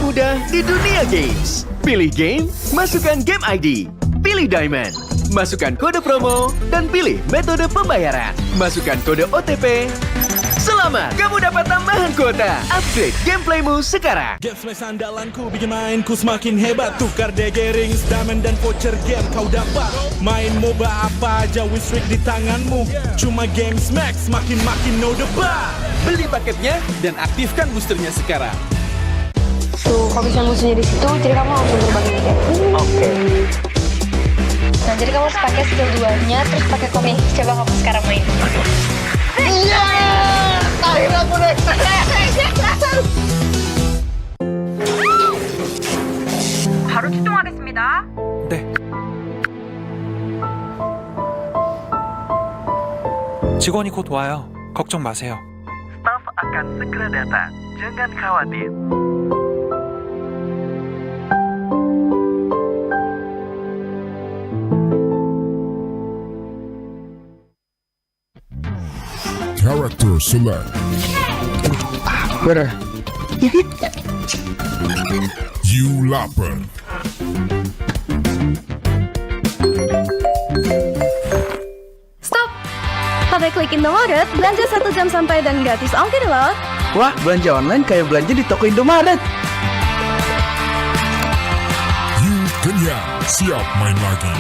termudah di dunia games. Pilih game, masukkan game ID. Pilih Diamond, masukkan kode promo, dan pilih metode pembayaran. Masukkan kode OTP. Selamat, kamu dapat tambahan kuota. Upgrade gameplaymu sekarang. Game Smash andalanku bikin mainku semakin hebat. Tukar DG rings, diamond dan voucher game kau dapat. Main MOBA apa aja win-streak di tanganmu. Cuma Game Smash makin no debat. Beli paketnya dan aktifkan boosternya sekarang. Tuh, kalau bisa musuhnya di situ, jadi kamu langsung terbang gitu. Oke. Nah, jadi kamu harus pakai skill 2-nya, terus pakai komik. Coba kamu sekarang main. Iya, akhirnya aku naik. 바로 출동하겠습니다. 네. 직원이 곧 와요. 걱정 마세요. Staf akan segera datang. Jangan khawatir. Character select. Bener. You lapper. Stop! Pakai klik Indomaret, belanja 1 jam sampai dan gratis ongkir loh. Wah, belanja online kayak belanja di toko Indomaret. You kenyang, siap main lagi.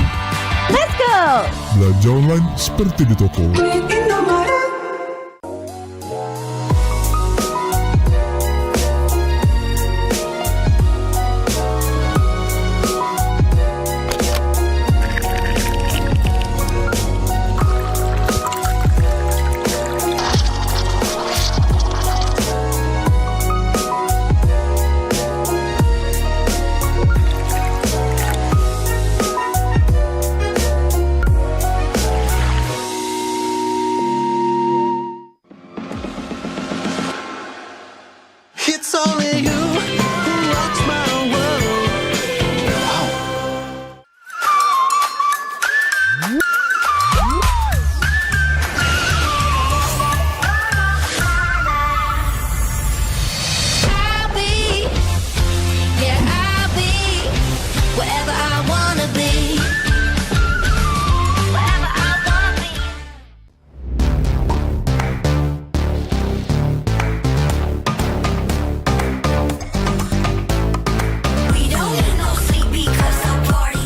Let's go! Belanja online seperti di toko. It's only you who rocks my world. I'll be wherever I wanna be. Wherever I wanna be. We don't need no sleep because the party.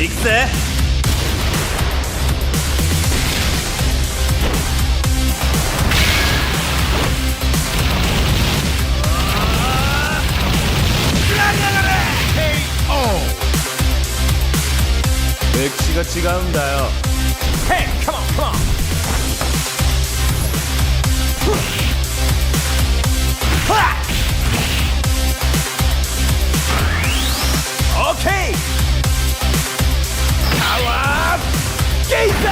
익세. 맥시가 지가운다요. Hey, come on, come on. 오케이. 파워 게이사.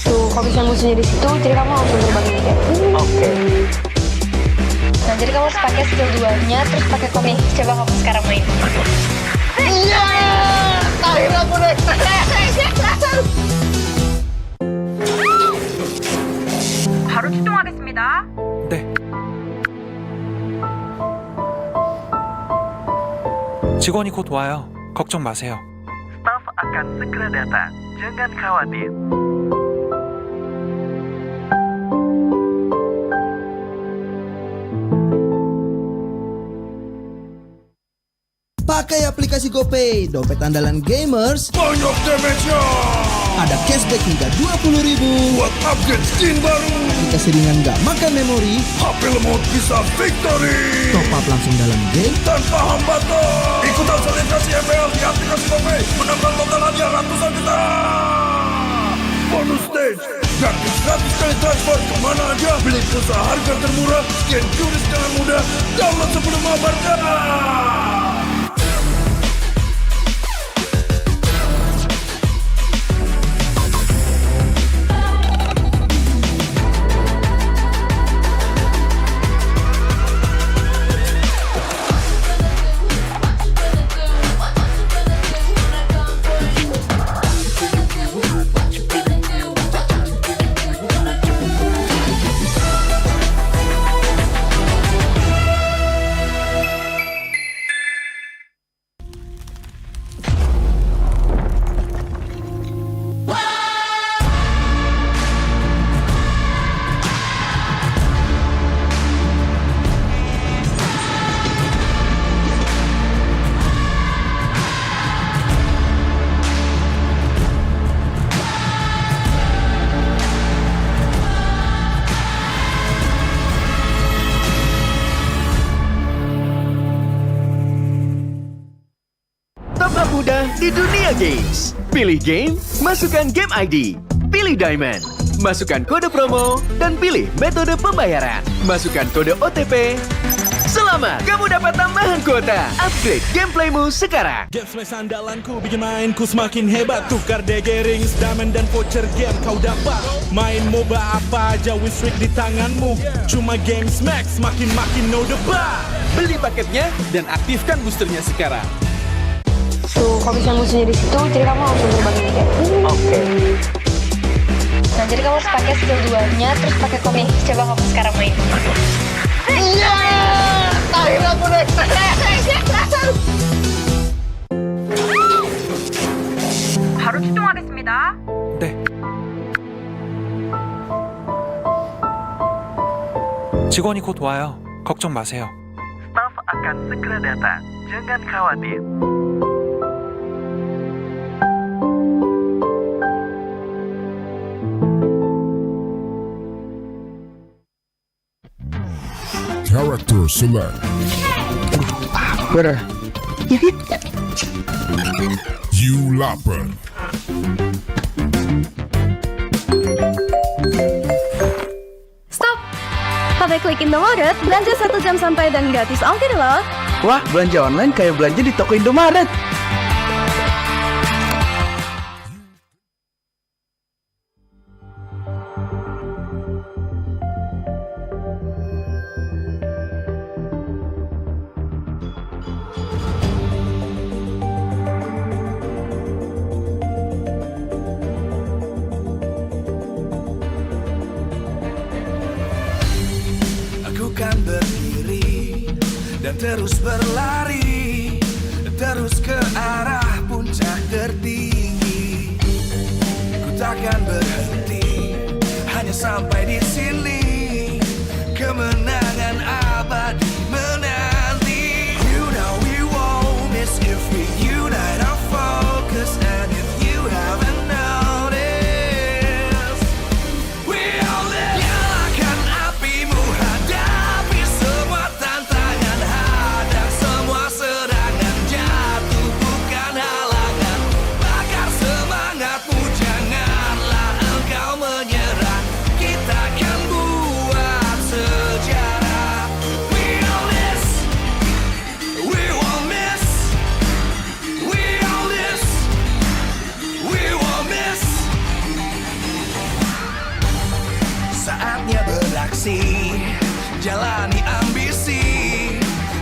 Tuh, kalau bisa musuhnya di situ, jadi kamu langsung terbang gitu. Oke. Nah, jadi kamu harus pakai skill 2-nya, terus pakai komik. Coba kamu sekarang main. Iya, akhirnya aku naik. 바로 출동하겠습니다. 。 네. 직원이 곧 와요. 걱정 마세요. Staf akan segera datang. Jangan khawatir. Pakai aplikasi GoPay, dompet andalan gamers. Banyak damage-nya. Ada cashback hingga 20.000 Buat upgrade skin baru. aplikasi ringan gak makan memori. HP lemot bisa victory. Top up langsung dalam game. Tanpa hambatan. Ikutan selebrasi MPL di aplikasi GoPay. Menambah total hadiah ratusan juta. Bonus stage. Gratis 100 kali transfer kemana aja. Beli pulsa harga termurah. Scan QRIS dengan mudah. Download sebelum mabarkan. mudah di dunia games. Pilih game, masukkan game ID. Pilih Diamond, masukkan kode promo, dan pilih metode pembayaran. Masukkan kode OTP. Selamat, kamu dapat tambahan kuota. Upgrade gameplaymu sekarang. Game smash andalanku bikin mainku semakin hebat. Tukar DG rings, diamond dan voucher game kau dapat. Main MOBA apa aja, win streak di tanganmu. Cuma game smash, makin no debat. Beli paketnya dan aktifkan boosternya sekarang. Tuh, kalau bisa musuhnya di situ, jadi kamu langsung berbagi kayak Oke. Nah, jadi kamu harus pakai skill 2-nya, terus pakai komik. Coba kamu sekarang main. Iya! Akhirnya aku naik. 바로 출동하겠습니다. 네. 직원이 곧 와요. 걱정 마세요. Staf akan segera datang. Jangan khawatir. Character select. Bener. You lapar. Stop! Pakai klik Indomaret, belanja 1 jam sampai dan gratis ongkir loh. Wah, belanja online kayak belanja di toko Indomaret. Aku kan berdiri dan terus berlari, terus ke arah puncak tertinggi. Ku takkan berhenti, hanya sampai di sini. Kemenangan abadi menanti. You know we won't miss if we unite our focus. And if you haven't noticed, we all live. Nyalakan apimu, hadapi semua tantangan, hadang semua serangan, jatuh bukan halangan. Bakar semangatmu, janganlah engkau menyerah. Kita akan buat sejarah. We all this, we won't miss. We all this, we won't miss. Saatnya beraksi, jalani ambisi.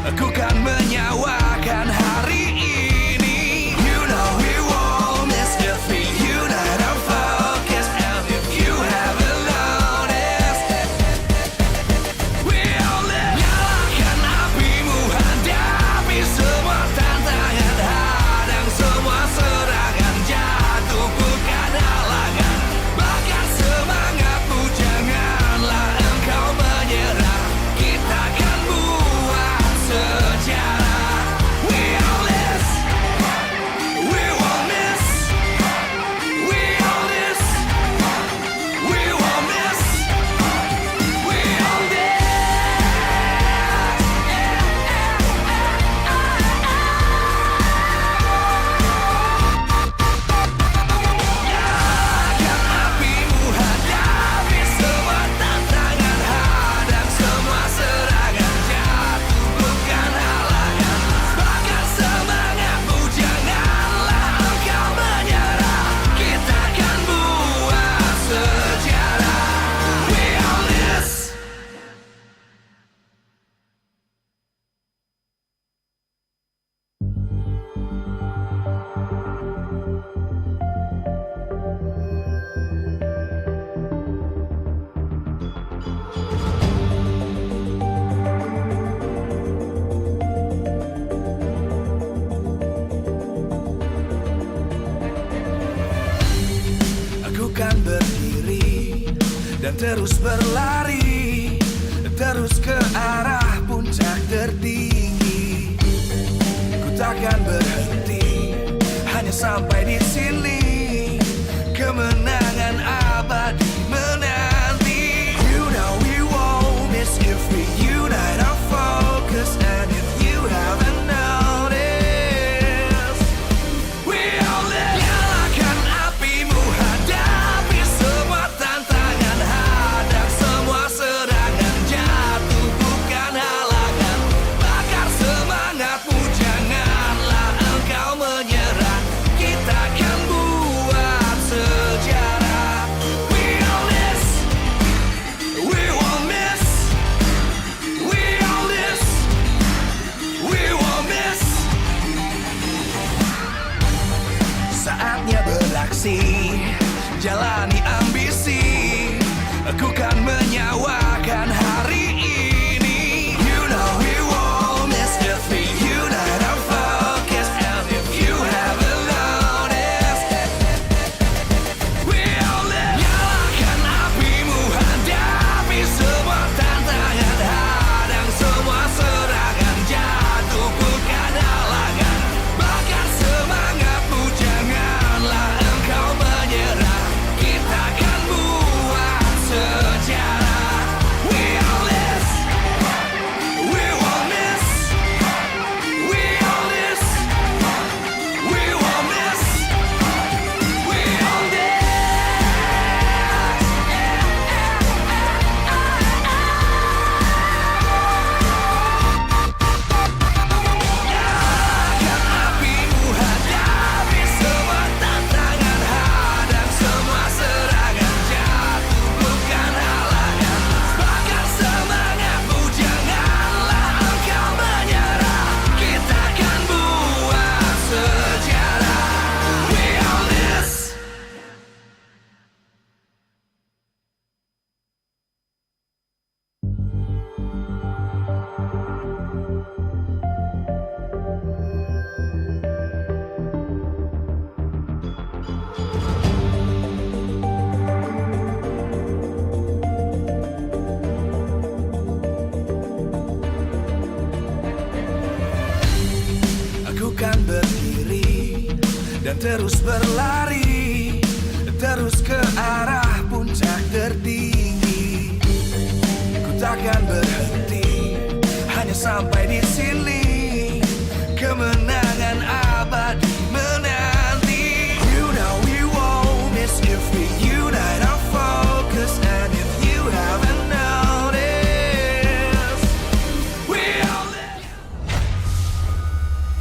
Aku kan menyawakan hari ini. You know we won't miss if we unite our focus. And if you haven't noticed, we all live. Nyalakan apimu, hadapi semua tantangan, dan terus berlari, terus ke arah puncak tertinggi. Ku takkan berhenti, hanya sampai di sini. Kemenangan abadi menanti. You know we won't miss if we unite our focus. And if you haven't noticed, we all live. Nyalakan apimu, hadapi semua tantangan, hadang semua serangan, jatuh bukan halangan. Bakar semangatmu, janganlah engkau menyerah. Kita akan buat sejarah. We all this, we won't miss. We all this, we won't miss. Saatnya beraksi, jalani ambisi. Aku kan menyawakan hari ini. You know we won't miss if we unite our focus. And if you haven't noticed, we all live. Nyalakan apimu, hadapi semua tantangan, hadang semua serangan, jatuh bukan halangan. Bakar semangatmu, janganlah engkau menyerah. Kita akan buat sejarah. We all this, we won't miss. We all this, we won't miss. We all this. Nyalakan apimu, hadapi semua tantangan, hadang semua serangan, jatuh bukan halangan. Bakar semangatmu, janganlah engkau menyerah. Kita akan buat sejarah. We all this. Aku kan berdiri dan terus berlari, terus ke arah puncak tertinggi. Ku takkan berhenti, hanya sampai di sini. Kemenangan abadi menanti. You know we won't miss if we unite our focus. And if you haven't noticed, we all live.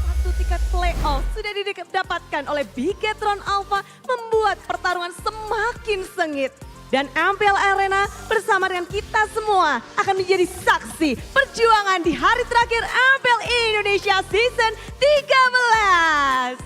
Satu tiket playoff sudah didapatkan oleh Bigetron Alpha, membuat pertarungan semakin sengit. Dan MPL Arena bersama dengan kita semua akan menjadi saksi perjuangan di hari terakhir MPL Indonesia Season 13.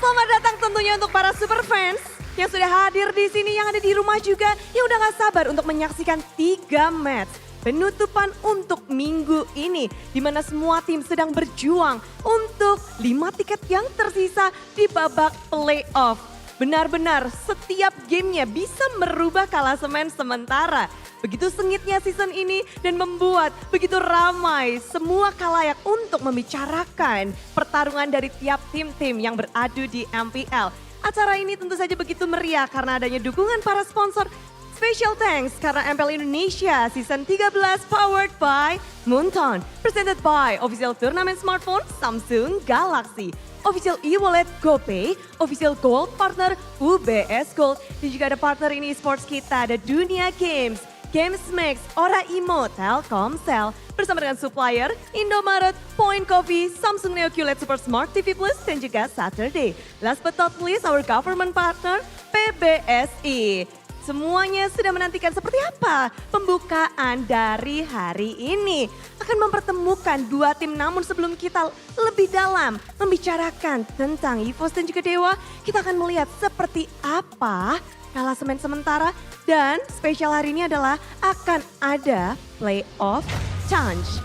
Selamat datang tentunya untuk para super fans yang sudah hadir di sini, yang ada di rumah juga, yang udah gak sabar untuk menyaksikan 3 match penutupan untuk minggu ini, di mana semua tim sedang berjuang untuk 5 tiket yang tersisa di babak playoff. Benar-benar setiap gamenya bisa merubah klasemen sementara. Begitu sengitnya season ini dan membuat begitu ramai semua khalayak untuk membicarakan pertarungan dari tiap tim-tim yang beradu di MPL. Acara ini tentu saja begitu meriah karena adanya dukungan para sponsor. Special thanks karena MPL Indonesia Season 13 powered by Moonton. Presented by Official Turnamen Smartphone Samsung Galaxy. Official e-wallet GoPay, official gold partner UBS Gold. Dan juga ada partner ini esports kita, ada Dunia Games, Games Max, Ora Imo, Telkomsel. Bersama dengan supplier Indomaret, Point Coffee, Samsung Neo QLED Super Smart TV Plus, dan juga Saturday. Last but not least, our government partner PBSI. Semuanya sudah menantikan seperti apa pembukaan dari hari ini. Akan mempertemukan 2 tim, namun sebelum kita lebih dalam membicarakan tentang Evos dan juga Dewa, kita akan melihat seperti apa klasemen sementara. Dan spesial hari ini adalah akan ada playoff chance.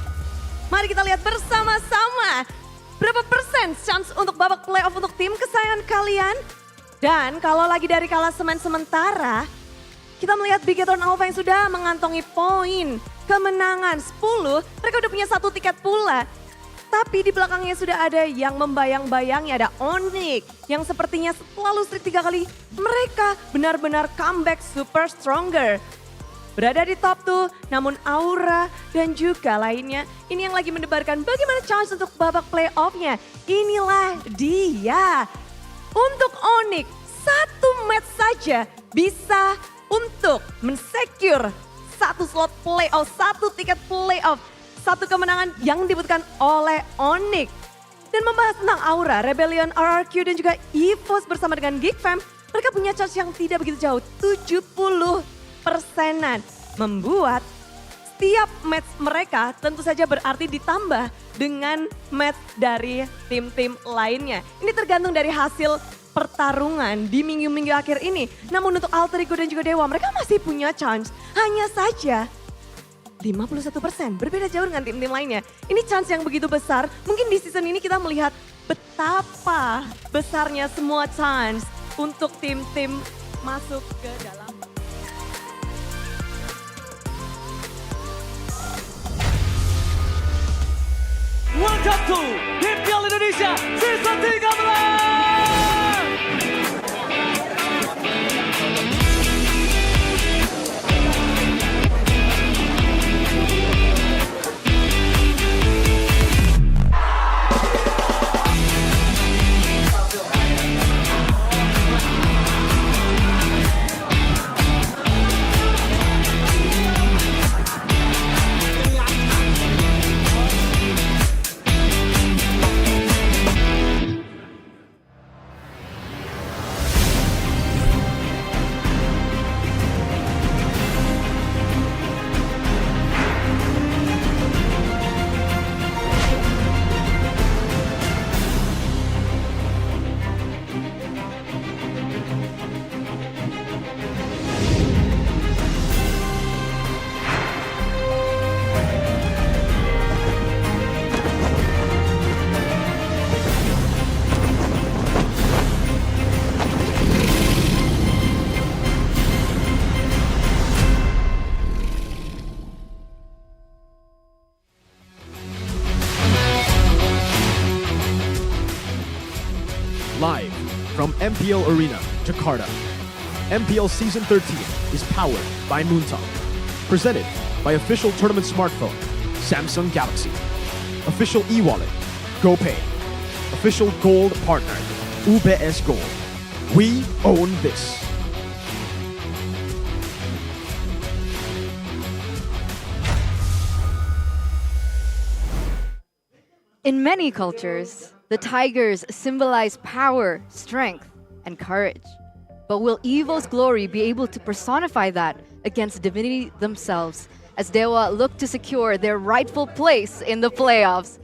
Mari kita lihat bersama-sama berapa persen chance untuk babak playoff untuk tim kesayangan kalian. Dan kalau lagi dari klasemen sementara, kita melihat Bigetron Alpha yang sudah mengantongi poin kemenangan 10. Mereka udah punya 1 tiket pula. Tapi di belakangnya sudah ada yang membayang-bayangi, ada Onic yang sepertinya setelah lose 3 kali mereka benar-benar comeback super stronger. Berada di top 2, namun Aura dan juga lainnya ini yang lagi mendebarkan bagaimana chance untuk babak playoff-nya. Inilah dia. Untuk Onic, 1 match saja bisa untuk mensecure 1 slot playoff, 1 tiket playoff. 1 kemenangan yang dibutuhkan oleh Onic. Dan membahas tentang Aura, Rebellion, RRQ dan juga Evos bersama dengan Geek Fam, mereka punya chance yang tidak begitu jauh, 70%-an. Membuat setiap match mereka tentu saja berarti ditambah dengan match dari tim-tim lainnya. Ini tergantung dari hasil pertarungan di minggu-minggu akhir ini. Namun untuk Alter Ego dan juga Dewa, mereka masih punya chance. Hanya saja 51%, berbeda jauh dengan tim-tim lainnya. Ini chance yang begitu besar, mungkin di season ini kita melihat betapa besarnya semua chance untuk tim-tim masuk ke dalam. Welcome to MPL Indonesia Season 13. Live from MPL Arena, Jakarta. MPL Season 13 is powered by Moontalk. Presented by official tournament smartphone, Samsung Galaxy. Official e-wallet, GoPay. Official gold partner, UBS Gold. We own this. In many cultures, the tigers symbolize power, strength, and courage. But will Evos' glory be able to personify that against divinity themselves as Dewa look to secure their rightful place in the playoffs?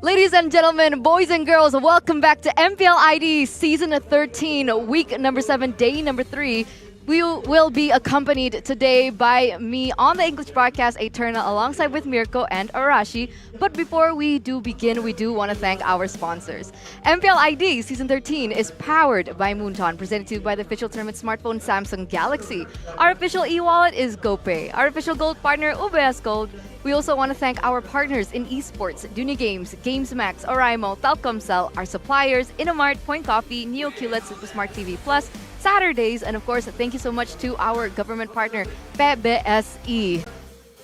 Ladies and gentlemen, boys and girls, welcome back to MPL ID Season 13, Week number 7, Day number 3. We will be accompanied today by me on the English broadcast, Eterna, alongside with Mirko and Arashi. But before we do begin, we do want to thank our sponsors. MPL ID Season 13 is powered by Moonton, presented to you by the official tournament smartphone Samsung Galaxy. Our official e-wallet is GoPay. Our official gold partner, UBS Gold. We also want to thank our partners in esports, Duny Games, GamesMax, Oraimo, Telkomsel, our suppliers, Innomart, Point Coffee, NeoQLED, SuperSmart TV Plus, Saturdays, and of course, thank you so much to our government partner, PBSE.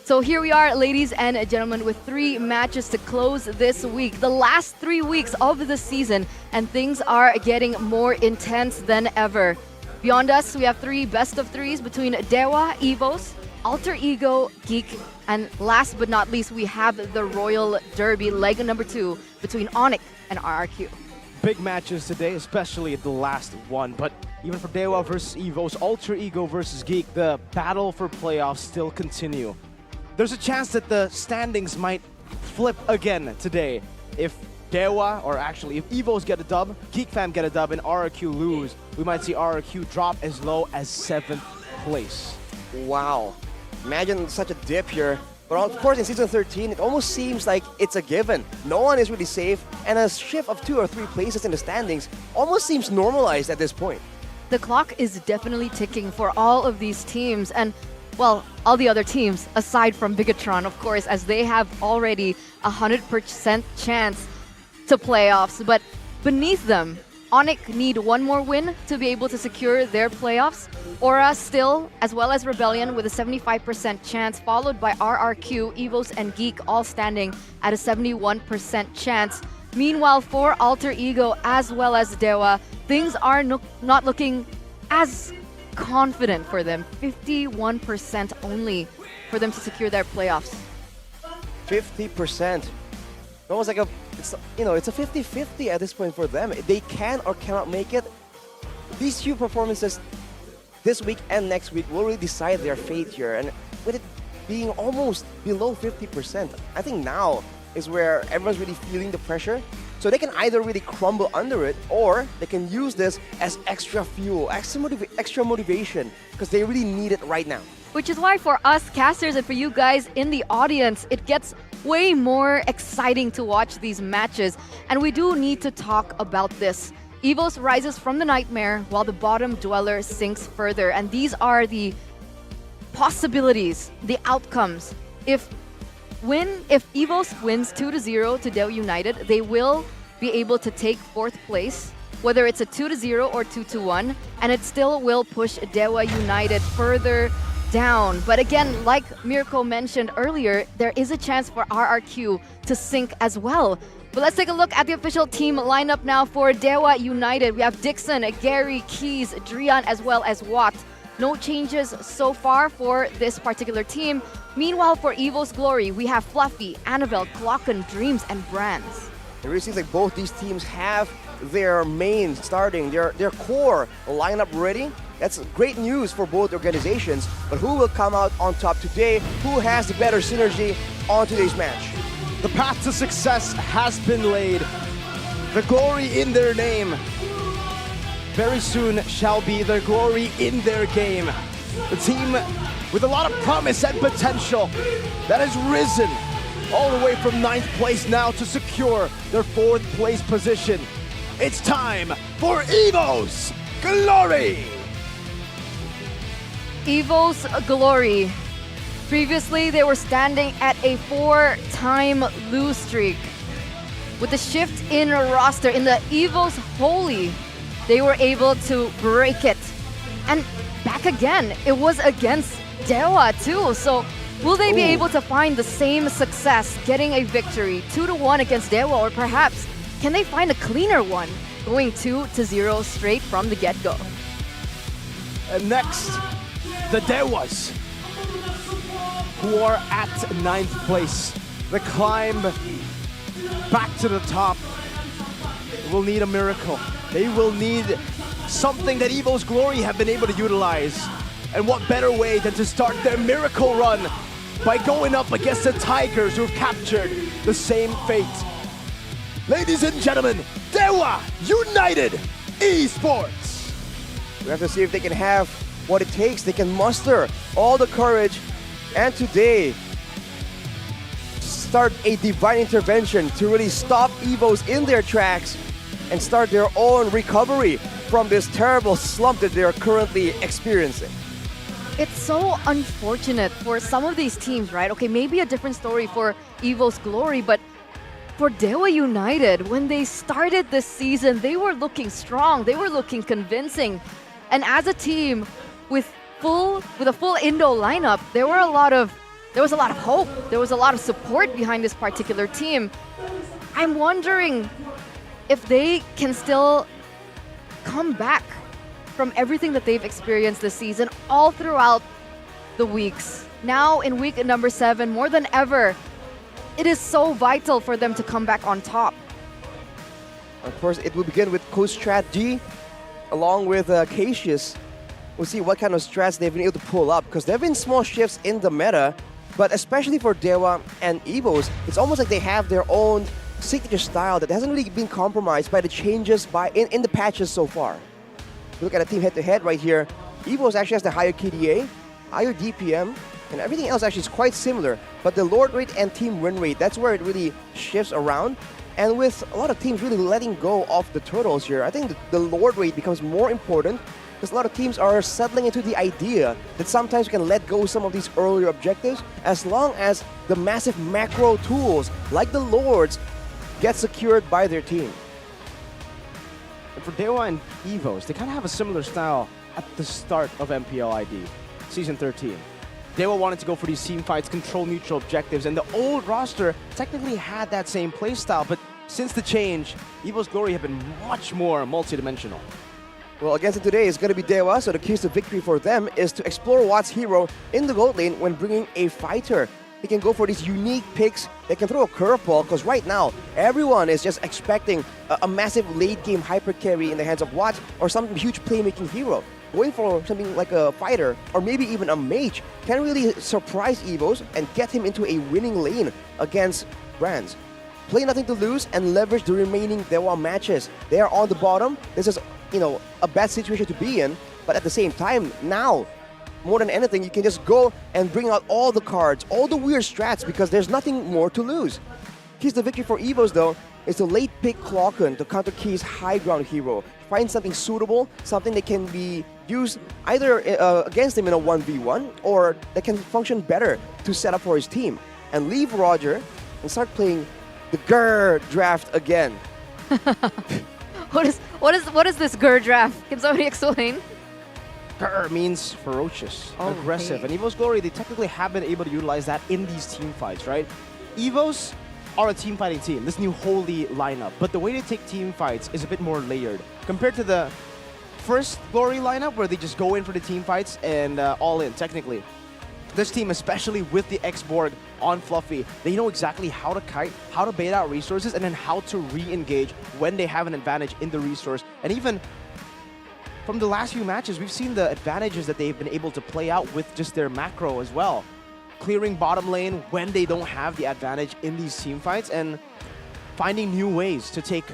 So here we are, ladies and gentlemen, with 3 matches to close this week. The last 3 weeks of the season, and things are getting more intense than ever. Beyond us, we have 3 best of 3s between Dewa, Evos, Alter Ego, Geek, and last but not least, we have the Royal Derby, leg number 2, between Onic and RRQ. Big matches today, especially the last one. But even for Dewa versus Evos, Alter Ego versus Geek, the battle for playoffs still continue. There's a chance that the standings might flip again today. If Dewa, or actually if Evos get a dub, Geek Fam get a dub, and RRQ lose, we might see RRQ drop as low as 7th place. Wow. Imagine such a dip here. But of course, in Season 13, it almost seems like it's a given. No one is really safe, and a shift of 2 or 3 places in the standings almost seems normalized at this point. the clock is definitely ticking for all of these teams. And, well, all the other teams, aside from Bigatron, of course, as they have already 100% chance to playoffs. But beneath them, Onic need one more win to be able to secure their playoffs. Aura still, as well as Rebellion, with a 75% chance, followed by RRQ, Evos, and Geek, all standing at a 71% chance. Meanwhile, for Alter Ego as well as Dewa, things are not looking as confident for them. 51% only for them to secure their playoffs. 50%. Almost like it's a 50-50 at this point for them. They can or cannot make it. These two performances this week and next week will really decide their fate here. And with it being almost below 50%, I think now is where everyone's really feeling the pressure. So they can either really crumble under it, or they can use this as extra fuel, extra motivation, because they really need it right now. Which is why for us casters and for you guys in the audience, it gets way more exciting to watch these matches. And we do need to talk about this. Evos rises from the nightmare while the bottom dweller sinks further. And these are the possibilities, the outcomes. If Evos wins 2-0 to Dewa United, they will be able to take 4th place, whether it's a 2-0 or 2-1, and it still will push Dewa United further down. But again, like Mirko mentioned earlier, there is a chance for RRQ to sink as well. But let's take a look at the official team lineup now for Dewa United. We have Dixon, Gary, Keys, Drian, as well as Watt. No changes so far for this particular team. Meanwhile, for Evos Glory, we have Fluffy, Annabelle, Glocken, Dreams, and Brands. It really seems like both these teams have their main starting, their core lineup ready. That's great news for both organizations. But who will come out on top today? Who has the better synergy on today's match? The path to success has been laid. The glory in their name very soon shall be the glory in their game. The team with a lot of promise and potential that has risen all the way from 9th place now to secure their 4th place position. It's time for Evos Glory! Evos Glory. Previously, they were standing at a 4-time lose streak. With the shift in roster in the Evos Holy, they were able to break it. And back again, it was against Dewa too. So will they be able to find the same success, getting a victory 2-1 against Dewa, or perhaps can they find a cleaner one, going 2-0 straight from the get-go? And next, the Dewas, who are at 9th place. The climb back to the top will need a miracle. They will need something that Evos Glory have been able to utilize. And what better way than to start their miracle run by going up against the Tigers who've captured the same fate. Ladies and gentlemen, Dewa United Esports. We have to see if they can have what it takes. They can muster all the courage and today start a divine intervention to really stop Evos in their tracks and start their own recovery from this terrible slump that they're currently experiencing. It's so unfortunate for some of these teams, right? Okay, maybe a different story for Evos Glory, but for Dewa United, when they started this season, they were looking strong, they were looking convincing. And as a team with a full Indo lineup, there was a lot of hope, there was a lot of support behind this particular team. I'm wondering if they can still come back from everything that they've experienced this season all throughout the weeks. Now in week number 7, more than ever, it is so vital for them to come back on top. Of course, it will begin with Coach Strat G along with Cassius. We'll see what kind of strats they've been able to pull up, because there have been small shifts in the meta, but especially for Dewa and Evos, it's almost like they have their own signature style that hasn't really been compromised by the changes in the patches so far. Look at the team head-to-head right here. Evos actually has the higher KDA, higher DPM, and everything else actually is quite similar. But the Lord rate and team win rate, that's where it really shifts around. And with a lot of teams really letting go of the turtles here, I think the Lord rate becomes more important. because a lot of teams are settling into the idea that sometimes you can let go some of these earlier objectives as long as the massive macro tools like the Lords get secured by their team. And for Dewa and Evos, they kind of have a similar style at the start of MPL ID, Season 13. Dewa wanted to go for these team fights, control neutral objectives, and the old roster technically had that same playstyle, but since the change, Evos' glory have been much more multidimensional. Well, against it today is going to be Dewa, so the keys to victory for them is to explore Watt's hero in the gold lane when bringing a fighter. He can go for these unique picks that can throw a curveball, because right now, everyone is just expecting a massive late-game hyper carry in the hands of Watt or some huge playmaking hero. Going for something like a fighter or maybe even a mage can really surprise Evos and get him into a winning lane against Brands. Play nothing to lose and leverage the remaining Dewa matches. They are on the bottom. This is, a bad situation to be in, but at the same time, now, more than anything, you can just go and bring out all the cards, all the weird strats, because there's nothing more to lose. Keys to victory for Evos, though, is to late pick Clocken to counter Key's high ground hero. Find something suitable, something that can be used either against him in a 1v1 or that can function better to set up for his team. And leave Roger and start playing the Grr draft again. What is this Grr draft? Can somebody explain? Grr means ferocious, aggressive, and Evos' glory, they technically have been able to utilize that in these team fights, right? Evos are a team fighting team, this new holy lineup, but the way they take team fights is a bit more layered compared to the first glory lineup where they just go in for the team fights and all in technically. This team, especially with the X-Borg on Fluffy, they know exactly how to kite, how to bait out resources, and then how to re-engage when they have an advantage in the resource. And even from the last few matches, we've seen the advantages that they've been able to play out with just their macro as well. Clearing bottom lane when they don't have the advantage in these team fights and finding new ways to take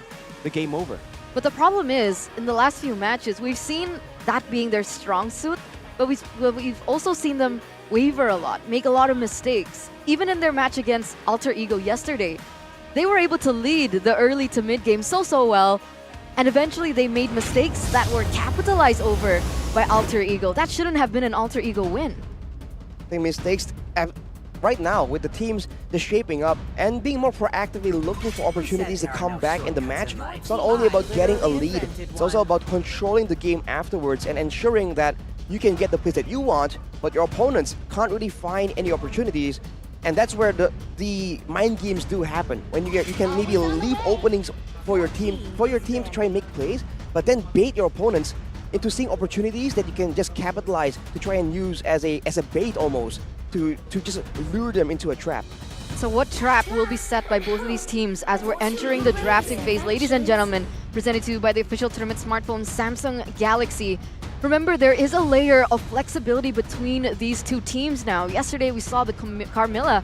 the game over. But the problem is, in the last few matches, we've seen that being their strong suit, but we've also seen them waver a lot, make a lot of mistakes. Even in their match against Alter Ego yesterday, they were able to lead the early to mid game so well, and eventually they made mistakes that were capitalized over by Alter Ego. That shouldn't have been an Alter Ego win. I think mistakes right now with the teams just shaping up and being more proactively looking for opportunities to come back in the match. It's not only about getting a lead, it's also about controlling the game afterwards and ensuring that you can get the plays that you want, but your opponents can't really find any opportunities. And that's where the mind games do happen. When you can maybe leave openings for your team to try and make plays, but then bait your opponents into seeing opportunities that you can just capitalize to try and use as a bait almost to just lure them into a trap. So what trap will be set by both of these teams as we're entering the drafting phase, ladies and gentlemen, presented to you by the official tournament smartphone Samsung Galaxy. Remember, there is a layer of flexibility between these two teams now. Yesterday, we saw the Carmilla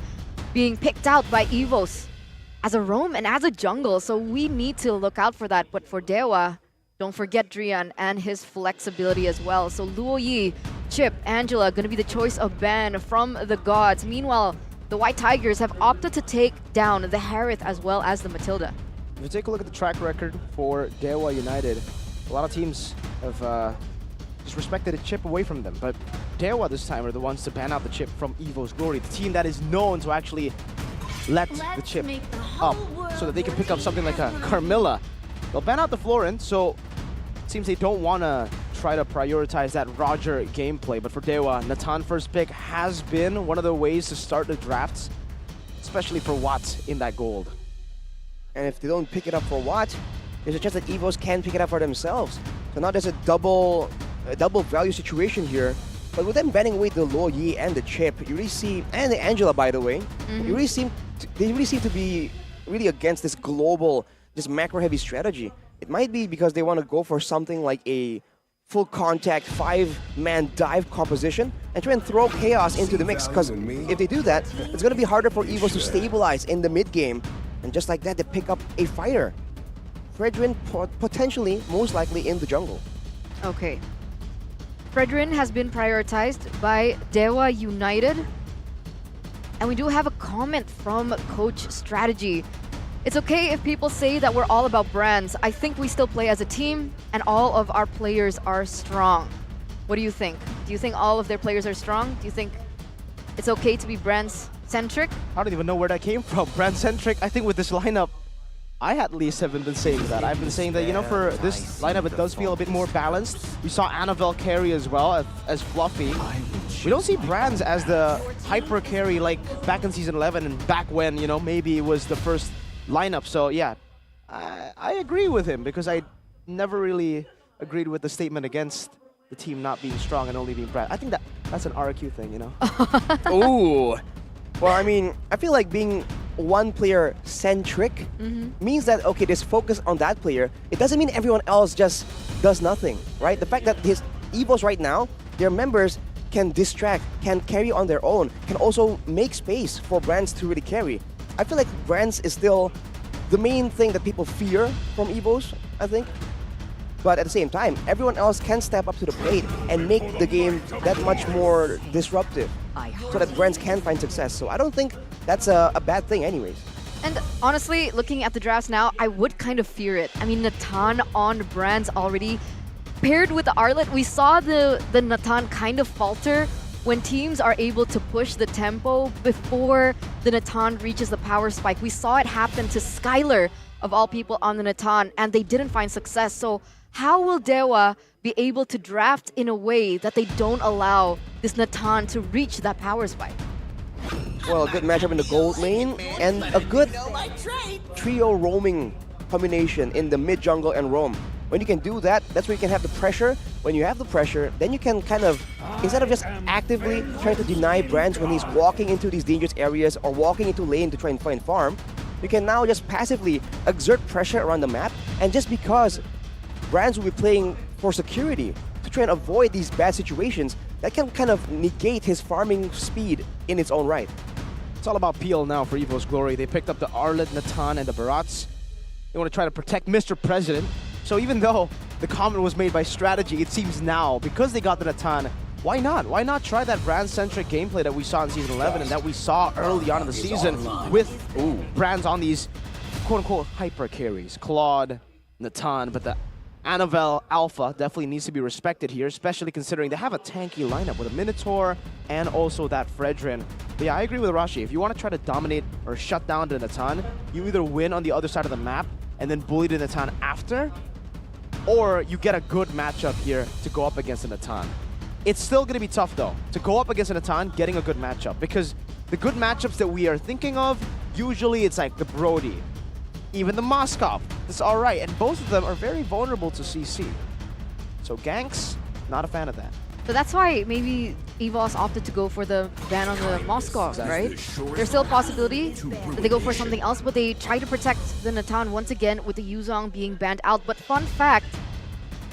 being picked out by Evos as a roam and as a jungle, so we need to look out for that. But for Dewa, don't forget Drian and his flexibility as well. So Luo Yi, Chip, Angela, gonna be the choice of ban from the gods. Meanwhile, the White Tigers have opted to take down the Harith as well as the Matilda. If you take a look at the track record for Dewa United, a lot of teams have just respected a chip away from them, but Dewa this time are the ones to ban out the chip from Evos' glory, the team that is known to actually let the chip up so that they can pick up something like a Carmilla. They'll ban out the Florent, so it seems they don't want to try to prioritize that Roger gameplay, but for Dewa, Natan first pick has been one of the ways to start the drafts, especially for Watt in that gold. And if they don't pick it up for Watt, there's a chance that Evos can pick it up for themselves. So now there's a double value situation here. But with them banning away the Luo Yi and the chip, you really see, and the Angela, by the way, they really seem to be really against this global, this macro-heavy strategy. It might be because they want to go for something like a full contact 5-man dive composition and try and throw chaos into the mix, because if they do that, it's going to be harder for Evos to stabilize in the mid game, and just like that, they pick up a fighter. Fredrin potentially, most likely in the jungle. Okay. Fredrin has been prioritized by Dewa United. And we do have a comment from Coach Strategy. It's okay if people say that we're all about brands. I think we still play as a team, and all of our players are strong. What do you think? Do you think all of their players are strong? Do you think it's okay to be brands-centric? I don't even know where that came from. Brand-centric. I think with this lineup, I at least haven't been saying that. I've been saying that, you know, for this lineup, it does feel a bit more balanced. We saw Annabelle carry as well as Fluffy. We don't see Brands as the hyper carry like back in Season 11 and back when, you know, maybe it was the first lineup. So yeah, I agree with him because I never really agreed with the statement against the team not being strong and only being Brand. I think that's an RRQ thing, you know? Ooh. Well, I mean, I feel like being one player centric means that, okay, there's focus on that player. It doesn't mean everyone else just does nothing, right? The fact that his Evos right now, their members can distract, can carry on their own, can also make space for Brands to really carry. I feel like Brands is still the main thing that people fear from Evos, I think. But at the same time, everyone else can step up to the plate and make the game that much more disruptive so that Brands can find success. So I don't think that's a bad thing anyways. And honestly, looking at the drafts now, I would kind of fear it. I mean, Natan on Brands already. Paired with the Arlet, we saw the Natan kind of falter when teams are able to push the tempo before the Natan reaches the power spike. We saw it happen to Skylar, of all people, on the Natan, and they didn't find success. So how will Dewa be able to draft in a way that they don't allow this Natan to reach that power spike? Well, a good matchup in the gold lane and a good trio roaming combination in the mid jungle and roam. When you can do that, that's where you can have the pressure. When you have the pressure, then you can kind of, instead of just actively trying to deny Brands when he's walking into these dangerous areas or walking into lane to try and find farm, you can now just passively exert pressure around the map. And just because Brands will be playing for security to try and avoid these bad situations, that can kind of negate his farming speed in its own right. It's all about PL now for Evos Glory. They picked up the Arlet, Natan, and the Barats. They want to try to protect Mr. President. So even though the comment was made by strategy, it seems now, because they got the Natan, why not? Why not try that brand-centric gameplay that we saw in Season 11 and that we saw early on in the season with Brands on these quote-unquote hyper carries? Claude, Natan, but the Annabelle Alpha definitely needs to be respected here, especially considering they have a tanky lineup with a Minotaur and also that Fredrin. But yeah, I agree with Rashi. If you want to try to dominate or shut down the Natan, you either win on the other side of the map and then bully the Natan after, or you get a good matchup here to go up against a Natan. It's still going to be tough though, to go up against a Natan getting a good matchup, because the good matchups that we are thinking of, usually it's like the Brody, even the Moskov. It's alright, and both of them are very vulnerable to CC. So ganks, not a fan of that. So that's why maybe Evos opted to go for the ban on the Moskov, right? There's still a possibility that they go for something else, but they try to protect the Natan once again with the Yuzong being banned out. But fun fact,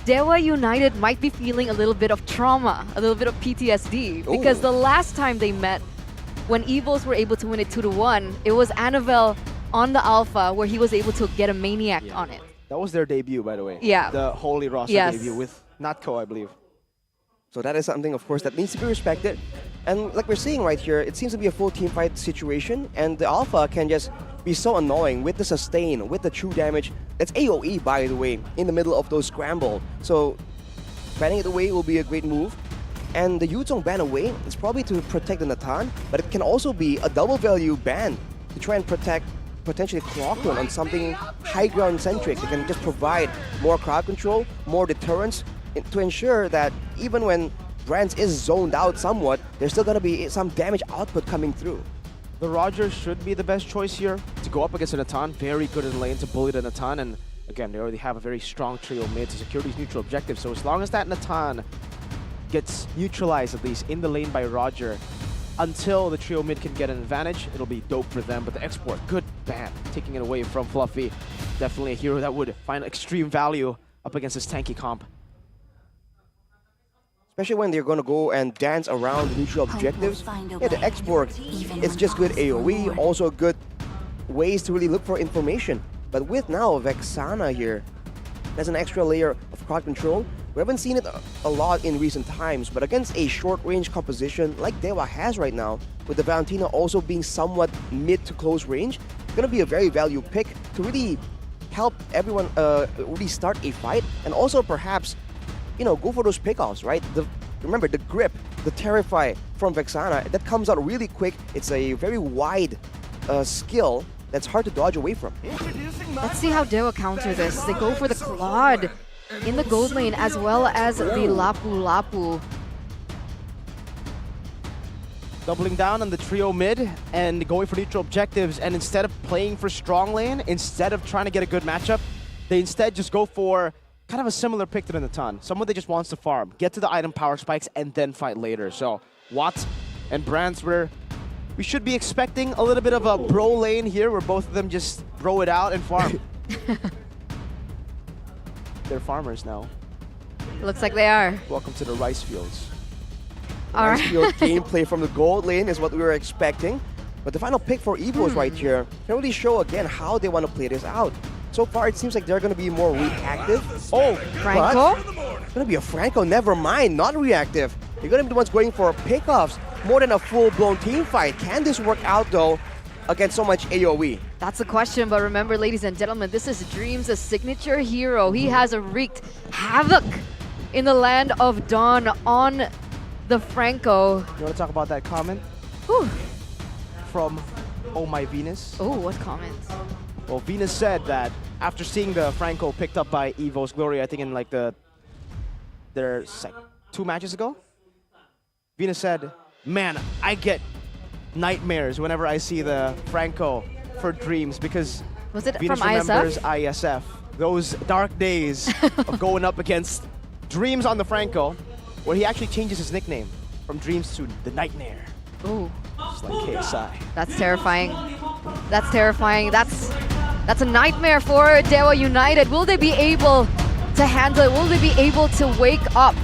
Dewa United might be feeling a little bit of trauma, a little bit of PTSD, because the last time they met, when Evos were able to win it 2-1, it was Annabelle on the Alpha where he was able to get a Maniac on it. That was their debut, by the way. Yeah. The Holy Roster debut with Natko, I believe. So that is something, of course, that needs to be respected. And like we're seeing right here, it seems to be a full team fight situation, and the Alpha can just be so annoying with the sustain, with the true damage. That's AoE, by the way, in the middle of those scramble. So banning it away will be a great move. And the Yuzong ban away is probably to protect the Natan, but it can also be a double value ban to try and protect potentially Clockland on something high ground centric. It can just provide more crowd control, more deterrence, to ensure that even when Brands is zoned out somewhat, there's still going to be some damage output coming through. The Roger should be the best choice here to go up against a Natan. Very good in lane to bully the Natan, and again, they already have a very strong trio mid to secure these neutral objectives. So as long as that Natan gets neutralized, at least in the lane by Roger, until the trio mid can get an advantage, it'll be dope for them. But the export, good ban, taking it away from Fluffy. Definitely a hero that would find extreme value up against this tanky comp. Especially when they're going to go and dance around the neutral objectives. Yeah, the export, it's just good AoE, also good ways to really look for information. But with now Vexana here, there's an extra layer of crowd control. We haven't seen it a lot in recent times, but against a short-range composition like Dewa has right now, with the Valentina also being somewhat mid to close range, going to be a very value pick to really help everyone really start a fight, and also perhaps, you know, go for those pickoffs, right? Remember, the grip, the Terrify from Vexana, that comes out really quick. It's a very wide skill that's hard to dodge away from. Let's see how Dewa counter this. They go for the Claude in the gold lane as well as the Lapu Lapu. Doubling down on the trio mid and going for neutral objectives, and instead of playing for strong lane, instead of trying to get a good matchup, they instead just go for kind of a similar pick to Natan. Someone that just wants to farm, get to the item power spikes, and then fight later. So Watt and Brands, we should be expecting a little bit of a bro lane here where both of them just bro it out and farm. They're farmers now. Looks like they are. Welcome to the rice fields. All right. Rice field gameplay from the gold lane is what we were expecting. But the final pick for Evos right here can really show again how they want to play this out. So far, it seems like they're going to be more reactive. Oh, Franco? It's going to be a Franco, never mind, not reactive. You're going to be the ones going for pickoffs more than a full-blown team fight. Can this work out, though, against so much AoE? That's the question, but remember, ladies and gentlemen, this is Dreams' signature hero. He has wreaked havoc in the land of Dawn on the Franco. You want to talk about that comment? Whew. From Oh My Venus? Oh, what comment? Well, Venus said that after seeing the Franco picked up by Evos Glory, I think in like their 2 matches ago, Venus said, "Man, I get nightmares whenever I see the Franco for Dreams because was it Venus from remembers ISF? ISF, those dark days of going up against Dreams on the Franco, where he actually changes his nickname from Dreams to the Nightmare." Ooh. Just like KSI. That's terrifying. That's terrifying. That's a nightmare for Dewa United. Will they be able to handle it? Will they be able to wake up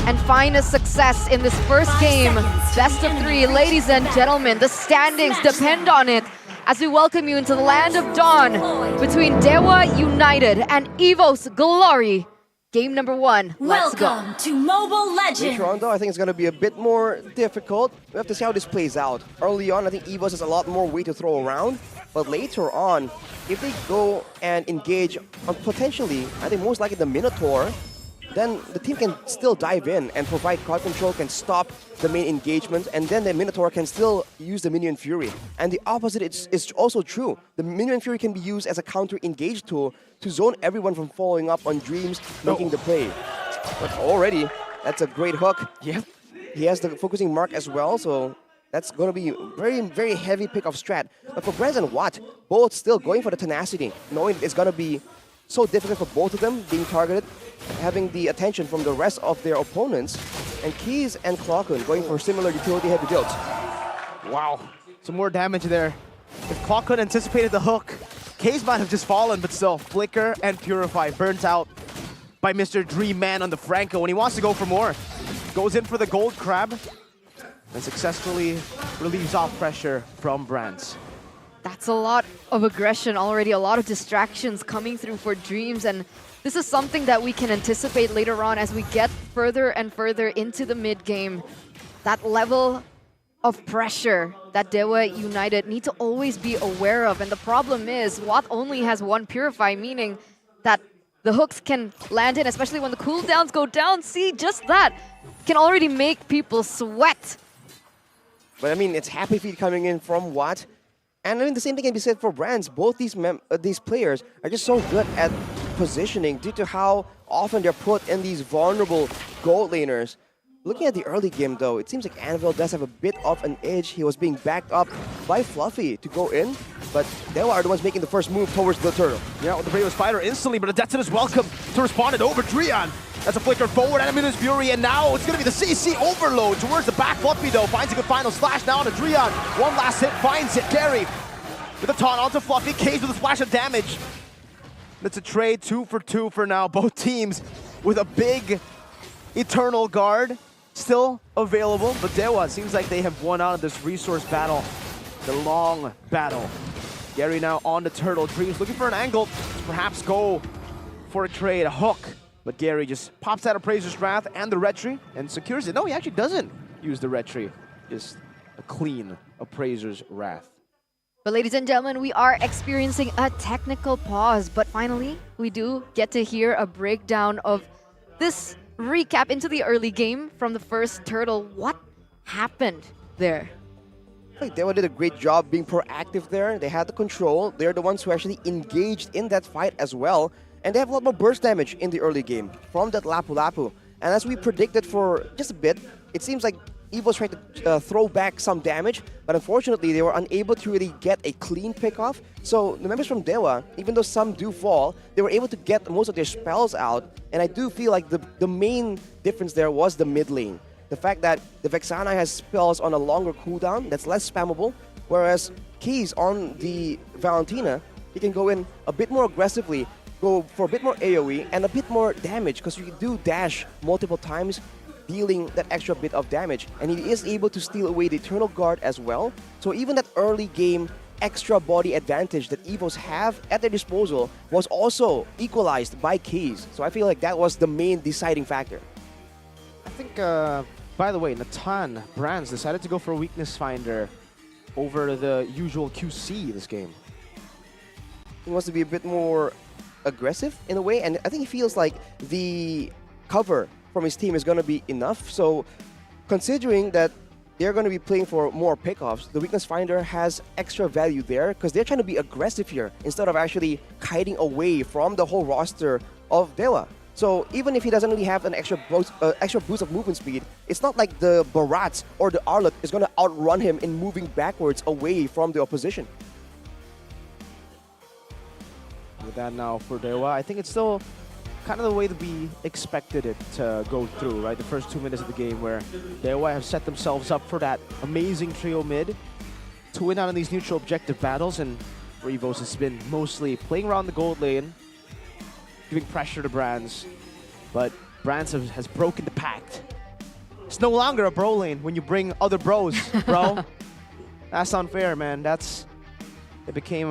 and find a success in this first game? Best of 3, ladies and gentlemen. The standings depend on it as we welcome you into the land of Dawn between Dewa United and Evos Glory. Game number 1. Let's go. Welcome to Mobile Legends. Later on, though, I think it's going to be a bit more difficult. We have to see how this plays out. Early on, I think Evos has a lot more weight to throw around. But later on, if they go and engage on potentially, I think most likely the Minotaur, then the team can still dive in and provide crowd control, can stop the main engagement, and then the Minotaur can still use the Minion Fury. And the opposite is also true. The Minion Fury can be used as a counter-engage tool to zone everyone from following up on Dreams, making the play. But already, that's a great hook. Yep. He has the focusing mark as well, so that's going to be very, very heavy pick of strat. But for Brands and Watt, both still going for the tenacity, knowing it's going to be so difficult for both of them being targeted, having the attention from the rest of their opponents. And Keys and Clockun going for similar utility heavy builds. Wow, some more damage there. If Clockun anticipated the hook, Keys might have just fallen, but still, Flicker and Purify burnt out by Mr. Dream Man on the Franco, and he wants to go for more. Goes in for the gold crab and successfully relieves off pressure from Brands. That's a lot of aggression already, a lot of distractions coming through for Dreams, and this is something that we can anticipate later on as we get further and further into the mid-game. That level of pressure that Dewa United need to always be aware of, and the problem is Watt only has 1 Purify, meaning that the hooks can land in, especially when the cooldowns go down. See, just that can already make people sweat. But I mean, it's happy feet coming in from Watt. And I mean, the same thing can be said for Brands. Both these players are just so good at positioning due to how often they're put in these vulnerable gold laners. Looking at the early game, though, it seems like Anvil does have a bit of an edge. He was being backed up by Fluffy to go in, but they are the ones making the first move towards the turtle. Yeah, the Bravest Fighter instantly, but Adetson is welcome to respond it over Drian. That's a flicker forward, Animator's Fury, and now it's going to be the CC overload towards the back. Fluffy, though, finds a good final slash now on Drian. One last hit, finds it. Gary with a taunt onto Fluffy. Cage with a splash of damage. That's a trade 2 for 2 for now. Both teams with a big Eternal Guard still available, but Dewa seems like they have won out of this resource battle, the long battle. Gary now on the turtle. Dreams looking for an angle to perhaps go for a trade, a hook, but Gary just pops out Appraiser's Wrath and the Retry and secures it. No, he actually doesn't use the Retry, just a clean Appraiser's Wrath. But ladies and gentlemen, we are experiencing a technical pause. But finally, we do get to hear a breakdown of this recap into the early game from the first turtle. What happened there? I think Dewa did a great job being proactive there. They had the control. They're the ones who actually engaged in that fight as well. And they have a lot more burst damage in the early game from that Lapu Lapu. And as we predicted for just a bit, it seems like Evos tried to throw back some damage, but unfortunately they were unable to really get a clean pick-off. So the members from Dewa, even though some do fall, they were able to get most of their spells out. And I do feel like the main difference there was the mid lane. The fact that the Vexana has spells on a longer cooldown that's less spammable, whereas Keys on the Valentina, he can go in a bit more aggressively, go for a bit more AoE and a bit more damage because you do dash multiple times, dealing that extra bit of damage, and he is able to steal away the Eternal Guard as well. So even that early game extra body advantage that Evos have at their disposal was also equalized by Keys. So I feel like that was the main deciding factor. I think, by the way, Natan Brands decided to go for a weakness finder over the usual QC this game. He wants to be a bit more aggressive in a way, and I think he feels like the cover from his team is going to be enough. So considering that they're going to be playing for more pickoffs, the weakness finder has extra value there because they're trying to be aggressive here instead of actually kiting away from the whole roster of Dewa. So even if he doesn't really have an extra boost of movement speed, it's not like the Barats or the Arlet is going to outrun him in moving backwards away from the opposition. With that now for Dewa, I think it's still kind of the way that we expected it to go through, right? The first 2 minutes of the game where Dewa have set themselves up for that amazing trio mid to win out on these neutral objective battles, and for Evos it's been mostly playing around the gold lane, giving pressure to Brands, but Brands has broken the pact. It's no longer a bro lane when you bring other bros, bro. That's unfair, man. It became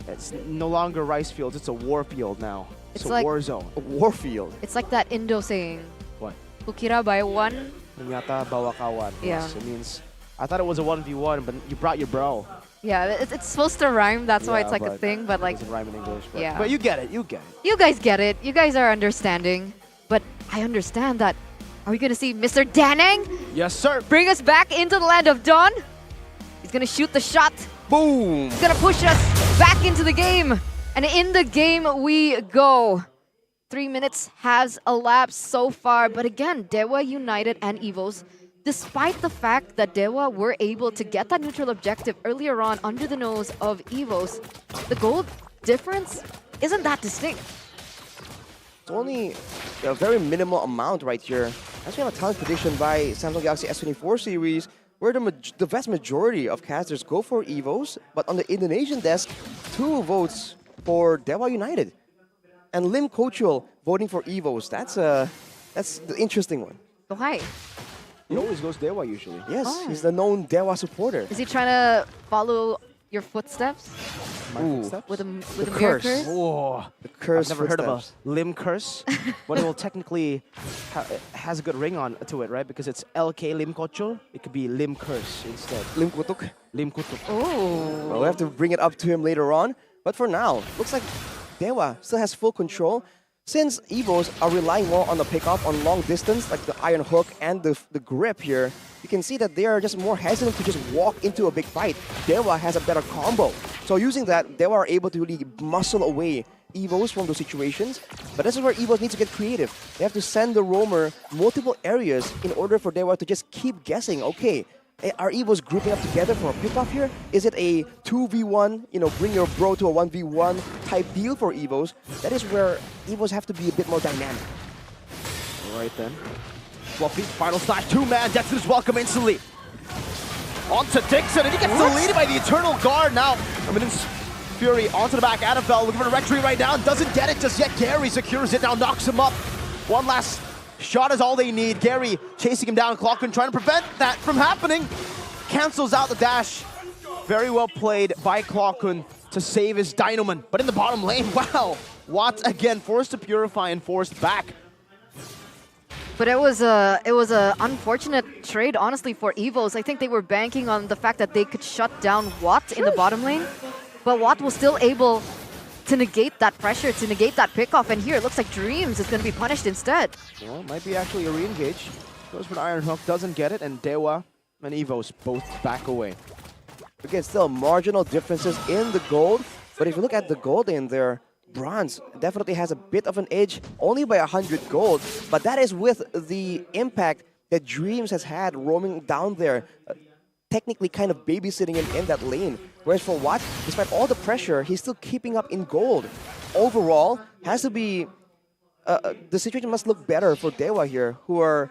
it's no longer rice fields, it's a war field now. It's a like war zone. A war field. It's like that Indo saying. What? Kukira by one. Ternyata bawa kawan. Yeah. Yes, it means, I thought it was a 1v1, but you brought your bro. Yeah, it's supposed to rhyme, that's why it's like a thing, but like... It doesn't rhyme in English. But, yeah. But you get it, you get it. You guys get it. You guys are understanding. But I understand that. Are we going to see Mr. Danang? Yes, sir. Bring us back into the land of dawn. He's going to shoot the shot. Boom. He's going to push us back into the game. And in the game we go. 3 minutes has elapsed so far. But again, Dewa United and Evos, despite the fact that Dewa were able to get that neutral objective earlier on under the nose of Evos, the gold difference isn't that distinct. It's only a very minimal amount right here. As we have a talent prediction by Samsung Galaxy S24 series, where the vast majority of casters go for Evos, but on the Indonesian desk, 2 votes for Dewa United. And Lim Kochul voting for Evos. That's the interesting one. Why? He always goes Dewa usually. Yes, he's the known Dewa supporter. Is he trying to follow your footsteps? My footsteps? With a mirror curse? Whoa. The curse. I've never heard of a limb curse, but it will technically has a good ring on to it, right? Because it's LK Lim Kochul. It could be lim curse instead. Lim Kutuk. Lim Kutuk. Oh. Well, we'll have to bring it up to him later on. But for now, looks like Dewa still has full control. Since Evos are relying more on the pickoff on long distance, like the Iron Hook and the grip here, you can see that they are just more hesitant to just walk into a big fight. Dewa has a better combo. So using that, Dewa are able to really muscle away Evos from those situations. But this is where Evos need to get creative. They have to send the roamer multiple areas in order for Dewa to just keep guessing, okay, are Evos grouping up together for a pickoff here? Is it a 2v1, bring your bro to a 1v1 type deal for Evos? That is where Evos have to be a bit more dynamic. All right then. Fluffy, final slash, 2-man, Dexter's welcome instantly. Onto Dixon, and he gets deleted by the Eternal Guard now. Eminence Fury onto the back, Annabelle looking for a rectory right now, doesn't get it just yet. Gary secures it now, knocks him up. One last shot is all they need. Gary chasing him down, Clockman trying to prevent that from happening. Cancels out the dash. Very well played by Clockman to save his Dynaman. But in the bottom lane, wow. Watts again forced to purify and forced back. But it was a unfortunate trade, honestly, for Evos. I think they were banking on the fact that they could shut down Watt in the bottom lane, but Watt was still able to negate that pressure, to negate that pickoff, and here it looks like Dreams is going to be punished instead. Well, might be actually a re-engage. Goes for the Iron Hook, doesn't get it, and Dewa and Evos both back away. Again, still marginal differences in the gold, but if you look at the gold in there, Bronze definitely has a bit of an edge, only by 100 gold, but that is with the impact that Dreams has had roaming down there, technically kind of babysitting him in that lane. Whereas for Watt, despite all the pressure, he's still keeping up in gold. Overall, has to be, the situation must look better for Dewa here, who are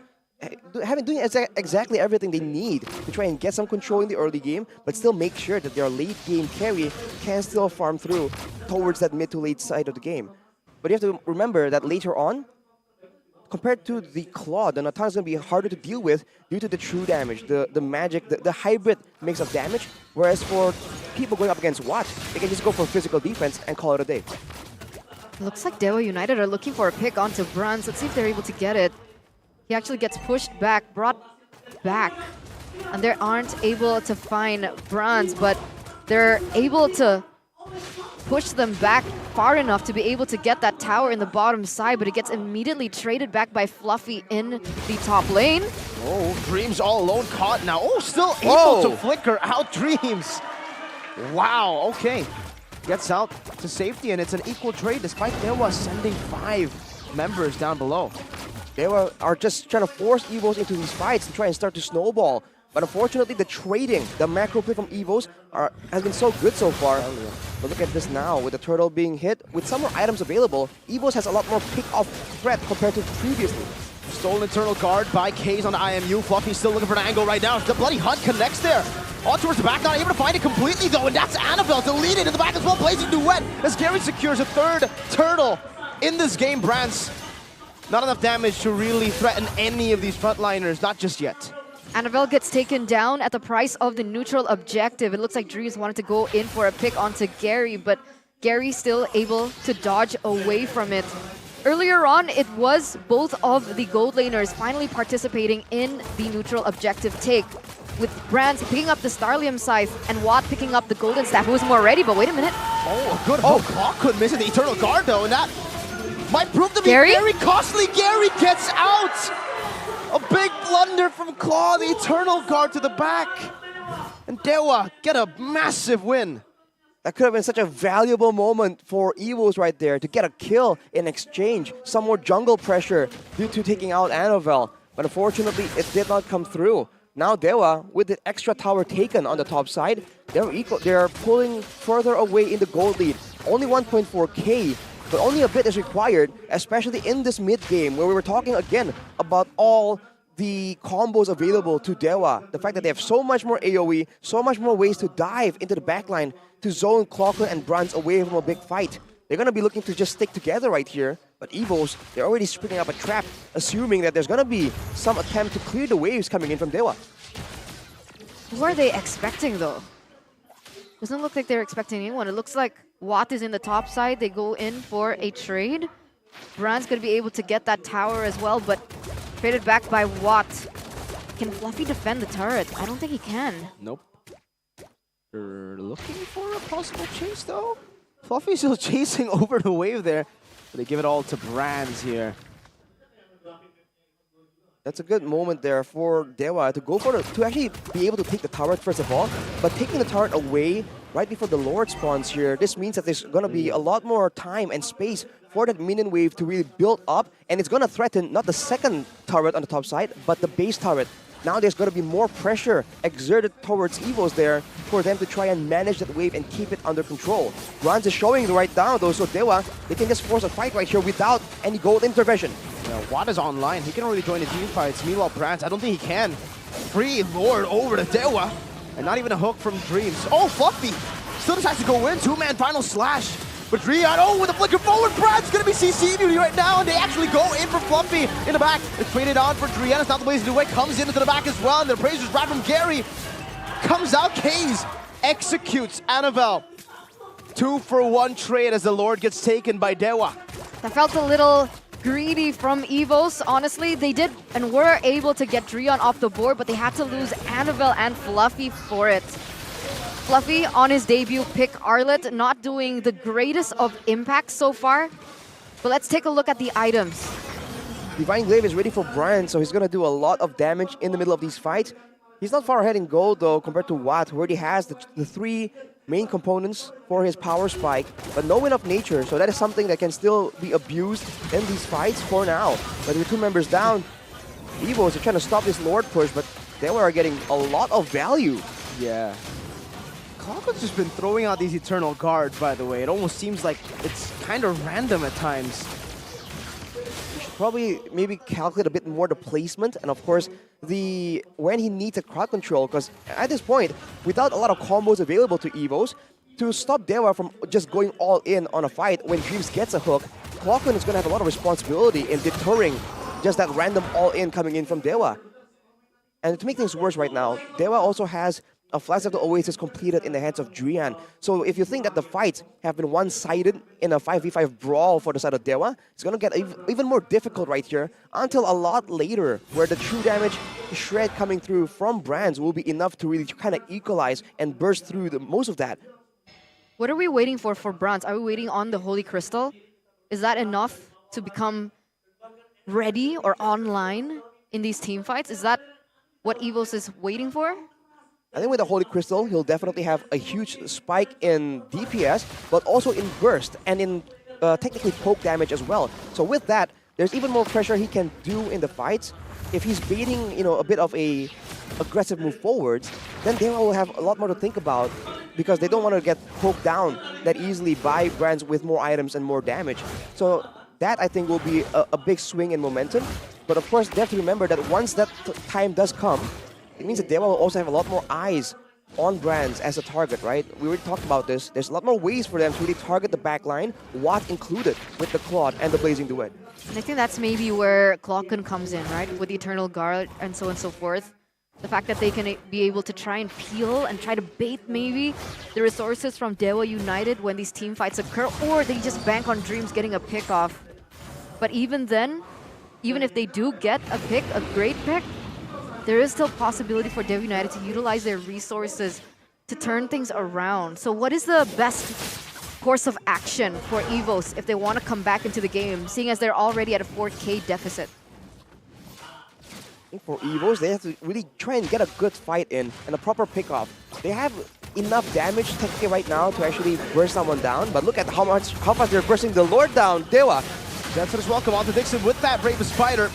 doing exactly everything they need to try and get some control in the early game, but still make sure that their late game carry can still farm through towards that mid to late side of the game. But you have to remember that later on, compared to the Claw, the Natan is going to be harder to deal with due to the true damage, the magic, the hybrid mix of damage, whereas for people going up against Watt, they can just go for physical defense and call it a day. Looks like Dewa United are looking for a pick onto Bronze. Let's see if they're able to get it. He actually gets pushed back, brought back, and they aren't able to find Bronze, but they're able to push them back far enough to be able to get that tower in the bottom side, but it gets immediately traded back by Fluffy in the top lane. Oh, Dreams all alone, caught now. Oh, still able to flicker out Dreams. Wow, okay. Gets out to safety, and it's an equal trade despite Dewa sending 5 members down below. Dewa are just trying to force Evos into these fights to try and start to snowball. But unfortunately, the trading, the macro play from Evos has been so good so far. But look at this now, with the turtle being hit, with some more items available, Evos has a lot more pick-off threat compared to previously. Stolen Eternal Guard by Kaze on the IMU. Fluffy's still looking for an angle right now. The bloody hunt connects there. On towards the back, not able to find it completely though, and that's Annabelle deleted in the back as well, blazing duet as Gary secures a 3rd turtle in this game. Brands, not enough damage to really threaten any of these frontliners, not just yet. Annabelle gets taken down at the price of the neutral objective. It looks like Dreams wanted to go in for a pick onto Gary, but Gary's still able to dodge away from it. Earlier on, it was both of the gold laners finally participating in the neutral objective take, with Brands picking up the Starlium Scythe and Watt picking up the Golden Staff, who was more ready, but wait a minute. Oh, a good hook. Claw couldn't miss it. The Eternal Guard, though, and that might prove to be very costly. Gary gets out! A big blunder from Claw, the Eternal Guard to the back. And Dewa get a massive win. That could have been such a valuable moment for Evos right there to get a kill in exchange. Some more jungle pressure due to taking out Annabelle. But unfortunately, it did not come through. Now Dewa, with the extra tower taken on the top side, they're pulling further away in the gold lead. Only 1.4k, but only a bit is required, especially in this mid game where we were talking again about all the combos available to Dewa. The fact that they have so much more AoE, so much more ways to dive into the backline to zone Clockland and Bronze away from a big fight. They're going to be looking to just stick together right here. But Evos, they're already springing up a trap, assuming that there's going to be some attempt to clear the waves coming in from Dewa. Who are they expecting, though? Doesn't look like they're expecting anyone. It looks like Watt is in the top side. They go in for a trade. Bronze going to be able to get that tower as well, but traded back by Watt. Can Fluffy defend the turret? I don't think he can. Nope. They're looking for a possible chase, though. Fluffy's still chasing over the wave there. But they give it all to Brands here. That's a good moment there for Dewa to go for to actually be able to take the turret first of all. But taking the turret away right before the Lord spawns here, this means that there's going to be a lot more time and space for that minion wave to really build up. And it's going to threaten not the second turret on the top side, but the base turret. Now there's going to be more pressure exerted towards Evos there for them to try and manage that wave and keep it under control. Bronze is showing right now though, so Dewa, they can just force a fight right here without any gold intervention. Yeah, Watt is online. He can already join the team fights. Meanwhile, Brands, I don't think he can. Free Lord over to Dewa. And not even a hook from Dreams. Oh, Fluffy still decides to go in. 2-man final slash. But Drian, oh, with a flicker forward, Brad's gonna be CC duty right now, and they actually go in for Fluffy in the back. It's traded on for Drian. It's not the way to do it. Comes into the back as well, and the appraiser's right from Gary. Comes out, Kaze executes Annabelle. 2-for-1 trade as the Lord gets taken by Dewa. That felt a little greedy from Evos. Honestly, they did and were able to get Dreon off the board, but they had to lose Annabelle and Fluffy for it. Fluffy on his debut pick Arlet, not doing the greatest of impacts so far. But let's take a look at the items. Divine Glaive is ready for Brian, so he's gonna do a lot of damage in the middle of these fights. He's not far ahead in gold though compared to Watt, who already has the 3 main components for his power spike, but no Wind of Nature, so that is something that can still be abused in these fights for now. But with 2 members down, Evos are trying to stop this Lord push, but Dewa are getting a lot of value. Yeah. Clockwork's just been throwing out these Eternal Guards, by the way. It almost seems like it's kind of random at times. Probably maybe calculate a bit more the placement and of course when he needs a crowd control, because at this point, without a lot of combos available to Evos, to stop Dewa from just going all in on a fight when Dreams gets a hook, Clockwork is going to have a lot of responsibility in deterring just that random all-in coming in from Dewa. And to make things worse right now, Dewa also has a Flash of the Oasis completed in the hands of Drian. So if you think that the fights have been one-sided in a 5v5 brawl for the side of Dewa, it's going to get even more difficult right here until a lot later, where the true damage shred coming through from Brands will be enough to really kind of equalize and burst through most of that. What are we waiting for Brands? Are we waiting on the Holy Crystal? Is that enough to become ready or online in these team fights? Is that what Evos is waiting for? I think with the Holy Crystal, he'll definitely have a huge spike in DPS, but also in burst and in technically poke damage as well. So with that, there's even more pressure he can do in the fights. If he's baiting, a bit of a aggressive move forwards, then they will have a lot more to think about because they don't want to get poked down that easily by Brands with more items and more damage. So that, I think, will be a big swing in momentum. But of course, they have to remember that once that time does come, it means that Dewa will also have a lot more eyes on Brands as a target, right? We already talked about this. There's a lot more ways for them to really target the backline, Watt included, with the Claude and the Blazing Duet. And I think that's maybe where Clocken comes in, right? With the Eternal Guard and so on and so forth. The fact that they can be able to try and peel and try to bait maybe the resources from Dewa United when these team fights occur, or they just bank on Dreams getting a pick off. But even then, even if they do get a pick, a great pick, there is still possibility for Dewa United to utilize their resources to turn things around. So what is the best course of action for Evos if they want to come back into the game, seeing as they're already at a 4K deficit? I think for Evos, they have to really try and get a good fight in and a proper pick-off. They have enough damage technically right now to actually burst someone down, but look at how fast they're bursting the Lord down. Dewa. Jensen is welcome on to Dixon with that Bravest Spider.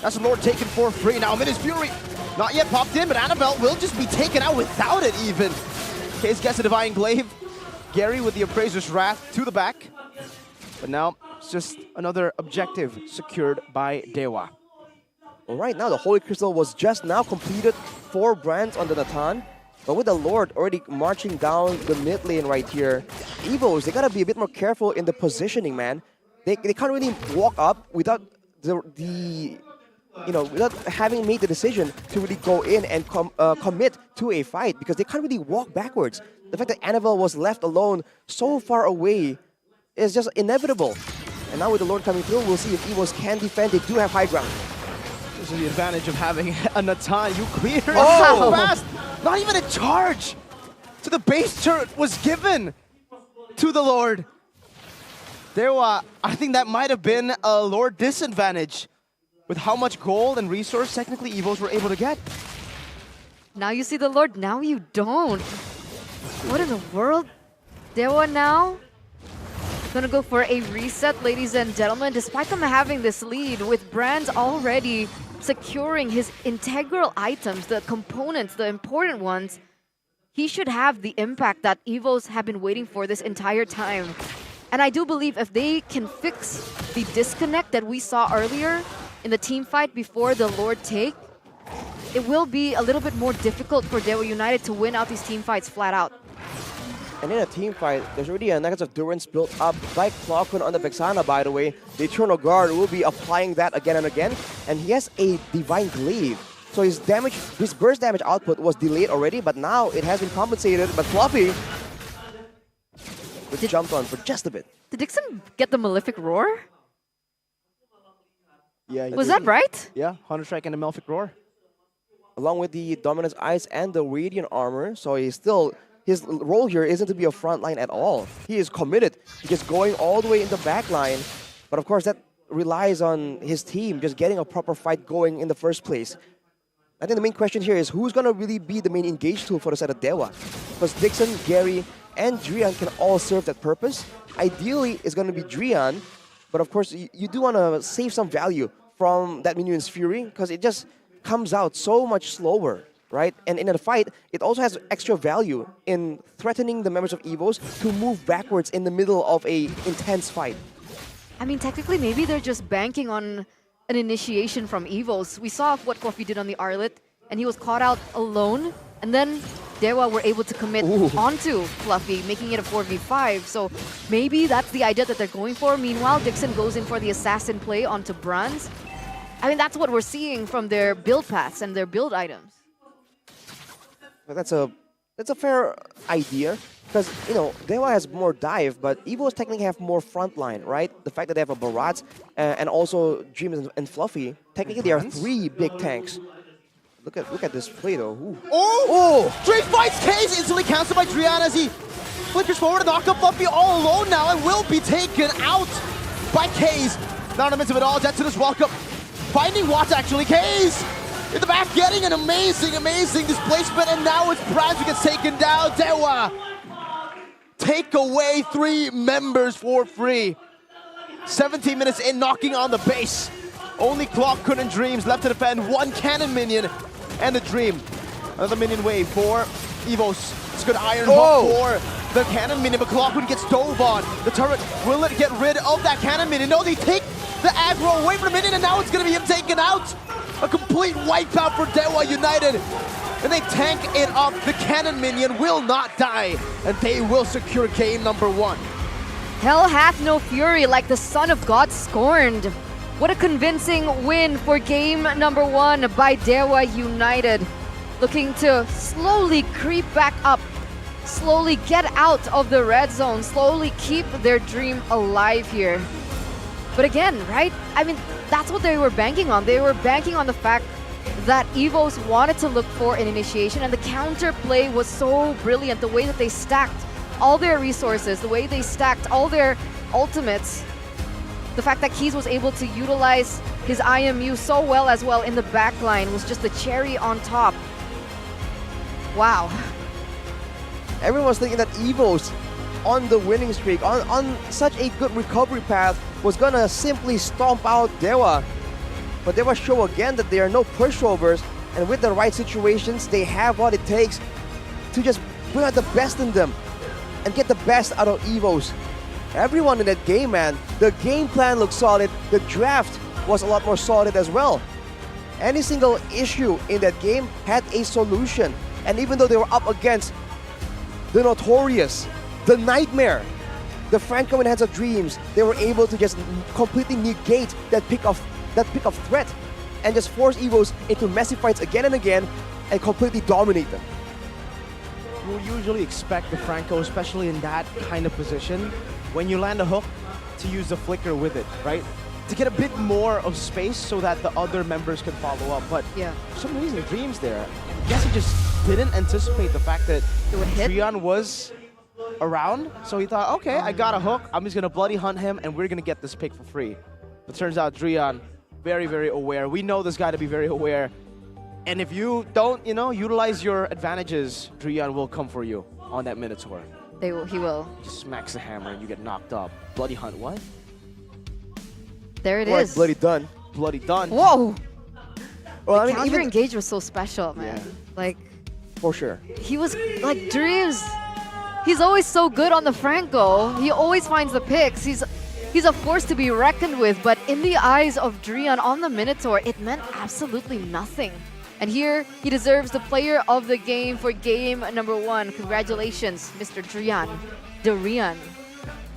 That's the Lord taken for free. Now Minus Fury, not yet popped in, but Annabelle will just be taken out without it even. Case gets a Divine Glaive. Gary with the Appraiser's Wrath to the back. But now it's just another objective secured by Dewa. Well, right now the Holy Crystal was just now completed for Brands on the Natan. But with the Lord already marching down the mid lane right here, Evos, they gotta be a bit more careful in the positioning, man. They can't really walk up without without having made the decision to really go in and commit to a fight, because they can't really walk backwards. The fact that Annabelle was left alone so far away is just inevitable. And now with the Lord coming through, we'll see if Evos can defend. They do have high ground. This is the advantage of having a Natan. You clear it Oh! so fast. Not even a charge to the base turret was given to the Lord. Dewa, I think that might have been a Lord disadvantage with how much gold and resource technically Evos were able to get. Now you see the Lord, now you don't. What in the world? Dewa now gonna go for a reset, ladies and gentlemen. Despite them having this lead, with Brands already securing his integral items, the components, the important ones, he should have the impact that Evos have been waiting for this entire time. And I do believe if they can fix the disconnect that we saw earlier in the team fight before the Lord take, it will be a little bit more difficult for Dewa United to win out these team fights flat out. And in a team fight, there's already a negative endurance built up by Clockun on the Vexana, by the way. The Eternal Guard will be applying that again and again. And he has a Divine Glaive. So his burst damage output was delayed already, but now it has been compensated. But Floppy was jumped on for just a bit. Did Dixon get the Malefic Roar? Yeah. Was that right? Yeah, Hunter Strike and the Melfic Roar. Along with the Dominance Ice and the Radiant Armor, so his role here isn't to be a front line at all. He is committed to just going all the way in the back line, but of course that relies on his team just getting a proper fight going in the first place. I think the main question here is who's gonna really be the main engage tool for the side of Dewa? Because Dixon, Gary, and Drian can all serve that purpose. Ideally, it's gonna be Drian, but of course you do wanna save some value from that minion's fury, because it just comes out so much slower, right? And in a fight, it also has extra value in threatening the members of Evos to move backwards in the middle of a intense fight. I mean, technically, maybe they're just banking on an initiation from Evos. We saw what Fluffy did on the Arlet, and he was caught out alone, and then Dewa were able to commit onto Fluffy, making it a 4v5. So maybe that's the idea that they're going for. Meanwhile, Dixon goes in for the assassin play onto Bronze. I mean, that's what we're seeing from their build paths and their build items. That's a fair idea, because Dewa has more dive, but Evos technically have more frontline, right? The fact that they have a Barat and also Dream and Fluffy, technically they are 3 big tanks. Look at this play though. Ooh. Oh! Dream fights Case, instantly cancelled by Drian as he flickers forward to knock up Fluffy all alone now and will be taken out by Case. Not in the midst of it all, Jetson welcome. Finding Watt actually, Case in the back getting an amazing displacement, and now it's Braz who gets taken down. Dewa take away 3 members for free. 17 minutes in, knocking on the base. Only Clockhood and Dreams left to defend 1 cannon minion and a Dream. Another minion wave for Evos. It's good iron hook for the cannon minion, but Clockhood gets dove on. The turret, will it get rid of that cannon minion? No, they take the aggro away from the minion, and now it's going to be him taken out. A complete wipeout for Dewa United. And they tank it up. The cannon minion will not die, and they will secure game number 1. Hell hath no fury, like the son of God scorned. What a convincing win for game number 1 by Dewa United. Looking to slowly creep back up, slowly get out of the red zone, slowly keep their dream alive here. But again, right? I mean, that's what they were banking on. They were banking on the fact that Evos wanted to look for an initiation, and the counterplay was so brilliant. The way that they stacked all their resources, the way they stacked all their ultimates, the fact that Keys was able to utilize his IMU so well as well in the backline was just the cherry on top. Wow. Everyone was thinking that Evos on the winning streak, on such a good recovery path, was gonna simply stomp out Dewa. But Dewa show again that there are no pushovers, and with the right situations, they have what it takes to just bring out the best in them and get the best out of Evos. Everyone in that game, man, the game plan looked solid, the draft was a lot more solid as well. Any single issue in that game had a solution, and even though they were up against the Notorious, the Nightmare, the Franco in Hands of Dreams, they were able to just completely negate that pick of threat and just force Evos into messy fights again and again and completely dominate them. You would usually expect the Franco, especially in that kind of position, when you land a hook, to use the flicker with it, right? To get a bit more of space so that the other members can follow up. But for some reason, Dreams there, I guess he just didn't anticipate the fact that Drian was around. So he thought, okay, I got a hook. I'm just going to bloody hunt him, and we're going to get this pick for free. But turns out Drian, very, very aware. We know this guy to be very aware. And if you don't, utilize your advantages, Drian will come for you on that Minotaur. He will. Just smacks the hammer and you get knocked up. Bloody hunt, what? There it is. Bloody done. Bloody done. Whoa! Well, the counter engage was so special, man. Like, for sure. He was like Dreams. He's always so good on the Franco. He always finds the picks. He's a force to be reckoned with, but in the eyes of Drian on the Minotaur, it meant absolutely nothing. And here, he deserves the player of the game for game number 1. Congratulations, Mr. Drian. Durian.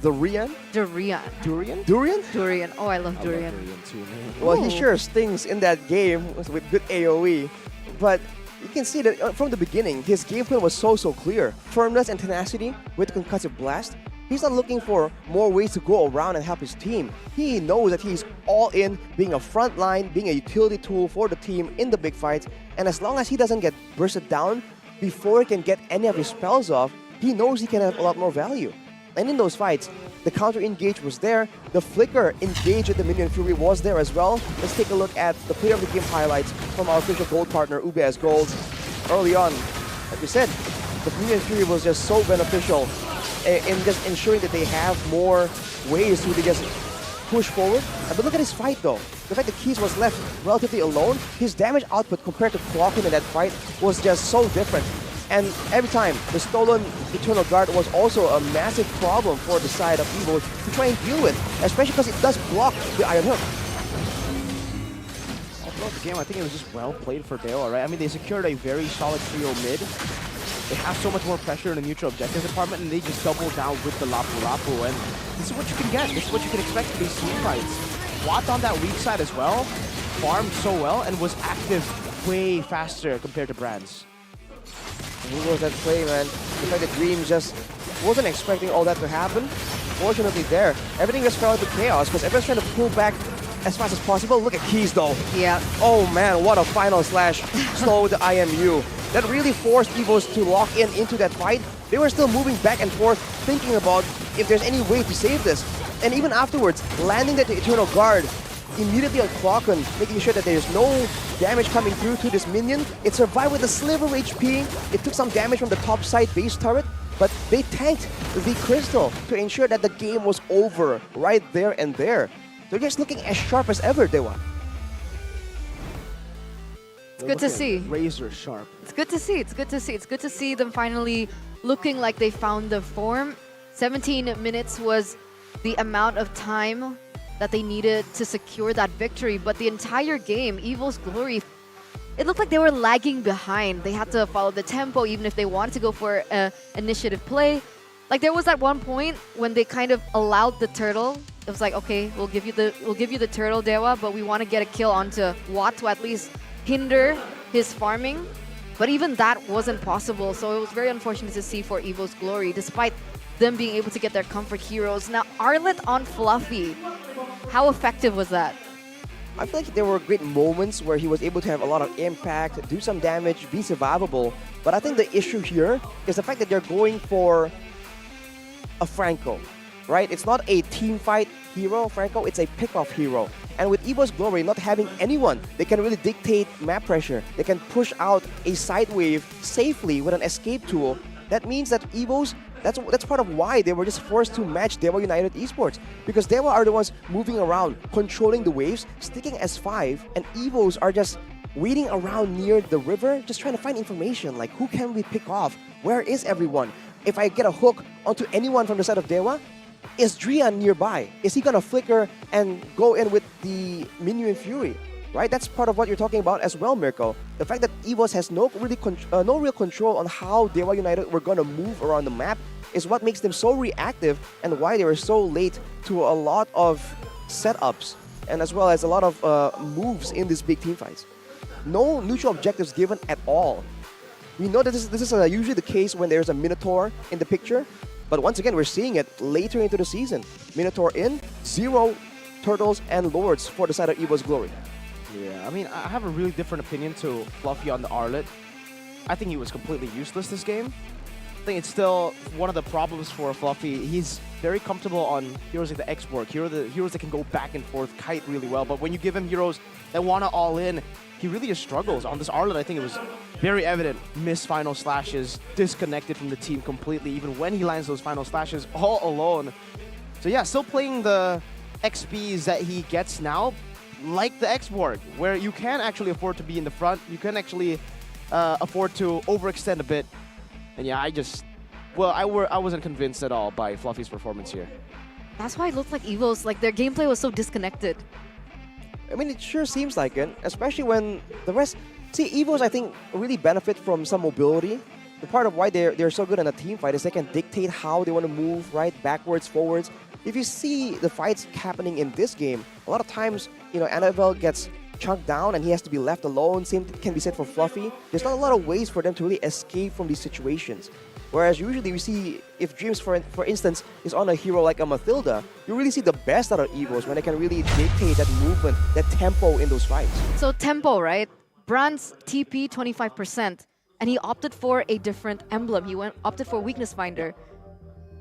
Durian? Durian. Durian? Durian? Durian. Oh, I love Durian. Durian too, man. Well, he sure stings in that game with good AoE, but you can see that from the beginning, his gameplay was so clear. Firmness and tenacity with the concussive blast, He's not looking for more ways to go around and help his team. He knows that he's all in, being a front line, being a utility tool for the team in the big fights. And as long as he doesn't get bursted down before he can get any of his spells off, he knows he can have a lot more value. And in those fights, the counter engage was there, the flicker engage with the Minion Fury was there as well. Let's take a look at the player of the game highlights from our official gold partner, UBS Gold. Early on, like we said, the Minion Fury was just so beneficial in just ensuring that they have more ways to really just push forward. But look at his fight though. The fact that Keys was left relatively alone, his damage output compared to Clockin in that fight was just so different. And every time, the stolen Eternal Guard was also a massive problem for the side of Evos to try and deal with, especially because it does block the Iron Hook. Throughout the game, I think it was just well played for Dewa, right? I mean, they secured a very solid trio mid. They have so much more pressure in the neutral objective department, and they just double down with the Lapu Lapu. And this is what you can get. This is what you can expect from these team fights. Watt on that weak side as well, farmed so well, and was active way faster compared to Brands. Who was that play, man? The fact that Dream just wasn't expecting all that to happen. Fortunately there, everything just fell into chaos because everyone's trying to pull back as fast as possible. Look at Keys though. Yeah. Oh man, what a final slash. Slow the IMU. That really forced Evos to lock in into that fight. They were still moving back and forth, thinking about if there's any way to save this. And even afterwards, landing that Eternal Guard immediately on Clocken, making sure that there's no damage coming through to this minion. It survived with a sliver HP. It took some damage from the top side base turret, but they tanked the Crystal to ensure that the game was over right there and there. They're just looking as sharp as ever, Dewa. It's good to see. Razor sharp. It's good to see. It's good to see. It's good to see them finally looking like they found the form. 17 minutes was the amount of time that they needed to secure that victory, but the entire game, Evil's Glory, it looked like they were lagging behind. They had to follow the tempo even if they wanted to go for an initiative play. Like there was at one point when they kind of allowed the turtle. It was like, okay, we'll give you the turtle, Dewa, but we want to get a kill onto Watt to at least hinder his farming. But even that wasn't possible, so it was very unfortunate to see for Evil's Glory, despite them being able to get their comfort heroes. Now, Arlet on Fluffy. How effective was that? I feel like there were great moments where he was able to have a lot of impact, do some damage, be survivable. But I think the issue here is the fact that they're going for a Franco, right? It's not a team fight hero, Franco, it's a pick-off hero. And with Evo's Glory not having anyone, they can really dictate map pressure. They can push out a side wave safely with an escape tool. That means that Evos, that's part of why they were just forced to match Dewa United Esports. Because Dewa are the ones moving around, controlling the waves, sticking S5, and Evos are just waiting around near the river, just trying to find information, like who can we pick off? Where is everyone? If I get a hook onto anyone from the side of Dewa, is Drian nearby? Is he gonna flicker and go in with the Minion Fury? Right, that's part of what you're talking about as well, Mirko. The fact that Evos has no real control on how Dewa United were gonna move around the map is what makes them so reactive and why they were so late to a lot of setups and as well as a lot of moves in these big team fights. No neutral objectives given at all. We know that this is usually the case when there's a Minotaur in the picture, but once again, we're seeing it later into the season. Minotaur in, 0 Turtles and Lords for the side of Evo's Glory. Yeah, I mean, I have a really different opinion to Fluffy on the Arlet. I think he was completely useless this game. I think it's still one of the problems for Fluffy. He's very comfortable on heroes like the X-Borg, heroes that can go back and forth, kite really well. But when you give him heroes that want to all in, he really just struggles. On this Arlet, I think it was very evident. Missed final slashes, disconnected from the team completely, even when he lands those final slashes all alone. So yeah, still playing the XPs that he gets now, like the X-Borg, where you can actually afford to be in the front. You can actually afford to overextend a bit. And yeah, I wasn't convinced at all by Fluffy's performance here. That's why it looked like Evos, like their gameplay was so disconnected. I mean, it sure seems like it, especially when the rest... See, Evos, I think, really benefit from some mobility. The part of why they're so good in a team fight is they can dictate how they want to move, right? Backwards, forwards. If you see the fights happening in this game, a lot of times, you know, Annabelle gets chunked down and he has to be left alone. Same can be said for Fluffy. There's not a lot of ways for them to really escape from these situations. Whereas usually we see, if Dreams, for instance, is on a hero like a Mathilda, you really see the best out of Evos when they can really dictate that movement, that tempo in those fights. So tempo, right? Brand's TP 25%, and he opted for a different emblem. He opted for Weakness Finder.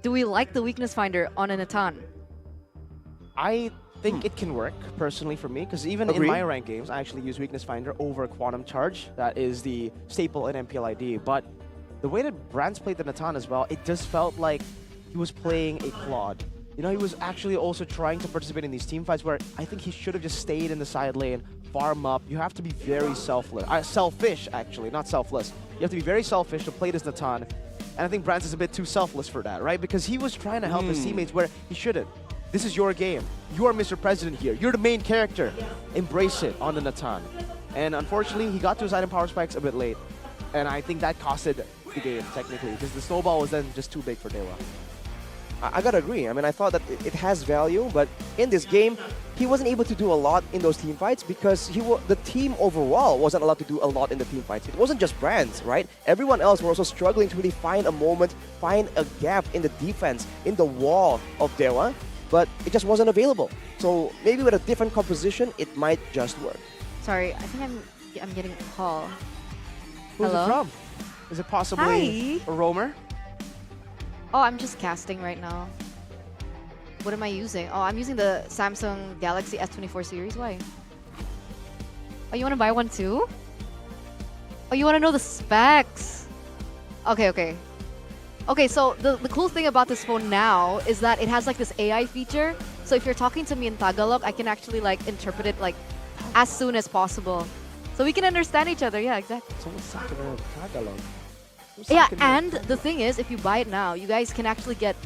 Do we like the Weakness Finder on a Natan? I think it can work, personally, for me, because even in my ranked games, I actually use Weakness Finder over Quantum Charge. That is the staple in MPL ID. But the way that Brands played the Natan as well, it just felt like he was playing a Claude. You know, he was actually also trying to participate in these team fights where I think he should have just stayed in the side lane, farm up. You have to be very selfish, actually, not selfless. You have to be very selfish to play this Natan. And I think Brands is a bit too selfless for that, right? Because he was trying to help his teammates where he shouldn't. This is your game. You are Mr. President here. You're the main character. Embrace it on the Natan. And unfortunately, he got to his item power spikes a bit late. And I think that costed the game, technically, because the snowball was then just too big for Dewa. I gotta agree. I mean, I thought that it has value, but in this game, he wasn't able to do a lot in those team fights because the team overall wasn't allowed to do a lot in the team fights. It wasn't just Brands, right? Everyone else were also struggling to really find a moment, find a gap in the defense, in the wall of Dewa, but it just wasn't available. So maybe with a different composition, it might just work. Sorry, I think I'm getting a call. Who's Hello? it from? Is it possibly a roamer? Oh, I'm just casting right now. What am I using? Oh, I'm using the Samsung Galaxy S24 series. Why? Oh, you want to buy one too? Oh, you want to know the specs? Okay. Okay, so the cool thing about this phone now is that it has like this AI feature. So if you're talking to me in Tagalog, I can actually like interpret it like as soon as possible. So we can understand each other. Yeah, exactly. So what's Tagalog? Yeah, and the thing is, if you buy it now, you guys can actually get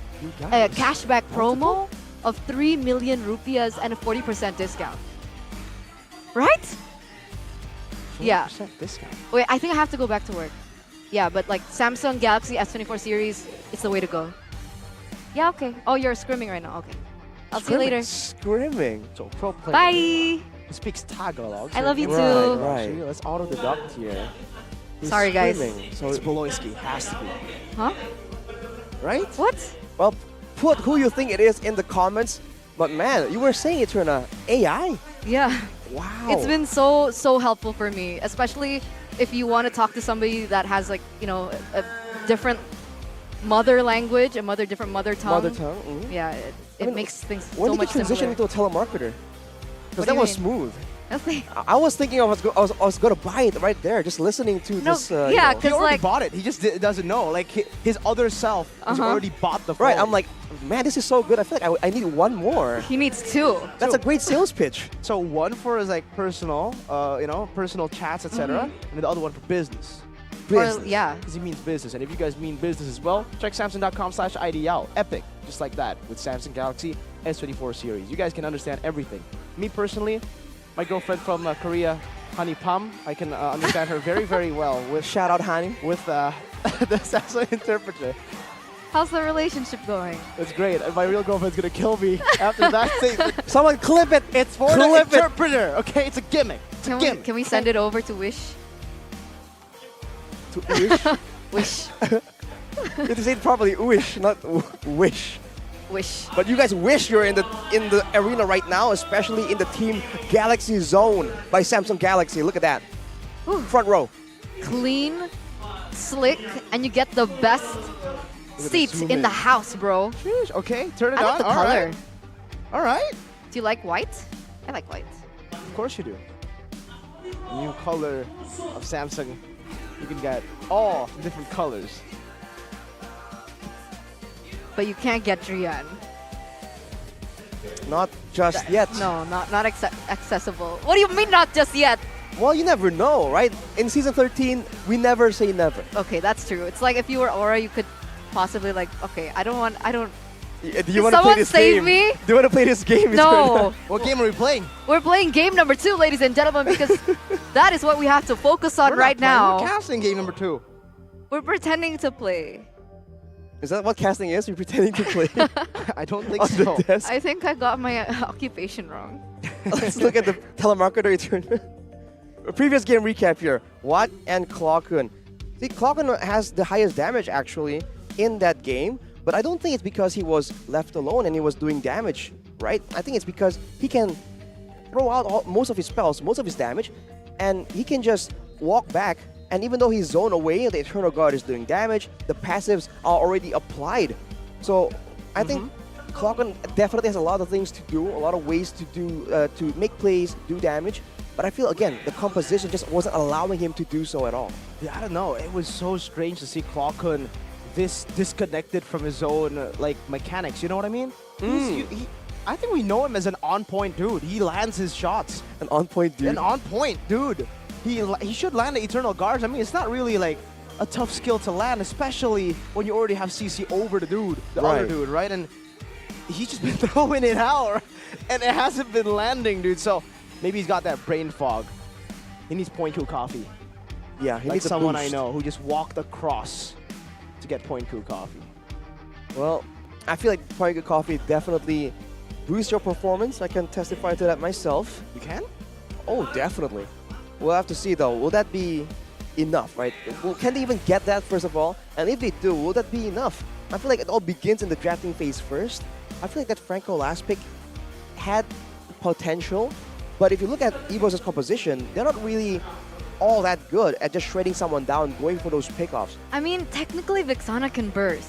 a cashback promo of 3 million rupiahs and a 40% discount. Right? 40% Yeah. discount. Wait, I think I have to go back to work. Yeah, but like Samsung Galaxy S24 series, it's the way to go. Yeah, okay. Oh, you're scrimming right now. Okay. I'll see you later. Scrimming. So pro player. Bye. He speaks Tagalog. I love you too. Right. Actually, let's auto deduct here. He's Sorry, guys. screaming, so it's Boloiski. Has to be. Huh? Right? What? Well, put who you think it is in the comments. But man, you were saying it's an AI. Yeah. Wow. It's been so helpful for me, especially if you want to talk to somebody that has like, you know, a different mother language, different mother tongue. Mother tongue. Mm-hmm. Yeah, it makes things so much When did you transition into a telemarketer? Because that was smooth. Nothing. I was thinking I was gonna buy it right there, just listening to this. Yeah, he already like bought it. He just doesn't know. Like his other self has already bought the phone. Right. I'm like, man, this is so good. I feel like I need one more. He needs two. That's a great sales pitch. So one for his like personal, personal chats, etc., and then the other one for business. Or, yeah. Because he means business. And if you guys mean business as well, check Samsung.com/ID out. Epic. Just like that with Samsung Galaxy S24 series. You guys can understand everything. Me personally, my girlfriend from Korea, Honey Pam, I can understand her very, very well. With shout out Honey. With the Samsung interpreter. How's the relationship going? It's great. And my real girlfriend's gonna kill me after that statement. Someone clip it. It's for the interpreter. Okay, it's a gimmick. It's a gimmick. Can we send it over to Wish? To Wish? Wish. You have to say it properly. Wish, not wish. Wish. But you guys wish you're in the arena right now, especially in the Team Galaxy Zone by Samsung Galaxy. Look at that. Ooh. Front row. Clean, slick, and you get the best seats in the house, bro. Okay, turn it I on. like the color. All right. Do you like white? I like white. Of course you do. New color of Samsung. You can get all different colors. But you can't get Drian. Not just yet. No, not accessible. What do you mean not just yet? Well, you never know, right? In Season 13, we never say never. Okay, that's true. It's like if you were Aura, you could possibly like, okay, I don't. Do you want to play this game? Me? Do you want to play this game? No. What game are we playing? We're playing game number 2, ladies and gentlemen, because that is what we have to focus on right now. We're casting game number 2. We're pretending to play. Is that what casting is? You're pretending to play? I don't think on so. The desk? I think I got my occupation wrong. Let's look at the telemarketer tournament. Previous game recap here. Watt and Clawkun. The Clocken has the highest damage actually in that game, but I don't think it's because he was left alone and he was doing damage, right? I think it's because he can throw out most of his spells, most of his damage, and he can just walk back. And even though he's zoned away, the Eternal Guard is doing damage, the passives are already applied. So I think Clocken definitely has a lot of things to do, a lot of ways to do, to make plays, do damage. But I feel, again, the composition just wasn't allowing him to do so at all. Yeah, I don't know. It was so strange to see Clocken this disconnected from his own like mechanics. You know what I mean? I think we know him as an on-point dude. He lands his shots. An on-point dude? An on-point dude. He should land the Eternal Guards. I mean, it's not really like a tough skill to land, especially when you already have CC over the dude, the other dude, right? And he's just been throwing it out, and it hasn't been landing, dude. So maybe he's got that brain fog. He needs point coup coffee. Yeah, he like needs someone a I boost. know who just walked across to get point coup coffee. Well, I feel like point coup coffee definitely boosts your performance. I can testify to that myself. You can? Oh, definitely. We'll have to see though. Will that be enough, right? Can they even get that first of all? And if they do, will that be enough? I feel like it all begins in the drafting phase first. I feel like that Franco last pick had potential, but if you look at Evos' composition, they're not really all that good at just shredding someone down, going for those pickoffs. I mean, technically Vixana can burst.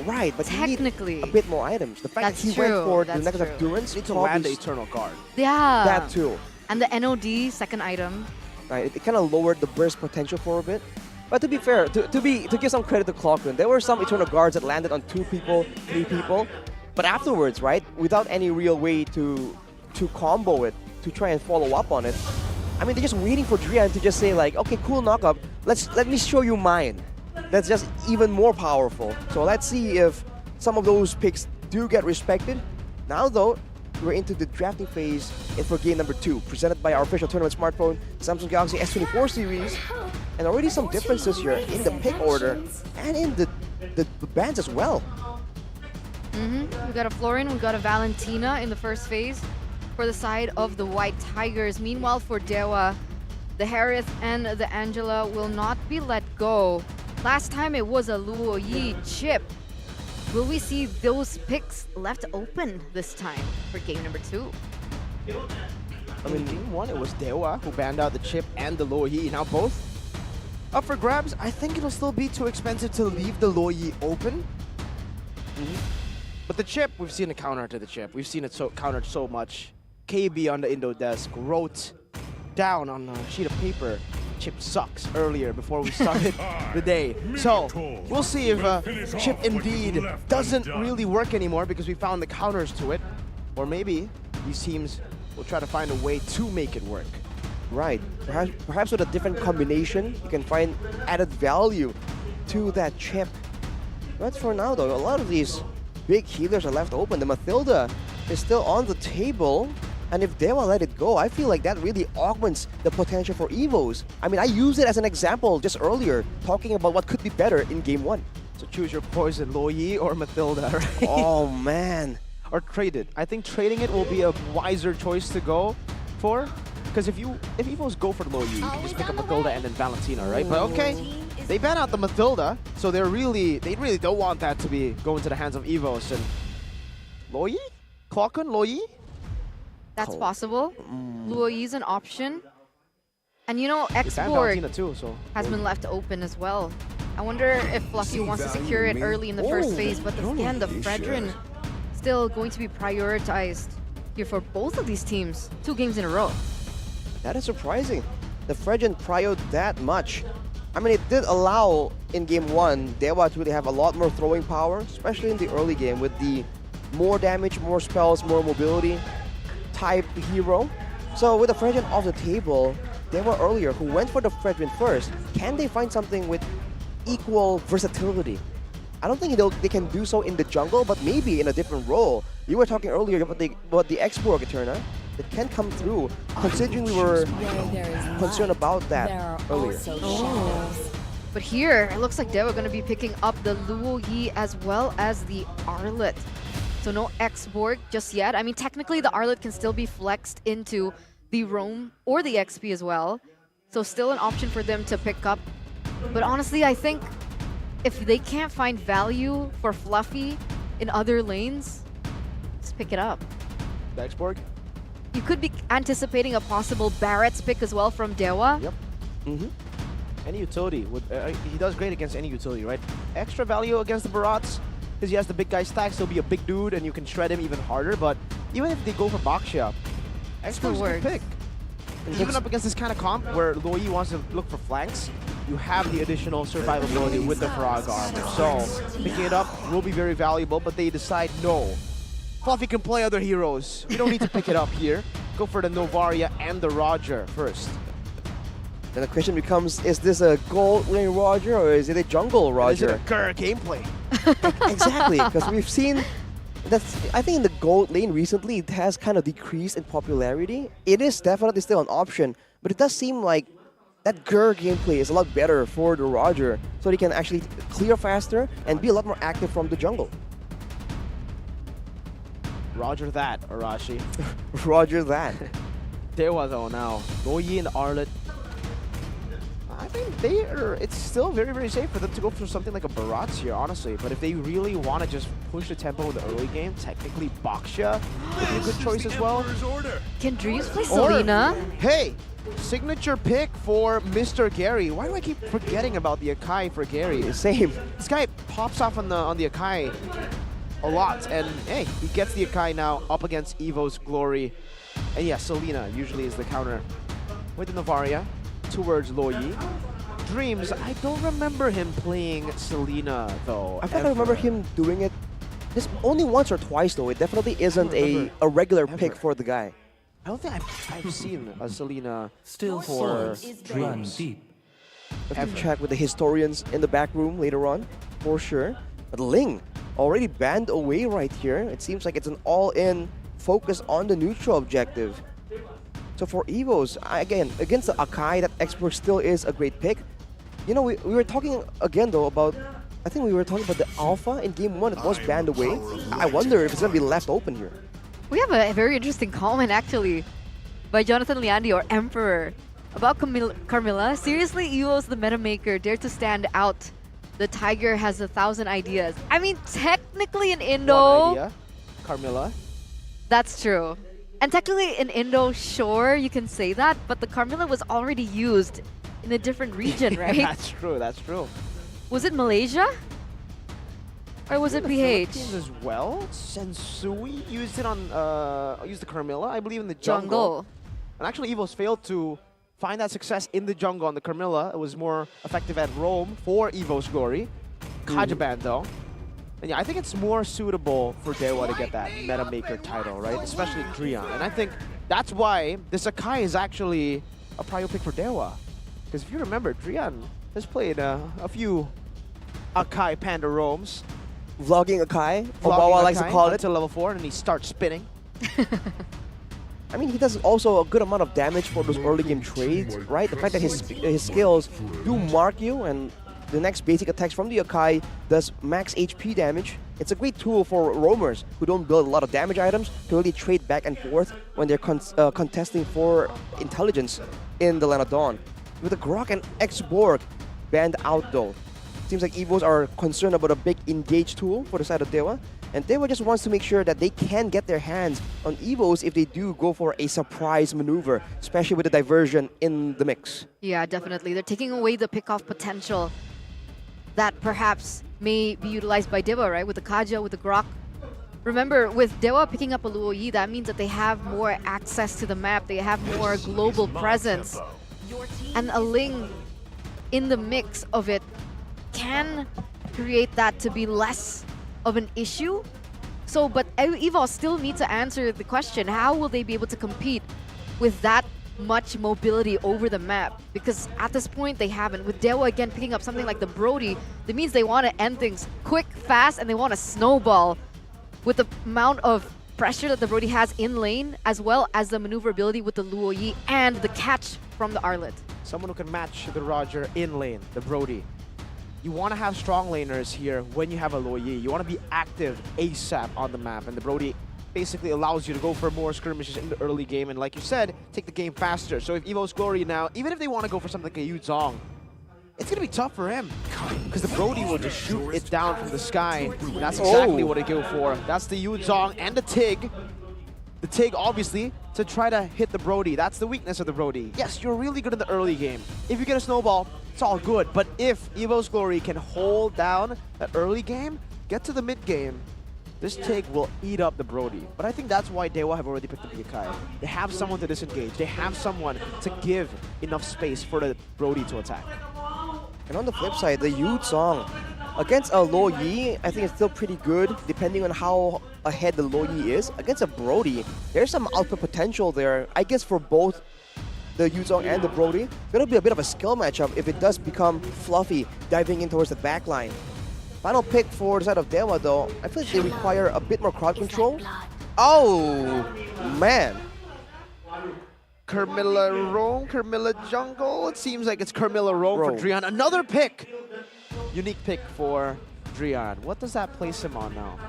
Right, but technically you need a bit more items. The fact That's that he true, went for the that's Necklace true. of Durance, Need to land the Eternal Guard. Yeah. That too. And the NOD, second item. Right, it kind of lowered the burst potential for a bit. But to be fair, to give some credit to Clocken, there were some Eternal Guards that landed on 2 people, 3 people. But afterwards, right, without any real way to combo it, to try and follow up on it, I mean, they're just waiting for Drian to just say like, okay, cool knockup, let me show you mine. That's just even more powerful. So let's see if some of those picks do get respected. Now though, we're into the drafting phase for game number 2, presented by our official tournament smartphone, Samsung Galaxy S24 series. And already some differences here in the pick order and in the bands as well. We got a Florian, we got a Valentina in the first phase for the side of the White Tigers. Meanwhile, for Dewa, the Harith and the Angela will not be let go. Last time it was a Luo Yi chip. Will we see those picks left open this time for game number 2? I mean, game 1, it was Dewa who banned out the chip and the Luo Yi. Now both up for grabs. I think it'll still be too expensive to leave the Luo Yi open. But the chip, we've seen a counter to the chip. We've seen it countered so much. KB on the Indo desk wrote down on a sheet of paper, chip sucks, earlier before we started the day. So we'll see if chip indeed doesn't really work anymore because we found the counters to it. Or maybe these teams will try to find a way to make it work. Right, perhaps with a different combination, you can find added value to that chip. But for now though, a lot of these big healers are left open. The Mathilda is still on the table. And if Dewa let it go, I feel like that really augments the potential for Evos. I mean, I used it as an example just earlier, talking about what could be better in game 1. So choose your poison, Luo Yi or Mathilda, right? Oh man. Or trade it. I think trading it will be a wiser choice to go for. Because if Evos go for the Luo Yi, you can just pick up Mathilda and then Valentina, right? But okay, they ban out the Mathilda, so they really don't want that to be going to the hands of Evos. And Luo Yi? Clocken, Luo Yi? That's possible. Luo Yi's an option. And you know, They banned export Valentina too, so has been left open as well. I wonder if Fluffy wants to secure it early in the first phase, but again, the Fredrin still going to be prioritized here for both of these teams. 2 games in a row. That is surprising. The Fredrin prioed that much. I mean, it did allow in game 1 Dewa to really have a lot more throwing power, especially in the early game with the more damage, more spells, more mobility type hero. So with the Fredrin off the table, Dewa earlier, who went for the Fredrin first, can they find something with equal versatility? I don't think they can do so in the jungle, but maybe in a different role. You were talking earlier about the X-Borg Eterna. It can come through, considering we were concerned about that earlier. But here, it looks like Dewa going to be picking up the Luo Yi as well as the Arlet. So no X-Borg just yet. I mean, technically the Arlet can still be flexed into the Roam or the XP as well. So still an option for them to pick up But honestly, I think if they can't find value for Fluffy in other lanes, just pick it up. Dexborg? You could be anticipating a possible Barrett's pick as well from Dewa. Yep. Any utility. He does great against any utility, right? Extra value against the Barats, because he has the big guy stacks, he'll be a big dude and you can shred him even harder. But even if they go for Baxia, Expor's a good pick. And even up against this kind of comp where Loi wants to look for flanks, you have the additional survivability with the Frog armor. So picking it up will be very valuable, but they decide no. Fluffy can play other heroes. We don't need to pick it up here. Go for the Novaria and the Roger first. Then the question becomes, is this a gold lane Roger or is it a jungle Roger? Is it a Grr gameplay? Exactly, because we've seen that I think in the gold lane recently it has kind of decreased in popularity. It is definitely still an option, but it does seem like that Grr gameplay is a lot better for the Roger, so he can actually clear faster and be a lot more active from the jungle. Roger that, Arashi. Roger that. Dewa though now. Loi and Arlet. I think it's still very, very safe for them to go for something like a Barats here, honestly. But if they really want to just push the tempo in the early game, technically Baxia would be a good choice as well. Can Dreams play Selena? Hey, signature pick for Mr. Gary. Why do I keep forgetting about the Akai for Gary? Same. This guy pops off on the Akai a lot, and hey, he gets the Akai now up against Evos Glory. And yeah, Selena usually is the counter with the Novaria towards Loi. Dreams, I don't remember him playing Selena though. I think I remember him doing it just only once or twice though. It definitely isn't a regular pick for the guy. I don't think I've seen a Selena Still for run Dreams. deep. Let's check with the historians in the back room later on, for sure. But Ling already banned away right here. It seems like it's an all-in focus on the neutral objective. So for Evos, again, against the Akai, that expert still is a great pick. You know, we were talking again though about, I think we were talking about the Alpha in Game 1. It was banned away. I wonder if it's going to be left open here. We have a very interesting comment actually by Jonathan Liandi or Emperor about Carmilla. Seriously, Evos the meta maker dared to stand out. The Tiger has 1,000 ideas. I mean, technically in Indo, One idea, Carmilla. That's true. And technically in Indo, sure, you can say that, but the Carmilla was already used in a different region, right? That's true, that's true. Was it Malaysia? Or was it PH? Philippines as well. Sensui used it on used the Carmilla, I believe, in the jungle. And actually Evos failed to find that success in the jungle on the Carmilla. It was more effective at roam for Evos Glory. Kajaban though. And yeah, I think it's more suitable for Dewa to get that meta maker title, right? Especially Drian. And I think that's why this Akai is actually a prio pick for Dewa. Because if you remember, Drian has played a few Akai Panda roams. Vlogging Akai, Obawa likes to call it. Until level 4, and he starts spinning. I mean, he does also a good amount of damage for those early game trades, right? The fact that his skills do mark you, and the next basic attacks from the Akai does max HP damage. It's a great tool for roamers who don't build a lot of damage items to really trade back and forth when they're contesting for intelligence in the Land of Dawn. With the Grok and X-Borg banned out though. Seems like Evos are concerned about a big engage tool for the side of Dewa. And Dewa just wants to make sure that they can get their hands on Evos if they do go for a surprise maneuver, especially with the diversion in the mix. Yeah, definitely. They're taking away the pick-off potential that perhaps may be utilized by Dewa, right? With the Kaja, with the Grok. Remember, with Dewa picking up a Luoyi, that means that they have more access to the map. They have more global presence. And a Ling in the mix of it can create that to be less of an issue. So, but Evos still need to answer the question, how will they be able to compete with that much mobility over the map? Because at this point, they haven't. With Dewa again picking up something like the Brody, that means they want to end things quick, fast, and they want to snowball with the amount of pressure that the Brody has in lane, as well as the maneuverability with the Luoyi and the catch from the Arlet. Someone who can match the Roger in lane, the Brody. You want to have strong laners here when you have a Luoyi. You want to be active ASAP on the map, and the Brody basically allows you to go for more skirmishes in the early game, and like you said, take the game faster. So if Evos Glory now, even if they want to go for something like a Yu Zhong, it's gonna be tough for him. Because the Brody will just shoot it down from the sky. And that's exactly what they go for. That's the Yuzong and the Tig. The Tig, obviously, to try to hit the Brody. That's the weakness of the Brody. Yes, you're really good in the early game. If you get a snowball, it's all good. But if Evos Glory can hold down that early game, get to the mid game, this Tig will eat up the Brody. But I think that's why Dewa have already picked up the Akai. They have someone to disengage. They have someone to give enough space for the Brody to attack. And on the flip side, the Yuzong against a Lo Yi, I think it's still pretty good, depending on how ahead the Lo Yi is. Against a Brody, there's some output potential there. I guess for both the Yuzong and the Brody, gonna be a bit of a skill matchup if it does become fluffy, diving in towards the back line. Final pick for the side of Dewa though, I feel like they require a bit more crowd control. Oh, man. Carmilla Roam, Carmilla Jungle. It seems like it's Carmilla Roam for Drian. Another pick. Unique pick for Drian. What does that place him on now?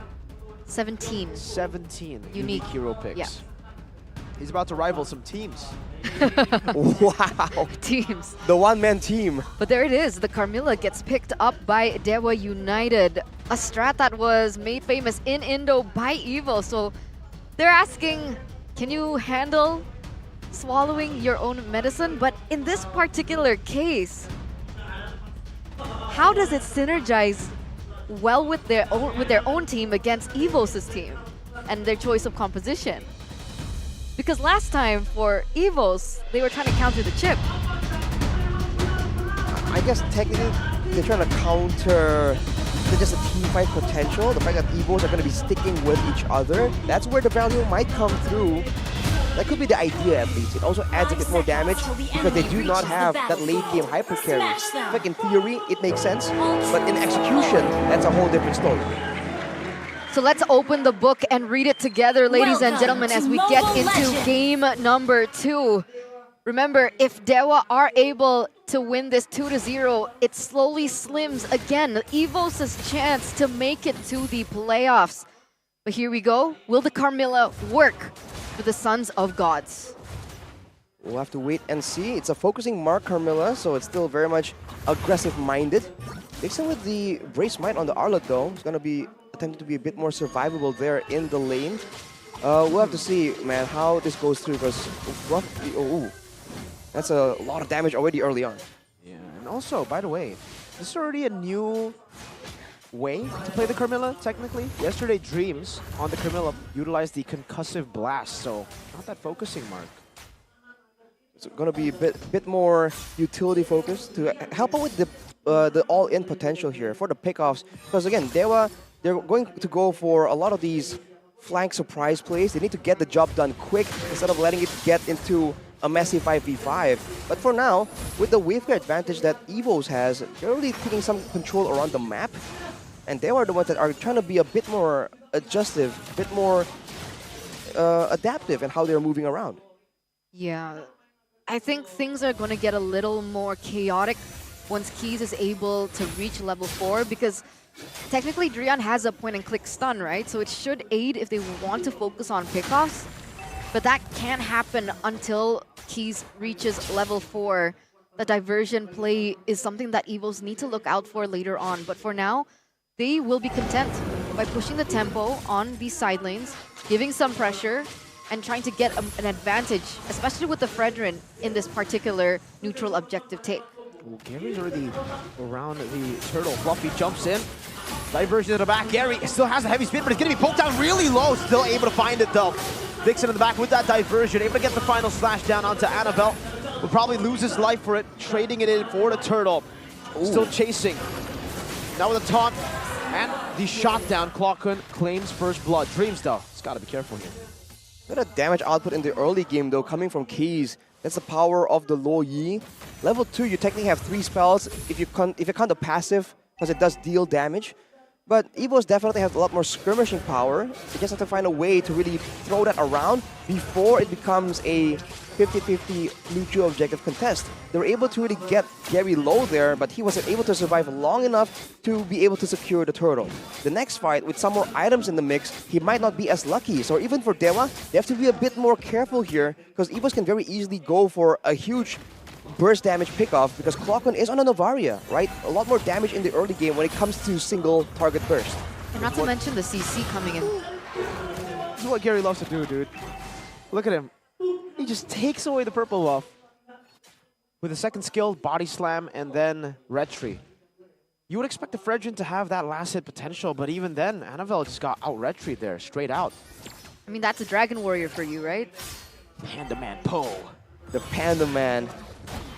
17. 17 unique hero picks. Yeah. He's about to rival some teams. Wow. Teams. The one-man team. But there it is. The Carmilla gets picked up by Dewa United. A strat that was made famous in Indo by Evo. So they're asking, can you handle swallowing your own medicine? But in this particular case, how does it synergize well with their own team against Evos' team and their choice of composition? Because last time for Evos, they were trying to counter the chip. I guess technically they're trying to counter just a team fight potential. The fact that Evos are going to be sticking with each other. That's where the value might come through. That could be the idea at least. It also adds a bit more damage because they do not have that late game hyper carry. Like in theory, it makes sense, but in execution, that's a whole different story. So let's open the book and read it together, ladies and gentlemen, as we get into game number 2. Remember, if Dewa are able to win this 2-0, it slowly slims again Evos' chance to make it to the playoffs. But here we go. Will the Carmilla work for the Sons of Gods? We'll have to wait and see. It's a focusing mark, Carmilla, so it's still very much aggressive-minded. Mixing with the Brace Might on the Arlet, though, it's going to be attempting to be a bit more survivable there in the lane. We'll have to see, man, how this goes through, because roughly, that's a lot of damage already early on. Yeah, and also, by the way, this is already a new way to play the Carmilla, technically. Yesterday, Dreams on the Carmilla utilized the Concussive Blast, so not that focusing mark. It's going to be a bit more utility focused to help out with the all-in potential here for the pickoffs. Because again, Dewa, they're going to go for a lot of these flank surprise plays. They need to get the job done quick instead of letting it get into a messy 5v5. But for now, with the wave clear advantage that Evos has, they're really taking some control around the map. And they are the ones that are trying to be a bit more adjustive, a bit more adaptive in how they're moving around. Yeah, I think things are going to get a little more chaotic once Keys is able to reach level 4, because technically Drian has a point-and-click stun, right? So it should aid if they want to focus on pickoffs. But that can't happen until Keys reaches level 4. The diversion play is something that Evos need to look out for later on. But for now, they will be content by pushing the tempo on these side lanes, giving some pressure, and trying to get an advantage, especially with the Fredrin in this particular neutral objective take. Ooh, Gary's already around the turtle. Fluffy jumps in. Diversion to the back. Gary still has a heavy spin, but it's going to be poked down really low. Still able to find it though. Vixen in the back with that diversion. Able to get the final slash down onto Annabelle. Will probably lose his life for it. Trading it in for the turtle. Ooh. Still chasing. Now with a taunt and the shot down. Clockun claims first blood. Dreams though. He's got to be careful here. Bit of damage output in the early game though, coming from Keys. That's the power of the Lo Yi. Level 2, you technically have 3 spells if you count the passive, because it does deal damage. But Evos definitely have a lot more skirmishing power. They just have to find a way to really throw that around before it becomes a 50-50 neutral objective contest. They were able to really get Gary low there, but he wasn't able to survive long enough to be able to secure the turtle. The next fight, with some more items in the mix, he might not be as lucky. So even for Dewa, they have to be a bit more careful here, because Evos can very easily go for a huge burst damage pickoff because Clockman is on a Novaria, right? A lot more damage in the early game when it comes to single target burst. And not to mention the CC coming in. This is what Gary loves to do, dude. Look at him. He just takes away the purple buff. With a second skill, body slam, and then red tree. You would expect the Fredrin to have that last hit potential, but even then, Annabelle just got out red tree there, straight out. I mean, that's a Dragon Warrior for you, right? Panda Man Poe. The Panda Man.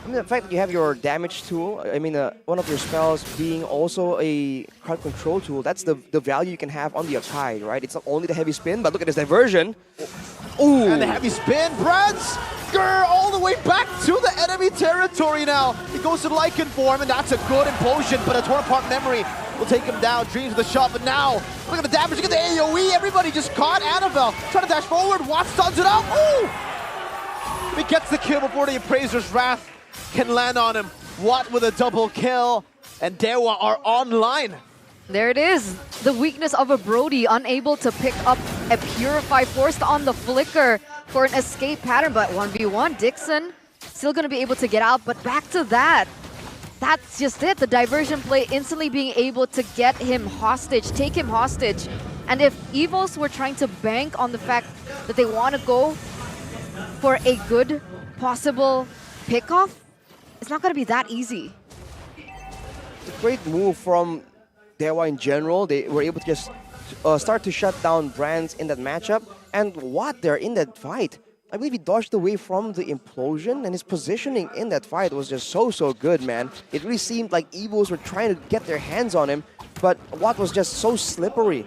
I mean, the fact that you have your damage tool, I mean, one of your spells being also a card control tool, that's the value you can have on the Akai, right? It's not only the heavy spin, but look at this diversion. Ooh. And the heavy spin, Brands! All the way back to the enemy territory now. He goes to Lycan form, and that's a good implosion, but a torn apart memory will take him down. Dreams with the shot, but now, look at the damage, look at the AoE. Everybody just caught Annabelle. Trying to dash forward, Watts stuns it out. Ooh! He gets the kill before the Appraiser's Wrath can land on him. Watt with a double kill, and Dewa are online. There it is. The weakness of a Brody, unable to pick up a Purify, forced on the flicker for an escape pattern, but 1v1, Dixon still going to be able to get out, but back to that. That's just it. The diversion play instantly being able to get him hostage, take him hostage. And if Evos were trying to bank on the fact that they want to go for a good possible pickoff, it's not going to be that easy. It's a great move from Dewa in general. They were able to just start to shut down Brands in that matchup. And Watt there in that fight, I believe he dodged away from the implosion, and his positioning in that fight was just so good, man. It really seemed like Evos were trying to get their hands on him, but Watt was just so slippery,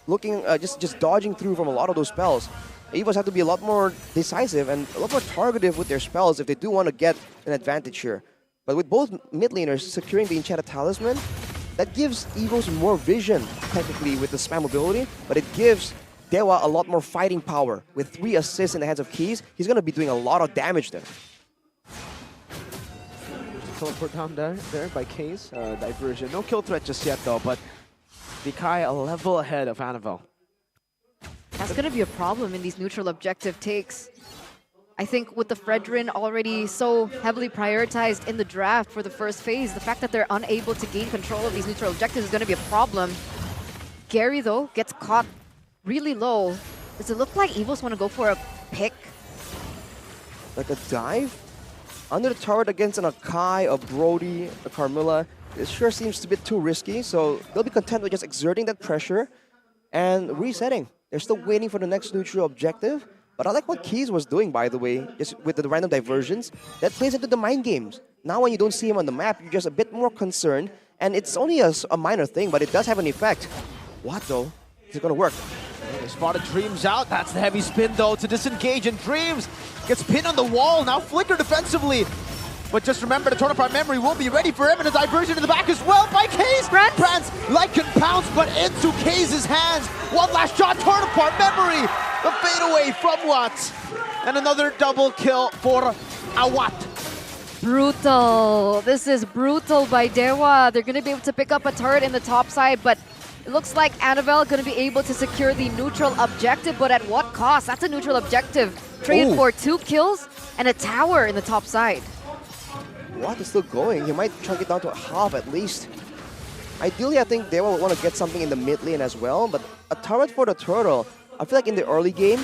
looking just dodging through from a lot of those spells. Evos have to be a lot more decisive and a lot more targetive with their spells if they do want to get an advantage here. But with both mid laners securing the Enchanted Talisman, that gives Evos more vision, technically, with the spam ability, but it gives Dewa a lot more fighting power. With 3 assists in the hands of Keys, he's going to be doing a lot of damage there. Teleport down there by Keys. Diversion. No kill threat just yet, though, but Vikai a level ahead of Annabelle. That's going to be a problem in these neutral objective takes. I think with the Fredrin already so heavily prioritized in the draft for the first phase, the fact that they're unable to gain control of these neutral objectives is going to be a problem. Gary, though, gets caught really low. Does it look like Evos want to go for a pick? Like a dive? Under the turret against an Akai, a Brody, a Carmilla, it sure seems a bit too risky, so they'll be content with just exerting that pressure and resetting. They're still waiting for the next neutral objective. But I like what Keys was doing, by the way, just with the random diversions. That plays into the mind games. Now when you don't see him on the map, you're just a bit more concerned. And it's only a minor thing, but it does have an effect. What, though? Is it going to work? They spotted Dreams out. That's the heavy spin, though, to disengage. And Dreams gets pinned on the wall. Now Flicker defensively. But just remember, the torn apart memory will be ready for him. And a diversion in the back as well by Kaze. Brands Lycan pounce, but into Kaze's hands. One last shot, torn apart memory. The fadeaway from Watt. And another double kill for Awat. Brutal. This is brutal by Dewa. They're going to be able to pick up a turret in the top side, but it looks like Annabelle going to be able to secure the neutral objective, but at what cost? That's a neutral objective. Traded for 2 kills and a tower in the top side. Watt is still going. He might chunk it down to half at least. Ideally, I think Dewa would want to get something in the mid lane as well, but a turret for the turtle, I feel like in the early game,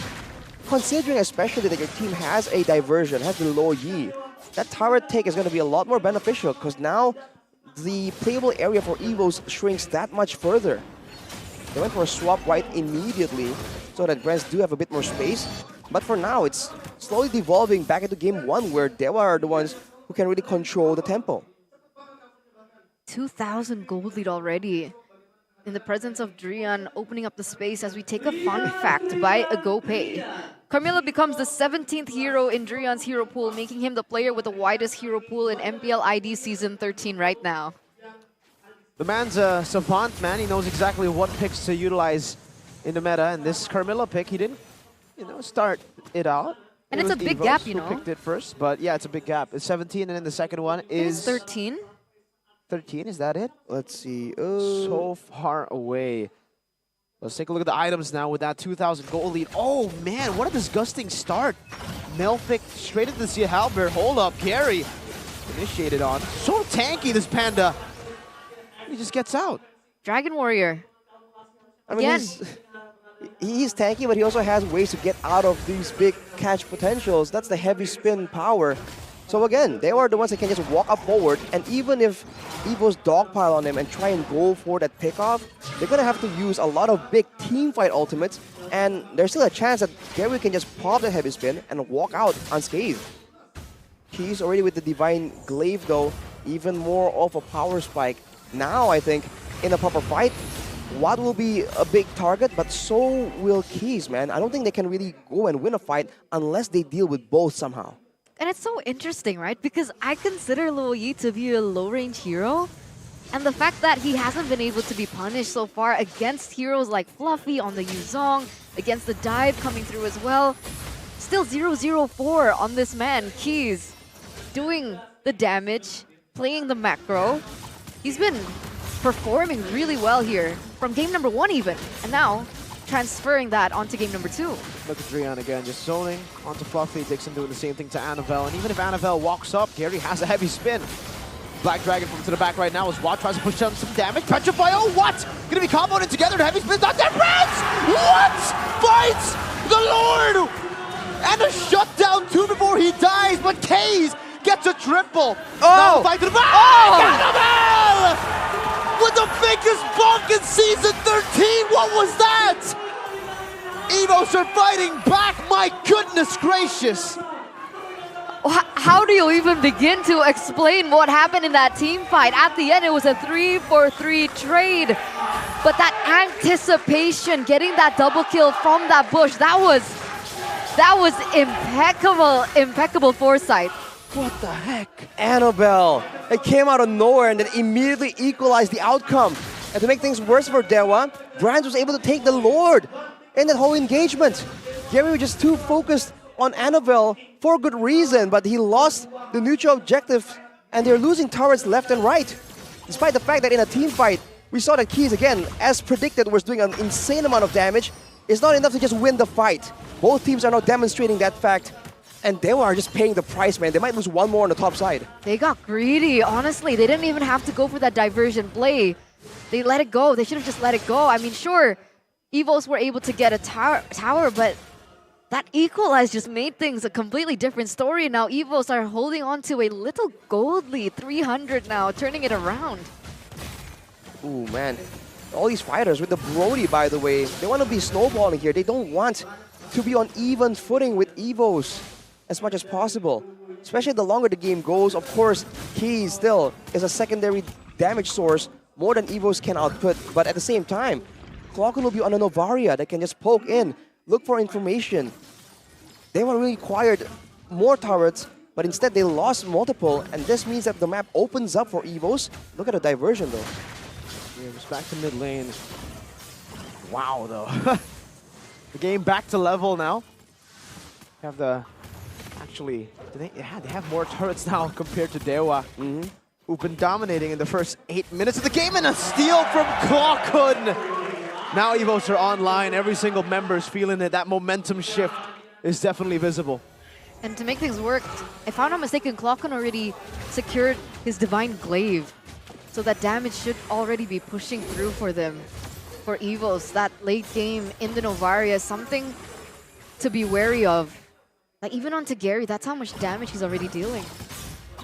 considering especially that your team has a diversion, has the low Yi, that turret take is going to be a lot more beneficial because now the playable area for Evos shrinks that much further. They went for a swap right immediately so that Brands do have a bit more space. But for now, it's slowly devolving back into game 1 where Dewa are the ones who can really control the tempo. 2,000 gold lead already. In the presence of Drian, opening up the space as we take a fun fact by Agopay. Carmilla becomes the 17th hero in Drian's hero pool, making him the player with the widest hero pool in MPL ID Season 13 right now. The man's a savant, man. He knows exactly what picks to utilize in the meta, and this Carmilla pick, he didn't, start it out. And it's a big gap, you know. Who picked it first, but yeah, it's a big gap. It's 17, and then the second one is 13. 13, is that it? Let's see. So far away. Let's take a look at the items now with that 2,000 gold lead. Oh man, what a disgusting start. Melfic straight into the Sea Halberd. Hold up, Gary. initiated on. So tanky, this Panda. He just gets out. Dragon Warrior. I mean, he's tanky, but he also has ways to get out of these big catch potentials. That's the heavy spin power. So again, they are the ones that can just walk up forward, and even if Evos dogpile on him and try and go for that pickoff, they're gonna have to use a lot of big team fight ultimates, and there's still a chance that Gary can just pop the heavy spin and walk out unscathed. He's already with the Divine Glaive though, even more of a power spike. Now I think, in a proper fight, Watt will be a big target, but so will Keys, man. I don't think they can really go and win a fight unless they deal with both somehow. And it's so interesting, right? Because I consider Luo Yi to be a low-range hero. And the fact that he hasn't been able to be punished so far against heroes like Fluffy on the Yuzong, against the dive coming through as well. Still 0-0-4 on this man, Keys, doing the damage, playing the macro. He's been performing really well here, from game number 1 even, and now transferring that onto game number 2. Look at Drian again, just zoning onto Fluffy. Dixon doing the same thing to Annabelle, and even if Annabelle walks up, Gary has a heavy spin. Black Dragon from to the back right now as Watt tries to push down some damage. Petrify, oh what? Gonna be comboed together, the heavy spin's not there, Reds! What? Fights the Lord! And a shutdown 2 before he dies, but Kaze gets a triple. Now the fight to the back! Annabelle! With the biggest bonk in season 13, what was that? Evos are fighting back, my goodness gracious. How do you even begin to explain what happened in that team fight? At the end, it was a 3-for-3 trade. But that anticipation, getting that double kill from that bush, that was impeccable foresight. What the heck? Annabelle! It came out of nowhere and then immediately equalized the outcome. And to make things worse for Dewa, Brands was able to take the Lord in that whole engagement. Gary was just too focused on Annabelle for good reason, but he lost the neutral objective and they're losing turrets left and right. Despite the fact that in a team fight, we saw that Keys again, as predicted, was doing an insane amount of damage. It's not enough to just win the fight. Both teams are now demonstrating that fact. And they are just paying the price, man. They might lose one more on the top side. They got greedy, honestly. They didn't even have to go for that diversion play. They let it go. They should have just let it go. I mean, sure, Evos were able to get a tower, but that equalize just made things a completely different story. Now Evos are holding on to a little gold lead, 300 now, turning it around. Ooh, man. All these fighters with the Brody, by the way, they want to be snowballing here. They don't want to be on even footing with Evos as much as possible. Especially the longer the game goes, of course, Keys still is a secondary damage source more than Evos can output. But at the same time, Clockun will be on a Novaria that can just poke in, look for information. They were really required more turrets, but instead they lost multiple, and this means that the map opens up for Evos. Look at the diversion though. Yeah, just back to mid lane. Wow though. The game back to level now. Have the actually, they have more turrets now compared to Dewa, who've been dominating in the first 8 minutes of the game, and a steal from Clockun. Now Evos are online, every single member is feeling it. That momentum shift is definitely visible. And to make things work, if I'm not mistaken, Clockun already secured his Divine Glaive. So that damage should already be pushing through for them. For Evos, that late game in the Novaria is something to be wary of. Like, even onto Gary, that's how much damage he's already dealing.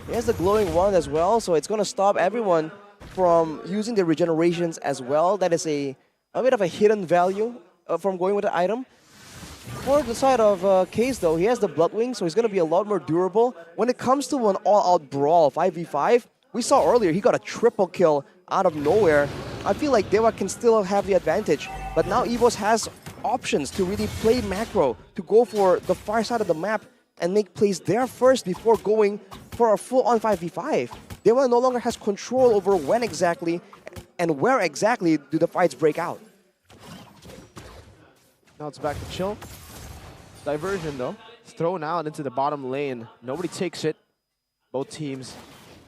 He has the glowing wand as well, so it's going to stop everyone from using the regenerations as well. That is a bit of a hidden value from going with the item. For the side of Case, though, he has the Bloodwing, so he's going to be a lot more durable. When it comes to an all-out brawl, 5v5, we saw earlier he got a triple kill out of nowhere. I feel like Dewa can still have the advantage, but now Evos has options to really play macro, to go for the far side of the map and make plays there first before going for a full-on 5v5. Dewa no longer has control over when exactly and where exactly do the fights break out. Now it's back to chill. Diversion though, it's thrown out into the bottom lane. Nobody takes it. Both teams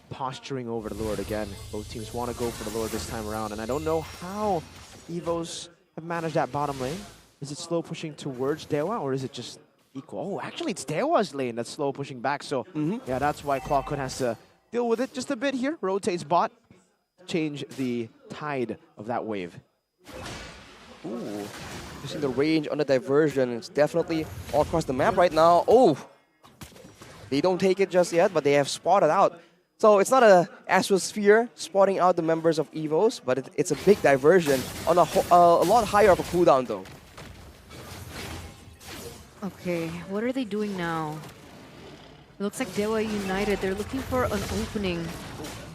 posturing over the Lord again. Both teams want to go for the Lord this time around, and I don't know how Evos have managed that bottom lane. Is it slow pushing towards Dewa, or is it just equal? Oh, actually, it's Dewa's lane that's slow pushing back, so yeah, that's why Clockun has to deal with it just a bit here. Rotates bot. Change the tide of that wave. Ooh. You see the range on the diversion. It's definitely all across the map right now. Oh! They don't take it just yet, but they have spotted out. So it's not a Astrosphere spotting out the members of Evos, but it's a big diversion on a lot higher of a cooldown though. Okay, what are they doing now? It looks like Dewa United. They're looking for an opening.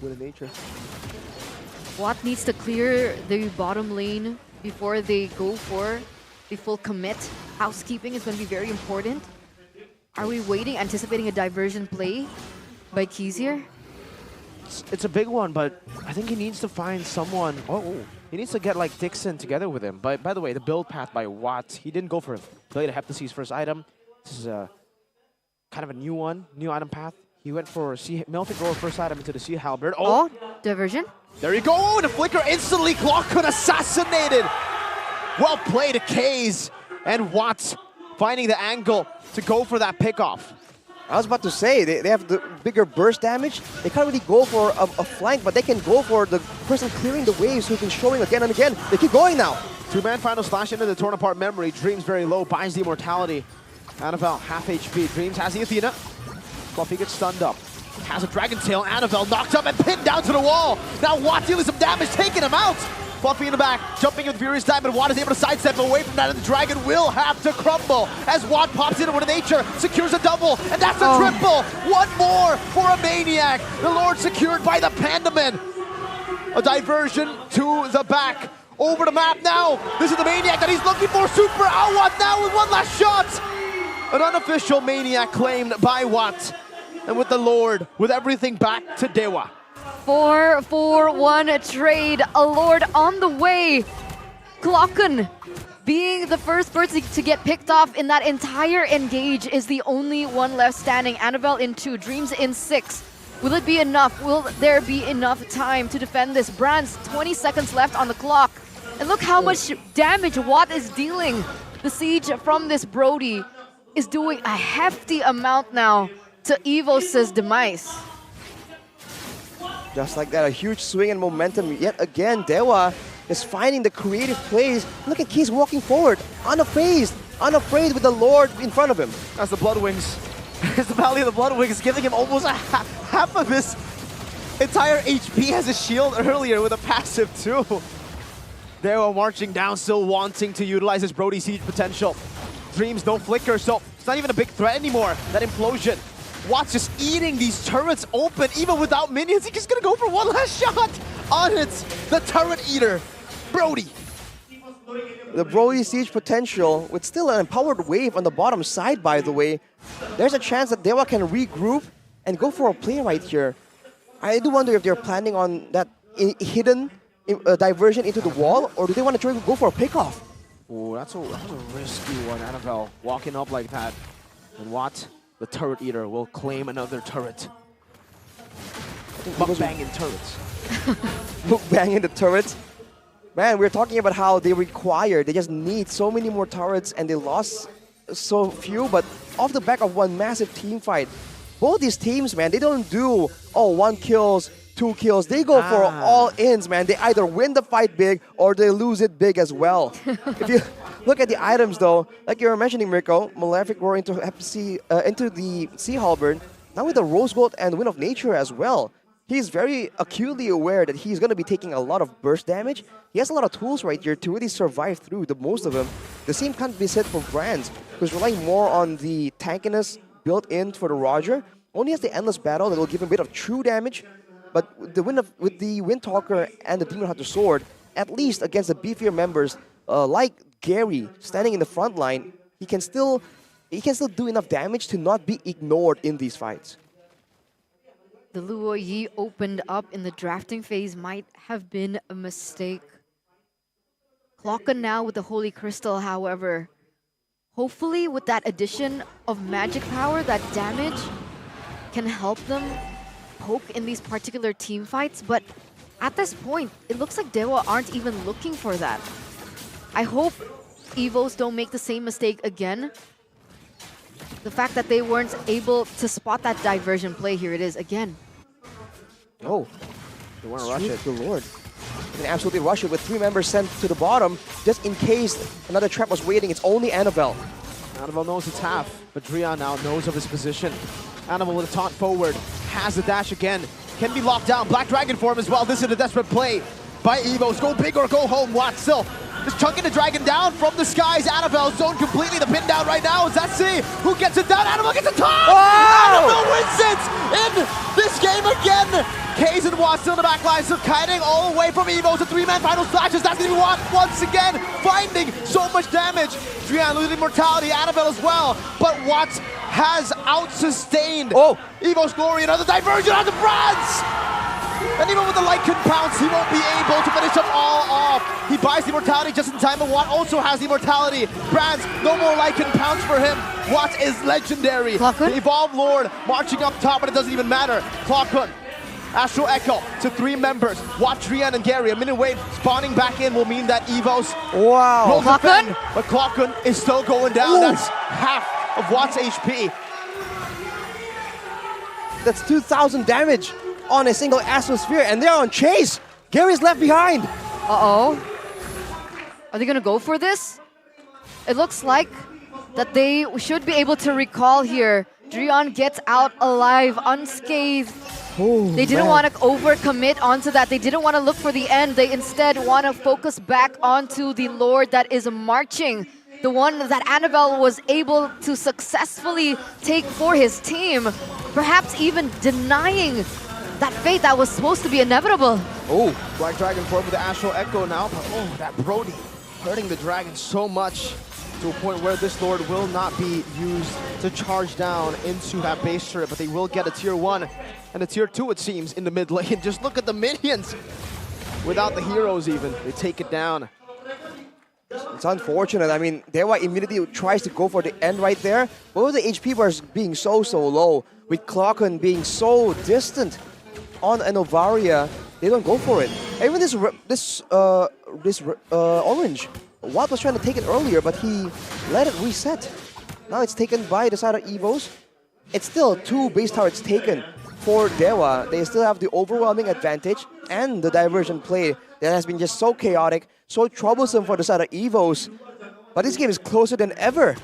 With nature. Watt needs to clear the bottom lane before they go for the full commit. Housekeeping is going to be very important. Are we waiting, anticipating a diversion play by Keys here? It's a big one, but I think he needs to find someone. Oh, he needs to get like Dixon together with him. But by the way, the build path by Watt, he didn't go for Blade of Heptacy's first item. This is a kind of a new one, new item path. He went for Melted Roar first item into the Sea Halberd. Oh, diversion. There you go. Oh, the flicker instantly. Glockun assassinated. Well played, Kays and Watt finding the angle to go for that pickoff. I was about to say, they have the bigger burst damage. They can't really go for a flank, but they can go for the person clearing the waves who's been showing again and again. They keep going now. Two-man final slash into the torn apart memory. Dreams very low, buys the immortality. Annabelle, half HP. Dreams has the Athena. Fluffy gets stunned up. Has a Dragon Tail. Annabelle knocked up and pinned down to the wall. Now Watt dealing some damage, taking him out. Fluffy in the back, jumping with Furious Diamond. Watt is able to sidestep away from that, and the Dragon will have to crumble as Watt pops in with nature, secures a double, and that's a triple. One more for a Maniac. The Lord secured by the Pandaman. A diversion to the back. Over the map now. This is the Maniac that he's looking for. Super Watt now with one last shot. An unofficial Maniac claimed by Watt. And with the Lord, with everything back to Dewa. 4-4-1 trade. A Lord on the way. Glockun being the first person to get picked off in that entire engage is the only one left standing. Annabelle in 2, Dreams in 6. Will it be enough? Will there be enough time to defend this? Brands, 20 seconds left on the clock. And look how much damage Watt is dealing. The siege from this Brody is doing a hefty amount now to Evos' demise. Just like that, a huge swing in momentum. Yet again, Dewa is finding the creative plays. Look at Keys walking forward, unafraid with the Lord in front of him. That's the Bloodwings. It's the Valley of the Bloodwings, giving him almost half of his entire HP as a shield earlier with a passive too. Dewa marching down, still wanting to utilize his Brody Siege potential. Dreams, no flicker, so it's not even a big threat anymore, that implosion. Watt's just eating these turrets open, even without minions. He's just gonna go for one last shot on it. The turret eater, Brody. The Brody Siege potential with still an empowered wave on the bottom side, by the way. There's a chance that Dewa can regroup and go for a play right here. I do wonder if they're planning on that hidden diversion into the wall, or do they want to try to go for a pickoff? Oh, that was a risky one, Annabelle. Walking up like that. And Watt, the turret eater, will claim another turret. Mukbang in turrets. Mukbang in the turrets. Man, we're talking about how they just need so many more turrets, and they lost so few, but off the back of one massive team fight. Both these teams, man, they don't do, 1 kills, 2 kills. They go for all-ins, man. They either win the fight big or they lose it big as well. If you look at the items, though, like you were mentioning, Mirko, Malefic Roar into the Sea Halberd, now with the Rose Gold and Wind of Nature as well. He's very acutely aware that he's going to be taking a lot of burst damage. He has a lot of tools right here to really survive through the most of them. The same can't be said for Brands, who's relying more on the tankiness built in for the Roger. Only has the Endless Battle that will give him a bit of true damage. But with the Windtalker and the Demon Hunter Sword, at least against the beefier members like Gary standing in the front line, he can still do enough damage to not be ignored in these fights. The Luo Yi opened up in the drafting phase might have been a mistake. Glockun now with the Holy Crystal, however. Hopefully with that addition of magic power, that damage can help them poke in these particular team fights, but at this point, it looks like Dewa aren't even looking for that. I hope Evos don't make the same mistake again. The fact that they weren't able to spot that diversion play, here it is again. Oh, they want to rush it. The Lord. They can absolutely rush it with 3 members sent to the bottom, just in case another trap was waiting. It's only Annabelle. Annabelle knows it's half, but Drian now knows of his position. Annabelle with a taunt forward, has the dash again, can be locked down. Black Dragon for him as well. This is a desperate play by Evos. Go big or go home. Watt still just chunking the dragon down from the skies. Annabelle zoned completely. The pin down right now. Let's see who gets it down. Annabelle gets the top! Annabelle wins it in this game again! Kaze and Watt still in the back line, so kiting all the way from Evos. A 3-man final slashes. That's going to be Watt once again, finding so much damage. Drian losing mortality, Annabelle as well. But Watt has out-sustained Evos Glory. Another diversion onto Brands! And even with the light couldn't pounce, he won't be able to finish them all off. He buys the immortality just in time, but Watt also has the immortality. Brands, no more light couldn't pounce for him. Watt is legendary. The Evolved Lord marching up top, but it doesn't even matter. Clockhood, Astral Echo to 3 members. Watt, Drian, and Gary. A minute wait, spawning back in will mean that Evos will defend, but Clockhood is still going down. That's half of Watt's HP. That's 2,000 damage on a single Astrosphere, and they're on chase. Gary's left behind. Uh-oh. Are they gonna go for this? It looks like that they should be able to recall here. Drian gets out alive, unscathed. They didn't want to overcommit onto that. They didn't want to look for the end. They instead want to focus back onto the Lord that is marching. The one that Annabelle was able to successfully take for his team. Perhaps even denying that fate that was supposed to be inevitable. Black Dragon forward with the Astral Echo now, but that Brody hurting the Dragon so much to a point where this Lord will not be used to charge down into that base turret, but they will get a tier 1 and a tier 2, it seems, in the mid lane. Just look at the minions. Without the heroes even, they take it down. It's unfortunate. I mean, Dewa immediately tries to go for the end right there, but with the HP bars being so low, with Clockhood being so distant on an Novaria, they don't go for it. Even this orange, Watt was trying to take it earlier, but he let it reset. Now it's taken by the side of Evos. It's still 2 base turrets taken for Dewa. They still have the overwhelming advantage and the diversion play that has been just so chaotic, so troublesome for the side of Evos. But this game is closer than ever.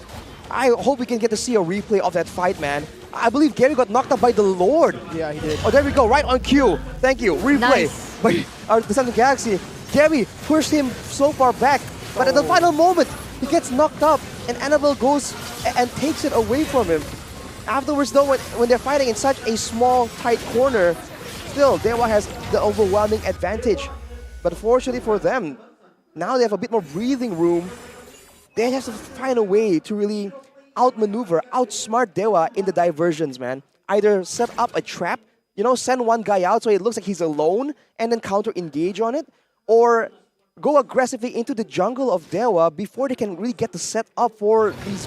I hope we can get to see a replay of that fight, man. I believe Gary got knocked out by the Lord. Yeah, he did. Oh, there we go, right on cue. Thank you, replay. By the Samsung Galaxy. Gary pushed him so far back, but at the final moment, he gets knocked up, and Annabelle goes and takes it away from him. Afterwards, though, when they're fighting in such a small, tight corner, still, Dewa has the overwhelming advantage. But fortunately for them, now they have a bit more breathing room. They have to find a way to really outmaneuver, outsmart Dewa in the diversions, man. Either set up a trap, you know, send one guy out so it looks like he's alone and then counter-engage on it, or go aggressively into the jungle of Dewa before they can really get the set up for these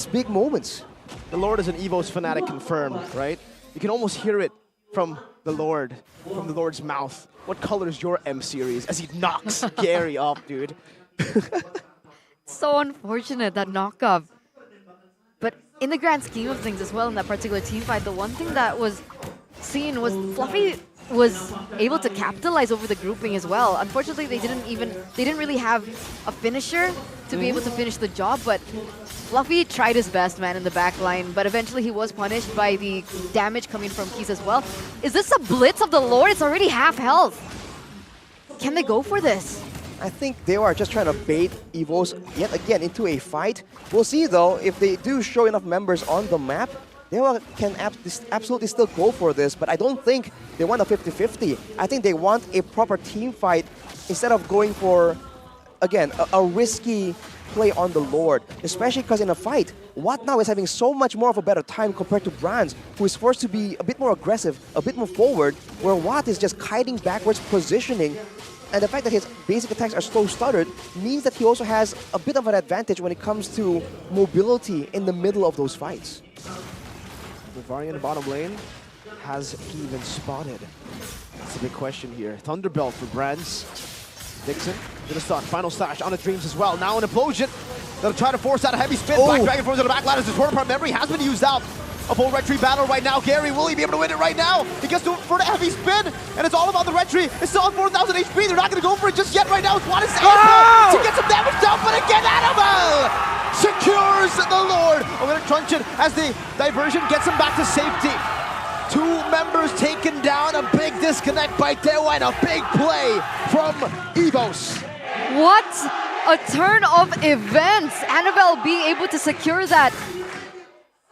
big moments. The Lord is an Evos fanatic confirmed, right? You can almost hear it from the Lord's mouth. What color is your M series? As he knocks Gary off, dude. So unfortunate, that knockoff. But in the grand scheme of things as well, in that particular team fight, the one thing that was seen was Fluffy was able to capitalize over the grouping as well. Unfortunately, they didn't really have a finisher to be able to finish the job, but Fluffy tried his best, man, in the back line, but eventually he was punished by the damage coming from Keys as well. Is this a blitz of the Lord? It's already half health. Can they go for this? I think they are just trying to bait Evos yet again into a fight. We'll see, though, if they do show enough members on the map, they can absolutely still go for this, but I don't think they want a 50-50. I think they want a proper team fight instead of going for, again, a risky play on the Lord, especially because in a fight, Watt now is having so much more of a better time compared to Brands, who is forced to be a bit more aggressive, a bit more forward, where Watt is just kiting backwards, positioning. And the fact that his basic attacks are slow stuttered means that he also has a bit of an advantage when it comes to mobility in the middle of those fights. The variant in the bottom lane, has he even spotted? That's a big question here. Thunderbelt for Brands. Dixon gonna start final slash on the Dreams as well. Now an implosion. They'll try to force out a heavy spin. Black Dragon forms on the back line as his torn apart memory has been used out. A full retry battle right now. Gary, will he be able to win it right now? He gets for the heavy spin, and it's all about the retry. It's still on 4,000 HP. They're not going to go for it just yet right now. Swan is able to get some damage down, but again, Animal secures the Lord. I'm going to crunch it as the diversion gets him back to safety. 2 members taken down, a big disconnect by Dewa, and a big play from Evos. What a turn of events! Annabelle being able to secure that.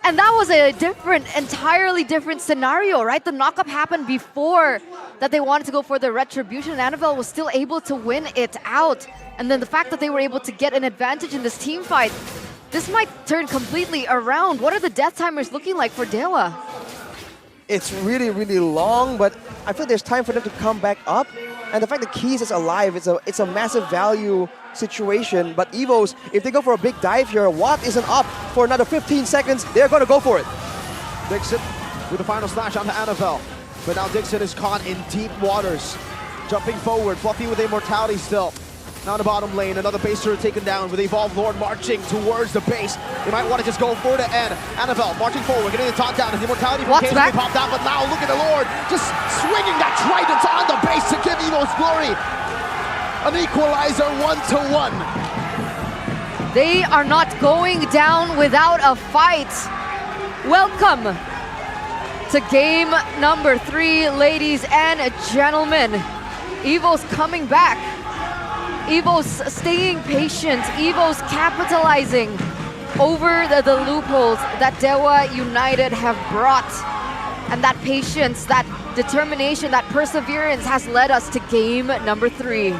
And that was a entirely different scenario, right? The knockup happened before that they wanted to go for the retribution, and Annabelle was still able to win it out. And then the fact that they were able to get an advantage in this team fight, this might turn completely around. What are the death timers looking like for Dewa? It's really, really long, but I feel there's time for them to come back up. And the fact that Keys is alive, it's a massive value situation. But Evos, if they go for a big dive here, Watt isn't up for another 15 seconds. They're going to go for it. Dixon with the final slash onto Annabelle. But now Dixon is caught in deep waters. Jumping forward, Fluffy with immortality still. Now in the bottom lane, another base turret taken down with Evolved Lord marching towards the base. They might want to just go for the end. Annabelle marching forward, getting the top down as the immortality from Cage popped out, but now look at the Lord just swinging that trident on the base to give Evos glory. An equalizer 1-1. They are not going down without a fight. Welcome to game number 3, ladies and gentlemen. Evos coming back. Evos staying patient. Evos capitalizing over the loopholes that Dewa United have brought. And that patience, that determination, that perseverance has led us to game number 3.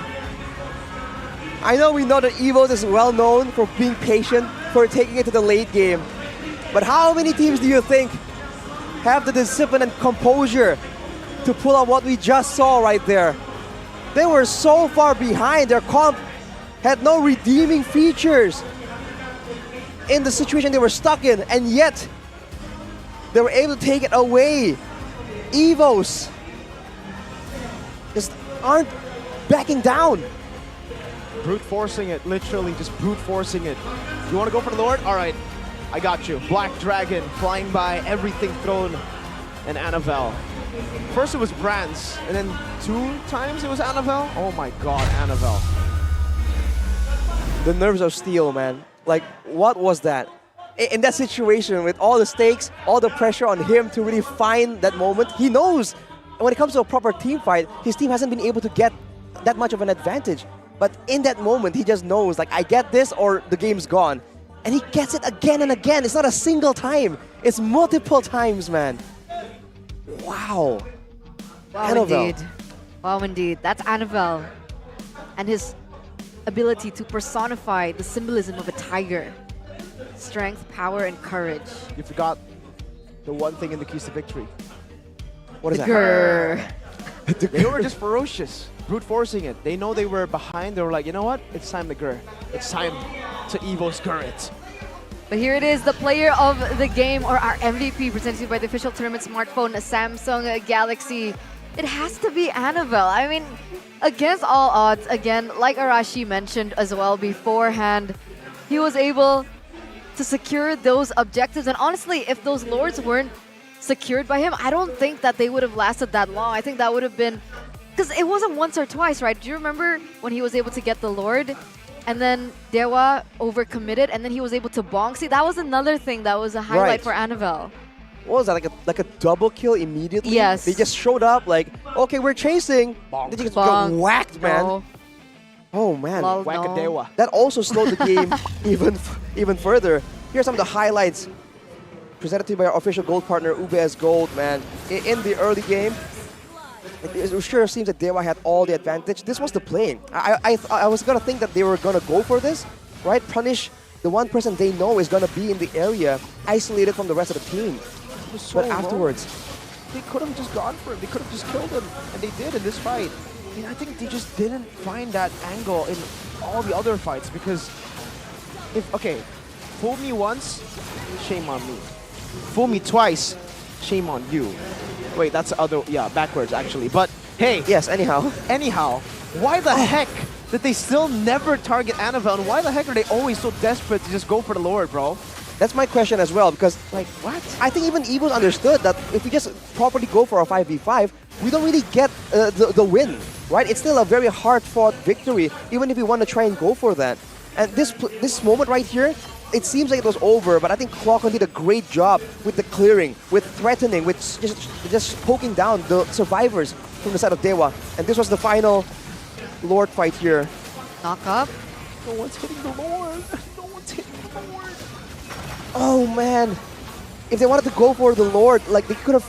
I know we know that Evos is well known for being patient, for taking it to the late game. But how many teams do you think have the discipline and composure to pull out what we just saw right there? They were so far behind. Their comp had no redeeming features in the situation they were stuck in, and yet they were able to take it away. Evos just aren't backing down. Brute forcing it, literally just brute forcing it. You want to go for the Lord? All right, I got you. Black Dragon flying by, everything thrown, and Annabelle. First it was Brands, and then 2 times it was Annabelle. Oh my god, Annabelle. The nerves of steel, man. Like, what was that? In that situation, with all the stakes, all the pressure on him to really find that moment, he knows when it comes to a proper team fight, his team hasn't been able to get that much of an advantage. But in that moment, he just knows, like, I get this or the game's gone. And he gets it again and again. It's not a single time. It's multiple times, man. Wow. Wow, Annabelle. indeed. Wow, indeed. That's Annabelle. And his ability to personify the symbolism of a tiger. Strength, power, and courage. You forgot the one thing in the keys to victory. What is that? Grr. They were just ferocious, brute forcing it. They know they were behind. They were like, you know what? It's time to grr. It's time to Evos grr it. But here it is, the player of the game, or our MVP, presented to you by the official tournament smartphone, Samsung Galaxy. It has to be Annabelle. I mean, against all odds, again, like Arashi mentioned as well beforehand, he was able to secure those objectives. And honestly, if those lords weren't secured by him, I don't think that they would have lasted that long. I think that would have been, because it wasn't once or twice, right? Do you remember when he was able to get the lord? And then Dewa overcommitted, and then he was able to bonk. See, that was another thing that was a highlight for Annabelle. What was that, like a double kill immediately? Yes. They just showed up like, okay, we're chasing. Bonk. They just got whacked, man. No. Oh, man. Whack-a-Dewa. That also slowed the game even further. Here's some of the highlights presented to you by our official gold partner, UBS Gold, man. In the early game, it sure seems that Dewa had all the advantage. This was the play. I was going to think that they were going to go for this, right? Punish the one person they know is going to be in the area, isolated from the rest of the team. So but afterwards, they could have just gone for him. They could have just killed him, and they did in this fight. And I think they just didn't find that angle in all the other fights, because okay, fool me once, shame on me. Fool me twice, shame on you. Wait, that's backwards actually. But hey, yes, anyhow, why the heck did they still never target Annabelle? And why the heck are they always so desperate to just go for the Lord, bro? That's my question as well, because like, what? I think even Evos understood that if we just properly go for a 5v5, we don't really get the win, right? It's still a very hard-fought victory, even if we want to try and go for that. And this moment right here, it seems like it was over, but I think Clockon did a great job with the clearing, with threatening, with just poking down the survivors from the side of Dewa. And this was the final Lord fight here. Knock up. No one's hitting the Lord. No one's hitting the Lord. Oh man, if they wanted to go for the Lord, like they could have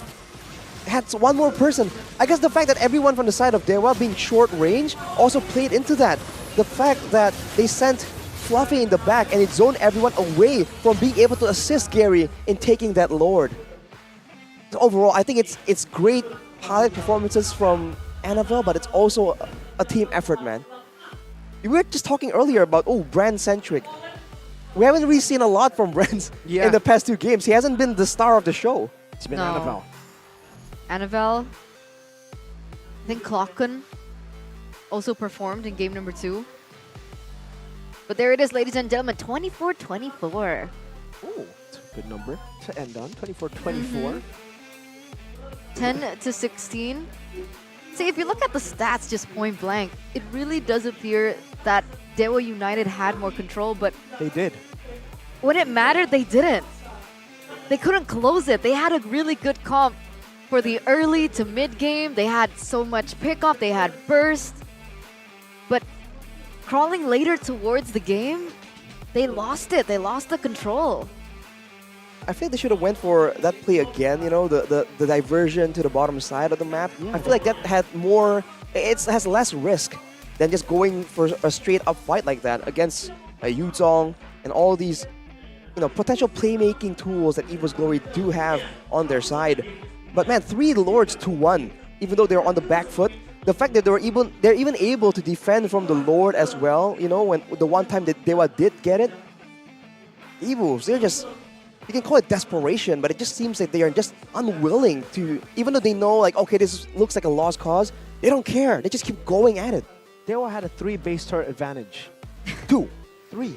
had one more person. I guess the fact that everyone from the side of Dewa being short range also played into that. The fact that they sent Fluffy in the back and it zoned everyone away from being able to assist Gary in taking that Lord. So overall, I think it's great highlight performances from Annabelle, but it's also a team effort, man. We were just talking earlier about, brand-centric. We haven't really seen a lot from Brands in the past 2 games. He hasn't been the star of the show. It's been Annabelle. Annabelle. I think Clockon also performed in game number 2. But there it is, ladies and gentlemen, 24-24. Ooh, it's a good number to end on, 24-24. 10-16. See, if you look at the stats just point blank, it really does appear that Dewa United had more control, but they did. When it mattered, they didn't. They couldn't close it. They had a really good comp for the early to mid game. They had so much pickoff, they had burst. But crawling later towards the game, they lost it. They lost the control. I think they should have went for that play again, you know, the diversion to the bottom side of the map. I feel like that had more, it has less risk than just going for a straight up fight like that against Yuzong and all these, potential playmaking tools that Evos Glory do have on their side. But man, 3 Lords to 1, even though they're on the back foot. The fact that they're even able to defend from the Lord as well, when the one time that Dewa did get it. Evos, they're just, you can call it desperation, but it just seems like they are just unwilling to, even though they know, like, okay, this looks like a lost cause, they don't care. They just keep going at it. Dewa had a 3 base turret advantage. 2. 3.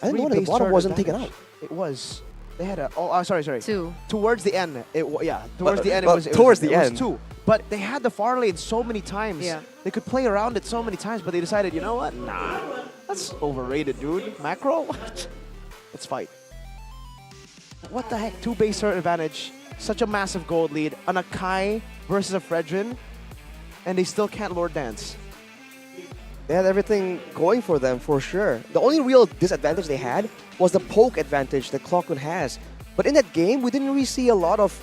I didn't know that the bottom wasn't taken out. It was. They had a, sorry. 2. Towards the end, towards the end, it was 2. But they had the far lane so many times. Yeah. They could play around it so many times, but they decided, you know what? Nah, that's overrated, dude. Macro? Let's fight. What the heck? 2 base turret advantage. Such a massive gold lead. On a Kai versus a Fredrin, and they still can't Lord Dance. They had everything going for them, for sure. The only real disadvantage they had was the poke advantage that Clockwood has. But in that game, we didn't really see a lot of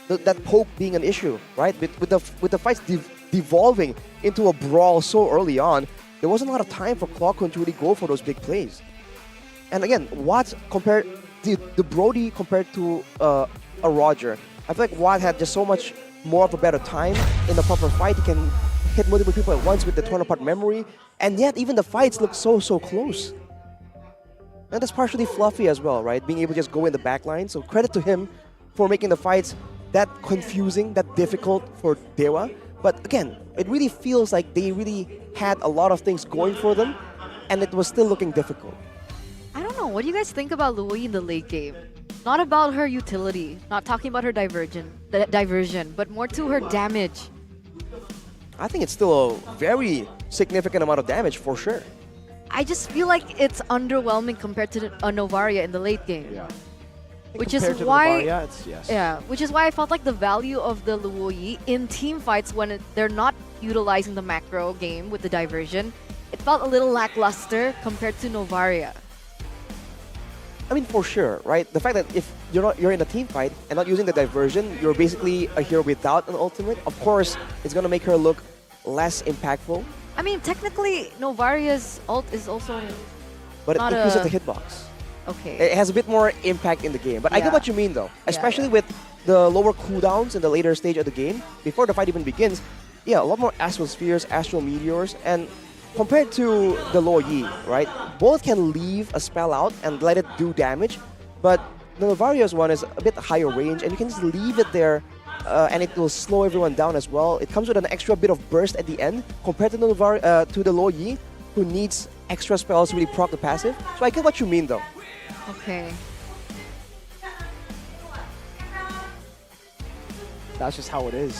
that poke being an issue, right? With the fights devolving into a brawl so early on, there wasn't a lot of time for Clockwood to really go for those big plays. And again, Watt compared the Brody compared to a Roger, I feel like Watt had just so much more of a better time in the proper fight. He can hit multiple people at once with the torn apart memory, and yet even the fights look so close. And that's partially Fluffy as well, right? Being able to just go in the back line. So credit to him for making the fights that confusing, that difficult for Dewa. But again, it really feels like they really had a lot of things going for them, and it was still looking difficult. I don't know. What do you guys think about Louis in the late game? Not about her utility, not talking about her diversion, but more to her damage. I think it's still a very significant amount of damage for sure. I just feel like it's underwhelming compared to Novaria in the late game. Yeah. Which is why, which is why I felt like the value of the Luoyi in team fights when they're not utilizing the macro game with the diversion, it felt a little lackluster compared to Novaria. I mean, for sure, right? The fact that if you're in a team fight and not using the diversion, you're basically a hero without an ultimate. Of course, it's gonna make her look less impactful. I mean, technically, Novaria's ult is also but not it increases the hitbox. Okay. It has a bit more impact in the game. But I get what you mean, though. Especially with the lower cooldowns in the later stage of the game, before the fight even begins. Yeah, a lot more Astral Spheres, Astral Meteors, and compared to the Lo Yi, right? Both can leave a spell out and let it do damage, but the Novaria's one is a bit higher range, and you can just leave it there, and it will slow everyone down as well. It comes with an extra bit of burst at the end, compared to the Lo Yi, who needs extra spells to really proc the passive. So I get what you mean, though. Okay. That's just how it is.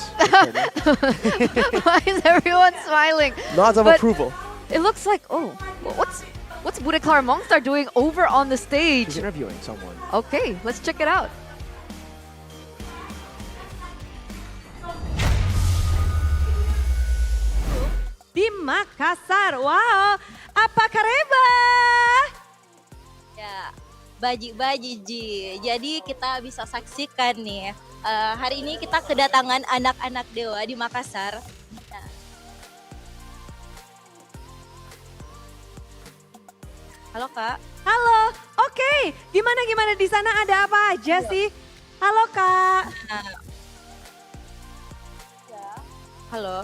Why is everyone smiling? Nods of But approval. It looks like, what's Budeklar Mongstar doing over on the stage? He's interviewing someone. Okay, let's check it out. Di Makassar, wow, apa kareba? Ya, baji-baji Ji. Jadi kita bisa saksikan nih, hari ini kita kedatangan anak-anak Dewa di Makassar. Nah. Halo Kak. Halo, oke. Gimana di sana ada apa aja sih? Halo Kak. Nah. Ya. Halo.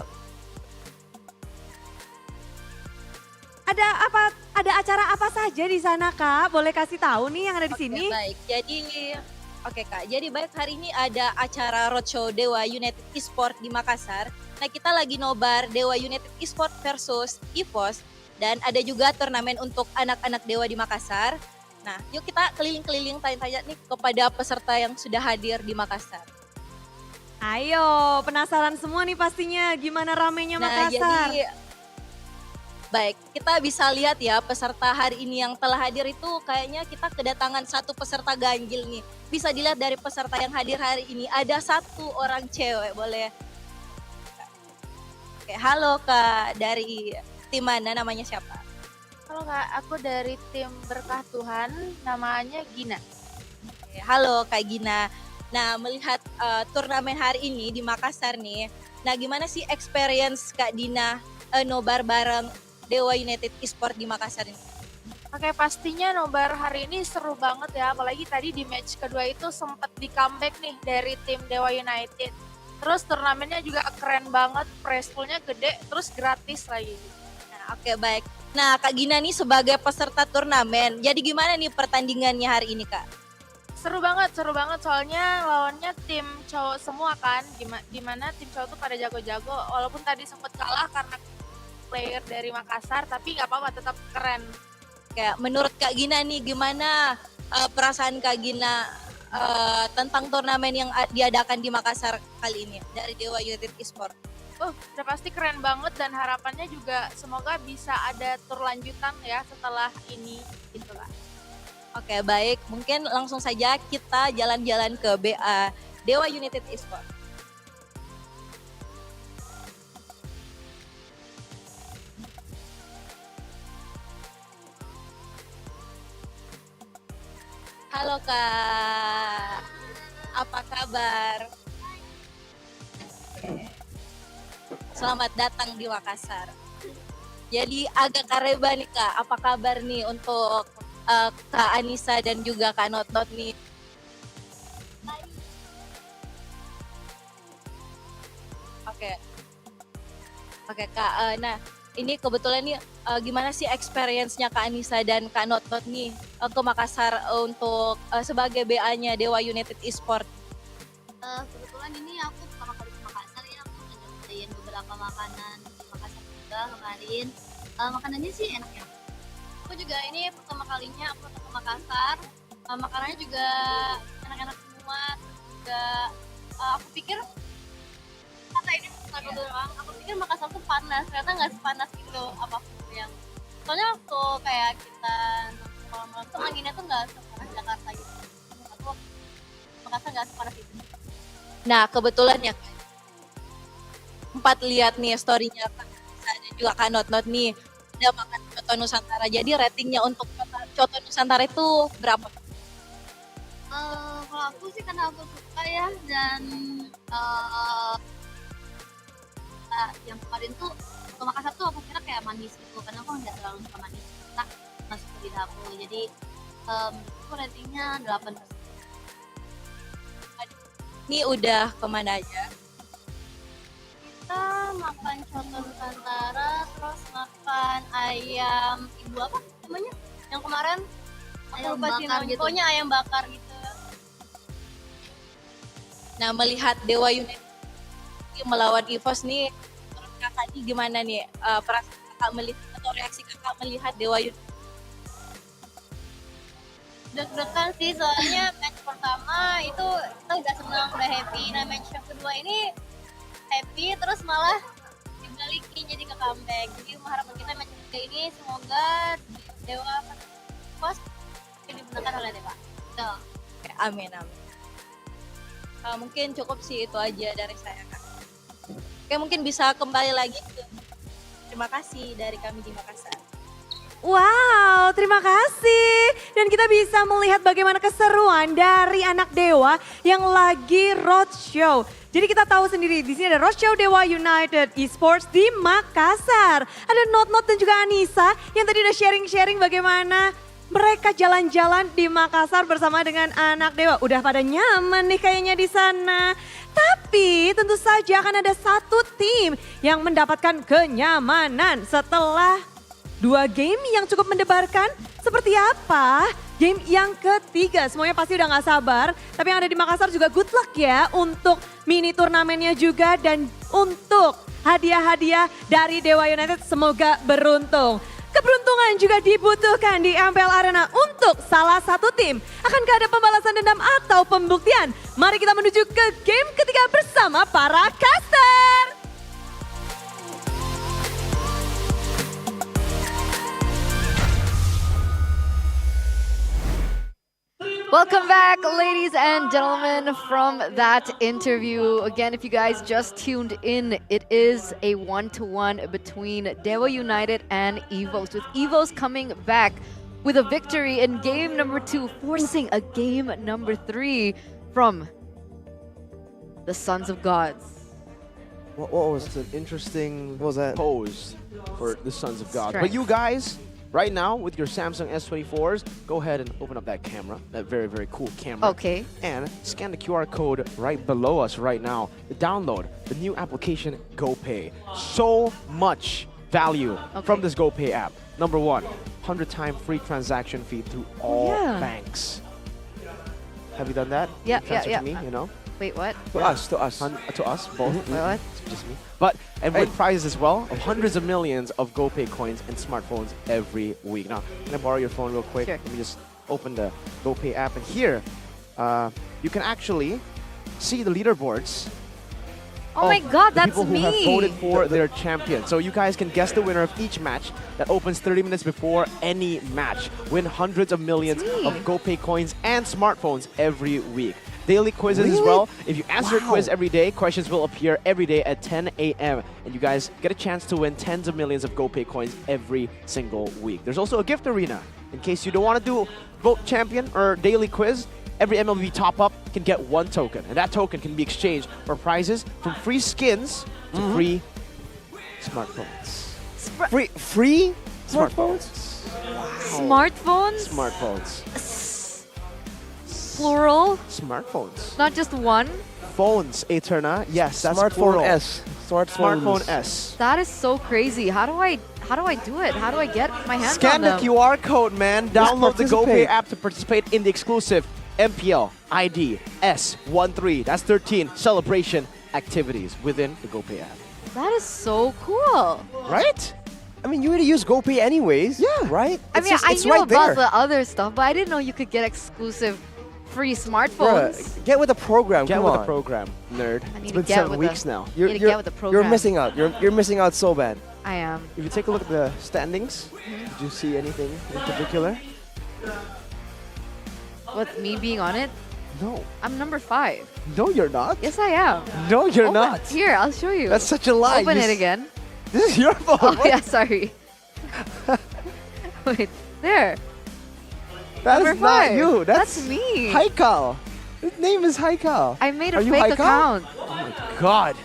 Ada acara apa saja di sana Kak? Boleh kasih tahu nih yang ada di sini? Baik, Oke Kak, jadi baik hari ini ada acara roadshow Dewa United Esport di Makassar. Nah kita lagi nobar Dewa United Esport versus Evos. Dan ada juga turnamen untuk anak-anak Dewa di Makassar. Nah yuk kita keliling-keliling tanya-tanya nih kepada peserta yang sudah hadir di Makassar. Ayo, penasaran semua nih pastinya gimana ramenya Makassar. Baik, kita bisa lihat ya peserta hari ini yang telah hadir itu kayaknya kita kedatangan satu peserta ganjil nih. Bisa dilihat dari peserta yang hadir hari ini ada satu orang cewek, boleh. Oke, halo Kak, dari tim mana, namanya siapa? Halo Kak, aku dari tim Berkah Tuhan, namanya Gina. Oke, halo Kak Gina. Nah, melihat turnamen hari ini di Makassar nih, nah gimana sih experience Kak Dina nobar bareng Dewa United Esport di Makassar ini? Oke, pastinya nobar hari ini seru banget ya, apalagi tadi di match kedua itu sempat di comeback nih dari tim Dewa United. Terus turnamennya juga keren banget, prize poolnya gede, terus gratis lagi. Nah, oke baik. Nah Kak Gina nih sebagai peserta turnamen, jadi gimana nih pertandingannya hari ini Kak? Seru banget soalnya lawannya tim cowok semua kan, dimana tim cowok tuh pada jago-jago, walaupun tadi sempat kalah karena player dari Makassar, tapi nggak apa-apa, tetap keren. Kayak menurut Kak Gina nih gimana perasaan Kak Gina tentang turnamen yang diadakan di Makassar kali ini dari Dewa United Esport? Udah pasti keren banget dan harapannya juga semoga bisa ada tur lanjutan ya setelah ini gitu lah. Oke baik, mungkin langsung saja kita jalan-jalan ke BA Dewa United Esport. Halo Kak, apa kabar? Selamat datang di Makassar. Jadi agak kareba nih Kak, apa kabar nih untuk Kak Anissa dan juga Kak Not nih? Oke Kak, nah ini kebetulan nih gimana sih experience-nya Kak Anissa dan Kak Not nih ke Makassar untuk sebagai BA-nya Dewa United Esport? Kebetulan ini aku pertama kali ke Makassar ya, aku udah nyobain beberapa makanan di Makassar juga kemarin. Makanannya sih enak-enak. Aku juga ini pertama kalinya aku datang ke Makassar, makanannya juga enak-enak semua. Terus juga aku pikir kata ini aku doang, aku pikir Makassar tuh panas, ternyata nggak sepanas itu apapun yang. Soalnya waktu kayak kita malam-malam tuh anginnya tuh nggak sepanas Jakarta gitu. Aku Makassar nggak sepanas itu. Nah kebetulan ya sempat lihat nih story-nya Kak Anissa dan juga Kak Not nih udah makan coto Nusantara. Jadi ratingnya untuk coto Nusantara itu berapa? Kalau aku sih karena aku suka ya dan yang kemarin tuh ke Makassar tuh aku kira kayak manis gitu karena aku nggak terlalu suka manis, nah masuk ke lidah aku, jadi aku ratingnya 8. Ini udah kemana aja? Kita makan coto Nusantara, terus makan ayam ibu apa namanya yang kemarin aku lupa sih namanya, pokoknya ayam bakar gitu. Nah melihat Dewa United melawan Evos nih, menurut kakak nih gimana nih perasaan kakak melihat atau reaksi kakak melihat Dewa United? Deg-degan sih soalnya match pertama itu kita udah senang, udah happy. Nah match yang kedua ini happy terus malah dibalikin jadi ke comeback. Jadi harapan kita match ketiga ini semoga Dewa pos dimenangkan oleh Dewa. Tuh. Amin amin. Mungkin cukup sih itu aja dari saya Kak. Oke mungkin bisa kembali lagi. Terima kasih dari kami di Makassar. Wow, terima kasih. Dan kita bisa melihat bagaimana keseruan dari anak Dewa yang lagi roadshow. Jadi kita tahu sendiri di sini ada roadshow Dewa United Esports di Makassar. Ada Not dan juga Anissa yang tadi udah sharing-sharing bagaimana mereka jalan-jalan di Makassar bersama dengan anak Dewa. Udah pada nyaman nih kayaknya di sana. Tapi tentu saja akan ada satu tim yang mendapatkan kenyamanan setelah 2 game yang cukup mendebarkan. Seperti apa? Game yang ketiga, semuanya pasti udah gak sabar. Tapi yang ada di Makassar juga good luck ya untuk mini turnamennya juga. Dan untuk hadiah-hadiah dari Dewa United semoga beruntung. Keberuntungan juga dibutuhkan di MPL Arena untuk salah satu tim. Akankah ada pembalasan dendam atau pembuktian? Mari kita menuju ke game ketiga bersama para caster. Welcome back, ladies and gentlemen, from that interview. Again, if you guys just tuned in, it is a 1-1 between Dewa United and Evos, with Evos coming back with a victory in game number 2, forcing a game number 3 from the Sons of Gods. What was an interesting pose for the Sons of God. Strength. But you guys, right now, with your Samsung S24s, go ahead and open up that camera, that very, very cool camera. Okay. And scan the QR code right below us right now to download the new application GoPay. So much value from this GoPay app. Number 1, 100-time free transaction fee through all banks. Have you done that? Yeah, Transfer yeah. to me, you know? Wait, what? To us. To us, both. Wait, what? Just me. But, and with prizes as well of hundreds of millions of GoPay coins and smartphones every week. Now, can I borrow your phone real quick? Sure. Let me just open the GoPay app. And here, you can actually see the leaderboards. Oh my God, the that's people me. who have voted for their champion. So you guys can guess the winner of each match that opens 30 minutes before any match. Win hundreds of millions of GoPay coins and smartphones every week. Daily quizzes as well. If you answer a quiz every day, questions will appear every day at 10 a.m. And you guys get a chance to win tens of millions of GoPay coins every single week. There's also a gift arena. In case you don't want to do vote champion or daily quiz, every MLBB top-up can get 1 token. And that token can be exchanged for prizes from free skins to free smartphones. Free smartphones? Smartphones? Smartphones. Plural? Smartphones. Not just one? Phones, Eterna. Yes, that's Smartphone plural. S. Smartphone S. That is so crazy. How do I do it? How do I get my hands Scan on the them? QR code, man. Download the GoPay participate. app to participate in the exclusive MPL ID S13. That's 13 celebration activities within the GoPay app. That is so cool. Right? I mean, you already use GoPay anyways. Yeah. Right? I mean, I it's knew right about there. the other stuff, but I didn't know you could get exclusive free smartphones. Bruh, get with the program. Get come with on. the program, nerd. I need It's to been get 7 with weeks the- now. Need to get with the program. You're missing out. You're missing out so bad. I am. If you take a look at the standings, did you see anything in particular? With me being on it? No. I'm number 5. No, you're not. Yes, I am. No, you're Open- not. Here, I'll show you. That's such a lie. Open You it s- again. This is your fault. Oh, What? yeah, sorry. Wait, there. That Number is not 5. you. That's me. Haikal. His name is Haikal. I made a Are you fake Haikal? account. Oh my god.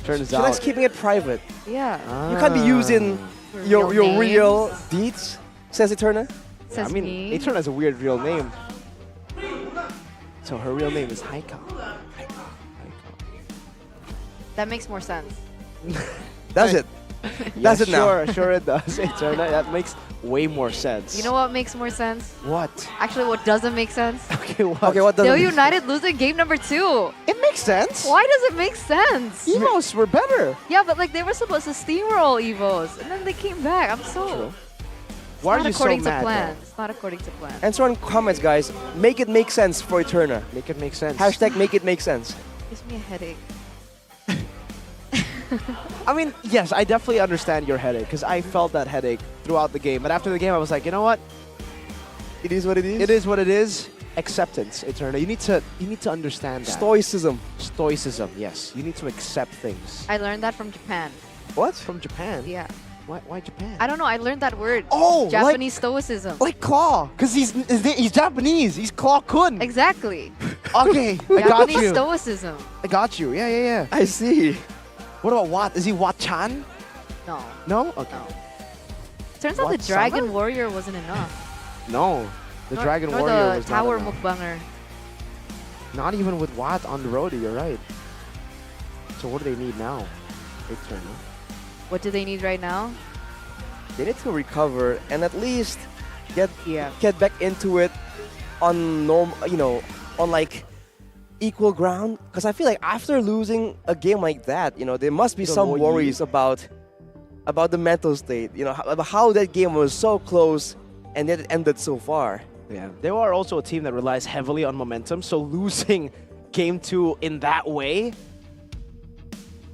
Turns She out. likes keeping it private. Yeah. You can't be using your Real real names. deeds, says Eterna. Says I mean, me. Eterna has a weird real name. So her real name is Haikal. That makes more sense. Does it? Does it now? Sure it does. Eterna, that makes way more sense. You know what makes more sense? What? Actually, what doesn't make sense? Okay, what? Okay, what does Dewa United losing game number 2. It makes sense. Why does it make sense? Evos were better. Yeah, but like they were supposed to steamroll Evos, and then they came back. I'm so. Why are Not you so according to mad? plan. though? It's not according to plan. Answer on comments, guys. Make it make sense for Eterna. Make it make sense. Hashtag make it make sense. Gives me a headache. I mean, yes, I definitely understand your headache because I felt that headache throughout the game. But after the game, I was like, you know what? It is what it is. It is what it is. Acceptance, Eterna. You need to understand that. Stoicism. Stoicism, yes. You need to accept things. I learned that from Japan. What? From Japan? Yeah. Why Japan? I don't know. I learned that word. Oh, Japanese stoicism. Like Claw, because he's Japanese. He's Claw-kun. Exactly. Okay, I got Japanese you. stoicism. I got you. Yeah. I see. What about Wat? Is he Wat-chan? No. No? Okay. No. Turns out the What, Dragon Sama? Warrior wasn't enough. No. The Dragon nor Warrior the was Tower not enough. Mukbanger. Not even with Wat on the road, you're right. So what do they need now? Eterna. What do they need right now? They need to recover and at least get back into it on on like equal ground. Because I feel like after losing a game like that, there must be some worries about the mental state. About how that game was so close and yet it ended so far. Yeah, they are also a team that relies heavily on momentum, so losing Game 2 in that way.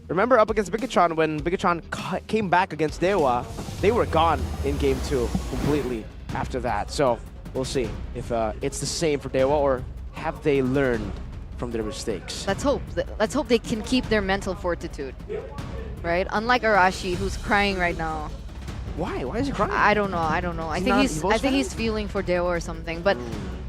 Remember up against Bigatron, when Bigatron came back against Dewa, they were gone in Game 2 completely after that. So we'll see if it's the same for Dewa or have they learned from their mistakes. Let's hope. Let's hope they can keep their mental fortitude. Right? Unlike Arashi, who's crying right now. Why? Why is he crying? I don't know. I think Evo's he's feeling for Dewa or something. But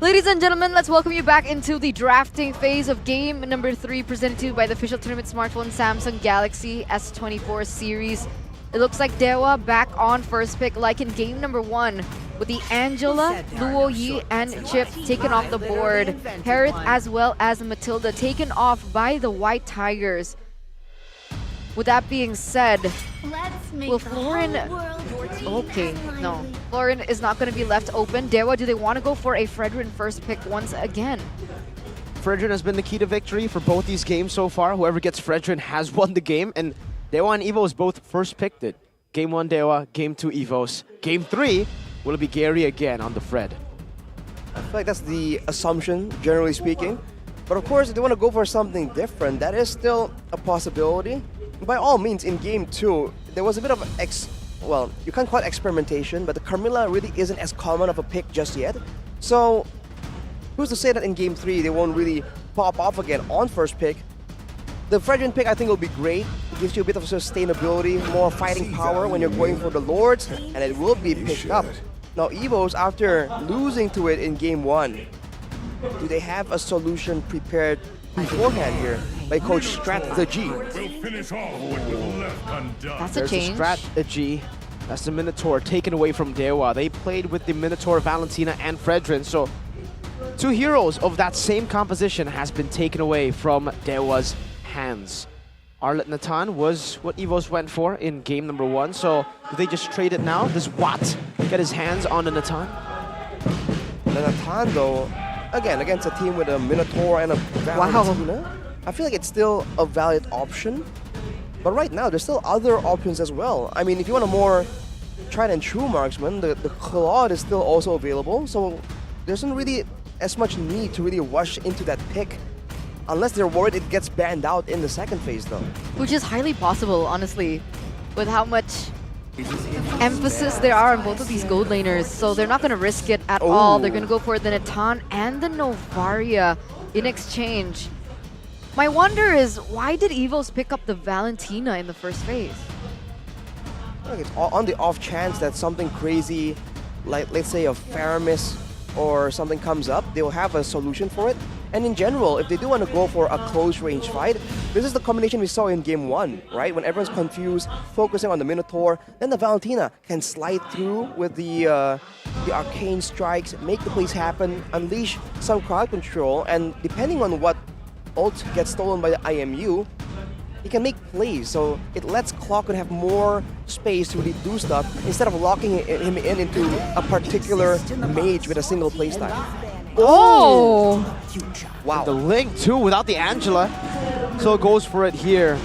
ladies and gentlemen, let's welcome you back into the drafting phase of game number 3, presented to you by the official tournament smartphone Samsung Galaxy S24 series. It looks like Dewa back on first pick, like in game number 1, with the Angela, Luo Yi, and Chip taken off the board. Harith as well as Matilda taken off by the White Tigers. With that being said, will Florin... Okay, no. Florin is not going to be left open. Dewa, do they want to go for a Fredrin first pick once again? Fredrin has been the key to victory for both these games so far. Whoever gets Fredrin has won the game, and Dewa and Evos both first picked it. Game 1 Dewa, Game 2 Evos. Game 3, will it be Gary again on the Fred? I feel like that's the assumption, generally speaking. But of course, if they want to go for something different, that is still a possibility. By all means, in Game 2, there was a bit of well, you can't call it experimentation, but the Carmilla really isn't as common of a pick just yet. So, who's to say that in Game 3 they won't really pop off again on first pick? The Fredrin pick I think will be great. It gives you a bit of sustainability, more fighting power when you're going for the Lords, and it will be picked up. Now Evos, after losing to it in Game 1, do they have a solution prepared beforehand here by Coach Strategy? That's a There's change. a strategy. That's the Minotaur taken away from Dewa. They played with the Minotaur, Valentina, and Fredrin. So 2 heroes of that same composition has been taken away from Dewa's hands. Arlet Natan was what Evos went for in game number 1. So do they just trade it now? Does Wat get his hands on the Natan? The Natan, though, again, against a team with a Minotaur and a Valentina, I feel like it's still a valid option. But right now, there's still other options as well. I mean, if you want a more tried and true marksman, the Claude is still also available. So there isn't really as much need to really rush into that pick, unless they're worried it gets banned out in the second phase, though. Which is highly possible, honestly, with how much emphasis there are on both of these gold laners. So they're not going to risk it at all. They're going to go for the Natan and the Novaria in exchange. My wonder is, why did Evos pick up the Valentina in the first phase? I think it's on the off chance that something crazy, like let's say a Faramis or something comes up, they'll have a solution for it. And in general, if they do want to go for a close range fight, this is the combination we saw in game 1, right? When everyone's confused, focusing on the Minotaur, then the Valentina can slide through with the arcane strikes, make the plays happen, unleash some crowd control, and depending on what ult gets stolen by the IMU, he can make plays. So it lets Clockwood have more space to really do stuff instead of locking him into a particular mage with a single playstyle. Oh! Wow. The Link too without the Angela. So it goes for it here.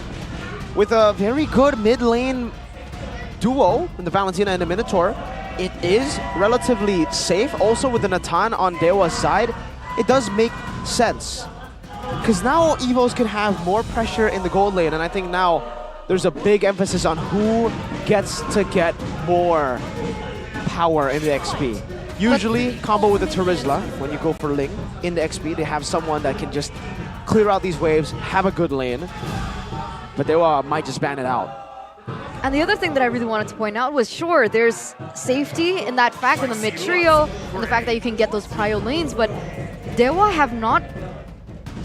With a very good mid lane duo in the Valentina and the Minotaur. it is relatively safe. Also with the Natan on Dewa's side, it does make sense. Because now Evos can have more pressure in the gold lane, and I think now there's a big emphasis on who gets to get more power in the XP. Usually, combo with the Terizla, when you go for Ling in the XP, they have someone that can just clear out these waves, have a good lane, but Dewa might just ban it out. And the other thing that I really wanted to point out was, sure, there's safety in that fact in the mid trio, and the fact that you can get those prio lanes, but Dewa have not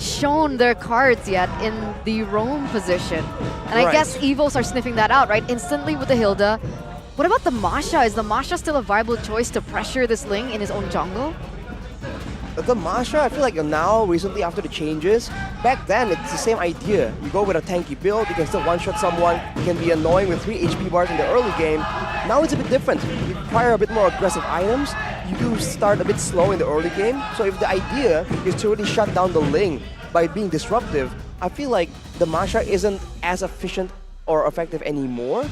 shown their cards yet in the roam position. And I guess Evos are sniffing that out, right? Instantly with the Hilda. What about the Masha? Is the Masha still a viable choice to pressure this Ling in his own jungle? The Masha, I feel like now, recently after the changes, back then it's the same idea. You go with a tanky build, you can still one-shot someone, you can be annoying with 3 HP bars in the early game. Now it's a bit different. You require a bit more aggressive items, you do start a bit slow in the early game. So if the idea is to really shut down the Ling by being disruptive, I feel like the Masha isn't as efficient or effective anymore.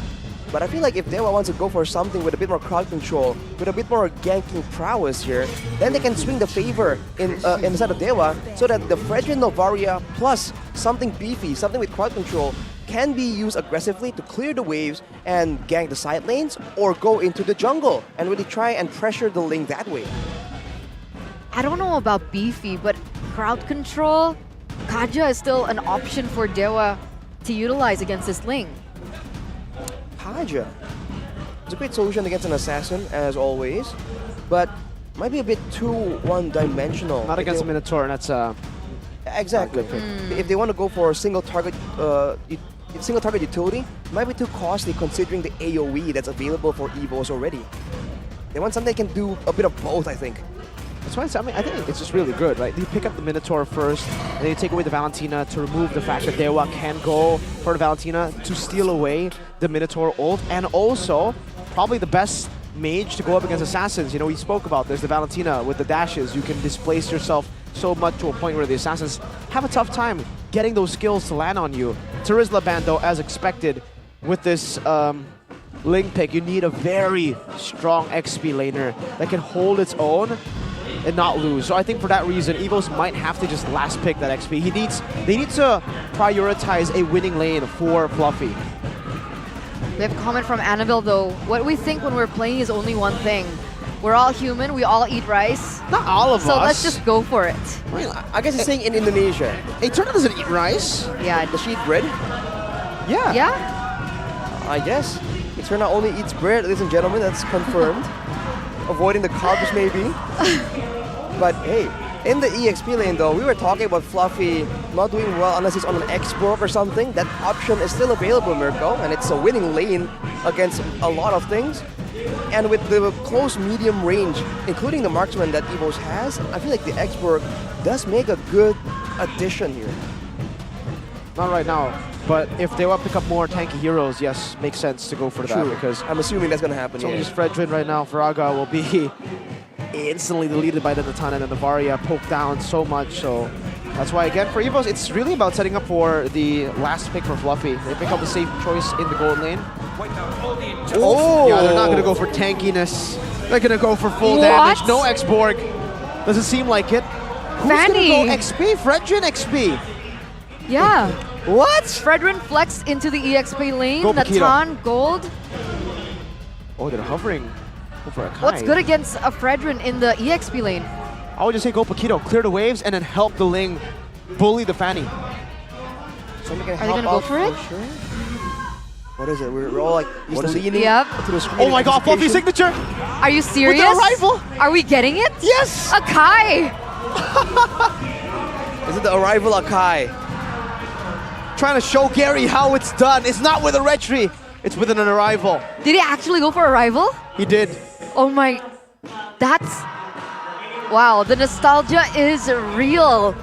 But I feel like if Dewa wants to go for something with a bit more crowd control, with a bit more ganking prowess here, then they can swing the favor inside of Dewa so that the Fredrin Novaria plus something beefy, something with crowd control, can be used aggressively to clear the waves and gank the side lanes or go into the jungle and really try and pressure the Ling that way. I don't know about beefy, but crowd control, Kaja is still an option for Dewa to utilize against this Ling. Kaja. It's a great solution against an assassin, as always, but might be a bit too one-dimensional. Not against a Minotaur, and that's exactly. If they want to go for a single target utility, it might be too costly considering the AoE that's available for Evos already. They want something that can do a bit of both, I think. That's why I think it's just really good, right? You pick up the Minotaur first, and then you take away the Valentina to remove the fact that Dewa can go for the Valentina to steal away the Minotaur ult, and also probably the best mage to go up against assassins. You know, we spoke about this, the Valentina with the dashes. You can displace yourself so much to a point where the assassins have a tough time getting those skills to land on you. Terizla ban, though, as expected, with this Ling pick, you need a very strong XP laner that can hold its own and not lose. So I think for that reason, Evos might have to just last pick that XP. They need to prioritize a winning lane for Fluffy. We have a comment from Annabelle though. What we think when we're playing is only one thing. We're all human, we all eat rice. Not all of us. So let's just go for it. I guess it's saying in Indonesia. Eterna doesn't eat rice. Yeah. Does she eat bread? Yeah. Yeah? I guess. Eterna only eats bread, ladies and gentlemen, that's confirmed. Avoiding the carbs maybe. But hey, in the EXP lane though, we were talking about Fluffy not doing well unless he's on an X-Borg or something. That option is still available, Mirko, and it's a winning lane against a lot of things. And with the close medium range, including the marksman that Evos has, I feel like the X-Borg does make a good addition here. Not right now, but if they want to pick up more tanky heroes, yes, makes sense to go for that. Because I'm assuming that's going to happen. So just Fredrin right now, Faraga will be instantly deleted by the Natan, and the Navaria poked down so much. So that's why, again, for Evos, it's really about setting up for the last pick for Fluffy. They pick up the safe choice in the gold lane. Oh! Yeah, they're not going to go for tankiness. They're going to go for full damage. No X-Borg. Doesn't seem like it. Who's going to go XP? Fredrin XP. Yeah. What? Fredrin flexed into the EXP lane. Go Natan gold. Oh, they're hovering over a Kai. What's good against a Fredrin in the EXP lane? I would just say go Paquito, clear the waves, and then help the Ling bully the Fanny. Are they going to go for it? Sure. What is it? We're all like leaning to the screen. Oh my god, Fluffy signature! Are you serious? With the arrival? Are we getting it? Yes! Akai! Is it the arrival Akai? Trying to show Gary how it's done. It's not with a retry, it's with an arrival. Did he actually go for arrival? He did. Oh my, that's, wow, the nostalgia is real.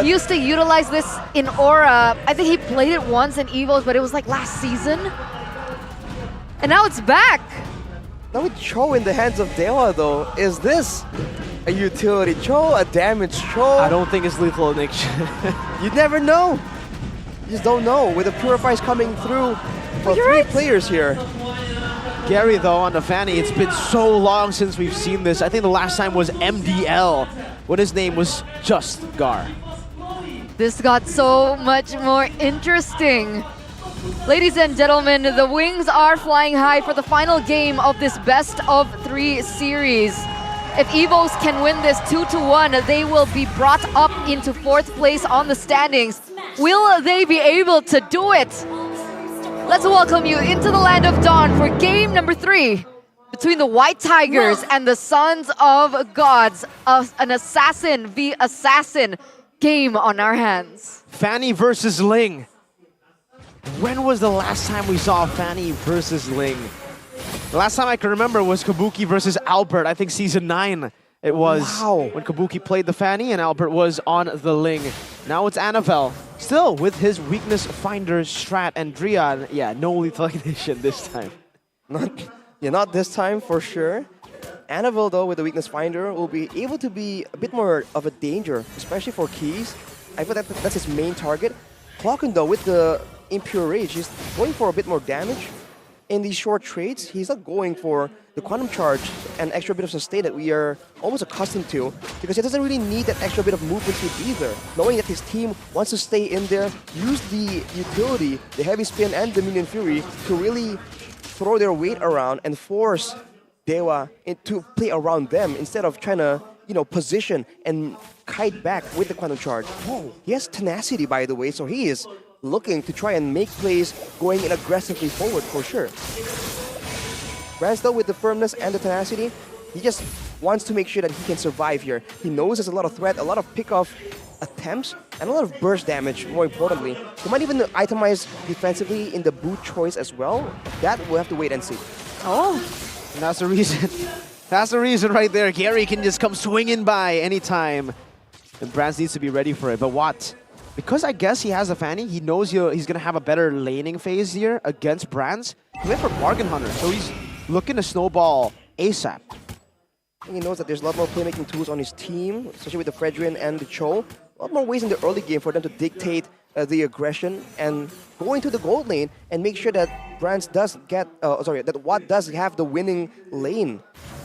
He used to utilize this in Aura. I think he played it once in Evos, but it was like last season. And now it's back. Now with Cho in the hands of Dewa though, is this a utility Cho, a damage Cho? I don't think it's lethal, Nick. You never know. You just don't know. With the Purifiers coming through for 3 players here. Gary, though, on the Fanny, it's been so long since we've seen this. I think the last time was MDL, when his name was just Gar. This got so much more interesting. Ladies and gentlemen, the wings are flying high for the final game of this best-of-3 series. If Evos can win this 2-1, they will be brought up into 4th place on the standings. Will they be able to do it? Let's welcome you into the land of dawn for game number 3 between the White Tigers and the Sons of Gods. An assassin v assassin game on our hands. Fanny versus Ling. When was the last time we saw Fanny versus Ling? The last time I can remember was Kabuki versus Albert. I think season 9 it was when Kabuki played the Fanny and Albert was on the Ling. Now it's Annabelle, still with his weakness finder strat, and Drian, yeah, no lethal ignition this time. Not this time for sure. Annabelle, though, with the weakness finder, will be able to be a bit more of a danger, especially for Keys. I feel that's his main target. Clocken, though, with the Impure Rage, he's going for a bit more damage. In these short trades, he's not going for the Quantum Charge and extra bit of sustain that we are almost accustomed to, because he doesn't really need that extra bit of movement speed either. Knowing that his team wants to stay in there, use the utility, the Heavy Spin and the Minion Fury to really throw their weight around and force Dewa to play around them instead of trying to, position and kite back with the Quantum Charge. He has tenacity, by the way, so he is looking to try and make plays going in aggressively forward for sure. Brans, though, with the firmness and the tenacity, he just wants to make sure that he can survive here. He knows there's a lot of threat, a lot of pick-off attempts, and a lot of burst damage, more importantly. He might even itemize defensively in the boot choice as well. That we'll have to wait and see. Oh, and that's the reason. That's the reason right there. Gary can just come swinging by anytime. And Brans needs to be ready for it. But what? Because I guess he has a Fanny, he knows he's going to have a better laning phase here against Brans. He went for Bargain Hunter, so he's looking to snowball ASAP. He knows that there's a lot more playmaking tools on his team, especially with the Fredrin and the Cho. A lot more ways in the early game for them to dictate the aggression and go into the gold lane and make sure that Brans does get, that Watt does have the winning lane.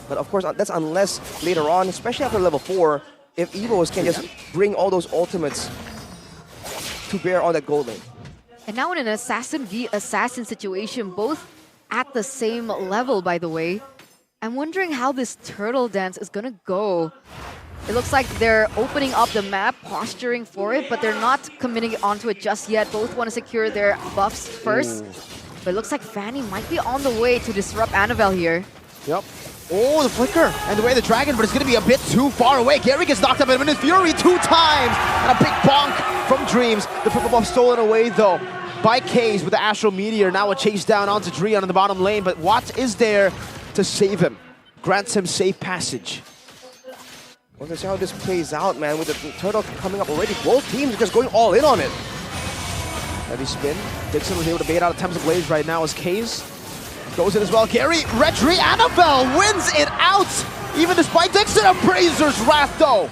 But of course, that's unless later on, especially after level 4, if Evos can just bring all those ultimates to bear on that gold lane. And now in an assassin v assassin situation, both at the same level, by the way. I'm wondering how this turtle dance is gonna go. It looks like they're opening up the map, posturing for it, but they're not committing onto it just yet. Both want to secure their buffs first. But it looks like Fanny might be on the way to disrupt Annabelle here. Yep. Oh, the flicker and the way the dragon, but it's going to be a bit too far away. Gary gets knocked up in Minion Fury 2 times, and a big bonk from Dreams. The purple buff stolen away though by Kaze with the Astral Meteor. Now a chase down onto Drian in the bottom lane, but Watt is there to save him. Grants him safe passage. Well, let's see how this plays out, man. With the turtle coming up already, both teams are just going all in on it. Heavy spin. Dixon was able to bait out attempts of Blaze right now as Kaze goes in as well. Gary, Retri, Annabelle wins it out! Even despite Dixon, a Brazer's Wrath though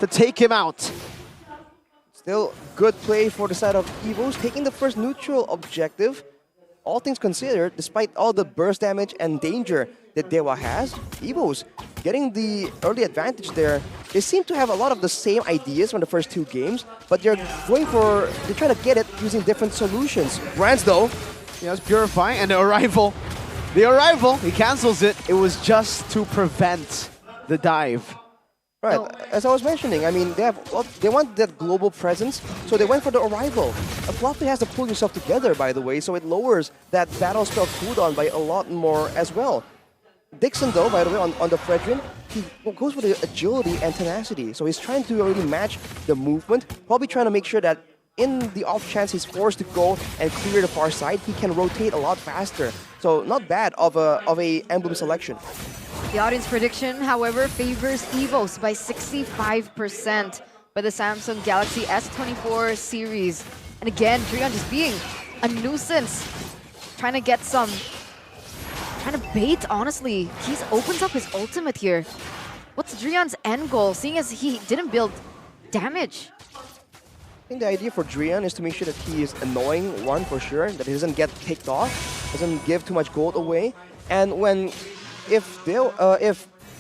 to take him out. Still good play for the side of Evos, taking the first neutral objective. All things considered, despite all the burst damage and danger that Dewa has, Evos getting the early advantage there. They seem to have a lot of the same ideas from the first 2 games, but they're trying to get it using different solutions. Brans, though, yes, Purify, and the arrival, he cancels it. It was just to prevent the dive. Right, as I was mentioning, I mean, they want that global presence, so they went for the arrival. A Fluffy has to pull yourself together, by the way, so it lowers that battle spell cooldown by a lot more as well. Dixon, though, by the way, on the Fredrin, he goes for the agility and tenacity, so he's trying to already match the movement, probably trying to make sure that in the off chance he's forced to go and clear the far side, he can rotate a lot faster. So not bad of a emblem selection. The audience prediction, however, favors Evos by 65% by the Samsung Galaxy S24 series. And again, Drian just being a nuisance, trying to get some, trying to bait, honestly. He opens up his ultimate here. What's Drian's end goal, seeing as he didn't build damage? I think the idea for Drian is to make sure that he is annoying, one for sure, that he doesn't get kicked off, doesn't give too much gold away. And if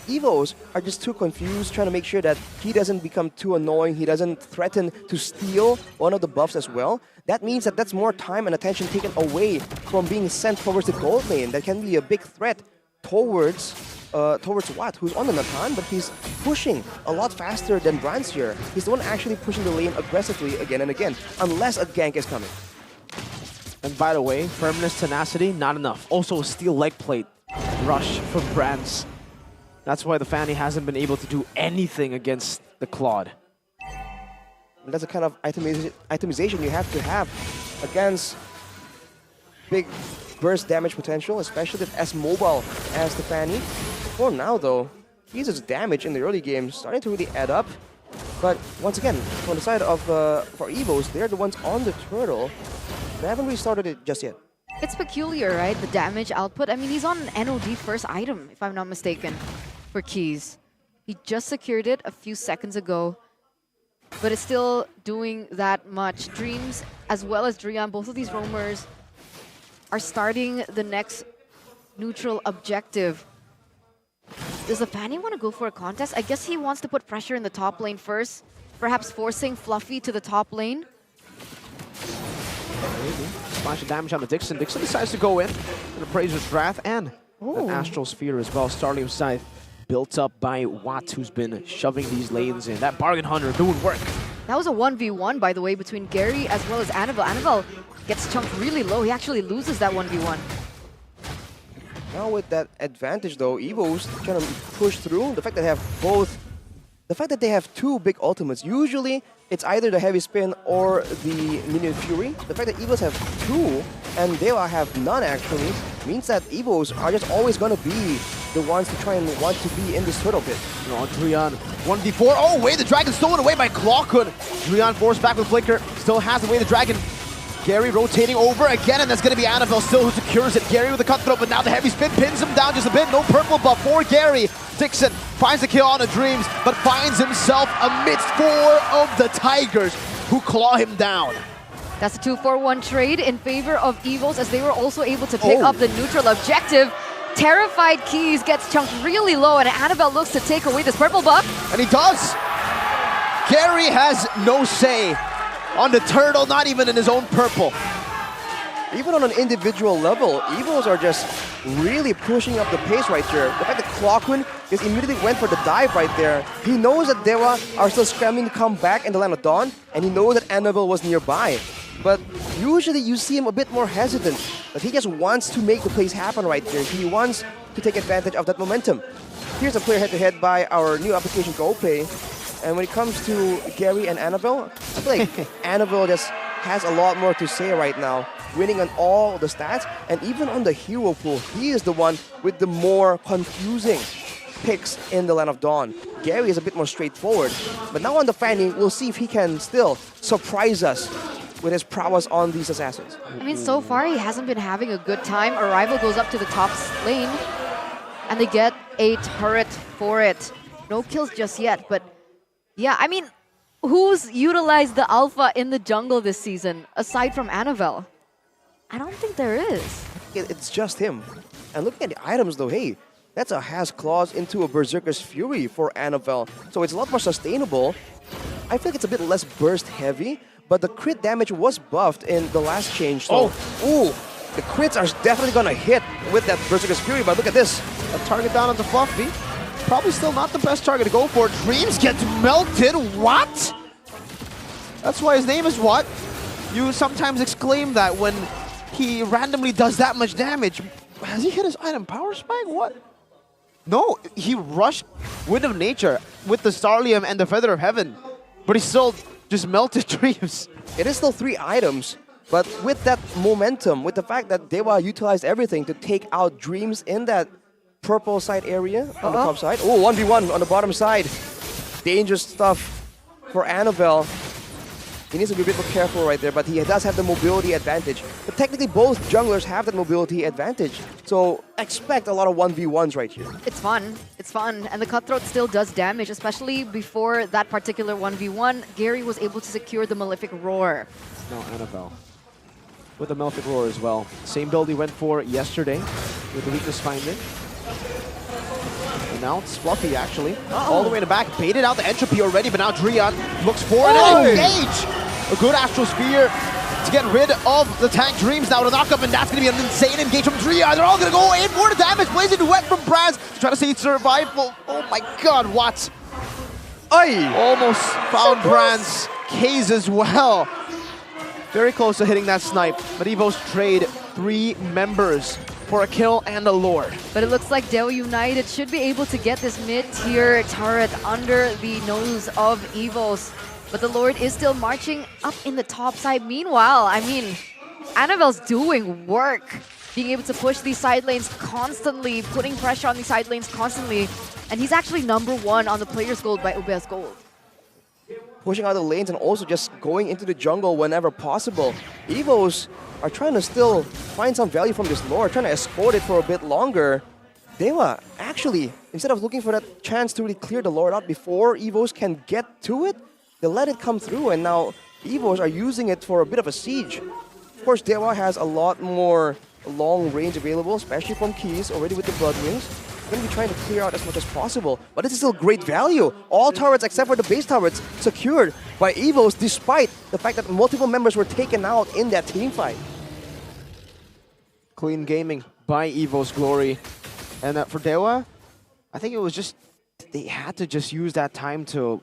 Evos are just too confused, trying to make sure that he doesn't become too annoying, he doesn't threaten to steal one of the buffs as well, that means that that's more time and attention taken away from being sent towards the gold lane. That can be a big threat towards Watt, who's on the Natan, but he's pushing a lot faster than Brancier. He's the one actually pushing the lane aggressively again and again, unless a gank is coming. And by the way, firmness, tenacity, not enough. Also, steel leg plate rush from Brans. That's why the Fanny hasn't been able to do anything against the Claude. And that's the kind of itemization you have to have against big burst damage potential, especially if as mobile as the Fanny. For now, though, Kies' damage in the early game starting to really add up. But once again, on the side of for Evos, they're the ones on the turtle. They haven't really started it just yet. It's peculiar, right? The damage output. I mean, he's on an NOD first item, if I'm not mistaken, for Kies. He just secured it a few seconds ago, but it's still doing that much. Dreams, as well as Drian, both of these roamers are starting the next neutral objective. Does the Fanny want to go for a contest? I guess he wants to put pressure in the top lane first, perhaps forcing Fluffy to the top lane. Splash of damage on the Dixon. Dixon decides to go in for the Appraiser's Wrath and an Astral Sphere as well. Starlium Scythe built up by Watt, who's been shoving these lanes in. That Bargain Hunter doing work. That was a 1v1, by the way, between Gary as well as Annabelle. Annabelle gets chunked really low. He actually loses that 1v1. Now with that advantage though, Evos trying to push through. The fact that they have two big ultimates. Usually it's either the Heavy Spin or the Minion Fury. The fact that Evos have two and Dewa have none actually means that Evos are just always going to be the ones to try and want to be in this turtle pit. Drian, 1v4. Oh, wait, the dragon stolen away by Clawkun. Drian forced back with Flicker, still has away the dragon. Gary rotating over again, and that's going to be Annabelle still who secures it. Gary with the cutthroat, but now the Heavy Spin pins him down just a bit. No purple buff for Gary. Dixon finds the kill on the Dreams, but finds himself amidst four of the Tigers who claw him down. That's a 2-4-1 trade in favor of Evos, as they were also able to pick up the neutral objective. Terrified Kies gets chunked really low, and Annabelle looks to take away this purple buff. And he does. Gary has no say on the turtle, not even in his own purple. Even on an individual level, Evos are just really pushing up the pace right here. The fact that Clawkun just immediately went for the dive right there. He knows that Dewa are still scrambling to come back in the Land of Dawn, and he knows that Annabelle was nearby. But usually you see him a bit more hesitant, but he just wants to make the plays happen right there. He wants to take advantage of that momentum. Here's a player head-to-head by our new application GoPlay. And when it comes to Gary and Annabelle, I feel like Annabelle just has a lot more to say right now, winning on all the stats, and even on the hero pool, he is the one with the more confusing picks in the Land of Dawn. Gary is a bit more straightforward, but now on the Fanny, we'll see if he can still surprise us with his prowess on these assassins. I mean, so far he hasn't been having a good time. Arrival goes up to the top lane, and they get a turret for it. No kills just yet, but yeah, I mean, who's utilized the alpha in the jungle this season, aside from Annabelle? I don't think there is. It's just him. And looking at the items though, hey, that's a Has Claws into a Berserker's Fury for Annabelle. So it's a lot more sustainable. I feel like it's a bit less burst heavy, but the crit damage was buffed in the last change. So, ooh, the crits are definitely gonna hit with that Berserker's Fury, but look at this. A target down onto Fluffy. Probably still not the best target to go for. Dreams gets melted. What? That's why his name is what? You sometimes exclaim that when he randomly does that much damage. Has he hit his item power spike? What? No, he rushed Wind of Nature with the Starlium and the Feather of Heaven, but he still just melted Dreams. It is still 3 items, but with that momentum, with the fact that Dewa utilized everything to take out Dreams in that purple side area on the top side. Oh, 1v1 on the bottom side. Dangerous stuff for Annabelle. He needs to be a bit more careful right there, but he does have the mobility advantage. But technically both junglers have that mobility advantage. So expect a lot of 1v1s right here. It's fun. It's fun. And the Cutthroat still does damage, especially before that particular 1v1. Gary was able to secure the Malefic Roar. No, Annabelle. with the Melfic Roar as well. Same build he went for yesterday with the weakness finding. And now it's Fluffy actually. All the way in the back, baited out the entropy already, but now Drian looks forward and engage! A good Astral Spear to get rid of the tank Dreams now to knock up, and that's going to be an insane engage from Drian. They're all going to go in for the damage. Plays into wet from Brands. Trying to say survival. Oh my god, what? Almost found Brands' case as well. Very close to hitting that snipe, but Evos trade 3 members for a kill and a Lord. But it looks like Dewa United should be able to get this mid-tier turret under the nose of Evos. But the Lord is still marching up in the top side. Meanwhile, I mean, Annabelle's doing work, being able to push these side lanes constantly, putting pressure on these side lanes constantly. And he's actually #1 on the player's gold by UBS Gold. Pushing out the lanes and also just going into the jungle whenever possible. Evos are trying to still find some value from this Lord, trying to escort it for a bit longer. Dewa, actually, instead of looking for that chance to really clear the Lord out before Evos can get to it, they let it come through, and now Evos are using it for a bit of a siege. Of course, Dewa has a lot more long range available, especially from Keys, already with the Blood Wings. Going to be trying to clear out as much as possible, but this is still great value. All turrets except for the base turrets secured by Evos, despite the fact that multiple members were taken out in that team fight. Clean gaming by Evos Glory. And for Dewa, I think it was just, they had to just use that time to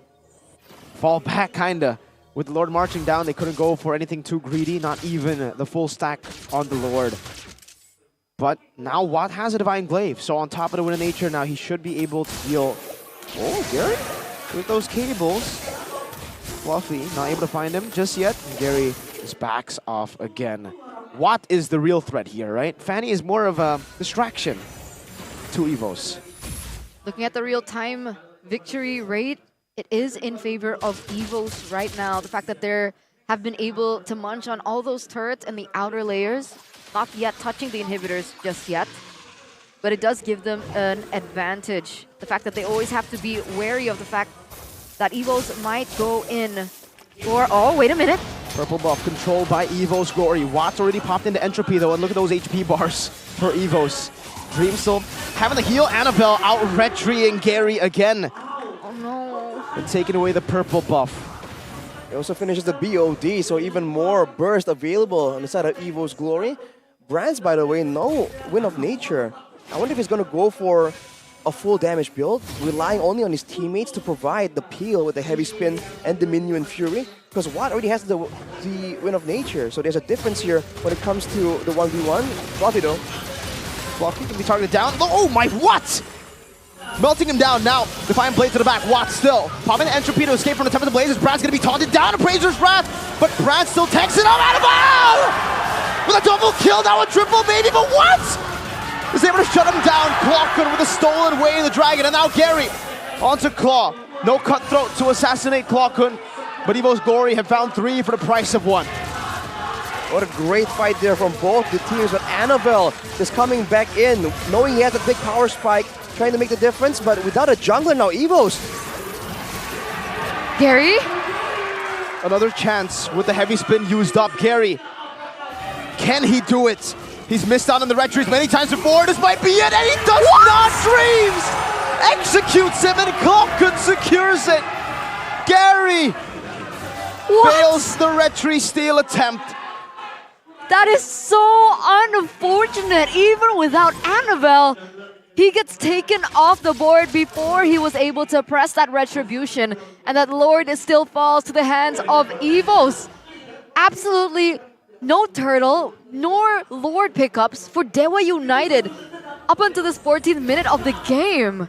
fall back, kinda. With the Lord marching down, they couldn't go for anything too greedy, not even the full stack on the Lord. But now Watt has a Divine Glaive, so on top of the Wind of Nature, now he should be able to deal. Oh, Gary with those cables. Fluffy, not able to find him just yet. And Gary just backs off again. Watt is the real threat here, right? Fanny is more of a distraction to Evos. Looking at the real-time victory rate, it is in favor of Evos right now. The fact that they have been able to munch on all those turrets and the outer layers, not yet touching the inhibitors just yet, but it does give them an advantage. The fact that they always have to be wary of the fact that Evos might go in for, oh, wait a minute. Purple buff controlled by Evos Glory. Watt's already popped into Entropy though, and look at those HP bars for Evos. Dream still having the heal. Annabelle out retreeing Gary again. Oh no. And taking away the purple buff. He also finishes the BOD, so even more burst available on the side of Evos Glory. Brands, by the way, no Wind of Nature. I wonder if he's going to go for a full damage build, relying only on his teammates to provide the peel with the Heavy Spin and the Minion Fury, because Watt already has the Wind of Nature, so there's a difference here when it comes to the 1v1. Fluffy though. Fluffy can be targeted down. Oh my, what? Melting him down now. Defiant Blade to the back. Watt still popping the Entropy to escape from the Temple of the Blazes. Brad's going to be taunted down. Appraiser's Wrath, but Brad still takes it up out of bounds! With a double kill, now a triple maybe, but what? Is able to shut him down. Clawkun with a stolen way in the Dragon, and now Gary onto Claw. No Cutthroat to assassinate Clawkun, but Evos Glory have found 3 for the price of 1. What a great fight there from both the teams, but Annabelle is coming back in, knowing he has a big power spike, trying to make the difference, but without a jungler now, Evos. Gary? Another chance with the Heavy Spin used up. Gary, can he do it? He's missed out on the retreats many times before. This might be it, and he does not. Dreams executes him, and Clawkun secures it. Gary fails the retreat steal attempt. That is so unfortunate. Even without Annabelle, he gets taken off the board before he was able to press that retribution, and that Lord still falls to the hands of Evos. Absolutely no turtle nor Lord pickups for Dewa United up until this 14th minute of the game.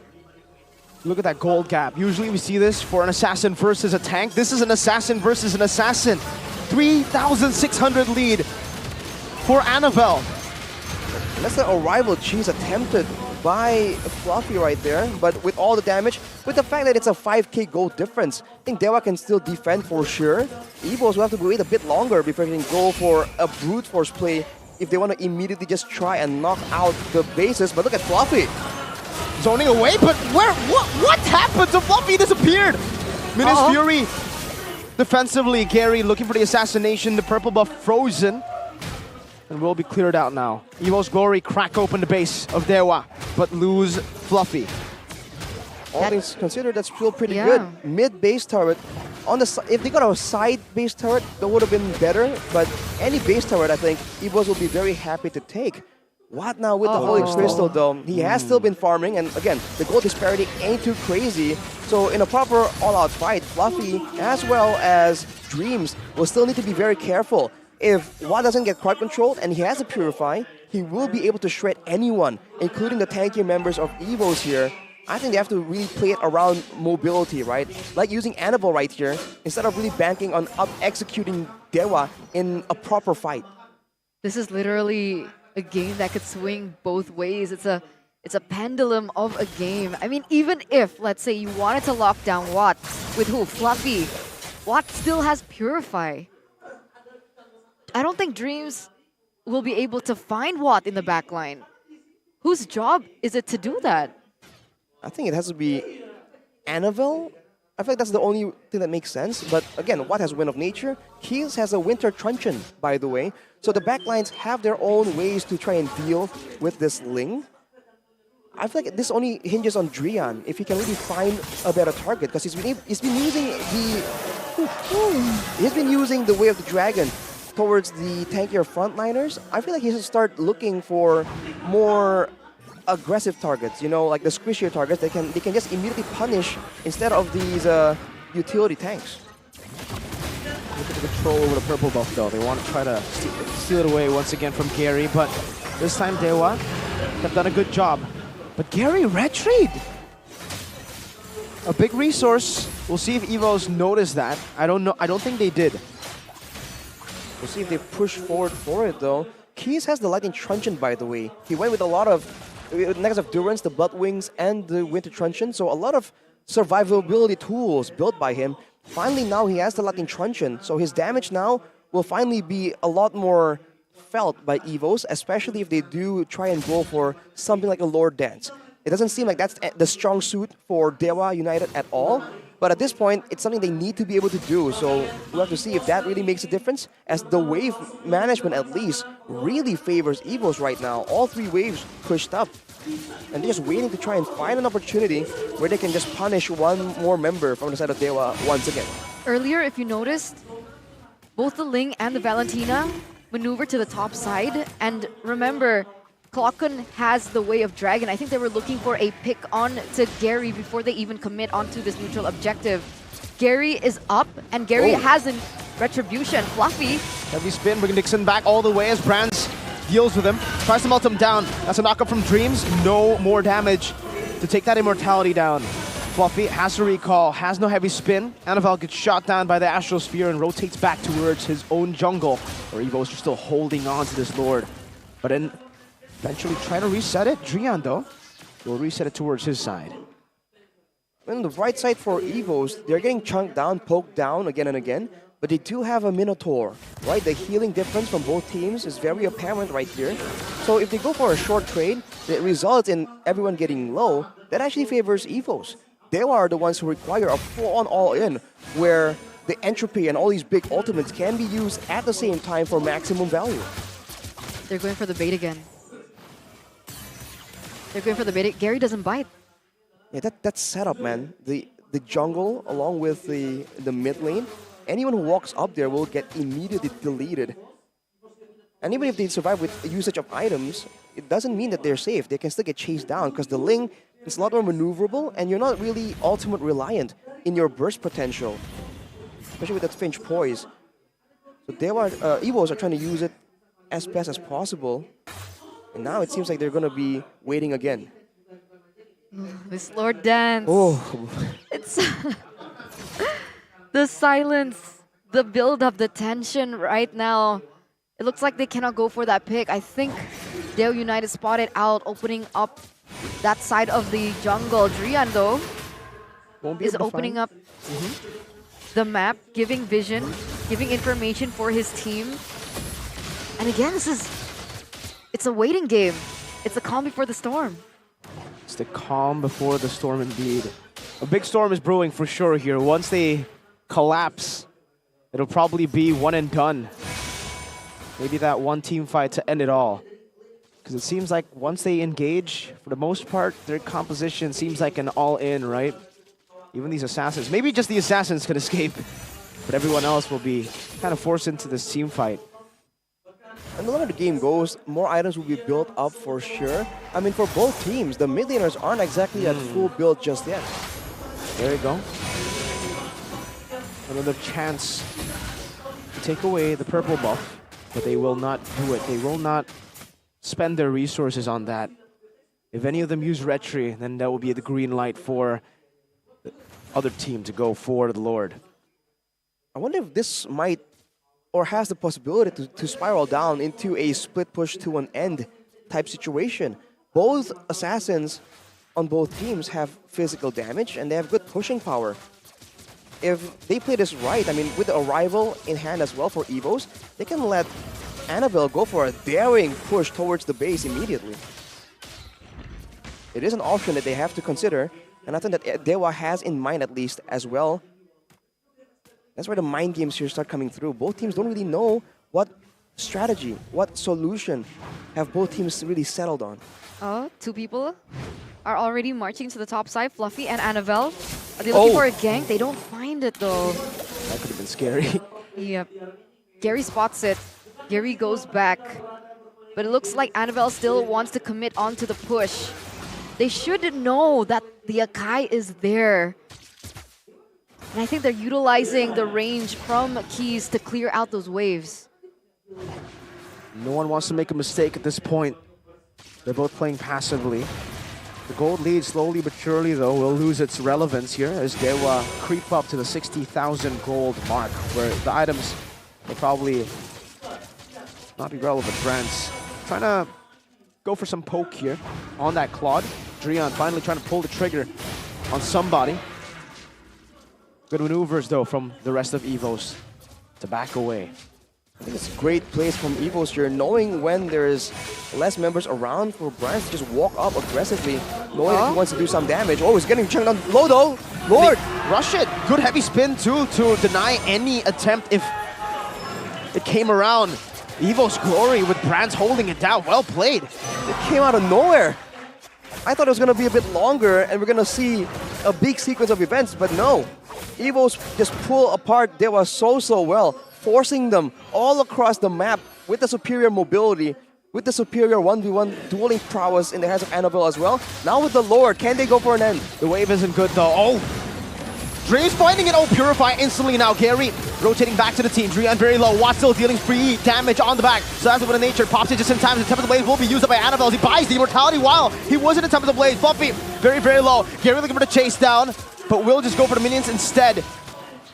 Look at that gold gap. Usually we see this for an assassin versus a tank. This is an assassin versus an assassin. 3,600 lead for Annabelle. That's the arrival cheese attempted by Fluffy right there, but with all the damage, with the fact that it's a 5k gold difference, I think Dewa can still defend for sure. Evos will have to wait a bit longer before they can go for a brute force play if they want to immediately just try and knock out the bases. But look at Fluffy. Zoning away, but what happened to Fluffy? He disappeared. Minis Fury defensively. Gary looking for the assassination, the purple buff frozen. and will be cleared out now. Evos Glory crack open the base of Dewa, but lose Fluffy. All things considered, that's still pretty good. Mid base turret. On the if they got a side base turret, that would have been better. But any base turret, I think Evos will be very happy to take. What now with the Holy Crystal though? He has still been farming, and again, the gold disparity ain't too crazy. So in a proper all-out fight, Fluffy as well as Dreams will still need to be very careful. If Watt doesn't get crowd controlled and he has a Purify, he will be able to shred anyone, including the tankier members of Evos here. I think they have to really play it around mobility, right? Like using Annabelle right here, instead of really banking on executing Dewa in a proper fight. This is literally a game that could swing both ways. It's a pendulum of a game. I mean, even if, let's say, you wanted to lock down Watt with who? Fluffy. Watt still has Purify. I don't think Dreams will be able to find Watt in the backline. Whose job is it to do that? I think it has to be Annabelle. I feel like that's the only thing that makes sense. But again, Watt has Wind of Nature. Keels has a Winter Truncheon, by the way. So the backlines have their own ways to try and deal with this Ling. I feel like this only hinges on Drian if he can really find a better target, because he's been using the Way of the Dragon towards the tankier frontliners. I feel like he should start looking for more aggressive targets, you know, like the squishier targets they can just immediately punish instead of these utility tanks. Look at the control over the purple buff though. They want to try to steal it away once again from Gary, but this time Dewa have done a good job. But Gary red trade. A big resource. We'll see if Evos notice that. I don't know. I don't think they did. We'll see if they push forward for it though. Keys has the Lightning Truncheon, by the way. He went with a lot of negative Durance, the Blood Wings, and the Winter Truncheon. So a lot of survivability tools built by him. Finally, now he has the Lightning Truncheon. So his damage now will finally be a lot more felt by Evos, especially if they do try and go for something like a Lord Dance. It doesn't seem like that's the strong suit for Dewa United at all. But at this point, it's something they need to be able to do. So we'll have to see if that really makes a difference, as the wave management at least really favors Evos right now. All three waves pushed up. And they're just waiting to try and find an opportunity where they can just punish one more member from the side of Dewa once again. Earlier, if you noticed, both the Ling and the Valentina maneuver to the top side. And remember, Clocken has the Way of Dragon. I think they were looking for a pick on to Gary before they even commit onto this neutral objective. Gary is up, and Gary has a Retribution. Fluffy. Heavy spin, bringing Nixon back all the way as Brands deals with him. Tries to melt him down. That's a knockup from Dreams. No more damage to take that immortality down. Fluffy has to recall, has no heavy spin. Annabelle gets shot down by the Astral Sphere and rotates back towards his own jungle, where Evos are still holding on to this Lord. But then eventually try to reset it. Drian, though, will reset it towards his side. On the right side for Evos, they're getting chunked down, poked down again and again, but they do have a Minotaur, right? The healing difference from both teams is very apparent right here. So if they go for a short trade that results in everyone getting low, that actually favors Evos. They are the ones who require a full-on all-in, where the entropy and all these big ultimates can be used at the same time for maximum value. They're going for the bait again. They're going for the bait. Gary doesn't bite. Yeah, that's setup, man. The jungle along with the mid lane, anyone who walks up there will get immediately deleted. And even if they survive with usage of items, it doesn't mean that they're safe. They can still get chased down because the Ling is a lot more maneuverable and you're not really ultimate reliant in your burst potential, especially with that Finch poise. So Evos are trying to use it as best as possible. And now it seems like they're going to be waiting again. This Lord Dance. Oh. It's the silence, the build up, the tension right now. It looks like they cannot go for that pick. I think Dewa United spotted out, opening up that side of the jungle. Drian, though, is opening up the map, giving vision, giving information for his team. And again, it's a waiting game. It's a calm before the storm. It's the calm before the storm indeed. A big storm is brewing for sure here. Once they collapse, it'll probably be one and done. Maybe that one team fight to end it all. Because it seems like once they engage, for the most part, their composition seems like an all-in, right? Even these assassins. Maybe just the assassins can escape, but everyone else will be kind of forced into this team fight. And the longer the game goes, more items will be built up for sure. I mean, for both teams, the mid laners aren't exactly at full build just yet. There you go. Another chance to take away the purple buff, but they will not do it. They will not spend their resources on that. If any of them use Retri, then that will be the green light for the other team to go for the Lord. I wonder if this might or has the possibility to spiral down into a split push to an end type situation. Both assassins on both teams have physical damage and they have good pushing power. If they play this right, I mean, with the arrival in hand as well for Evos, they can let Annabelle go for a daring push towards the base immediately. It is an option that they have to consider, and I think that Dewa has in mind at least as well. That's where the mind games here start coming through. Both teams don't really know what strategy, what solution have both teams really settled on. Oh, two people are already marching to the top side, Fluffy and Annabelle. Are they looking for a gank? They don't find it though. That could have been scary. Yep. Gary spots it. Gary goes back. But it looks like Annabelle still wants to commit onto the push. They should know that the Akai is there. And I think they're utilizing the range from Keys to clear out those waves. No one wants to make a mistake at this point. They're both playing passively. The gold lead, slowly but surely, though, will lose its relevance here as Dewa creep up to the 60,000 gold mark, where the items will probably not be relevant. Brands trying to go for some poke here on that Claude. Drian finally trying to pull the trigger on somebody. Good maneuvers, though, from the rest of Evos to back away. I think it's a great place from Evos here, knowing when there is less members around for Brands to just walk up aggressively, knowing that he wants to do some damage. Oh, he's getting chunked down low though. Lord! Rush it! Good heavy spin too to deny any attempt if it came around. Evos glory with Brands holding it down. Well played. It came out of nowhere. I thought it was going to be a bit longer and we're going to see a big sequence of events, but no. Evos just pull apart Dewa so well, forcing them all across the map with the superior mobility, with the superior 1v1 dueling prowess in the hands of Annabelle as well. Now with the Lord, can they go for an end? The wave isn't good though. Oh! Dream's finding it. Oh, Purify instantly now. Gary rotating back to the team. Drian very low. Watt still dealing free damage on the back. So that's what nature pops it just in time. The Temple of the Blade will be used up by Annabelle. He buys the immortality while he was in the Temple of the Blade. Fluffy very low. Gary looking for the chase down, but will just go for the minions instead.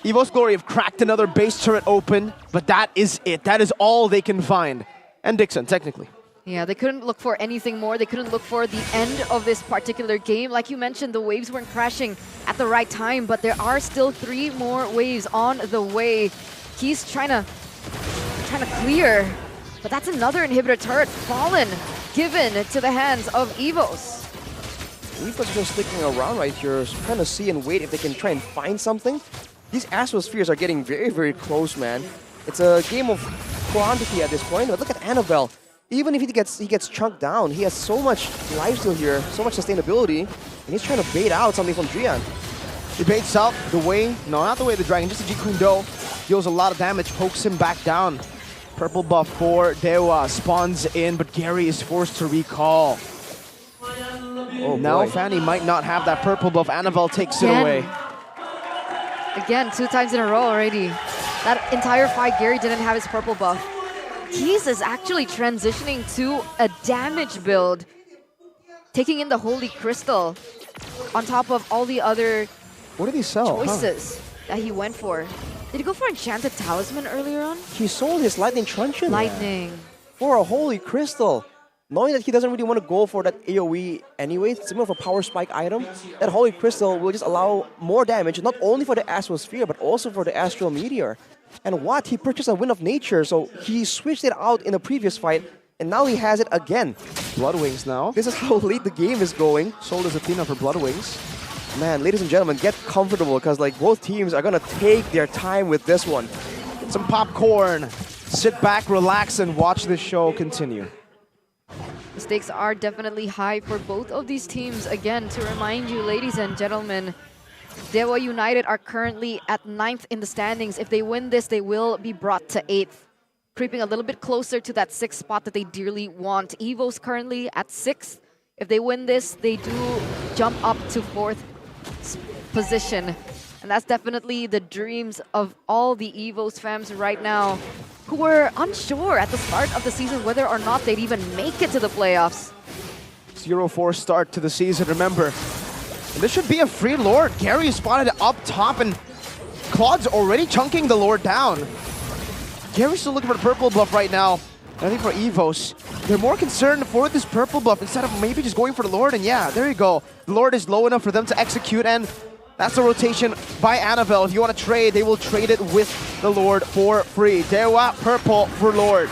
Evos Glory have cracked another base turret open, but that is it. That is all they can find. And Dixon, technically. Yeah, they couldn't look for anything more. They couldn't look for the end of this particular game. Like you mentioned, the waves weren't crashing at the right time, but there are still 3 more waves on the way. He's trying to clear, but that's another inhibitor turret fallen, given to the hands of Evos. Evos are just sticking around right here, trying to see and wait if they can try and find something. These Astrospheres are getting very close, man. It's a game of quantity at this point, but look at Annabelle. Even if he gets chunked down, he has so much lifesteal here, so much sustainability, and he's trying to bait out something from Drian. He baits out the way, no, not the way of the dragon, just the Jikundo. Deals a lot of damage, pokes him back down. Purple buff for Dewa spawns in, but Gary is forced to recall. Oh, now boy. Fanny might not have that purple buff. Annabelle takes it away. Again, 2 times in a row already. That entire fight, Gary didn't have his purple buff. Keys is actually transitioning to a damage build, taking in the Holy Crystal on top of all the other what did he sell? choices that he went for. Did he go for Enchanted Talisman earlier on? He sold his Lightning Truncheon. Lightning. For a Holy Crystal. Knowing that he doesn't really want to go for that AoE anyway, it's more of a power spike item, that Holy Crystal will just allow more damage, not only for the Astrosphere, but also for the Astral Meteor. And what? He purchased a Wind of Nature, so he switched it out in the previous fight, and now he has it again. Blood Wings now. This is how late the game is going. Sold as Athena for Blood Wings. Man, ladies and gentlemen, get comfortable, because like both teams are going to take their time with this one. Some popcorn. sit back, relax, and watch the show continue. The stakes are definitely high for both of these teams. Again, to remind you, ladies and gentlemen, Dewa United are currently at 9th in the standings. If they win this, they will be brought to 8th, creeping a little bit closer to that 6th spot that they dearly want. Evos currently at 6th. If they win this, they do jump up to 4th position. And that's definitely the dreams of all the Evos fans right now, who were unsure at the start of the season whether or not they'd even make it to the playoffs. 0-4 start to the season, remember. And this should be a free Lord. Gary is spotted up top, and Claude's already chunking the Lord down. Gary's still looking for the purple buff right now. And I think for Evos, they're more concerned for this purple buff instead of maybe just going for the Lord. And yeah, there you go. The Lord is low enough for them to execute, and that's the rotation by Annabelle. If you want to trade, they will trade it with the Lord for free. Dewa, purple for Lord.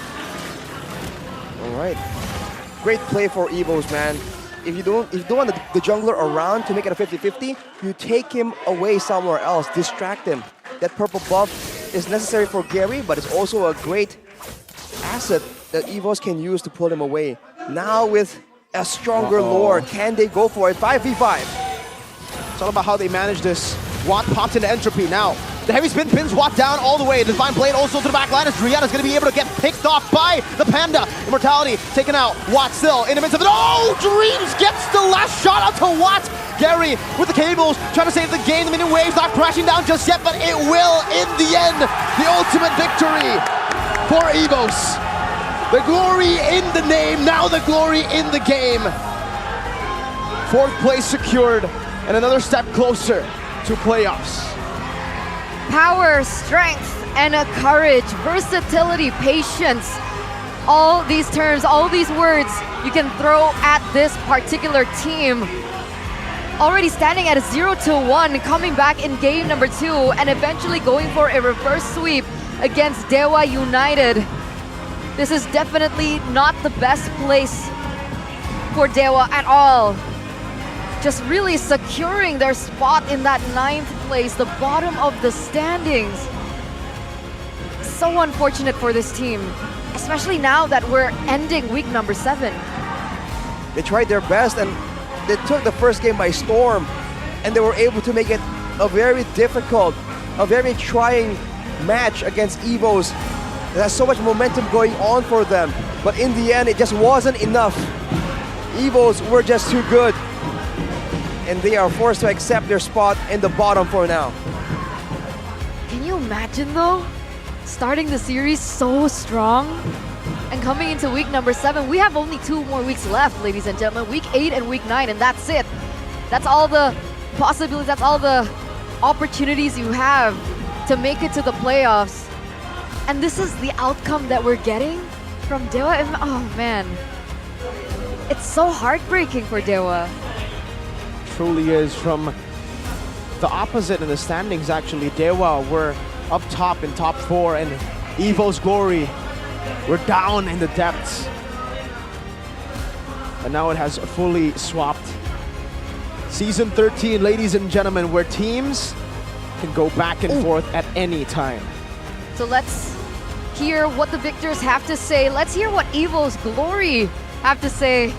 All right. Great play for Evos, man. If you don't want the jungler around to make it a 50-50, you take him away somewhere else, distract him. That purple buff is necessary for Gary, but it's also a great asset that Evos can use to pull him away. Now with a stronger Lord, can they go for it? 5v5. It's all about how they manage this. Watt popped into Entropy now. The heavy spin pins Watt down all the way. The Divine Blade also to the back line as Rihanna's going to be able to get picked off by the Panda. Immortality taken out. Watt still in the midst of it. Oh, Dreams gets the last shot out to Watt. Gary with the cables trying to save the game. The minion waves not crashing down just yet, but it will in the end. The ultimate victory for Evos. The glory in the name, now the glory in the game. 4th place secured and another step closer to playoffs. Power, strength, and a courage, versatility, patience. All these terms, all these words you can throw at this particular team. Already standing at a 0-1, coming back in game number 2, and eventually going for a reverse sweep against Dewa United. This is definitely not the best place for Dewa at all. Just really securing their spot in that 9th place, the bottom of the standings. So unfortunate for this team, especially now that we're ending week number 7. They tried their best and they took the first game by storm, and they were able to make it a very difficult, a very trying match against Evos. There's so much momentum going on for them, but in the end it just wasn't enough. Evos were just too good, and they are forced to accept their spot in the bottom for now. Can you imagine though? Starting the series so strong and coming into week number 7. We have only 2 more weeks left, ladies and gentlemen. Week 8 and week 9, and that's it. That's all the possibilities, that's all the opportunities you have to make it to the playoffs. And this is the outcome that we're getting from Dewa. Oh man, it's so heartbreaking for Dewa. Truly is. From the opposite in the standings, actually, Dewa were up top in top 4, and Evos Glory were down in the depths. And now it has fully swapped. Season 13, ladies and gentlemen, where teams can go back and forth at any time. So let's hear what the victors have to say. Let's hear what Evos Glory have to say.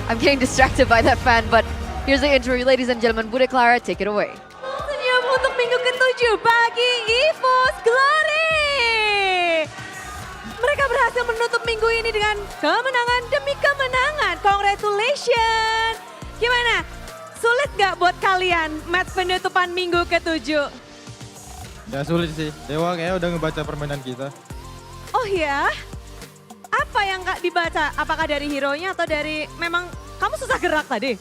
I'm getting distracted by that fan, but here's the intro, ladies and gentlemen. Bude Clara, take it away. Senyum untuk minggu ke-7 bagi Evos Glory. Mereka berhasil menutup minggu ini dengan kemenangan demi kemenangan. Congratulations. Gimana? Sulit nggak buat kalian match penutupan minggu ke-7? Ya sulit sih. Dewa kayaknya udah ngebaca permainan kita. Oh ya? Apa yang Kak dibaca? Apakah dari hero-nya atau dari memang kamu susah gerak tadi?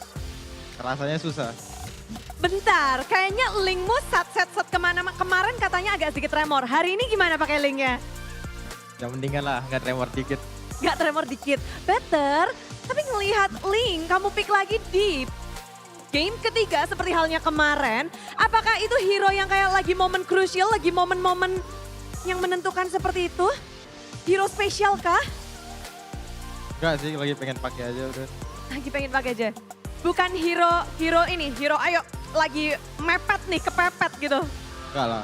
Rasanya susah. Bentar, kayaknya linkmu set kemarin katanya agak sedikit tremor. Hari ini gimana pakai linknya? Ya mendingan lah, nggak tremor dikit. Nggak tremor dikit, better. Tapi ngelihat link, kamu pick lagi di game ketiga seperti halnya kemarin. Apakah itu hero yang kayak lagi momen krusial, lagi momen-momen yang menentukan seperti itu? Hero spesial kah? Enggak sih, lagi pengen pakai aja udah. Lagi pengen pakai aja. Bukan hero ini, hero ayo lagi mepet nih, kepepet gitu. Enggak lah.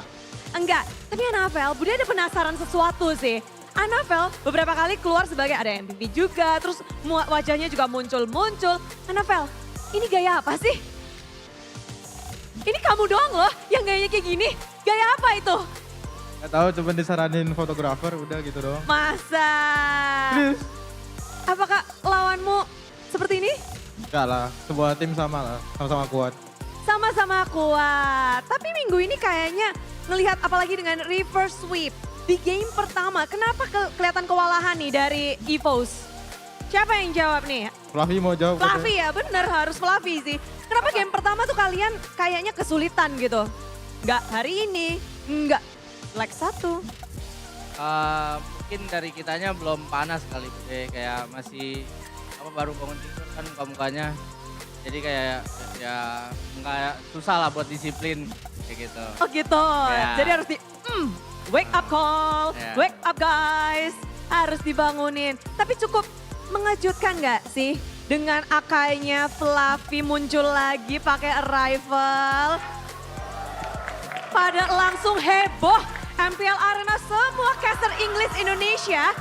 Enggak, tapi Anafel, Bude ada penasaran sesuatu sih. Anafel beberapa kali keluar sebagai ada MPL juga, terus wajahnya juga muncul-muncul. Anafel, ini gaya apa sih? Ini kamu doang loh yang gayanya kayak gini. Gaya apa itu? Gak tahu, cuma disaranin fotografer, udah gitu doang. Masa? Serius? Apakah lawanmu seperti ini? Enggak lah, sebuah tim sama lah, sama-sama kuat. Sama-sama kuat. Tapi minggu ini kayaknya ngelihat apalagi dengan reverse sweep. Di game pertama, kenapa kelihatan kewalahan nih dari Evos? Siapa yang jawab nih? Fluffy mau jawab. Fluffy ya, bener harus Fluffy sih. Kenapa game pertama tuh kalian kayaknya kesulitan gitu? Nggak hari ini, nggak leg 1. Mungkin dari kitanya belum panas kali Bude, kayak masih baru bangun tidur kan muka-mukanya. Jadi kayak ya nggak susah lah buat disiplin kayak gitu. Oh gitu, Ya. jadi harus wake up call, wake up guys. Harus dibangunin. Tapi cukup mengejutkan nggak sih? Dengan Akainya Fluffy muncul lagi pakai arrival. Pada langsung heboh. MPL Arena semua caster English Indonesia.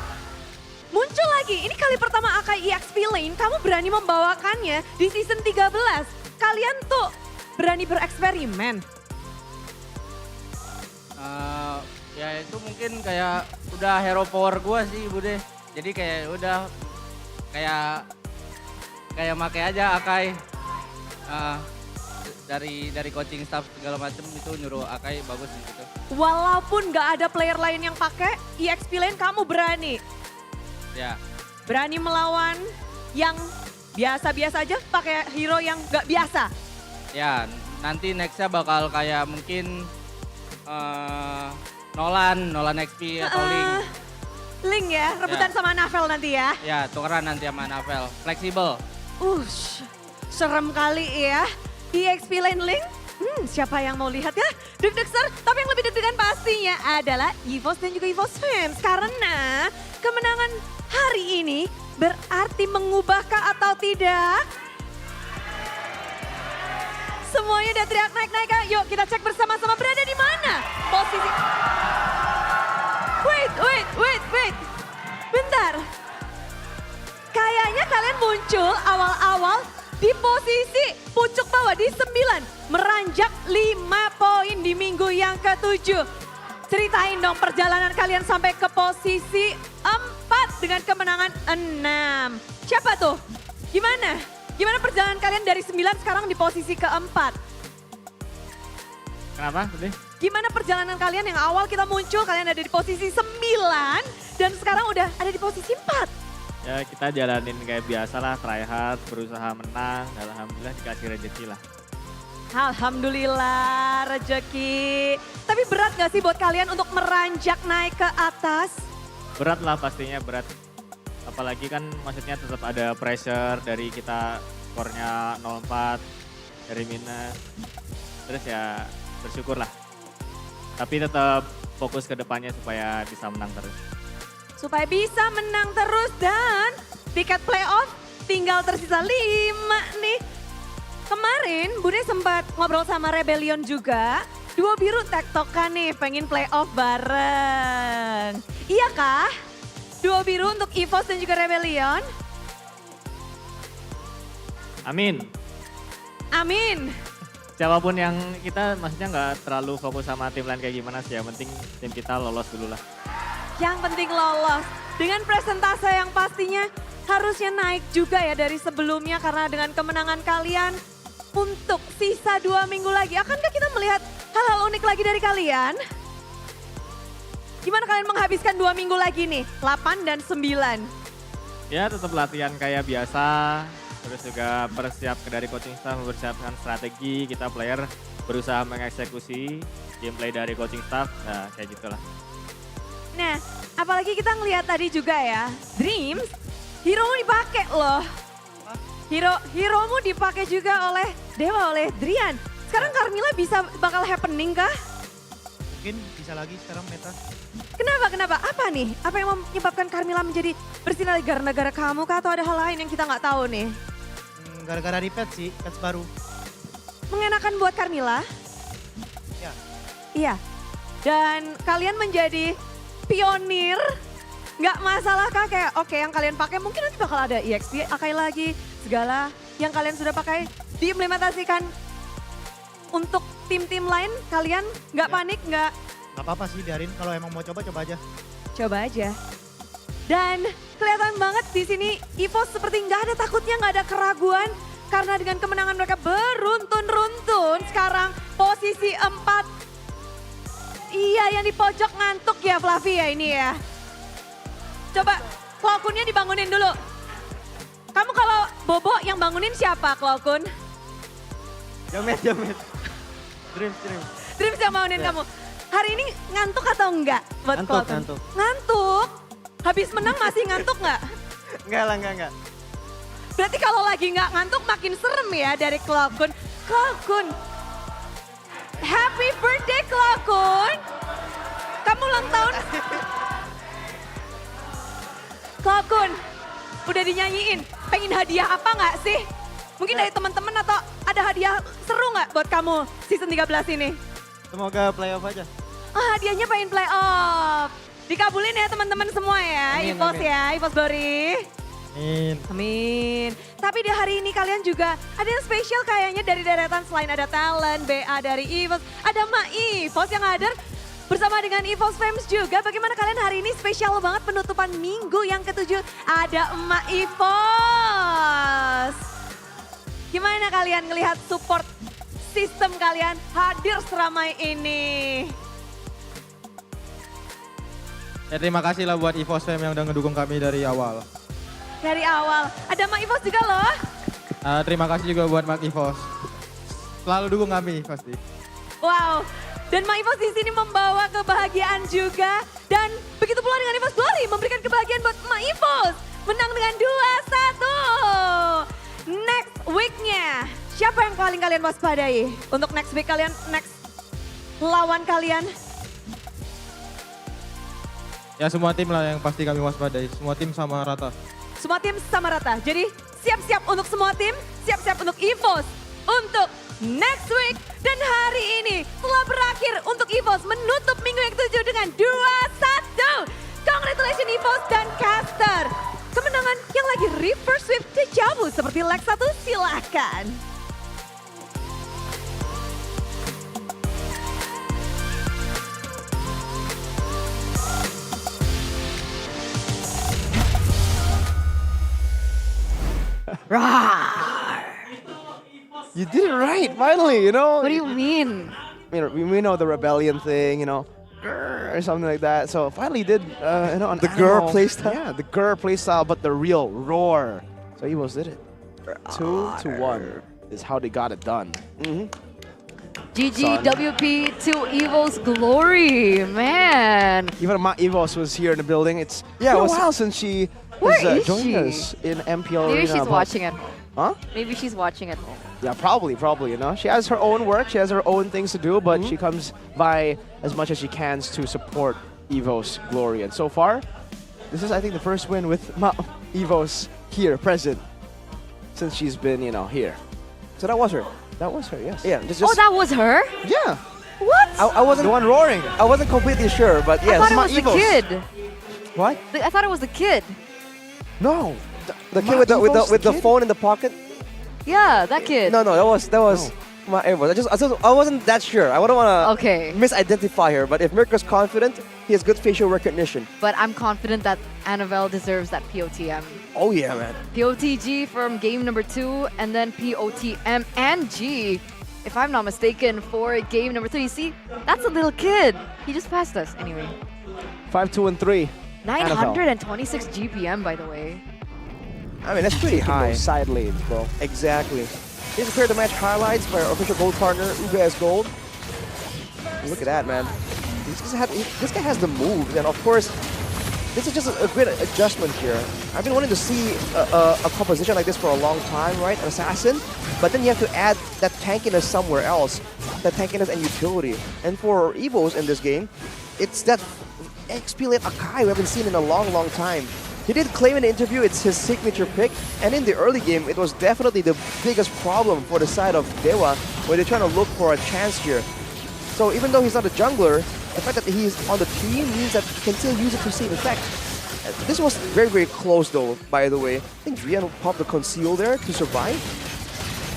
Muncul lagi, ini kali pertama Akai EXP Lane, kamu berani membawakannya di season 13. Kalian tuh berani bereksperimen. Ya itu mungkin kayak udah hero power gua sih Bude. Jadi kayak udah kayak make aja Akai. Dari coaching staff segala macem itu nyuruh Akai bagus gitu. Walaupun gak ada player lain yang pakai EXP Lane, kamu berani. Ya. Berani melawan yang biasa-biasa aja pakai hero yang gak biasa. Ya, nanti nextnya bakal kayak mungkin Nolan XP atau Link. Link ya, rebutan sama Navel nanti ya. Ya, tukeran nanti sama Navel. Fleksibel. Serem kali ya. EXP Lane Link, siapa yang mau lihat ya? Deg-deg tapi yang lebih deg-degan pastinya adalah Evos dan juga Evos fans. Karena kemenangan hari ini berarti mengubahkah atau tidak? Semuanya udah teriak naik-naik, yuk kita cek bersama-sama berada di mana posisi. Wait. Bentar. Kayaknya kalian muncul awal-awal di posisi pucuk bawah di 9. Meranjak 5 poin di minggu yang ke-7. Ceritain dong perjalanan kalian sampai ke posisi 4 dengan kemenangan 6. Siapa tuh? Gimana perjalanan kalian dari 9 sekarang di posisi ke-4? Kenapa? Gimana perjalanan kalian yang awal kita muncul, kalian ada di posisi 9 dan sekarang udah ada di posisi 4? Ya kita jalanin kayak biasa lah, try hard, berusaha menang, alhamdulillah dikasih rezeki lah. Alhamdulillah rezeki. Tapi berat gak sih buat kalian untuk meranjak naik ke atas? Berat lah pastinya, berat. Apalagi kan maksudnya tetap ada pressure dari kita skornya 0-4 dari minus. Terus ya bersyukur lah. Tapi tetap fokus ke depannya supaya bisa menang terus. Supaya bisa menang terus dan tiket playoff tinggal tersisa 5 nih. Kemarin Bude sempat ngobrol sama Rebellion juga. Duo biru tektokan nih pengen playoff bareng. Iya kah? Duo biru untuk Evos dan juga Rebellion? Amin. Siapapun yang kita maksudnya nggak terlalu fokus sama tim lain kayak gimana sih. Yang penting tim kita lolos dulu lah. Yang penting lolos. Dengan presentase yang pastinya harusnya naik juga ya dari sebelumnya. Karena dengan kemenangan kalian untuk sisa 2 minggu lagi. Akankah kita melihat hal-hal unik lagi dari kalian? Gimana kalian menghabiskan 2 minggu lagi nih? 8 dan 9. Ya tetap latihan kayak biasa. Terus juga persiap dari coaching staff mempersiapkan strategi. Kita player berusaha mengeksekusi gameplay dari coaching staff. Nah kayak gitulah. Nah, apalagi kita ngelihat tadi juga ya, Dreams, hero dipakai loh. Hero-mu dipakai juga oleh Dewa, oleh Drian. Sekarang Carmilla bakal happening kah? Mungkin bisa lagi sekarang meta. Kenapa? Apa nih? Apa yang menyebabkan Carmilla menjadi bersinar gara-gara kamu kah atau ada hal lain yang kita nggak tahu nih? Gara-gara repat sih, patch baru. Mengenakan buat Carmilla? Ya. Iya. Dan kalian menjadi pionir. Nggak masalah kah kayak oke yang kalian pakai mungkin nanti bakal ada EXP, Akai lagi. Segala yang kalian sudah pakai diimplementasikan untuk tim-tim lain. Kalian nggak panik, nggak? Gak apa-apa sih, biarin. Kalau emang mau coba aja. Coba aja. Dan kelihatan banget di sini Evos seperti nggak ada takutnya, nggak ada keraguan. Karena dengan kemenangan mereka beruntun-runtun, sekarang posisi 4. Iya, yang di pojok ngantuk ya Fluffy ya ini ya. Coba Klokkunnya dibangunin dulu. Kamu kalau bobo yang bangunin siapa Klokkun? Jamet. Dreams. Dreams yang bangunin kamu. Hari ini ngantuk atau enggak buat Klokkun? Ngantuk. Ngantuk? Habis menang masih ngantuk nggak? Enggak. Berarti kalau lagi nggak ngantuk makin serem ya dari Klokkun. Klokkun, happy birthday Klokkun. Kamu ulang tahun. Klokkun, udah dinyanyiin. Pengen hadiah apa nggak sih? Mungkin dari teman-teman atau ada hadiah seru nggak buat kamu season 13 ini? Semoga playoff aja. Oh, hadiahnya pengen playoff. Dikabulin ya teman-teman semua ya, Amin, Evos amin. ya, Evos Glory. Amin. Tapi di hari ini kalian juga ada yang spesial kayaknya dari deretan selain ada talent, BA dari Evos, ada Ma Evos yang hadir bersama dengan Evos Fams juga. Bagaimana kalian hari ini spesial banget penutupan minggu yang ke-7 ada Emak Evos. Gimana kalian ngelihat support sistem kalian hadir seramai ini? Ya terima kasih lah buat Evos Fam yang udah ngedukung kami dari awal. Dari awal, ada Mak Evos juga loh. Terima kasih juga buat Mak Evos. Selalu dukung kami pasti. Wow, dan Mak Evos di sini membawa kebahagiaan juga. Dan begitu pula dengan Evos Glory memberikan kebahagiaan buat Mak Evos. Menang dengan 2-1. Next week-nya, siapa yang paling kalian waspadai? Untuk next week kalian, next lawan kalian? Ya semua tim lah yang pasti kami waspadai. Semua tim sama rata. Semua tim sama rata. Jadi siap-siap untuk semua tim, siap-siap untuk Evos untuk next week. Dan hari ini telah berakhir untuk Evos menutup minggu yang ke-7 dengan 2-1. Congratulations Evos dan Caster. Kemenangan yang lagi reverse sweep Dejavu seperti leg 1, silakan. You did it right, finally, you know? What do you mean? We know the rebellion thing, you know, or something like that. So finally did, you know, The girl animal- playstyle? Yeah, the girl playstyle, but the real roar. So Evos did it. 2-1 is how they got it done. GGWP to Evos Glory, man. Even Ma Evos was here in the building. It's Yeah, been a was- while since she Where has is joined she? us in MPL Maybe Arena, she's but- watching at home. Huh? Maybe she's watching at home. Yeah, probably, you know. She has her own work, she has her own things to do, but she comes by as much as she can to support Evos Glory. And so far, this is, I think, the first win with Evos here, present, since she's been, you know, here. So that was her. That was her, yes. Yeah, just Oh, that was her? Yeah. What? I wasn't The one roaring. I wasn't completely sure, but I yes. thought it Ma was the Evos. kid. What? I thought it was the kid. No. The kid Ma with the Evos, with the kid? phone in the pocket. Yeah, that kid. No, that was my Evos. I wasn't that sure. I wouldn't want to Okay. misidentify her. But if Mirko's confident, he has good facial recognition. But I'm confident that Annabelle deserves that POTM. Oh yeah, man. POTG from game number 2, and then POTM and G, if I'm not mistaken, for game number 3. See, that's a little kid. He just passed us anyway. 5-2-3. 926 GPM, by the way. I mean, that's pretty high. Those side lanes, bro. Exactly. Here's a pair of the match highlights by our official gold partner, UBS Gold. Look at that, man. This guy has the moves, and of course, this is just a great adjustment here. I've been wanting to see a composition like this for a long time, right? An assassin, but then you have to add that tankiness somewhere else, that tankiness and utility. And for Evos in this game, it's that XP-late Akai we haven't seen in a long, long time. He did claim in the interview it's his signature pick, and in the early game, it was definitely the biggest problem for the side of Dewa, where they're trying to look for a chance here. So even though he's not a jungler, The fact that he's on the tree means that he can still use it to save effect. This was very, very close though, by the way. I think Rian popped the conceal there to survive.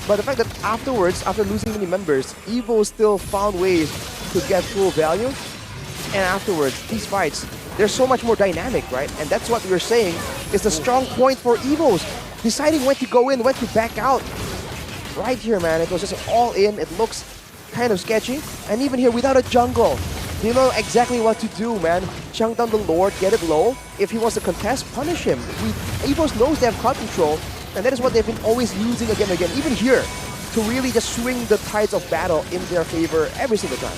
But the fact that afterwards, after losing many members, Evo still found ways to get full value. And afterwards, these fights, they're so much more dynamic, right? And that's what we were saying is the strong point for Evos. Deciding when to go in, when to back out. Right here, man, it was just all in. It looks kind of sketchy. And even here, without a jungle, you know exactly what to do, man. Chunk down the Lord, get it low. If he wants to contest, punish him. Evos knows they have card control, and that is what they've been always using again and again, even here, to really just swing the tides of battle in their favor every single time.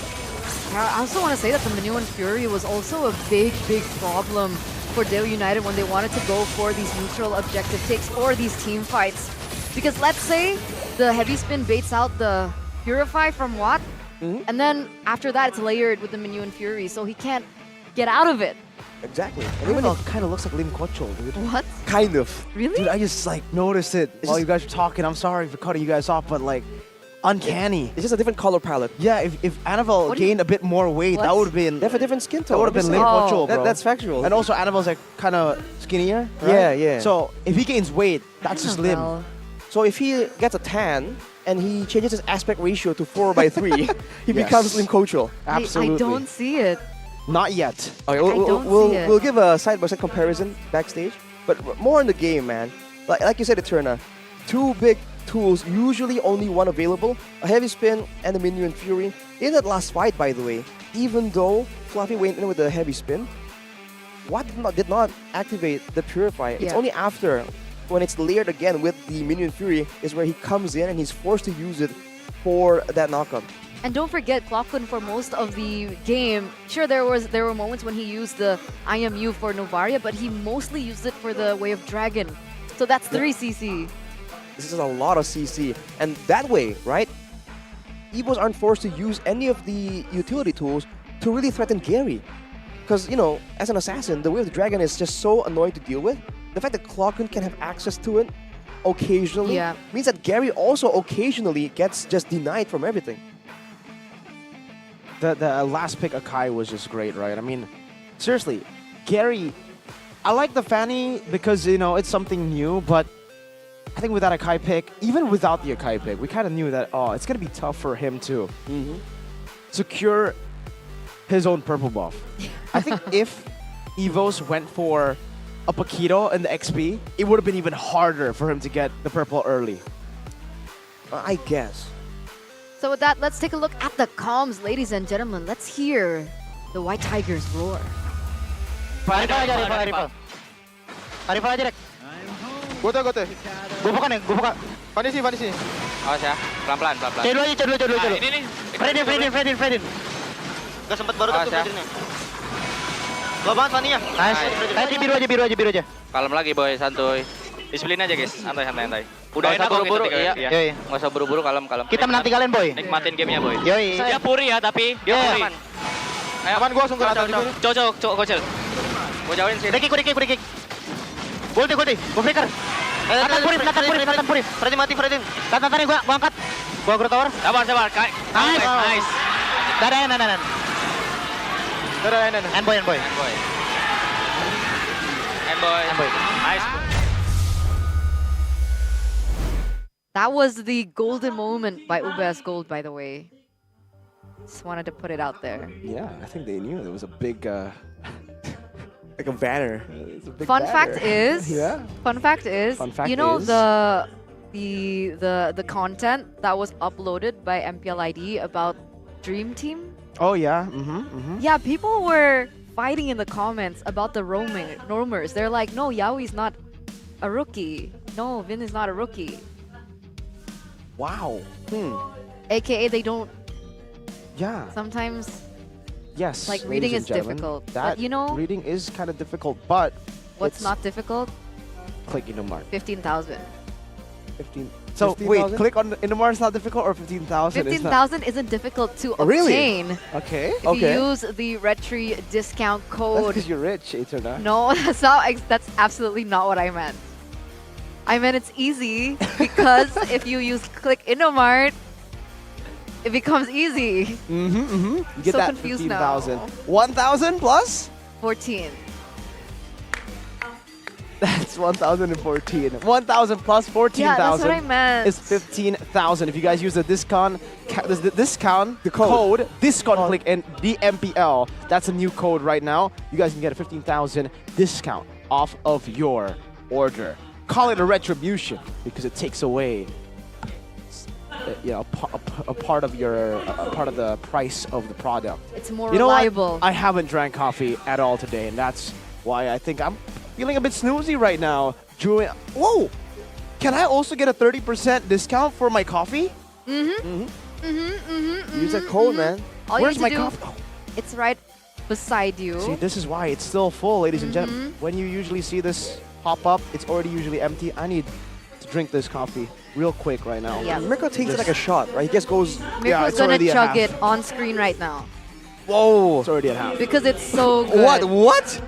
I also want to say that the Minuan Fury was also a big, big problem for Dewa United when they wanted to go for these neutral objective takes or these team fights. Because let's say the heavy spin baits out the Purify from Watt, and then after that it's layered with the Minuan Fury, so he can't get out of it. Exactly. And even it kind of looks like Lim Kocho, dude. What? Kind of. Really? Dude, I just like noticed it while you guys were talking. I'm sorry for cutting you guys off, but like, uncanny. It's just a different color palette. Yeah, if Annabelle gained a bit more weight, that would have been... They have a different skin tone. That would have been Lim Kocho, bro. That's factual. And also Annabelle's like kind of skinnier, right? Yeah, yeah. So if he gains weight, that's just Lim. So if he gets a tan and he changes his aspect ratio to 4:3, he becomes Lim Kocho. Absolutely. I don't see it. Not yet. Okay, don't see it. we'll give a side-by-side comparison backstage, but more in the game, man. Like you said, Eterna, two big tools, usually only one available, a heavy spin and a Minuan Fury. In that last fight, by the way, even though Fluffy went in with a heavy spin, Watt did not activate the Purify. It's only after, when it's layered again with the Minuan Fury, is where he comes in and he's forced to use it for that knockup. And don't forget, Clockun for most of the game, sure there were moments when he used the IMU for Novaria, but he mostly used it for the Way of Dragon. So that's 3 CC. This is a lot of CC. And that way, right, Evos aren't forced to use any of the utility tools to really threaten Gary. Because, you know, as an assassin, the Way of the Dragon is just so annoying to deal with. The fact that Clockun can have access to it occasionally means that Gary also occasionally gets just denied from everything. The last pick, Akai, was just great, right? I mean, seriously, Gary, I like the Fanny because, you know, it's something new, but I think with that Akai pick, even without the Akai pick, we kind of knew that, oh, it's going to be tough for him to secure his own purple buff. I think if Evos went for a Paquito in the XP, it would have been even harder for him to get the purple early. I guess. So with that, let's take a look at the comms, ladies and gentlemen. Let's hear the White Tigers roar. Rival aja, rival. Rival aja, Rek. Gue tuh. Gue bukan ya, gue buka. Panis sini. Awas ya, pelan-pelan. Cek dulu aja. Ini nih. Fredin. Gak sempet baru tuh Fredinnya. Lo banget Fanny-nya. Nice. Biru aja. Kalem lagi boy, santuy. Disiplin aja guys, santai. Udah enak kok buru-buru, iya. Nggak usah buru-buru, kalem. Kita menanti kalian, boy. Nikmatin gamenya boy. Yoi. Dia puri ya, tapi dia puri. Ayo, Aman gua langsung ke atas. Cok, kocel. Gua jauhin sini. Kudik. Gulti. Gua flicker. Nathan puri. Fredin mati. Nathan gua angkat. Gua agro tower. Sabar. Nice. Dadah. Endboy. Nice. That was the golden moment by UBS Gold, by the way. Just wanted to put it out there. Yeah, I think they knew there was a big... like a banner. Fun fact is, you know the content that was uploaded by MPL ID about Dream Team? Oh yeah, Yeah, people were fighting in the comments about the roamers. They're like, no, Yaoi's not a rookie. No, Vin is not a rookie. Wow. AKA they don't. Yeah. Sometimes. Yes. Like reading is difficult. That but you know. Reading is kind of difficult, but. What's not difficult? Click Indomar. 15,000. 15. So 15, wait, click on Indomar is not difficult, or 15,000? 15,000 isn't difficult to obtain. Really? Okay. If you use the Retri discount code. That's because you're rich, Eterna. No, that's absolutely not what I meant. I meant it's easy because if you use Click Indomart, it becomes easy. You get So that confused now. 15,000. 1,000 plus? 14. That's 1,014. 1,000 plus 14,000 Yeah, that's what I meant. is 15,000. If you guys use the discount, the code discount click in DMPL. That's a new code right now. You guys can get a 15,000 discount off of your order. Call it a retribution because it takes away, a part of the price of the product. It's more You know reliable. what? I haven't drank coffee at all today, and that's why I think I'm feeling a bit snoozy right now. Whoa! Can I also get a 30% discount for my coffee? Use that code, man. All you Where's need my to do, coffee? It's right beside you. See, this is why it's still full, ladies and gentlemen. When you usually see this pop up, it's already usually empty. I need to drink this coffee real quick right now. Yeah. Mirko takes it like a shot, right? He just goes. Mirko's it's gonna already at chug half. it on screen right now Whoa! It's already at half. because it's so good. What?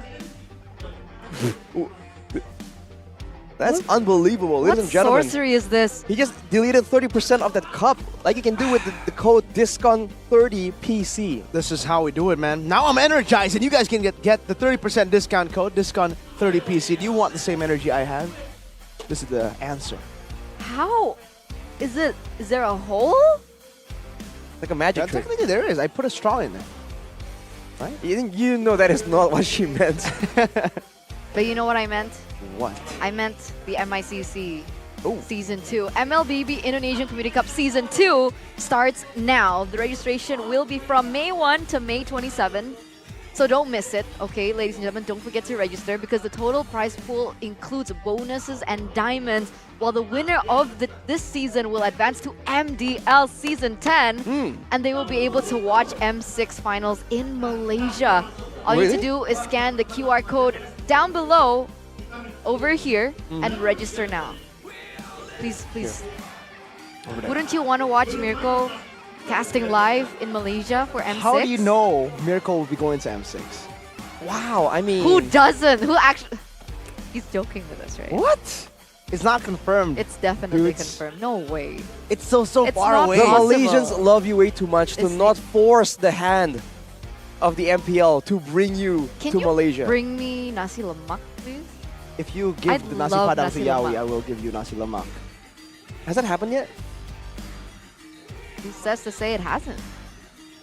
That's unbelievable, ladies What and gentlemen. sorcery is this? He just deleted 30% of that cup, like you can do with the code DISCON30PC. This is how we do it, man. Now I'm energized, and you guys can get the 30% discount code, DISCON30PC. Do you want the same energy I have? This is the answer. How? Is there a hole? Like a magic trick. Technically there is. I put a straw in there. Right? You know that is not what she meant. But you know what I meant? What? I meant the MICC Season 2. MLBB Indonesian Community Cup Season 2 starts now. The registration will be from May 1 to May 27. So don't miss it, okay, ladies and gentlemen. Don't forget to register because the total prize pool includes bonuses and diamonds, while the winner of this season will advance to MDL Season 10, and they will be able to watch M6 finals in Malaysia. All you need to do is scan the QR code down below over here and register now. Please. Wouldn't you want to watch Mirko casting live in Malaysia for M6? How do you know Miracle will be going to M6? Wow, I mean... Who doesn't? Who actually... He's joking with us, right? What? It's not confirmed. It's definitely Dudes. confirmed. No way. It's so It's far not away. The possible. Malaysians love you way too much to not force the hand of the MPL to bring you Can to you Malaysia. bring me nasi lemak, please? If you give I'd the nasi love padang nasi to Yawi, lemak. I will give you nasi lemak. Has that happened yet? Who says to say it hasn't?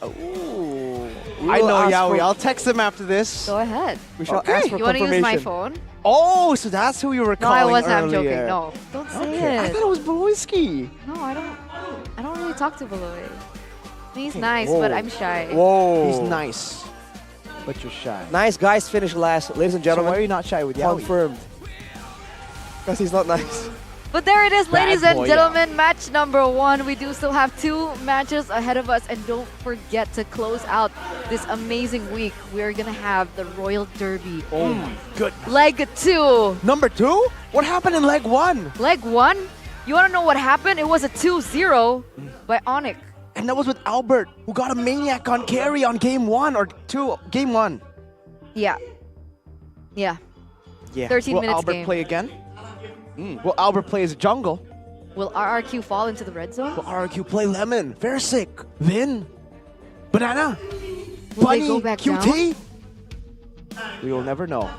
Ooh. I know Yawi. I'll text him after this. Go ahead. We shall ask for You want to use my confirmation. phone? Oh, so that's who you were No, I calling wasn't. I'm earlier. joking. No, don't say Okay. I it. thought it was Beloyski. No, I don't really talk to Beloy. He's nice, Whoa. but I'm shy. Whoa. He's nice, but you're shy. Nice guys finish last. Ladies and So gentlemen, why are you not shy with Yawi? confirmed. Because he's not nice. But there it is, Bad ladies and boy, gentlemen. Match number 1. We do still have 2 matches ahead of us. And don't forget to close out this amazing week. We're going to have the Royal Derby. Oh my goodness. Leg 2. Number 2? What happened in leg 1? Leg 1? You want to know what happened? It was a 2-0 by Onic. And that was with Albert, who got a maniac on carry on game 1 or 2. Game 1. Yeah. Yeah. Yeah. 13 Will minutes Albert game. play again? Will Albert play as a jungle? Will RRQ fall into the red zone? Will RRQ play Lemon? Versick? Vin? Banana? Will Bunny? they go back QT? We will never know.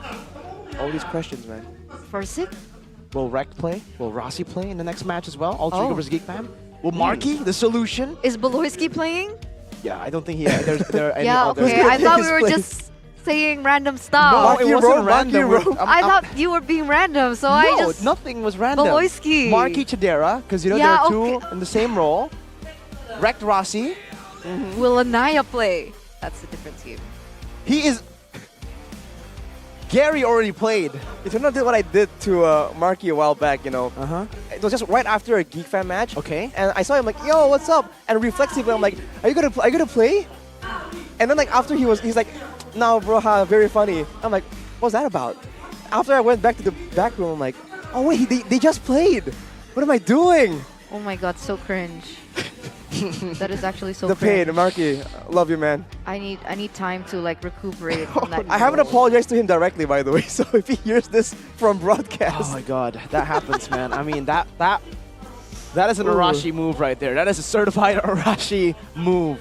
All these questions, man. Versick? Will Rect play? Will Rossi play in the next match as well? Ultra Oh. versus Geek Fam? Will Marky, the solution? Is Beloyski playing? Yeah, I don't think there are any Yeah, other. okay. I thought we were just saying random stuff. No, it wasn't random. I thought you were being random, so I No, just... nothing was random. Beloyski. Marky Chidera, because you know Yeah, there are 2 in the same role. Rect Rossi. Will Anaya play? That's a different team. He is... Gary already played. It turned out to what I did to Marky a while back, you know. Uh-huh. It was just right after a Geek Fam match. Okay. And I saw him like, yo, what's up? And reflexively, I'm like, are you gonna play? And then like after he's like, no, bro, very funny. I'm like, what's that about? After I went back to the back room, I'm like, oh wait, they just played. What am I doing? Oh my god, so cringe. That is actually so The cringe. pain, Marky. Love you, man. I need time to like recuperate from that. I haven't role. apologized to him directly, by the way. So if he hears this from broadcast, Oh my god, that happens, man. I mean, that That is an Arashi move right there. That is a certified Arashi move.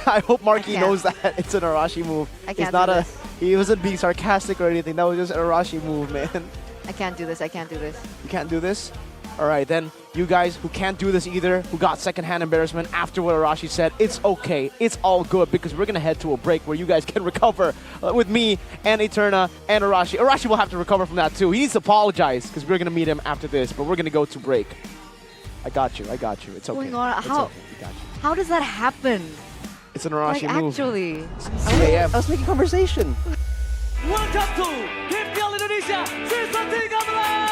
I hope Marky knows that it's an Arashi move. I can't It's not do a. this. He wasn't being sarcastic or anything. That was just an Arashi move, man. I can't do this. I can't do this. You can't do this? All right, then you guys who can't do this either, who got secondhand embarrassment after what Arashi said, it's okay. It's all good because we're going to head to a break where you guys can recover with me and Eterna and Arashi. Arashi will have to recover from that too. He needs to apologize because we're going to meet him after this, but we're going to go to break. I got you. I got you. It's okay. Going on? It's How? okay. We got you. How does that happen? It's an Arashi like, move. Actually. I was making conversation. Welcome to MPL Indonesia Season 13.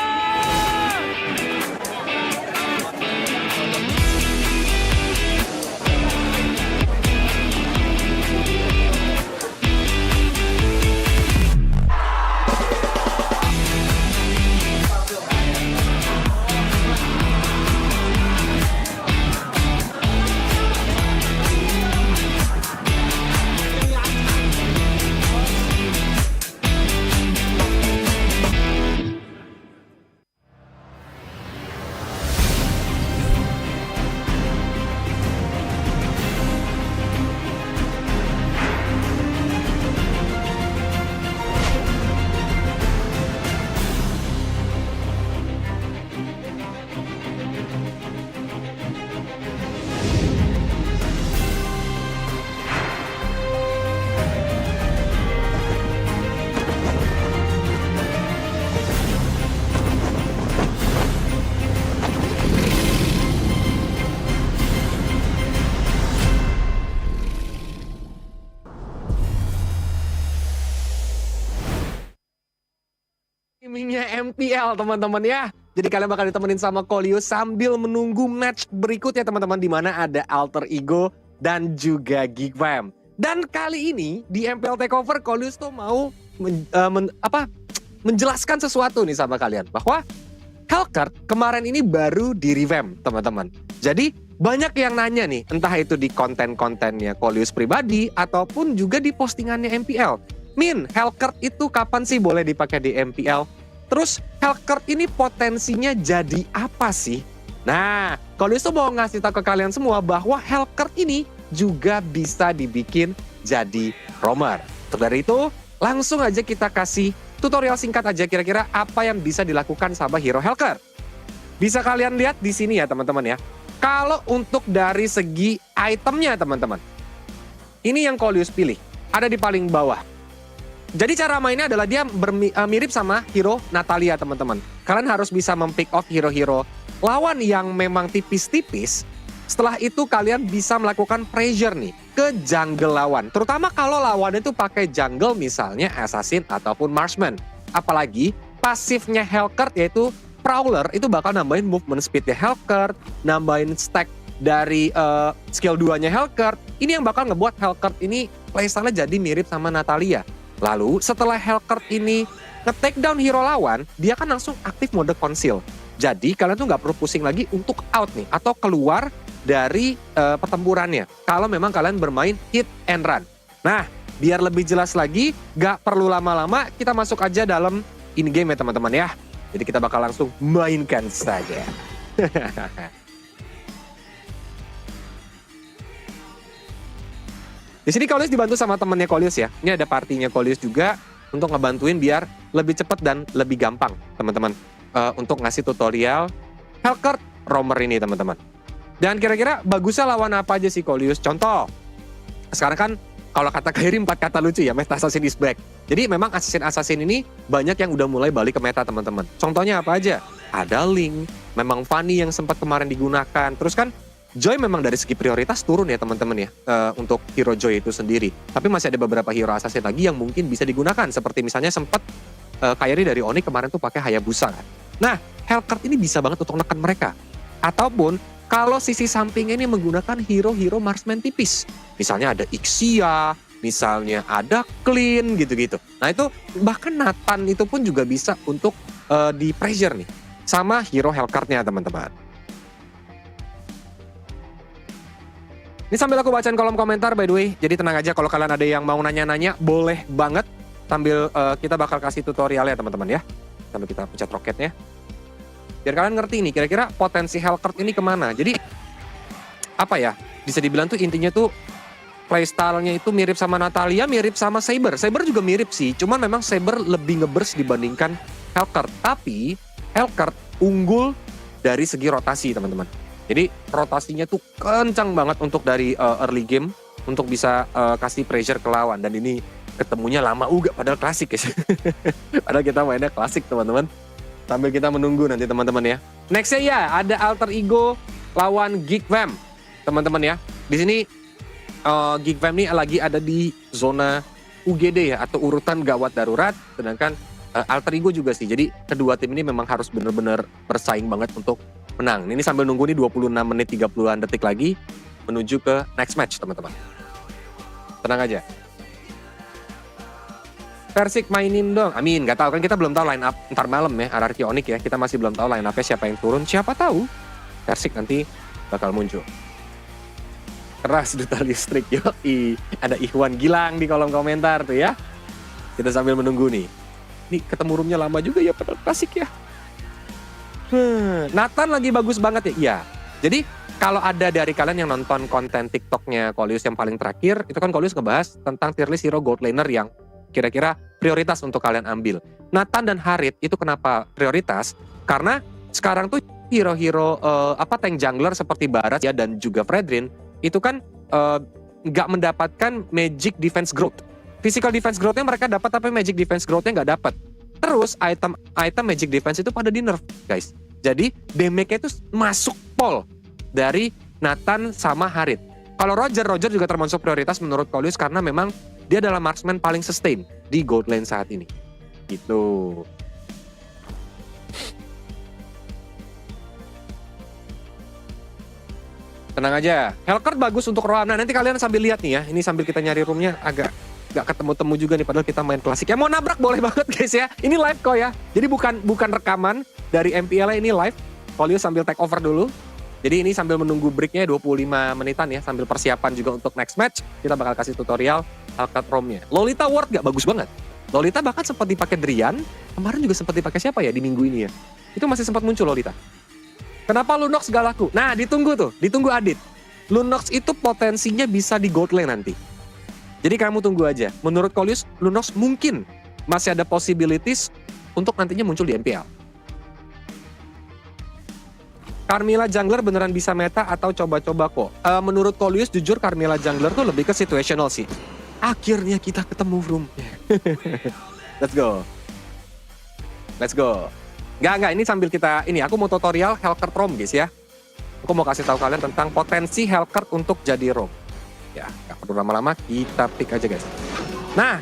Streamingnya MPL teman-teman ya. Jadi kalian bakal ditemenin sama Kolio sambil menunggu match berikutnya teman-teman, di mana ada Alter Ego dan juga Geek Fam. Dan kali ini di MPL Takeover Kolius tuh mau menjelaskan sesuatu nih sama kalian, bahwa Hellcurt kemarin ini baru di revamp teman-teman. Jadi banyak yang nanya nih, entah itu di konten-kontennya Kolius pribadi ataupun juga di postingannya MPL. Min, Hellcurt itu kapan sih boleh dipakai di MPL? Terus Hellcurt ini potensinya jadi apa sih? Nah, Kolius tuh mau ngasih tahu ke kalian semua bahwa Hellcurt ini juga bisa dibikin jadi roamer. Untuk dari itu, langsung aja kita kasih tutorial singkat aja kira-kira apa yang bisa dilakukan sama hero Hellcurt. Bisa kalian lihat di sini ya teman-teman ya. Kalau untuk dari segi itemnya teman-teman, ini yang Kolius pilih, ada di paling bawah. Jadi cara mainnya adalah dia mirip sama hero Natalia teman-teman. Kalian harus bisa mempick off hero-hero lawan yang memang tipis-tipis. Setelah itu kalian bisa melakukan pressure nih ke jungle lawan. Terutama kalau lawannya itu pakai jungle misalnya assassin ataupun marksman. Apalagi pasifnya Hellcurt yaitu Prowler itu bakal nambahin movement speednya Hellcurt, nambahin stack dari skill 2-nya Hellcurt. Ini yang bakal ngebuat Hellcurt ini playstyle-nya jadi mirip sama Natalia. Lalu setelah Hellcurt ini nge-take down hero lawan, dia kan langsung aktif mode conceal. Jadi kalian tuh nggak perlu pusing lagi untuk out nih atau keluar dari pertempurannya. Kalau memang kalian bermain hit and run. Nah, biar lebih jelas lagi, nggak perlu lama-lama, kita masuk aja dalam in-game ya teman-teman ya. Jadi kita bakal langsung mainkan saja. Di sini Kolius dibantu sama temennya Kolius ya. Ini ada partinya Kolius juga untuk ngebantuin biar lebih cepat dan lebih gampang teman-teman. Untuk ngasih tutorial Hellcurt roamer ini teman-teman. Dan kira-kira bagusnya lawan apa aja sih Kolius? Contoh, sekarang kan kalau kata Kairi 4 kata lucu ya, meta assassin is back. Jadi memang assassin ini banyak yang udah mulai balik ke meta teman-teman. Contohnya apa aja? Ada Link, memang Fanny yang sempat kemarin digunakan. Terus kan Joy memang dari segi prioritas turun ya teman-teman ya, untuk hero Joy itu sendiri. Tapi masih ada beberapa hero assassin lagi yang mungkin bisa digunakan. Seperti misalnya sempat Kairi dari Onic kemarin tuh pakai Hayabusa kan. Nah, Hellcurt ini bisa banget untuk neken mereka. Ataupun kalau sisi sampingnya ini menggunakan hero-hero marksman tipis. Misalnya ada Ixia, misalnya ada Clean gitu-gitu. Nah itu bahkan Nathan itu pun juga bisa untuk di pressure nih sama hero Hellcurt-nya teman-teman. Ini sambil aku bacain kolom komentar by the way. Jadi tenang aja kalau kalian ada yang mau nanya-nanya boleh banget. Sambil kita bakal kasih tutorial ya teman-teman ya. Sambil kita pencet roketnya. biar kalian ngerti nih kira-kira potensi Hellcurt ini kemana. Jadi apa ya, bisa dibilang tuh intinya tuh playstyle-nya itu mirip sama Natalia, mirip sama Saber. Saber juga mirip sih, cuman memang Saber lebih ngeburst dibandingkan Hellcurt. Tapi Hellcurt unggul dari segi rotasi teman-teman. Jadi rotasinya tuh kencang banget untuk dari early game untuk bisa kasih pressure ke lawan. Dan ini ketemunya lama juga padahal klasik guys. Padahal kita mainnya klasik teman-teman. Sambil kita menunggu nanti teman-teman ya. Nextnya ya ada Alter Ego lawan Geek Fam teman-teman ya. Di sini Geek Fam ini lagi ada di zona UGD ya atau urutan gawat darurat, sedangkan Alter Ego juga sih. Jadi kedua tim ini memang harus benar-benar bersaing banget untuk menang. Ini sambil nunggu nih 26 menit 30-an detik lagi menuju ke next match teman-teman. Tenang aja. Persik mainin dong. Amin, nggak tahu kan kita belum tahu line up ntar malam ya RRQ Onic ya. Kita masih belum tahu line up-nya siapa yang turun. Siapa tahu Persik nanti bakal muncul. Keras duta listrik, yoi. Ada Ikhwan Gilang di kolom komentar tuh ya. Kita sambil menunggu nih. Nih ketemu roomnya lama juga ya, padahal klasik ya. Nathan lagi bagus banget ya. Iya. Jadi kalau ada dari kalian yang nonton konten TikToknya Kolius yang paling terakhir, itu kan Kolius ngebahas tentang tier list hero gold laner yang kira-kira prioritas untuk kalian ambil. Nathan dan Harit itu kenapa prioritas? Karena sekarang tuh hero-hero tank jungler seperti Barat ya dan juga Fredrin itu kan nggak mendapatkan magic defense growth. Physical defense growth-nya mereka dapat tapi magic defense growth-nya nggak dapat. Terus item magic defense itu pada di nerf guys. Jadi damage-nya itu masuk pol dari Nathan sama Harit. Kalau Roger juga termasuk prioritas menurut Kolius karena memang dia adalah marksman paling sustain di gold lane saat ini. Gitu. Tenang aja, Hellcurt bagus untuk roam. Nah nanti kalian sambil lihat nih ya, ini sambil kita nyari roomnya agak gak ketemu-temu juga nih padahal kita main klasik. Ya mau nabrak boleh banget guys ya, ini live kok ya. Jadi bukan rekaman dari MPL ini live. Kolius sambil take over dulu. Jadi ini sambil menunggu breaknya 25 menitan ya, sambil persiapan juga untuk next match. Kita bakal kasih tutorial Hellcurt roamnya. Lolita Ward gak bagus banget. Lolita bahkan sempat dipakai Drian, kemarin juga sempat dipakai siapa ya di minggu ini ya. Itu masih sempat muncul Lolita. Kenapa Lunox gak laku? Nah ditunggu Adit. Lunox itu potensinya bisa di gold lane nanti. Jadi kamu tunggu aja. Menurut Kolius, Lunox mungkin masih ada possibilities untuk nantinya muncul di MPL. Carmilla Jungler beneran bisa meta atau coba-coba kok? Menurut Kolius jujur Carmilla Jungler tuh lebih ke situational sih. Akhirnya kita ketemu room. Let's go. Enggak, ini sambil kita, aku mau tutorial Hellcurt roam guys ya. Aku mau kasih tahu kalian tentang potensi Hellcurt untuk jadi roam. Ya, gak perlu lama-lama, kita pick aja guys. Nah,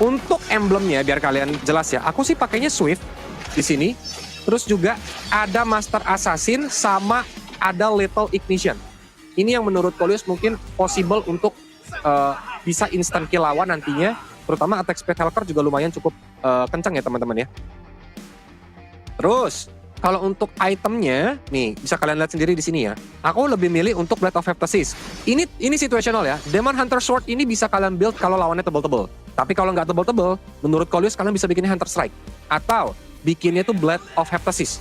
untuk emblemnya biar kalian jelas ya, aku sih pakainya Swift di sini. Terus juga ada Master Assassin sama ada Little Ignition. Ini yang menurut Kolius mungkin possible untuk bisa instant kill lawan nantinya. Terutama attack speed Hellcurt juga lumayan cukup kencang ya teman-teman ya. Terus kalau untuk itemnya, nih bisa kalian lihat sendiri di sini ya. Aku lebih milih untuk Blade of Heptasis. Ini situational ya. Demon Hunter Sword ini bisa kalian build kalau lawannya tebel-tebel. Tapi kalau nggak tebel-tebel, menurut Kolius kalian bisa bikinnya Hunter Strike atau bikinnya tuh Blade of Heptasis.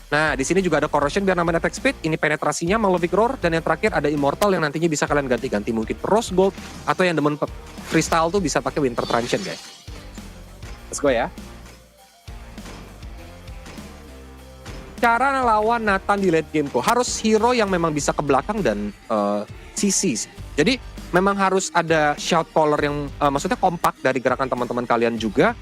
Nah di sini juga ada Corrosion biar namanya attack speed. Ini penetrasinya Malefic Roar dan yang terakhir ada Immortal yang nantinya bisa kalian ganti-ganti mungkin Rose Gold atau yang demen freestyle tuh bisa pakai Winter Transient guys. Let's go ya. Cara lawan Nathan di late game kok harus hero yang memang bisa ke belakang dan CC. Jadi memang harus ada shout caller yang maksudnya kompak dari gerakan teman-teman kalian juga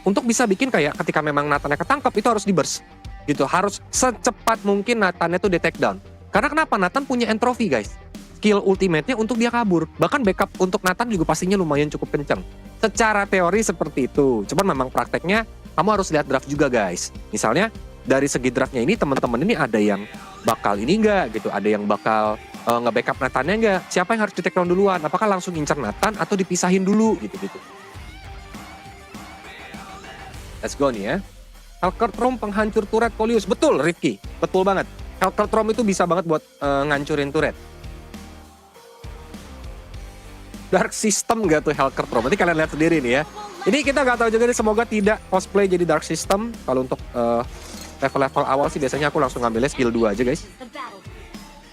untuk bisa bikin kayak ketika memang Nathannya ketangkep itu harus di burst gitu. Harus secepat mungkin Nathannya tuh di take down. Karena kenapa? Nathan punya entropy guys. Skill ultimate-nya untuk dia kabur. Bahkan backup untuk Nathan juga pastinya lumayan cukup kencang. Secara teori seperti itu. Cuman memang prakteknya kamu harus lihat draft juga guys. Misalnya dari segi draftnya ini teman-teman ini ada yang bakal ini enggak gitu, ada yang bakal nge-backup Nathannya enggak, siapa yang harus di take down duluan, apakah langsung incer Nathan atau dipisahin dulu gitu-gitu. Let's go nih ya. Hellcurt roam penghancur turret Kolius, betul Rifki, betul banget. Hellcurt roam itu bisa banget buat ngancurin turret. Dark system gak tuh Hellcurt roam, nanti kalian lihat sendiri nih ya. Ini kita gak tahu juga nih, semoga tidak cosplay jadi dark system kalau untuk level-level awal sih biasanya aku langsung ngambilnya skill 2 aja guys.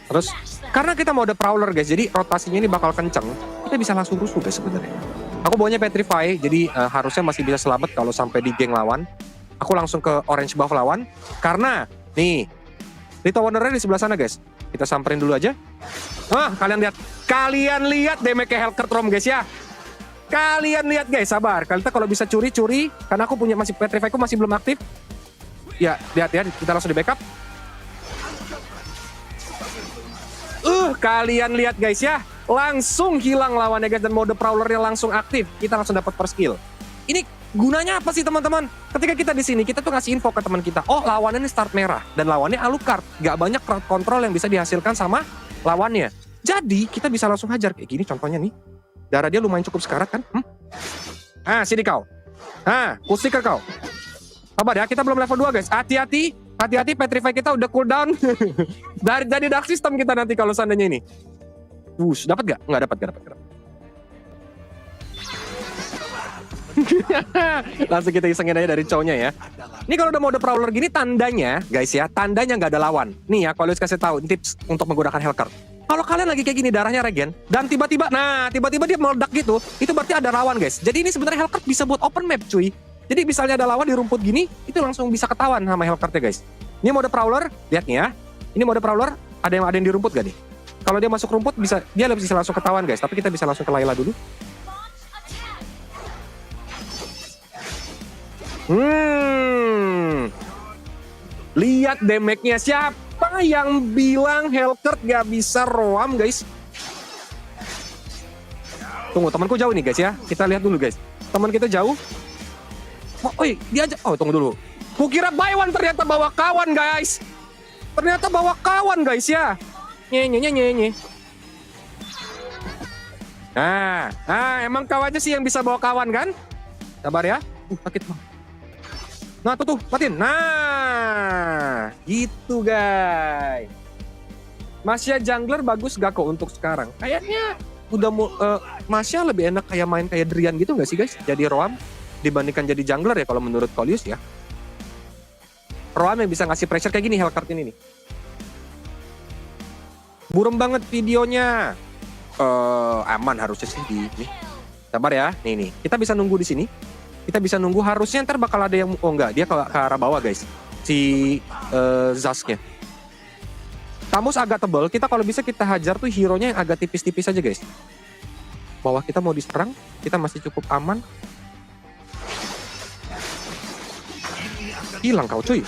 Terus karena kita mode prowler guys, jadi rotasinya ini bakal kenceng. Kita bisa langsung rusuh guys sebenarnya. Aku bawanya petrify, jadi harusnya masih bisa selamat kalau sampai di geng lawan. Aku langsung ke orange buff lawan. Karena nih, Lito Wondernya di sebelah sana guys. Kita samperin dulu aja. Kalian lihat damage Hellcurt Rom guys ya. Kalian lihat guys, sabar. Kalian kalau bisa curi-curi, karena aku punya masih petrify ku masih belum aktif. Ya, lihat ya, kita langsung di backup. Kalian lihat guys ya, langsung hilang lawannya guys dan mode prowlernya langsung aktif. Kita langsung dapat per skill. Ini gunanya apa sih teman-teman? Ketika kita di sini, kita tuh ngasih info ke teman kita. Oh, lawannya ini start merah dan lawannya Alucard. Gak banyak crowd control yang bisa dihasilkan sama lawannya. Jadi kita bisa langsung hajar kayak gini contohnya nih. Darah dia lumayan cukup sekarat kan? Sini kau. Kustiker kau. Sabar ya, kita belum level 2 guys. Hati-hati, petrify kita udah cooldown. Dari dark system kita nanti kalau seandainya ini. Dapat gak? Nggak dapat. Langsung kita isengin aja dari cownya ya. Ini kalau udah mode prowler gini tandanya, guys ya, tandanya nggak ada lawan. Nih ya, kalau kasih tahu tips untuk menggunakan Hellcurt. Kalau kalian lagi kayak gini darahnya regen dan tiba-tiba dia meledak gitu, itu berarti ada lawan guys. Jadi ini sebenarnya Hellcurt bisa buat open map cuy. Jadi misalnya ada lawan di rumput gini, itu langsung bisa ketahuan sama Hellcurt-nya guys. Ini mode prowler, lihat nih ya. Ini mode prowler, ada yang di rumput gak nih? Kalau dia masuk rumput dia bisa langsung ketahuan guys. Tapi kita bisa langsung ke Layla dulu. Lihat damage-nya. Siapa yang bilang Hellcurt gak bisa roam guys? Tunggu, temanku jauh nih guys ya. Kita lihat dulu guys. Teman kita jauh. Dia aja. Tunggu dulu. Kukira buy one, ternyata bawa kawan guys. Ya. Nye. Emang kau aja sih yang bisa bawa kawan kan? Sabar ya. Sakit banget. Nah tuh, matiin. Nah, gitu guys. Masya jungler bagus gak kok untuk sekarang? Kayaknya udah Masya lebih enak kayak main kayak Drian gitu gak sih guys? Jadi roam dibandingkan jadi jungler ya kalau menurut Kolius ya. Roam yang bisa ngasih pressure kayak gini Hellcurt ini nih. Burem banget videonya. Aman harusnya sih nih. Sabar ya. Nih. Kita bisa nunggu di sini. Kita bisa nunggu, harusnya ntar bakal ada yang dia ke arah bawah guys. Si Zasknya. Tamus agak tebal, kita kalau bisa kita hajar tuh hero-nya yang agak tipis-tipis aja guys. Bawah kita mau diserang, kita masih cukup aman. Hilang kau cuy.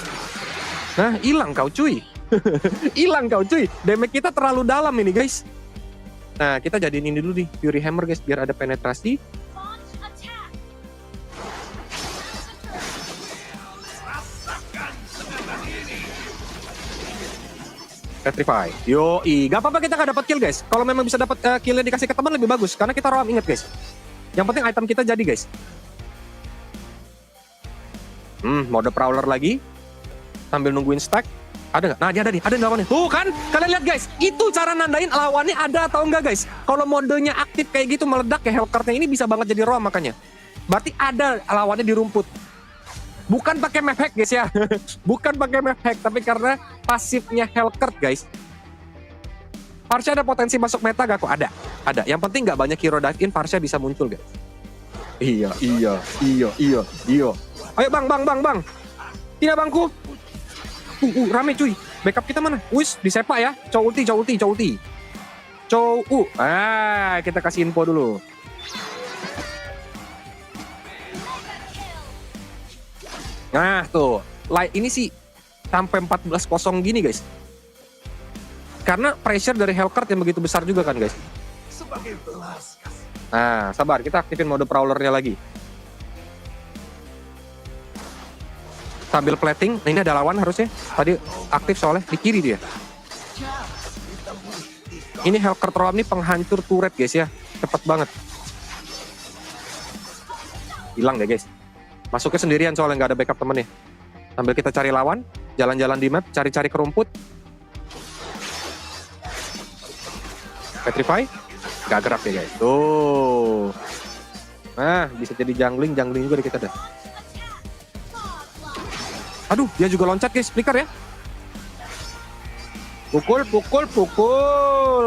Hilang kau cuy. Damage kita terlalu dalam ini guys. Nah kita jadiin ini dulu nih, Fury Hammer guys, biar ada penetrasi. Petrify. Yoi, gak apa-apa kita gak dapat kill guys. Kalau memang bisa dapat killnya dikasih ke teman lebih bagus, karena kita roam, inget guys. Yang penting item kita jadi guys. Mode prowler lagi. Sambil nungguin stack. Ada nggak? Nah dia ada nih, ada lawannya. Tuh kan, kalian lihat guys. Itu cara nandain lawannya ada atau enggak guys. Kalau modenya aktif kayak gitu meledak ya Hellcurt-nya ini bisa banget jadi roam makanya. Berarti ada lawannya di rumput. Bukan pakai map hack guys ya. Bukan pakai map hack, tapi karena pasifnya Hellcurt guys. Varsha ada potensi masuk meta gak kok? Ada. Yang penting nggak banyak hero dive in, Varsha bisa muncul guys. Iya. Ayo bang. Tidak bangku. Rame cuy. Backup kita mana? Wis, disepak ya. Cow ulti. Kita kasih info dulu. Nah tuh, ini sih sampai 14-0 gini guys. Karena pressure dari Hellcurt yang begitu besar juga kan guys. Nah sabar, kita aktifin mode prowlernya lagi. Sambil plating, nah ini ada lawan harusnya. Tadi aktif soalnya, di kiri dia. Ini Hellcurt roam nih penghancur turret guys ya. Cepet banget. Hilang deh guys. Masuknya sendirian soalnya nggak ada backup temennya. Sambil kita cari lawan, jalan-jalan di map, cari-cari ke rumput. Petrify, nggak gerak ya guys. Tuh. Nah, bisa jadi jungling juga kita dah. Aduh, dia juga loncat guys, flicker ya. Pukul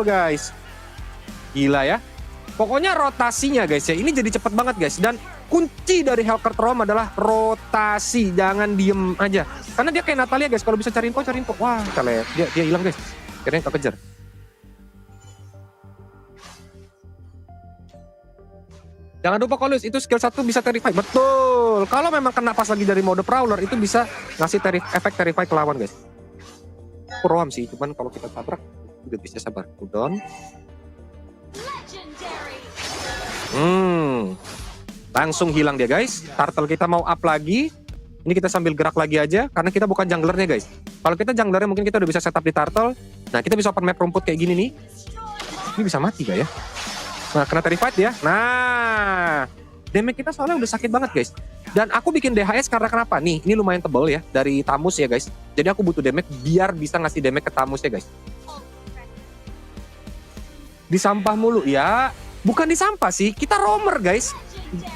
guys. Gila ya. Pokoknya rotasinya guys ya, ini jadi cepet banget guys. Dan kunci dari Hellcurt Rom adalah rotasi, jangan diem aja. Karena dia kayak Natalia guys, kalau bisa cari info. Wah, kalian dia hilang guys. Akhirnya kekejar. Jangan lupa Kolius, itu skill 1 bisa terrify. Betul. Kalau memang kena pas lagi dari mode Prowler, itu bisa ngasih efek terrify ke lawan guys. Proam sih, cuman kalau kita tabrak udah bisa sabar. Cooldown. Langsung hilang dia guys. Turtle kita mau up lagi. Ini kita sambil gerak lagi aja, karena kita bukan junglernya guys. Kalau kita junglernya mungkin kita udah bisa setup di Turtle. Nah, kita bisa open map rumput kayak gini nih. Ini bisa mati gak ya? Nah, kena terrified ya. Nah, damage kita soalnya udah sakit banget guys. Dan aku bikin DHS karena kenapa? Nih, ini lumayan tebel ya, dari Tamus ya guys. Jadi aku butuh damage biar bisa ngasih damage ke Tamus ya guys. Di sampah mulu ya. Bukan di sampah sih, kita roamer guys.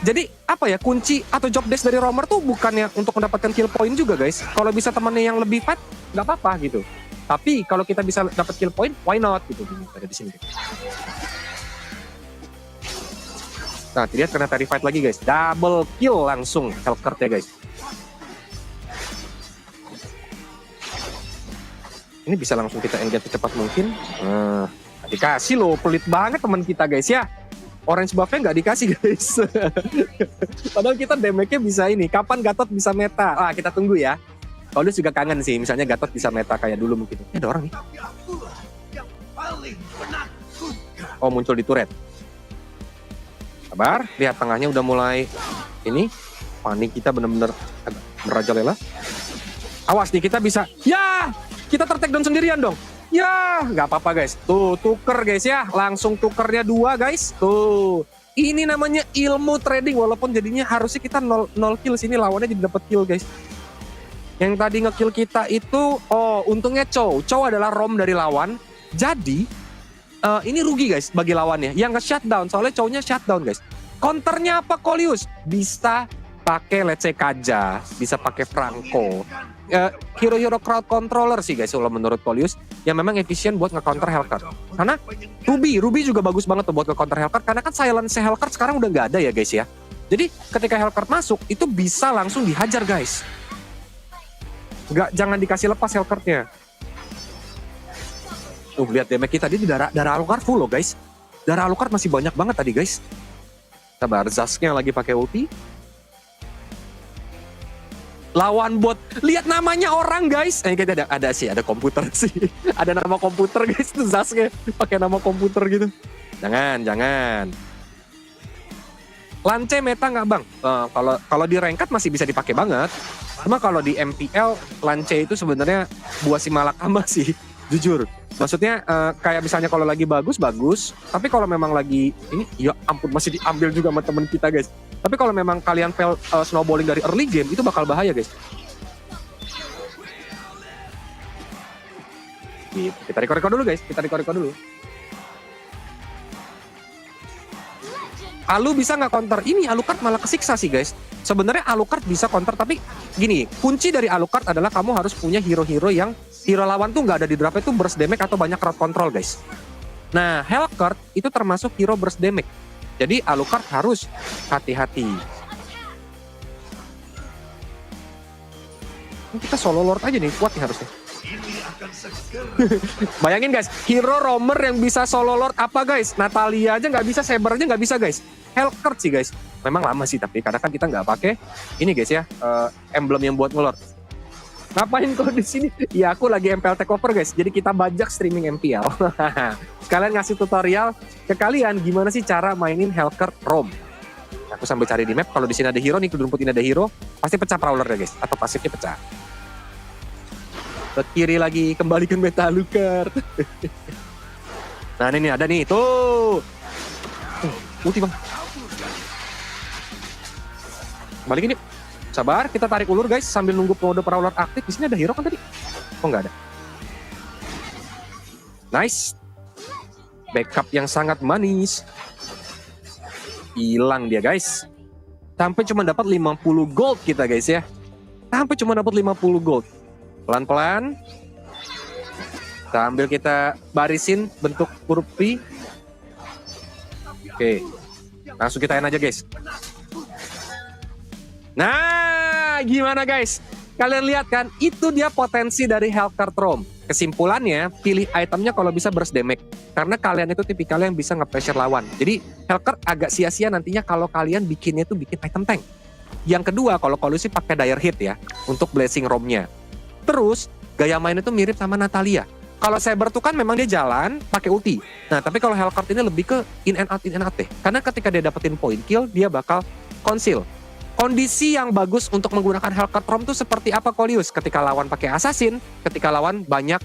Jadi apa ya, kunci atau job desk dari roamer tuh bukannya untuk mendapatkan kill point juga guys. Kalau bisa temannya yang lebih fat, nggak apa-apa gitu. Tapi kalau kita bisa dapat kill point, why not gitu. Ada di sini. Nah, lihat kena terrified lagi guys. Double kill langsung Hellcurt ya guys. Ini bisa langsung kita engage secepat mungkin. Nah, dikasih loh, pelit banget teman kita guys ya. Orange buff-nya nggak dikasih guys. Padahal kita damage-nya bisa ini. Kapan Gatot bisa meta? Ah, kita tunggu ya. Kalau dia juga kangen sih, misalnya Gatot bisa meta kayak dulu mungkin. Ada orang nih. Oh, muncul di turret. Sabar, lihat tengahnya udah mulai ini. Panik kita bener-bener merajalela. Awas nih, kita bisa. Ya, kita ter-take down sendirian dong. Ya, nggak apa-apa guys. Tuh, tuker guys ya. Langsung tukernya 2 guys. Tuh, ini namanya ilmu trading. Walaupun jadinya harusnya kita 0 kill sini, lawannya jadi dapat kill guys. Yang tadi nge-kill kita itu, oh untungnya Chow. Chow adalah rom dari lawan. Jadi ini rugi guys bagi lawannya. Yang nge-shutdown, soalnya Chow-nya shutdown guys. Counternya apa Kolius? Bisa pakai let's say Kaja, bisa pakai Franco. Hero-hero crowd controller sih guys kalau menurut Kolius. Yang memang efisien buat nge-counter Hellcurt. Karena Ruby juga bagus banget tuh buat nge-counter Hellcurt. Karena kan silence Hellcurt sekarang udah nggak ada ya guys ya. Jadi ketika Hellcurt masuk, itu bisa langsung dihajar guys. Jangan dikasih lepas Hellcurt-nya. Tuh lihat damage kita, dia di darah Alucard full loh guys. Darah Alucard masih banyak banget tadi guys. Sabar, Zasknya lagi pakai ulti. Lawan bot, lihat namanya orang guys. Kita ada komputer sih. Ada nama komputer guys, tuh Zasknya pakai nama komputer gitu. Jangan. Lance meta nggak bang? Kalau di ranked masih bisa dipakai banget. Cuma kalau di MPL Lance itu sebenarnya buah si malakama sih, jujur. Maksudnya kayak misalnya kalau lagi bagus, tapi kalau memang lagi ini, ya ampun masih diambil juga sama temen kita guys. Tapi kalau memang kalian fail snowballing dari early game, itu bakal bahaya guys. Gitu. Kita record dulu guys, dulu. Alu bisa nggak counter? Ini Alucard malah kesiksa sih guys. Sebenarnya Alucard bisa counter, tapi gini, kunci dari Alucard adalah kamu harus punya hero-hero yang hero lawan tuh nggak ada di draft itu burst damage atau banyak crowd control guys. Nah, Hellcurt itu termasuk hero burst damage. Jadi Alucard harus hati-hati. Kita solo lord aja nih, kuat nih harusnya. Bayangin guys, hero roamer yang bisa solo lord apa guys? Natalia aja nggak bisa, Saber aja nggak bisa guys. Hellcurt sih guys. Memang lama sih, tapi karena kan kita nggak pakai ini guys ya, emblem yang buat ngelord. Ngapain kau di sini? Ya aku lagi MPL takeover guys. Jadi kita bajak streaming MPL. Sekalian ngasih tutorial ke kalian gimana sih cara mainin Hellcurt Rom. Aku sambil cari di map. Kalau di sini ada hero nih, di rumput ini ada hero, pasti pecah prowler ya guys. Atau pasifnya pecah. Ke kiri lagi, kembalikan meta Alucard. Nah ini ada nih, tuh. Ulti bang. Balikin yuk. Sabar, kita tarik ulur guys sambil nunggu mode prowler aktif. Di sini ada hero kan tadi? Oh nggak ada. Nice. Backup yang sangat manis. Hilang dia guys. Sampai cuma dapat 50 gold kita guys ya. sampai cuma dapat 50 gold. Pelan-pelan. Sambil kita barisin bentuk huruf V. Oke. Langsung kita aja guys. Nah, gimana guys? Kalian lihat kan? Itu dia potensi dari Hellcurt Roam. Kesimpulannya, pilih itemnya kalau bisa burst damage. Karena kalian itu tipikal yang bisa nge-pressure lawan. Jadi Hellcurt agak sia-sia nantinya kalau kalian bikinnya itu bikin item tank. Yang kedua, kalau sih pakai dire hit ya untuk blessing roamnya. Terus gaya main itu mirip sama Natalia. Kalau Saber tuh kan memang dia jalan pakai ulti. Nah, tapi kalau Hellcurt ini lebih ke in and out deh. Karena ketika dia dapetin point kill, dia bakal conceal. Kondisi yang bagus untuk menggunakan Hellcurt Roam tuh seperti apa Kolius? Ketika lawan pakai assassin, ketika lawan banyak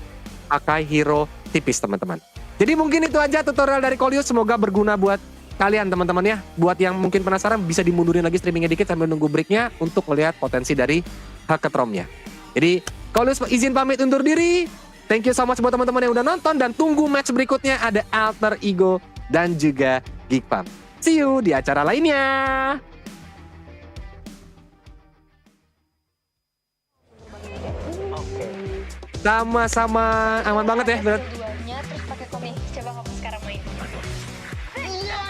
pakai hero tipis teman-teman. Jadi mungkin itu aja tutorial dari Kolius. Semoga berguna buat kalian teman-teman ya. Buat yang mungkin penasaran bisa dimundurin lagi streamingnya dikit sambil nunggu breaknya untuk melihat potensi dari Hellcurt Roam-nya. Jadi Kolius izin pamit undur diri. Thank you so much buat teman-teman yang udah nonton dan tunggu match berikutnya ada Alter Ego dan juga Geek Fam. See you di acara lainnya. Sama-sama aman banget ya, berat. Keduanya terus pakai komik. Coba kamu sekarang main. Iya,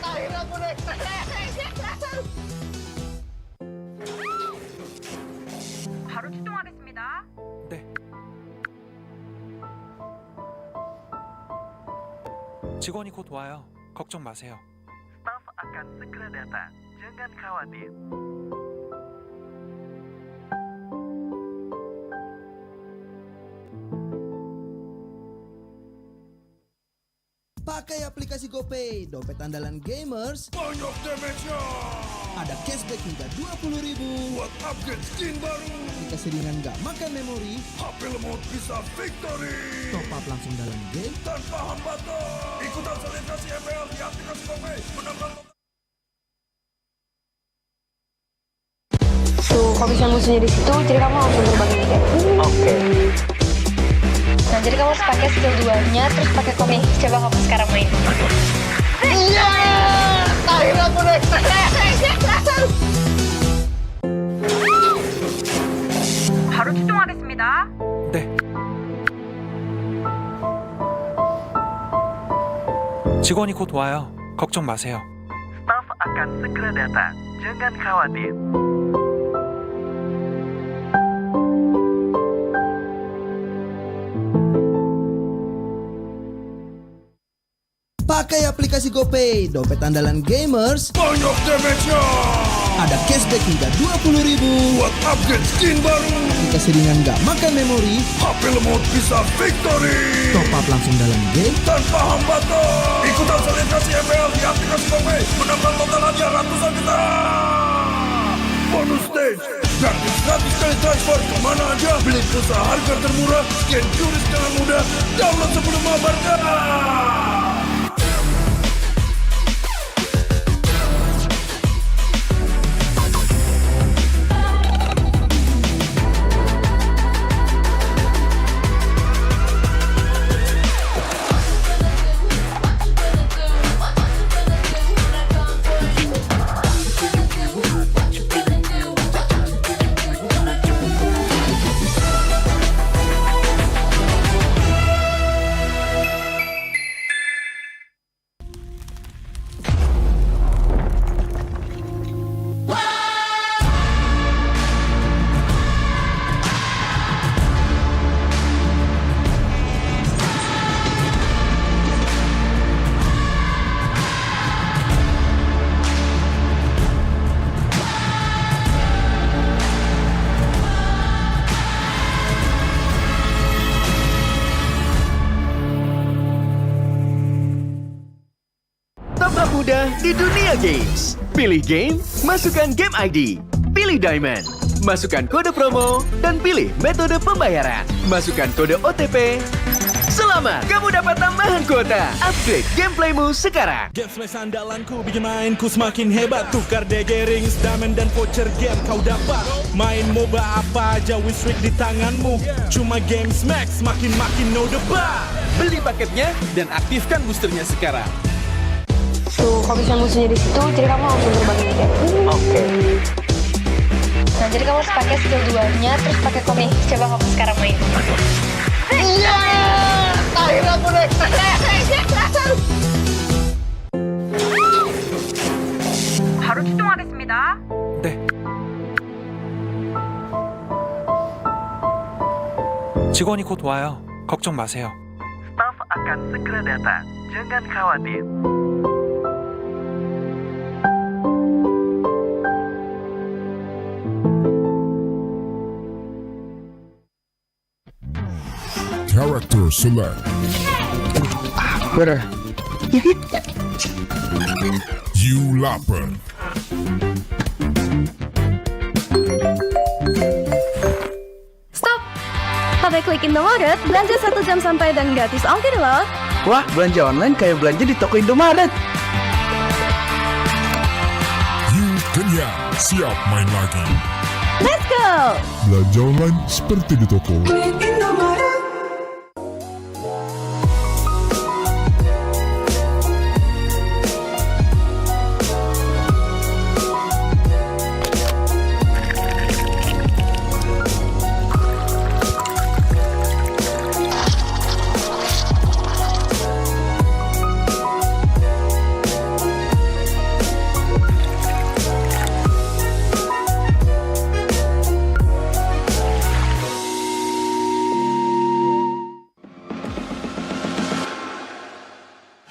akhirnya aku naik. 바로 출동하겠습니다. 직원이 곧 와요. 걱정 마세요. Staff akan segera datang. Jangan khawatir. Pakai aplikasi GoPay, dompet andalan gamers. Banyak damage-nya. Ada cashback hingga 20.000 buat upgrade skin baru. Dikasih ringan gak makan memori. HP lemot bisa victory. Top up langsung dalam game tanpa hambatan. Ikutan selebrasi MPL di aplikasi GoPay. Menambah Tuh, kalau misalnya musuhnya di situ, jadi kamu langsung berbagi kayak. Oke. Nah, jadi kamu harus pakai skill 2-nya, terus pakai komik. Coba kamu sekarang main. Iya, akhirnya aku naik. 바로 출동하겠습니다. 직원이 곧 와요. 걱정 마세요. Staff akan segera datang. Jangan khawatir. Pakai aplikasi GoPay, dompet andalan gamers. banyak damage-nya. Ada cashback hingga 20.000 buat upgrade skin baru. Dikasih ringan gak makan memori. HP lemot bisa victory. Top up langsung dalam game tanpa hambatan. Ikutan selebrasi MPL di aplikasi GoPay. Menambah total hadiah ratusan juta. Bonus stage. Gratis 100 kali transfer kemana aja. Beli pulsa harga termurah. Scan QRIS dengan mudah. Download sebelum mabarkan. Tambah mudah di dunia games. Pilih game, masukkan game ID. Pilih Diamond, masukkan kode promo, dan pilih metode pembayaran. Masukkan kode OTP. Selamat, kamu dapat tambahan kuota. Upgrade gameplaymu sekarang. Game Smash andalanku bikin mainku semakin hebat. Tukar DG rings, diamond dan voucher game kau dapat. Main MOBA apa aja win streak di tanganmu. Cuma Game Smash makin no debat. Beli paketnya dan aktifkan boosternya sekarang. Tuh, kalau misalnya musuhnya di situ, jadi kamu langsung berbagi kayak. Oke. Nah, jadi kamu harus pakai skill 2-nya, terus pakai komik. Coba kamu sekarang main. Iya, akhirnya aku naik. 바로 출동하겠습니다. 네. 직원이 곧 와요. 걱정 마세요. Staff akan segera datang. Jangan khawatir. Character select. Bener. You lapper. Stop! Pakai klik Indomaret, belanja 1 jam sampai dan gratis ongkir loh. Wah, belanja online kayak belanja di toko Indomaret. You kenyang, siap main lagi. Let's go! Belanja online seperti di toko.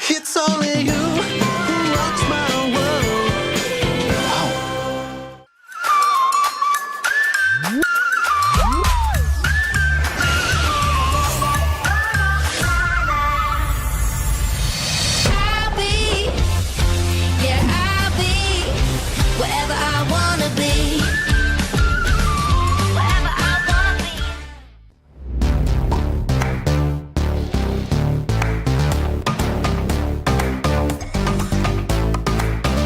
It's only you who rocks my world. I'll be, yeah, I'll be wherever I wanna be. Wherever I wanna be.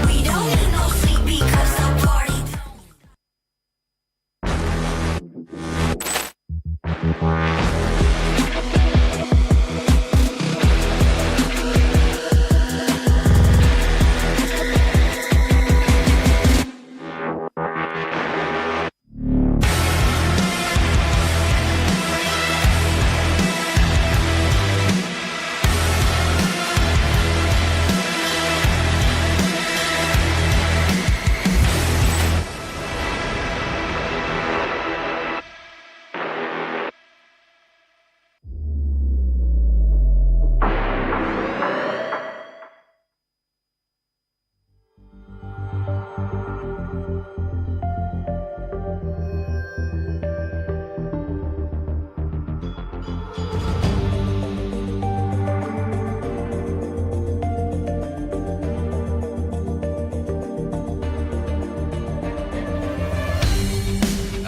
We don't need no sleep because the party.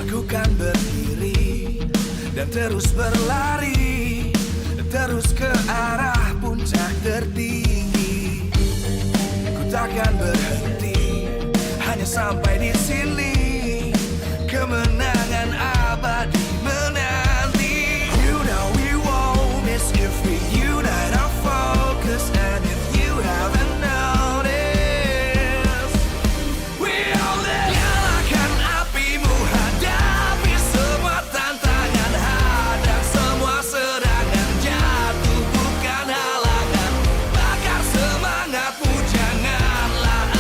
Aku kan berdiri dan terus berlari, terus ke arah puncak tertinggi. Ku takkan berhenti, hanya sampai di sini. Kemenangan abadi menanti. You know we won't miss if we unite our focus. And if you haven't noticed, we all there. Nyalakan apimu, hadapi semua tantangan, hadang semua serangan, jatuh bukan halangan. Bakar semangatmu, janganlah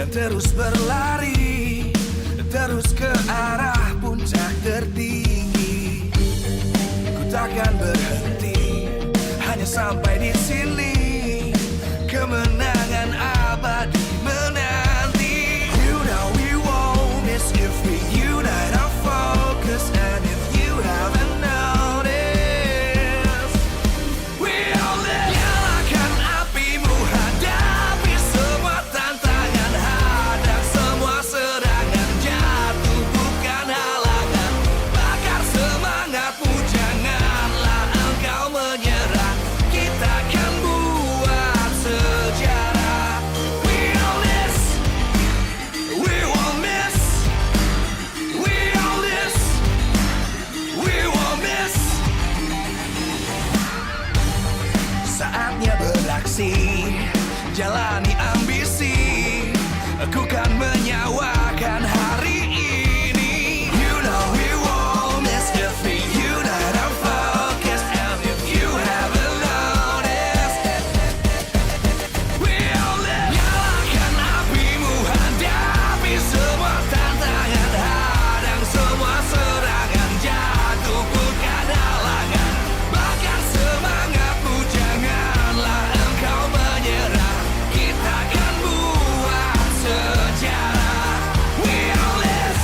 dan terus berlari, terus ke arah puncak tertinggi. Ku takkan berhenti, hanya sampai di sini. Kemenangan abadi menanti. You know we won't miss if we unite our focus. And if you haven't noticed, we all live. Nyalakan apimu, hadapi semua tantangan, hadang semua serangan, jatuh bukan halangan. Bakar semangatmu, janganlah engkau menyerah. Kita akan buat sejarah. We all this, we won't miss. We all this, we won't miss. Saatnya beraksi, jalani ambisi. Aku kan menyawakan hari ini. You know we won't miss if we unite our focus. And if you haven't noticed, we all live. Nyalakan apimu, hadapi semua tantangan, hadang semua serangan, jatuh bukan halangan. Bakar semangatmu, janganlah engkau menyerah. Kita akan buat sejarah. We all this,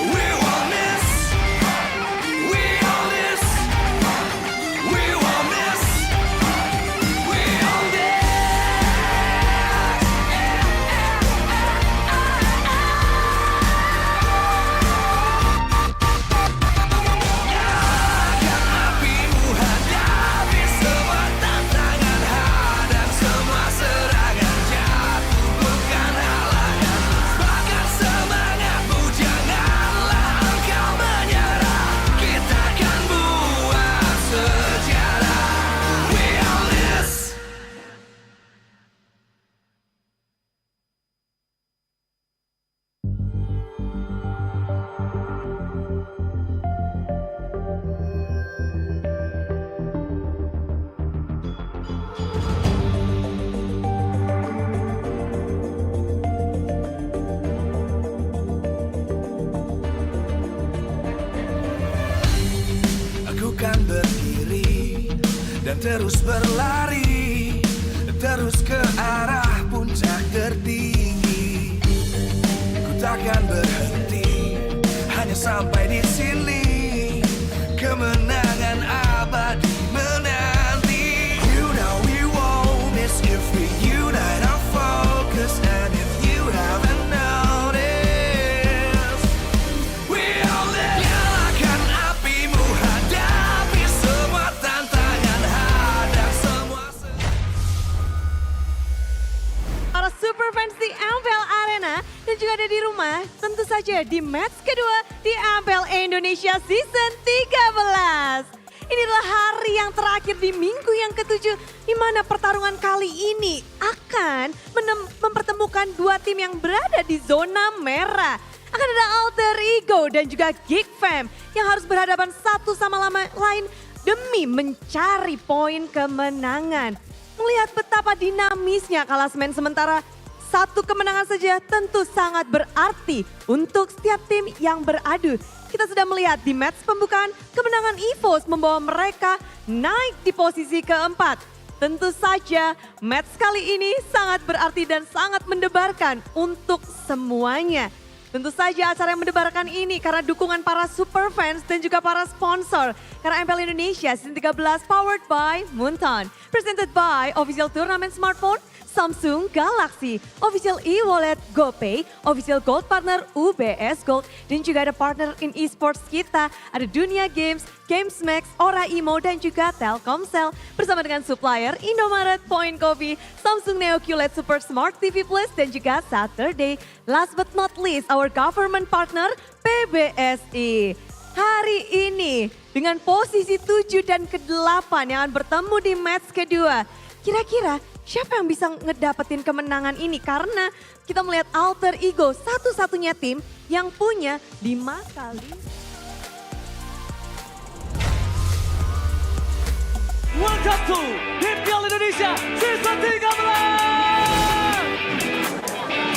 we won't miss. We all this, we won't miss. We all this. Nyalakan apimu, hadapi semua tantangan, hadang semua serangan, jatuh bukan halangan. Bakar semangatmu, janganlah engkau menyerah. Kita akan buat sejarah. We all this. Aku kan berdiri dan terus berlari, terus ke arah puncak tertinggi. Ku takkan berhenti, hanya sampai di sini. Kemenangan abadi menanti. You know we won't miss if we unite our focus. And if you haven't noticed, we all live. Nyalakan apimu, hadapi semua tantangan, hadang semua Para super fans di MPL Arena dan juga ada di rumah, tentu saja di match kedua di MPL Indonesia Season 13. Ini adalah hari yang terakhir di minggu yang ke-7 di mana pertarungan kali ini akan mempertemukan dua tim yang berada di zona merah. Akan ada Alter Ego dan juga Geek Fam yang harus berhadapan satu sama lain demi mencari poin kemenangan. Melihat betapa dinamisnya klasemen sementara, satu kemenangan saja tentu sangat berarti untuk setiap tim yang beradu. Kita sudah melihat di match pembukaan, kemenangan Evos membawa mereka naik di posisi keempat. Tentu saja match kali ini sangat berarti dan sangat mendebarkan untuk semuanya. Tentu saja acara yang mendebarkan ini karena dukungan para super fans dan juga para sponsor. Karena MPL Indonesia Season 13 powered by Moonton. Presented by Official Turnamen Smartphone, Samsung Galaxy, Official e-wallet GoPay, Official Gold Partner UBS Gold, dan juga ada partner in esports kita, ada Dunia Games, GamesMax, Ora Imo, dan juga Telkomsel. Bersama dengan supplier Indomaret, Point Coffee, Samsung Neo QLED Super Smart TV Plus, dan juga Saturday. Last but not least, our government partner PBSI. Hari ini dengan posisi 7 dan ke-8 yang akan bertemu di match kedua. Kira-kira siapa yang bisa ngedapetin kemenangan ini? Karena kita melihat Alter Ego satu-satunya tim yang punya 5 kali. Welcome to MPL Indonesia Season 13!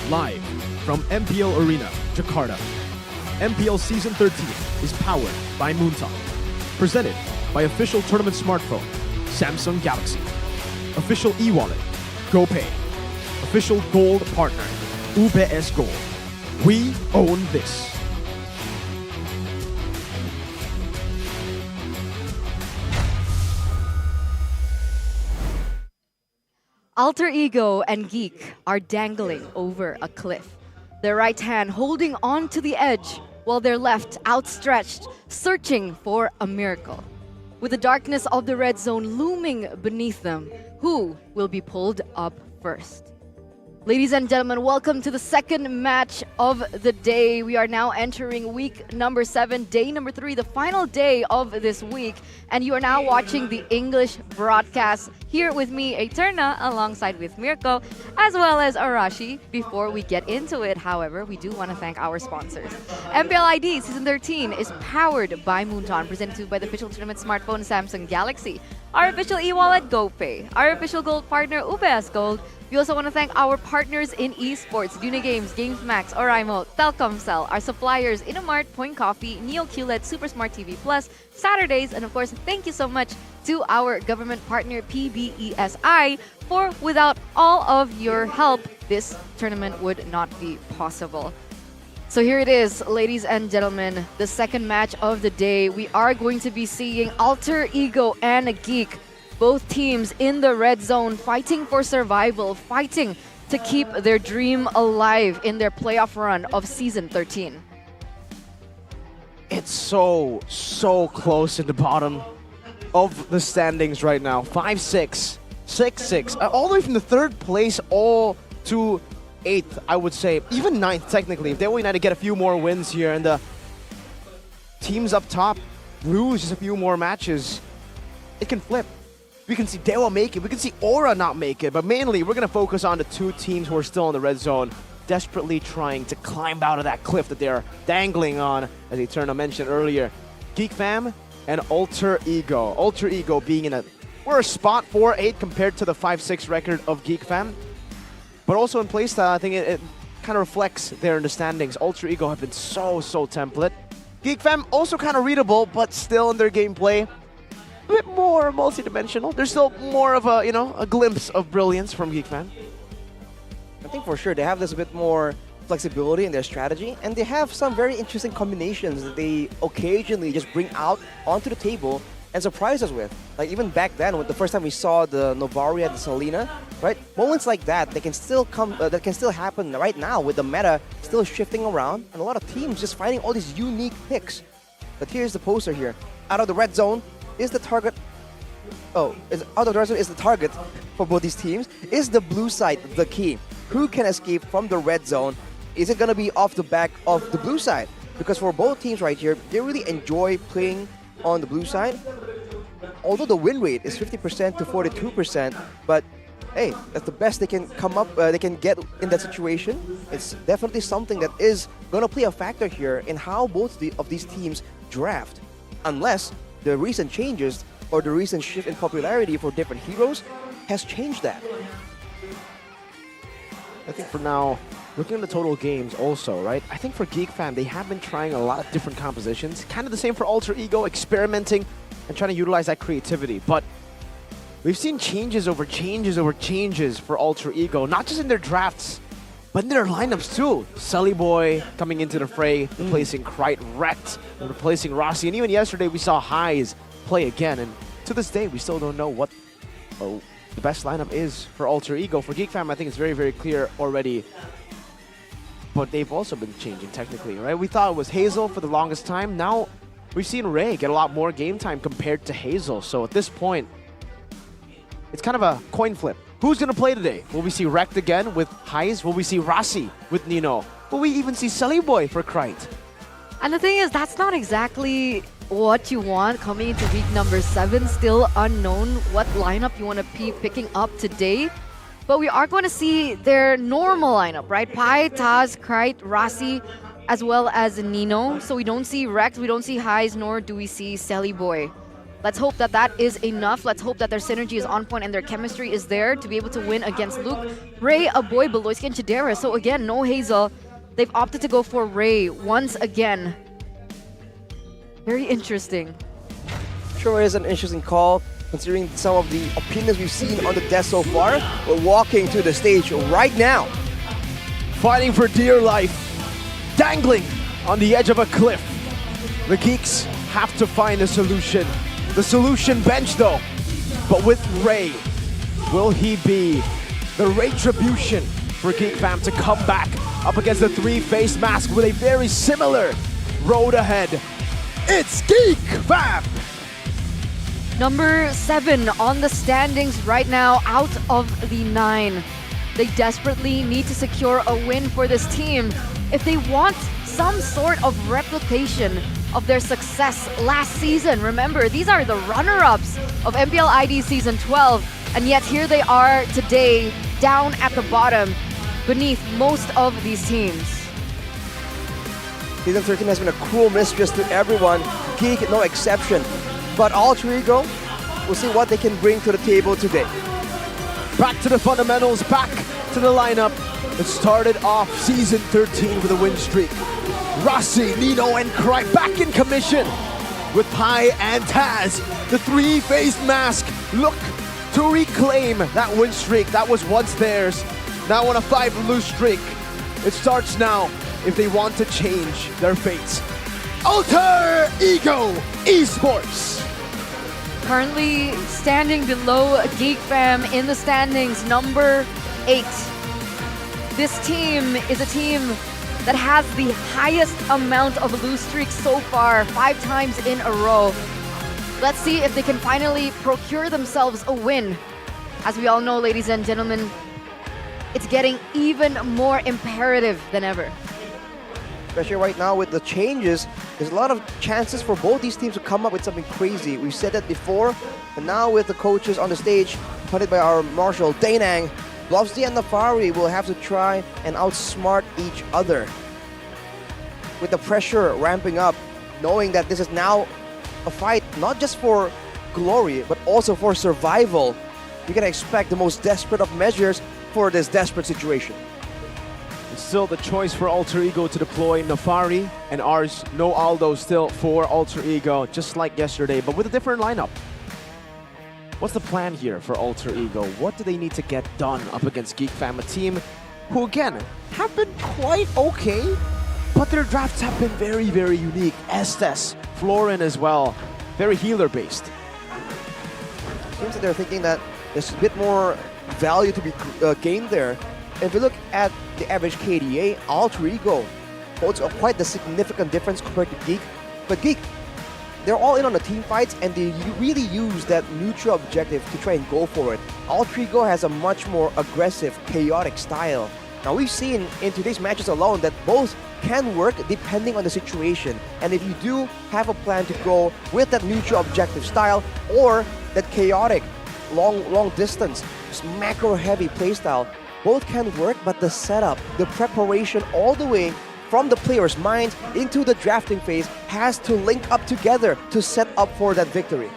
live from MPL Arena, Jakarta. MPL Season 13 is powered by Moontalk. Presented by official tournament smartphone, Samsung Galaxy. Official e-wallet, GoPay. Official gold partner, UBS Gold. We own this. Alter Ego and Geek are dangling over a cliff. Their right hand holding on to the edge, while their left outstretched, searching for a miracle. With the darkness of the red zone looming beneath them, who will be pulled up first? Ladies and gentlemen, welcome to the second match of the day. We are now entering week number 7, day number 3, the final day of this week. And you are now watching the English broadcast here with me, Eterna, alongside with Mirko, as well as Arashi. Before we get into it, however, we do want to thank our sponsors. MPL ID Season 13 is powered by Moonton, presented to you by the official tournament smartphone Samsung Galaxy. Our official e-wallet, GoPay. Our official gold partner, UBS Gold. We also want to thank our partners in esports, Duna Games, GamesMax, Oraimo, Telkomsel, our suppliers, Innomart, Point Coffee, Neo QLED, Super Smart TV Plus, Saturdays, and of course, thank you so much to our government partner, PBESI, for without all of your help, this tournament would not be possible. So here it is, ladies and gentlemen, the second match of the day. We are going to be seeing Alter Ego and Geek, both teams in the red zone, fighting for survival, fighting to keep their dream alive in their playoff run of Season 13. It's so close at the bottom of the standings right now. 5-6, 6-6, all the way from the third place all to 8th, I would say. Even 9th, technically. If Dewa United get a few more wins here and the teams up top lose just a few more matches, it can flip. We can see Dewa make it, we can see Aura not make it, but mainly we're going to focus on the two teams who are still in the red zone, desperately trying to climb out of that cliff that they're dangling on, as Eterna mentioned earlier. Geek Fam and Alter Ego. Alter Ego being we're a spot 4-8 compared to the 5-6 record of Geek Fam, but also in playstyle, I think it kind of reflects there in the standings. Alter Ego have been so template. Geek Fam also kind of readable, but still in their gameplay, a bit more multi-dimensional. There's still more of a glimpse of brilliance from Geek Fam. I think for sure they have this bit more flexibility in their strategy, and they have some very interesting combinations that they occasionally just bring out onto the table and surprise us with. Like even back then, when the first time we saw the Novaria, the Selena, right? Moments like that, they can still come. That can still happen right now with the meta still shifting around, and a lot of teams just finding all these unique picks. But here's the poster here. Out of the red zone is the target. Out of the red zone is the target for both these teams. Is the blue side the key? Who can escape from the red zone? Is it going to be off the back of the blue side? Because for both teams right here, they really enjoy playing on the blue side. Although the win rate is 50% to 42%, but hey, that's the best they can come up, they can get in that situation. It's definitely something that is going to play a factor here in how both of these teams draft. Unless the recent changes or the recent shift in popularity for different heroes has changed that. I think for now, looking at the total games also, right? I think for Geek Fam, they have been trying a lot of different compositions. Kind of the same for Alter Ego, experimenting and trying to utilize that creativity. But we've seen changes over changes for Alter Ego, not just in their drafts, but in their lineups too. Sully Boy coming into the fray, replacing Krite, Rekt, and replacing Rossi. And even yesterday, we saw Highs play again. And to this day, we still don't know what the best lineup is for Alter Ego. For Geek Fam, I think it's very clear already. But they've also been changing technically, right? We thought it was Hazel for the longest time. Now we've seen Ray get a lot more game time compared to Hazel. So at this point, it's kind of a coin flip. Who's going to play today? Will we see Rekt again with Highs? Will we see Rossi with Nino? Will we even see Sully Boy for Krite? And the thing is, that's not exactly what you want coming into week number 7. Still unknown what lineup you want to be picking up today. But we are going to see their normal lineup, right? Pai, Taz, Krite, Rossi, as well as Nino. So we don't see Rekt, we don't see Highs, nor do we see Sully Boy. Let's hope that that is enough. Let's hope that their synergy is on point and their chemistry is there to be able to win against Luke, Ray, Aboy, Beloyski, and Chidera. So again, no Hazel. They've opted to go for Ray once again. Very interesting. Sure is an interesting call, considering some of the opinions we've seen on the desk so far. We're walking to the stage right now. Fighting for dear life, dangling on the edge of a cliff. The Geeks have to find a solution. The solution bench though, but with Ray, will he be the retribution for Geek Fam to come back up against the three-faced mask with a very similar road ahead? It's Geek Fam! Number 7 on the standings right now, out of the 9. They desperately need to secure a win for this team if they want some sort of replication of their success last season. Remember, these are the runner-ups of MPL ID Season 12, and yet here they are today, down at the bottom, beneath most of these teams. Season 13 has been a cruel mistress to everyone, Geek no exception. But Alter Ego, we'll see what they can bring to the table today. Back to the fundamentals, back to the lineup. It started off Season 13 with a win streak. Rossi, Nino, and Cry back in commission with Pai and Taz. The three-faced mask look to reclaim that win streak that was once theirs. Now on a 5-lose streak. It starts now if they want to change their fates. Alter Ego Esports. Currently standing below Geek Fam in the standings, number 8. This team is a team that has the highest amount of lose streaks so far, 5 times in a row. Let's see if they can finally procure themselves a win. As we all know, ladies and gentlemen, it's getting even more imperative than ever. Especially right now with the changes, there's a lot of chances for both these teams to come up with something crazy. We've said that before, and now with the coaches on the stage, headed by our Marshal, Dainang, Blovsdy and Nafari will have to try and outsmart each other. With the pressure ramping up, knowing that this is now a fight not just for glory, but also for survival, you can expect the most desperate of measures for this desperate situation. It's still the choice for Alter Ego to deploy Nafari and ours. No Aldo still for Alter Ego, just like yesterday, but with a different lineup. What's the plan here for Alter Ego? What do they need to get done up against Geek Fam, a team who, again, have been quite okay, but their drafts have been very, very unique. Estes, Florin as well, very healer-based. Seems that they're thinking that there's a bit more value to be gained there. If you look at the average KDA, Alter Ego holds quite the significant difference compared to Geek. But Geek, they're all in on the team fights, and they really use that neutral objective to try and go for it. Alter Ego has a much more aggressive, chaotic style. Now we've seen in today's matches alone that both can work depending on the situation. And if you do have a plan to go with that neutral objective style or that chaotic, long distance, macro-heavy playstyle, both can work, but the setup, the preparation all the way from the player's mind into the drafting phase has to link up together to set up for that victory.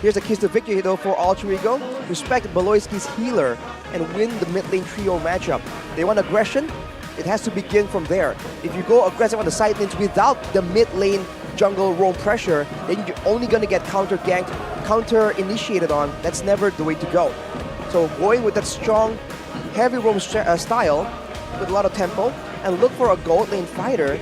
Here's the keys to victory though for Alter Ego. Respect Beloyski's healer and win the mid lane trio matchup. They want aggression, it has to begin from there. If you go aggressive on the side lanes without the mid lane jungle roam pressure, then you're only gonna get counter ganked, counter initiated on. That's never the way to go. So going with that strong, heavy roam style with a lot of tempo, and look for a gold lane fighter,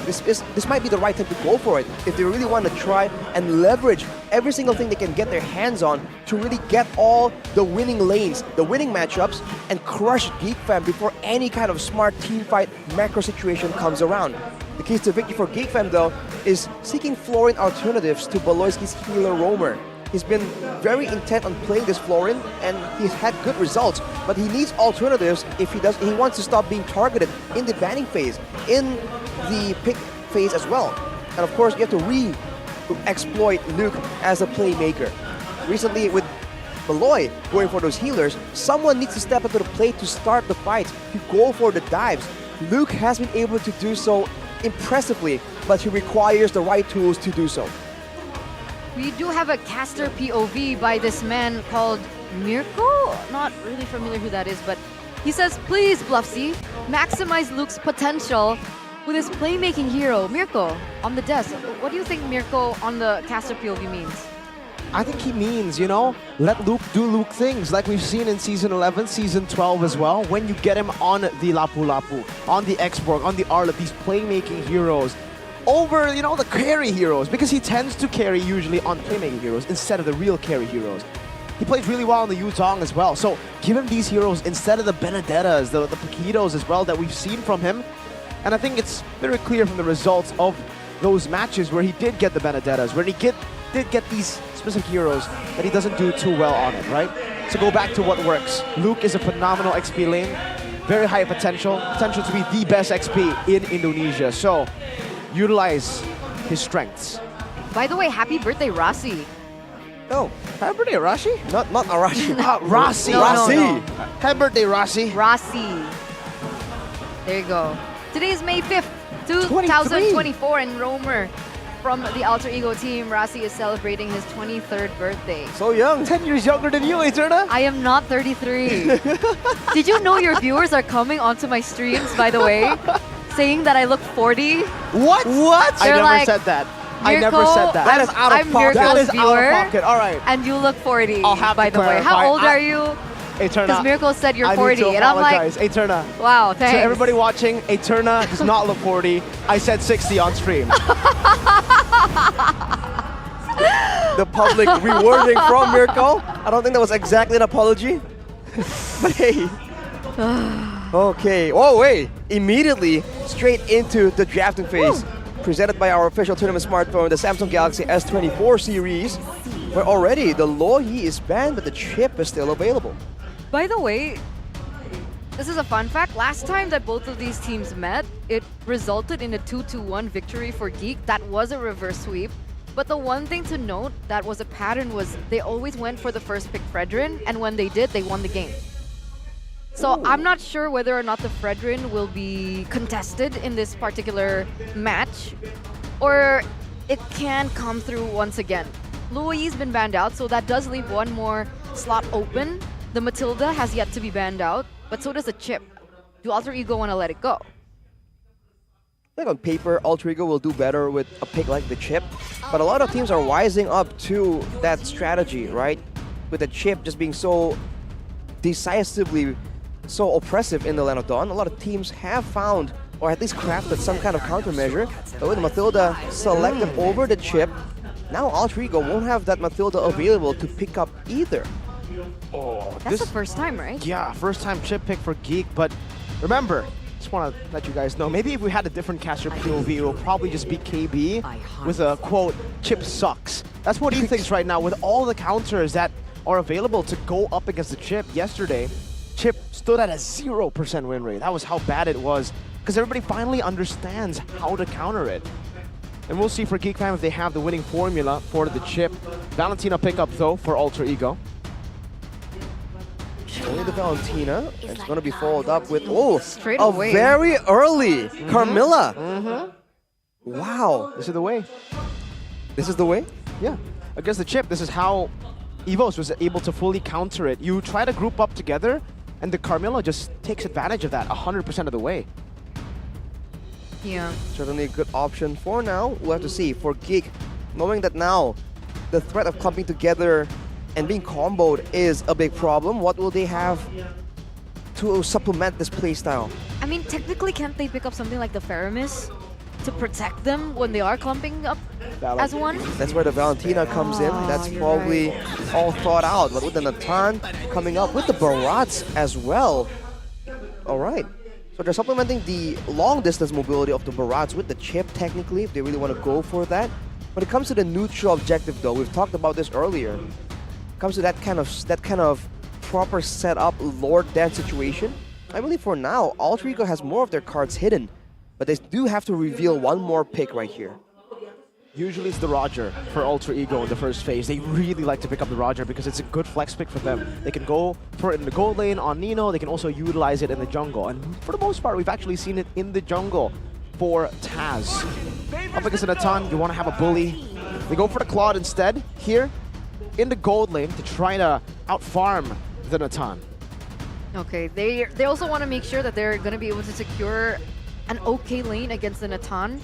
this might be the right time to go for it if they really want to try and leverage every single thing they can get their hands on to really get all the winning lanes, the winning matchups, and crush Geek Fam before any kind of smart team fight macro situation comes around. The keys to victory for Geek Fam though is seeking Florin alternatives to Beloyski's healer roamer. He's been very intent on playing this Florin, and he's had good results, but he needs alternatives if he wants to stop being targeted in the banning phase, in the pick phase as well. And of course, you have to exploit Luke as a playmaker. Recently, with Beloy going for those healers, someone needs to step up to the plate to start the fight, to go for the dives. Luke has been able to do so impressively, but he requires the right tools to do so. We do have a caster POV by this man called Mirko. Not really familiar who that is, but he says, please, Bluffsy, maximize Luke's potential with his playmaking hero, Mirko, on the desk. What do you think Mirko on the caster POV means? I think he means, you know, let Luke do Luke things like we've seen in Season 11, Season 12 as well. When you get him on the Lapu Lapu, on the Xborg, on the Arlet, these playmaking heroes, over, you know, the carry heroes, because he tends to carry usually on playmaking heroes instead of the real carry heroes. He plays really well on the Yuzong as well, so give him these heroes instead of the Benedettas, the Paquitos as well that we've seen from him. And I think it's very clear from the results of those matches where he did get the Benedettas, where he did get these specific heroes that he doesn't do too well on it, right? So go back to what works. Luke is a phenomenal XP lane, very high potential to be the best XP in Indonesia. So utilize his strengths. By the way, happy birthday, Rasi. Oh, happy birthday, Rashi? Not Arashi. Rasi. No, Rasi. no. Happy birthday, Rasi. Rasi. There you go. Today is May 5th, 2024, and Romer from the Alter Ego team, Rasi, is celebrating his 23rd birthday. So young, 10 years younger than you, Eterna. I am not 33. Did you know your viewers are coming onto my streams, by the way, saying that I look 40? What? I They're never like, said that. Mirko, I never said that. That is out of I'm pocket. Mirko's That is viewer, out of pocket. All right. and you look 40, I'll have by to the way. How clarify. old are you? Eterna. Because Mirko said you're I 40, need to and I'm like, apologize. Eterna. wow, thanks. So everybody watching, Eterna does not look 40. I said 60 on stream. The public rewarding from Mirko. I don't think that was exactly an apology. But hey. Okay. Oh, wait. Immediately straight into the drafting phase. Presented by our official tournament smartphone, the Samsung Galaxy S24 series. Where already the Lohi is banned, but the chip is still available. By the way, this is a fun fact. Last time that both of these teams met, it resulted in a 2-1 victory for Geek. That was a reverse sweep. But the one thing to note that was a pattern was they always went for the first pick Fredrin, and when they did, they won the game. So I'm not sure whether or not the Fredrin will be contested in this particular match, or it can come through once again. Lui's been banned out, so that does leave one more slot open. The Matilda has yet to be banned out, but so does the chip. Do Alter Ego want to let it go? I think on paper, Alter Ego will do better with a pick like the chip, but a lot of teams are wising up to that strategy, right? With the chip just being so decisively so oppressive in the Land of Dawn, a lot of teams have found, or at least crafted, some kind of countermeasure. But with Matilda selected over the chip, now Alter Ego won't have that Matilda available to pick up either. Oh, That's the first time, right? Yeah, first time chip pick for Geek, but remember, just want to let you guys know, maybe if we had a different caster POV, it will probably just be KB with a quote, chip sucks. That's what he thinks right now with all the counters that are available to go up against the chip. Yesterday, chip stood at a 0% win rate. That was how bad it was, because everybody finally understands how to counter it. And we'll see for Geek Fam if they have the winning formula for the chip. Valentina pickup though for Alter Ego. Only the Valentina. It's going to be followed up with, straight a away. very early Carmilla. Wow. This is the way. This is the way? Yeah. Against the chip, this is how Evos was able to fully counter it. You try to group up together, and the Carmilla just takes advantage of that 100% of the way. Yeah. Certainly a good option for now. We'll have to see. For Geek, knowing that now the threat of clumping together and being comboed is a big problem, what will they have to supplement this playstyle? I mean, technically, can't they pick up something like the Faramis to protect them when they are clumping up as one? That's where the Valentina comes in. That's probably all thought out. But with the Natan coming up with the Barats as well. All right. So they're supplementing the long-distance mobility of the Barats with the chip, technically, if they really want to go for that. When it comes to the neutral objective, though, we've talked about this earlier. Comes to that kind of proper setup, Lord Dance situation. I believe for now, Alter Ego has more of their cards hidden, but they do have to reveal one more pick right here. Usually it's the Roger for Alter Ego in the first phase. They really like to pick up the Roger because it's a good flex pick for them. They can go for it in the gold lane on Nino, they can also utilize it in the jungle. And for the most part, we've actually seen it in the jungle for Taz. Up against a Natan, you want to have a bully, They go for the Claude instead here in the gold lane to try to outfarm the Natan. Okay, they also want to make sure that they're going to be able to secure an okay lane against the Natan,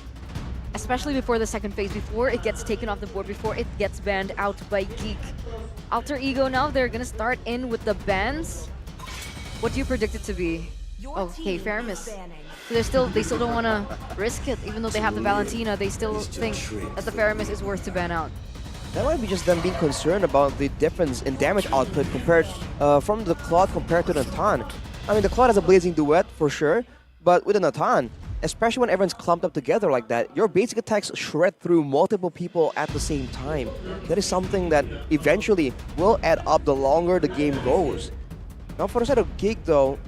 especially before the second phase, before it gets taken off the board, before it gets banned out by Geek. Alter Ego now, they're going to start in with the bans. What do you predict it to be? Okay, Faramis. So they still don't want to risk it, even though they have the Valentina. They still think that the Faramis is worth to ban out. That might be just them being concerned about the difference in damage output compared from the Claude compared to the Natan. I mean, the Claude has a blazing duet for sure, but with the Natan, especially when everyone's clumped up together like that, your basic attacks shred through multiple people at the same time. That is something that eventually will add up the longer the game goes. Now for the side of Geek though,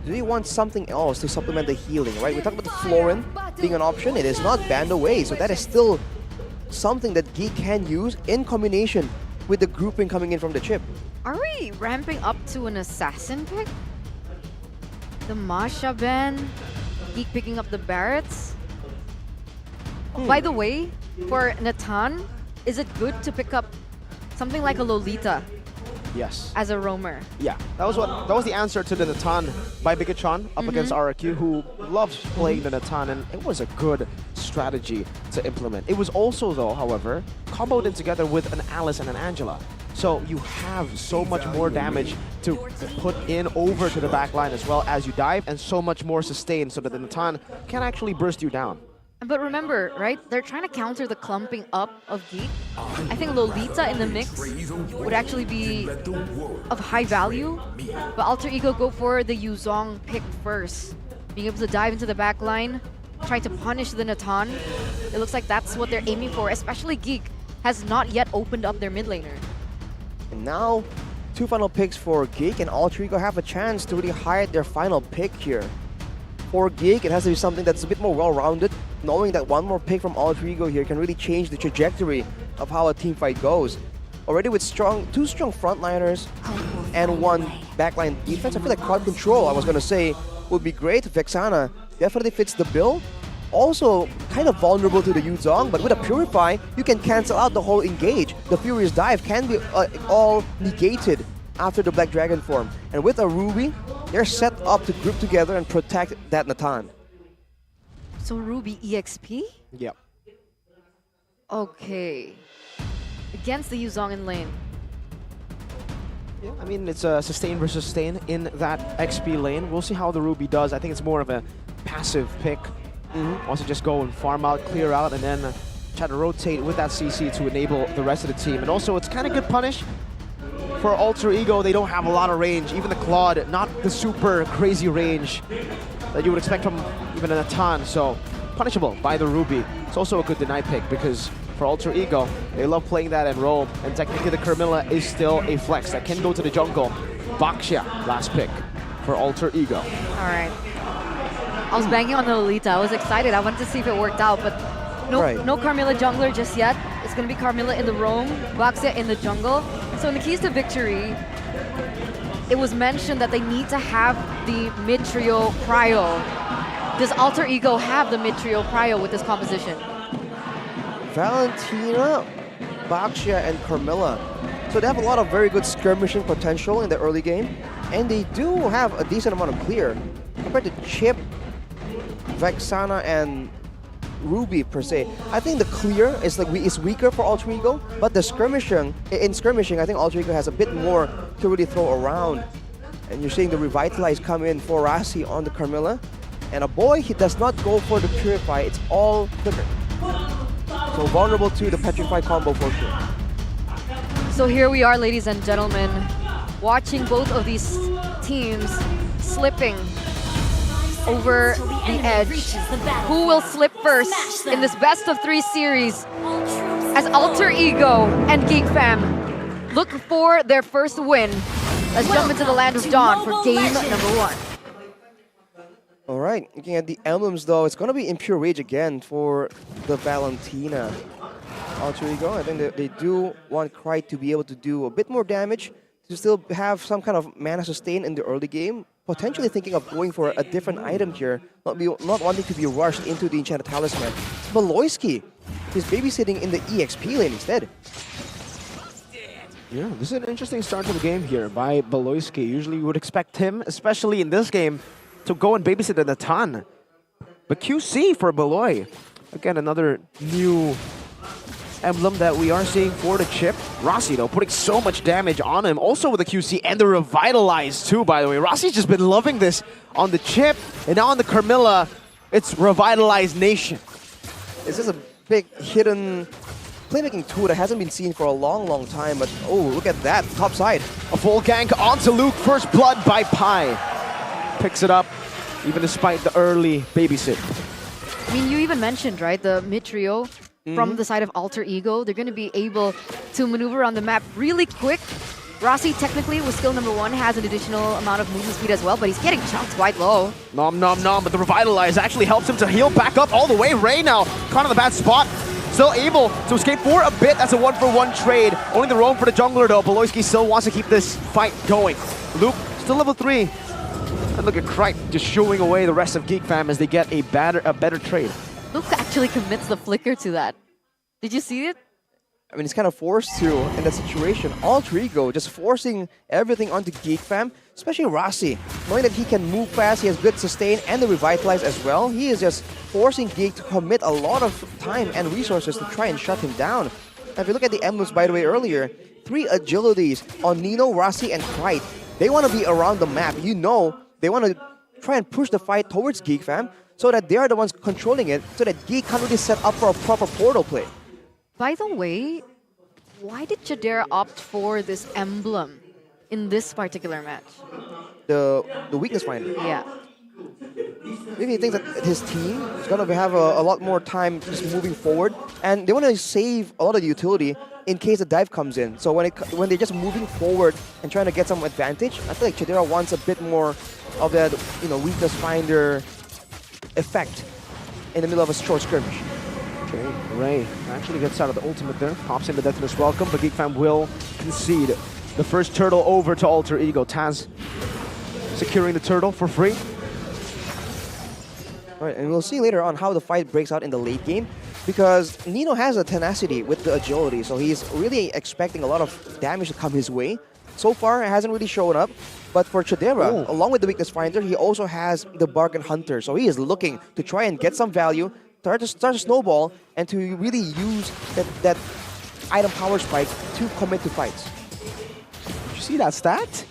do they want something else to supplement the healing, right? We talked about the Florin being an option. It is not banned away, so that is still something that Geek can use in combination with the grouping coming in from the chip. Are we ramping up to an assassin pick? The Masha ban? Geek picking up the Barretts? By the way, for Natan, is it good to pick up something like a Lolita Yes. as a roamer? Yeah, that was the answer to the Natan by Bigatron up against RRQ, who loves playing the Natan, and it was a good strategy to implement. It was also, though, however, comboed in together with an Alice and an Angela. So you have so much more damage to put in over to the back line as well as you dive, and so much more sustain so that the Natan can actually burst you down. But remember, right, they're trying to counter the clumping up of Geek. I think Lolita in the mix would actually be of high value, but Alter Ego go for the Yuzong pick first. Being able to dive into the back line, try to punish the Natan. It looks like that's what they're aiming for, especially Geek has not yet opened up their mid laner. And now, 2 final picks for Geek, and Alter Ego have a chance to really hide their final pick here. For Geek, it has to be something that's a bit more well-rounded, knowing that one more pick from Alter Ego here can really change the trajectory of how a team fight goes. Already with two strong frontliners and 1 backline defense, I feel like crowd control, I was going to say, would be great. Vexana definitely fits the bill. Also, kind of vulnerable to the Yuzong, but with a Purify, you can cancel out the whole engage. The Furious Dive can be all negated after the Black Dragon form. And with a Ruby, they're set up to group together and protect that Natan. So Ruby EXP? Yep. Okay. Against the Yuzong in lane. Yeah, I mean, it's a sustain versus sustain in that XP lane. We'll see how the Ruby does. I think it's more of a passive pick. Wants to just go and farm out, clear out, and then try to rotate with that CC to enable the rest of the team. And also, it's kind of good punish. For Alter Ego, they don't have a lot of range. Even the Claude, not the super crazy range that you would expect from even a Natan. So, punishable by the Ruby. It's also a good deny pick because for Alter Ego, they love playing that and roll. And technically, the Carmilla is still a flex that can go to the jungle. Baxia, last pick for Alter Ego. All right. I was banging on the Lolita. I was excited. I wanted to see if it worked out, but no Carmilla jungler just yet. It's going to be Carmilla in the roam, Baxia in the jungle. So in the keys to victory, it was mentioned that they need to have the mid-trio prio. Does Alter Ego have the mid-trio prio with this composition? Valentina, Baxia, and Carmilla. So they have a lot of very good skirmishing potential in the early game, and they do have a decent amount of clear. Compared to Chip, Vexana, and Ruby per se, I think the clear is weaker for Alter Ego, but the skirmishing, I think Alter Ego has a bit more to really throw around. And you're seeing the Revitalize come in for Rasi on the Carmilla. And a boy, he does not go for the Purify, it's all flicker. So vulnerable to the Petrify combo for sure. So here we are, ladies and gentlemen, watching both of these teams slipping over the edge. Who will slip first in this best of 3 series as Alter Ego and Geek Fam look for their first win? Let's jump into the land of Dawn for game number 1. All right, looking at the emblems though, it's going to be Impure Rage again for the Valentina. Alter Ego, I think they do want Cry to be able to do a bit more damage, to still have some kind of mana sustain in the early game. Potentially thinking of going for a different item here, not wanting to be rushed into the Enchanted Talisman. Maloyski he's babysitting in the EXP lane instead. Yeah, this is an interesting start to the game here by Beloyski. Usually you would expect him, especially in this game, to go and babysit in a ton. But QC for Beloy. Again, another new emblem that we are seeing for the chip. Rossi, though, putting so much damage on him. Also with the QC and the Revitalize, too, by the way. Rossi's just been loving this on the chip. And now on the Carmilla, it's Revitalize Nation. This is a big hidden playmaking tool that hasn't been seen for a long time, but oh, look at that, top side. A full gank onto Luke, first blood by Pi. Picks it up, even despite the early babysit. I mean, you even mentioned, right, the mid trio from the side of Alter Ego. They're going to be able to maneuver on the map really quick. Rossi, technically, with skill number 1, has an additional amount of movement speed as well, but he's getting shots quite low. Nom, but the Revitalize actually helps him to heal back up all the way. Ray now, caught in the bad spot. Still able to escape for a bit. That's a 1-for-1 trade. Only the roam for the jungler, though. Beloyski still wants to keep this fight going. Luke, still level 3. And look at Kripe just shooing away the rest of Geek Fam as they get a better trade. Luke actually commits the flicker to that. Did you see it? I mean, he's kind of forced to in that situation. Alter Ego just forcing everything onto Geek Fam, especially Rossi. Knowing that he can move fast, he has good sustain and the Revitalize as well. He is just forcing Geek to commit a lot of time and resources to try and shut him down. Now, if you look at the emblems, by the way, earlier, 3 agilities on Nino, Rossi, and Kripe. They want to be around the map. You know, they want to try and push the fight towards Geek Fam so that they are the ones controlling it, so that Geek can't really set up for a proper portal play. By the way, why did Chadera opt for this emblem in this particular match? The weakness finder. Yeah. Maybe he thinks that his team is going to have a lot more time just moving forward, and they want to save a lot of the utility in case the dive comes in. So when they're just moving forward and trying to get some advantage, I feel like Chadera wants a bit more of that, weakness finder effect in the middle of a short skirmish. Okay, Ray actually gets out of the ultimate there, pops into Deathness Welcome, but Geek Fam will concede the first turtle over to Alter Ego. Taz securing the turtle for free. All right, and we'll see later on how the fight breaks out in the late game, because Nino has a tenacity with the agility, so he's really expecting a lot of damage to come his way. So far, it hasn't really shown up, but for Chadera, along with the weakness finder, he also has the bargain hunter, so he is looking to try and get some value, start a snowball, and to really use that item power spike to commit to fights. Did you see that stat?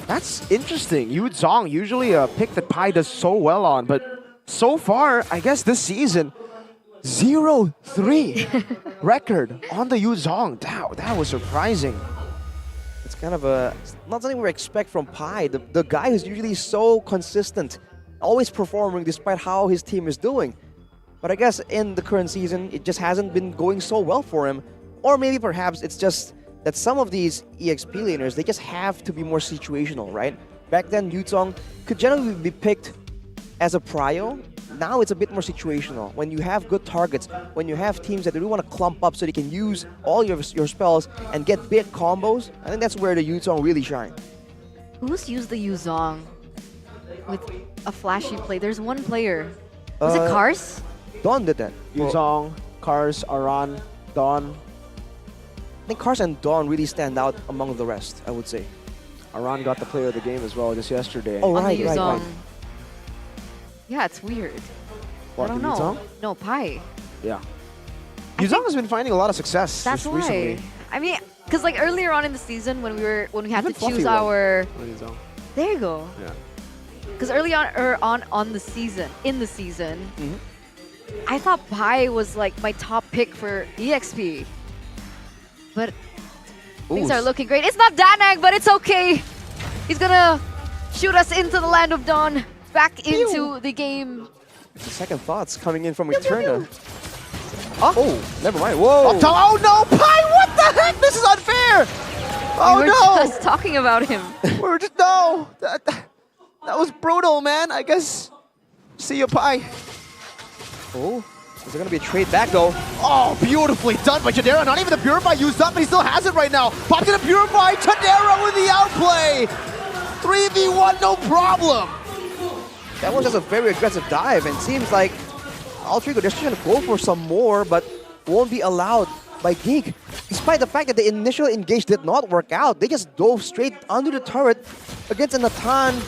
That's interesting. Yu Zhong, usually a pick that Pi does so well on, but so far, I guess this season, 0-3 record on the Yu Zhong. That was surprising. It's kind of not something we expect from Pi. The guy who's usually so consistent, always performing despite how his team is doing. But I guess in the current season, it just hasn't been going so well for him. Or maybe perhaps it's just that some of these EXP laners, they just have to be more situational, right? Back then, Yu Zhong could generally be picked as a prio. Now it's a bit more situational. When you have good targets, when you have teams that really want to clump up so they can use all your spells and get big combos, I think that's where the Yu Zhong really shine. Who's used the Yu Zhong with a flashy play? There's one player. Was it Kars? Dawn did that. Yu Zhong, Kars, Aran, Dawn. I think Kars and Dawn really stand out among the rest, I would say. Aran got the player of the game as well just yesterday. Oh, right. Yeah, it's weird. What, I don't Yu know. Zhong? No, Pi. Yeah. Yu Zhong has been finding a lot of success That's just why. recently. I mean, because like earlier on in the season when we had to Fluffy choose won our. on Yu Zhong. There you go. Yeah. Because early on in the season, I thought Pi was like my top pick for EXP. But things are looking great. It's not Danang, but it's okay. He's gonna shoot us into the land of dawn, back into the game. The second thoughts coming in from Eterna. Oh, never mind. Whoa. Oh no, Pi, what the heck? This is unfair. Oh we were no. just talking about him. We're just, no. That was brutal, man. I guess. See you, Pi. Oh, is there going to be a trade back, though? Oh, beautifully done by Chadera. Not even the Purify used up, but he still has it right now. Pops in a Purify. Chadera with the outplay. 3v1, no problem. That was just a very aggressive dive, and seems like Alter Ego, they're trying to go for some more, but won't be allowed by Geek. Despite the fact that the initial engage did not work out, they just dove straight under the turret against a Natan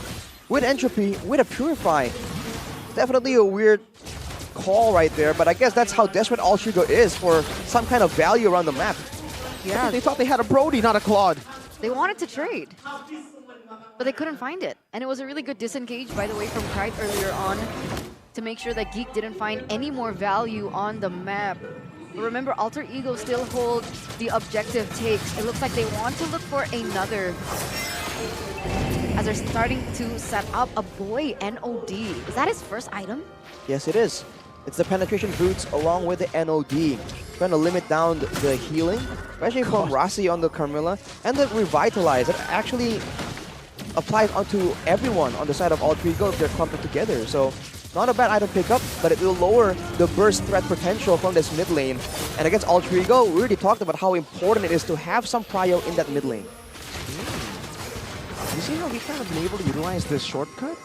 with Entropy, with a Purify. Definitely a weird call right there, but I guess that's how desperate Altrigo is for some kind of value around the map. Yeah, They thought they had a Brody, not a Claude. they wanted to trade, but they couldn't find it. And it was a really good disengage, by the way, from Krite earlier on to make sure that Geek didn't find any more value on the map. But remember, Alter Ego still hold the objective takes. It looks like they want to look for another, as they're starting to set up a boy NOD. Is that his first item? Yes, it is. It's the penetration boots along with the NOD. Trying to limit down the healing, especially from Rasi on the Carmilla, and the Revitalize that actually applies onto everyone on the side of Altrigo if they're clumped together. So not a bad item pickup, but it will lower the burst threat potential from this mid lane. And against Altrigo, we already talked about how important it is to have some prio in that mid lane. You see how we kind of been able to utilize this shortcut?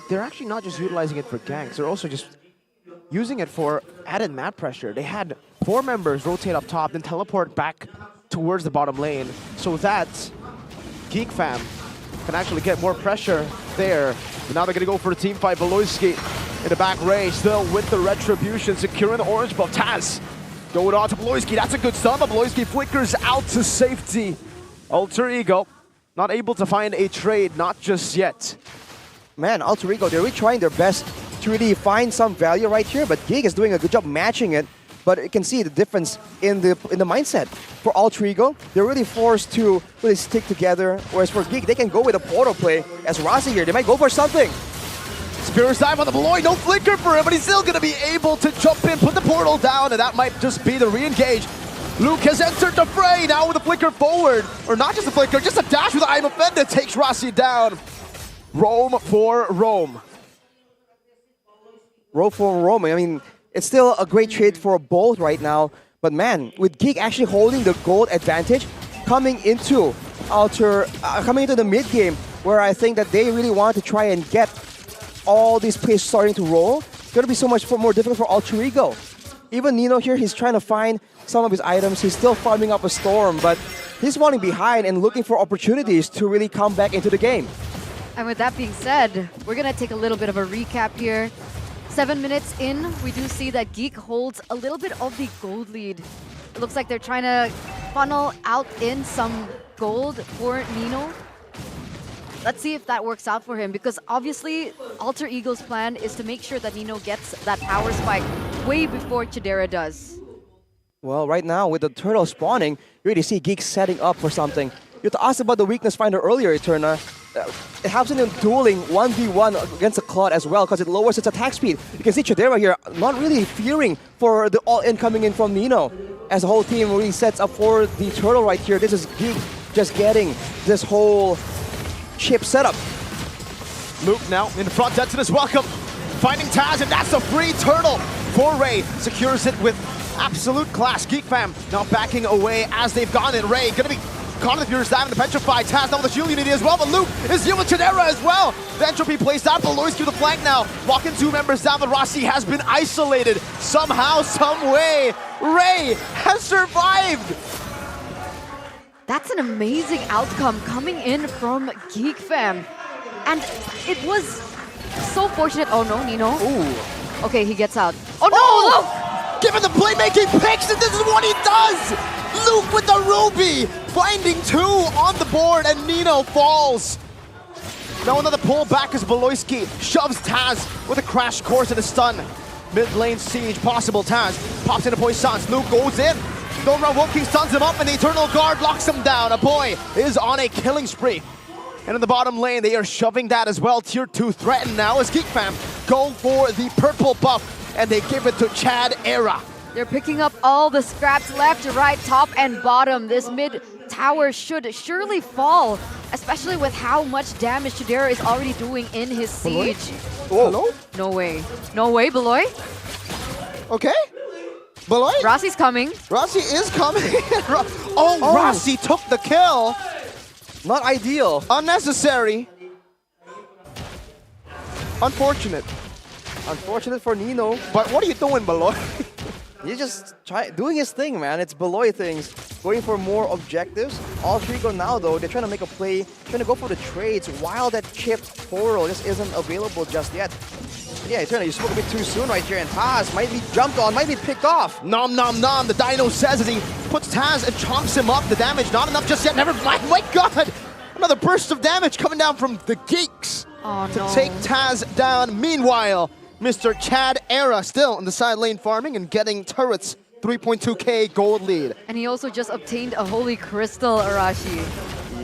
They're actually not just utilizing it for ganks, they're also just using it for added map pressure. They had 4 members rotate up top, then teleport back towards the bottom lane, so that Geek Fam can actually get more pressure there. And now they're gonna go for a team fight. Beloyski in the back range, still with the Retribution, securing the orange buff. Taz going on to Beloyski, that's a good stun, but Beloyski flickers out to safety. Alter Ego not able to find a trade, not just yet. Man, Alter Ego, they're really trying their best to really find some value right here, but Geek is doing a good job matching it. But you can see the difference in the mindset. For Alter Ego, they're really forced to really stick together, whereas for Geek, they can go with a portal play. As Rasi here, they might go for something. Spear's dive on the Beloy, no flicker for him, but he's still gonna be able to jump in, put the portal down, and that might just be the re-engage. Luke has entered the fray now with a flicker forward, or not just a flicker, just a dash with the I'm Offended takes Rasi down. Roam for Rome. Roam for Rome. I mean, it's still a great trade for both right now. But man, with Geek actually holding the gold advantage, coming into the mid game, where I think that they really want to try and get all these plays starting to roll, it's gonna be so much more difficult for Alter Ego. Even Nino here, he's trying to find some of his items. He's still farming up a storm, but he's falling behind and looking for opportunities to really come back into the game. And with that being said, we're gonna take a little bit of a recap here. 7 minutes in, we do see that Geek holds a little bit of the gold lead. It looks like they're trying to funnel out in some gold for Nino. Let's see if that works out for him, because obviously Alter Ego's plan is to make sure that Nino gets that power spike way before Chidera does. Well, right now with the turtle spawning, you already see Geek setting up for something. You had to ask about the weakness finder earlier, Eterna. It helps in dueling 1v1 against a Claude as well, because it lowers its attack speed. You can see Chidera here not really fearing for the all-in coming in from Nino, as the whole team really sets up for the turtle right here. This is Geek just getting this whole chip setup. Luke now in front, Exodus welcome. Finding Taz, and that's a free turtle for Ray. Secures it with absolute class. Geek Fam now backing away as they've gone in. Ray gonna be caught in the Furious Dive and the Petrify. Taz now with the shield unity as well, but Luke is dealing with Chidera as well. The Entropy plays out, but Lois through the flank now. Walking 2 members down, but Rasi has been isolated. Somehow, some way, Ray has survived. That's an amazing outcome coming in from Geek Fam. And it was so fortunate. Oh no, Nino. Ooh. Okay, he gets out. Oh no, Luke! Given the playmaking picks, and this is what he does! Luke with the Ruby, finding 2 on the board, and Nino falls. Now another pull back as Beloyski shoves Taz with a crash course and a stun. Mid lane siege possible. Taz pops into Poissons. Luke goes in. Going around Woking stuns him up, and the Eternal Guard locks him down. A boy is on a killing spree. And in the bottom lane, they are shoving that as well. Tier 2 threatened now as Geek Fam go for the purple buff, and they give it to Chad Era. They're picking up all the scraps left, right, top, and bottom. This mid tower should surely fall, especially with how much damage Chidera is already doing in his siege. Hello? No way. No way, Beloy. Okay. Beloy? Rasi's coming. Rasi is coming. Oh, Rasi took the kill. Not ideal. Unnecessary. Unfortunate. Unfortunate for Nino. But what are you doing, Beloy? He's just doing his thing, man. It's Beloy things, going for more objectives. Alter Ego now, though, they're trying to make a play, trying to go for the trades while that chipped portal just isn't available just yet. Yeah, Eternal, you spoke a bit too soon right here, and Taz might be jumped on, might be picked off. Nom nom nom, the Dino says as he puts Taz and chomps him up. The damage not enough just yet, never mind. My God! Another burst of damage coming down from the Geeks to take Taz down. Meanwhile, Mr. Chad Era still in the side lane farming and getting turrets. 3.2k gold lead. And he also just obtained a Holy Crystal, Arashi.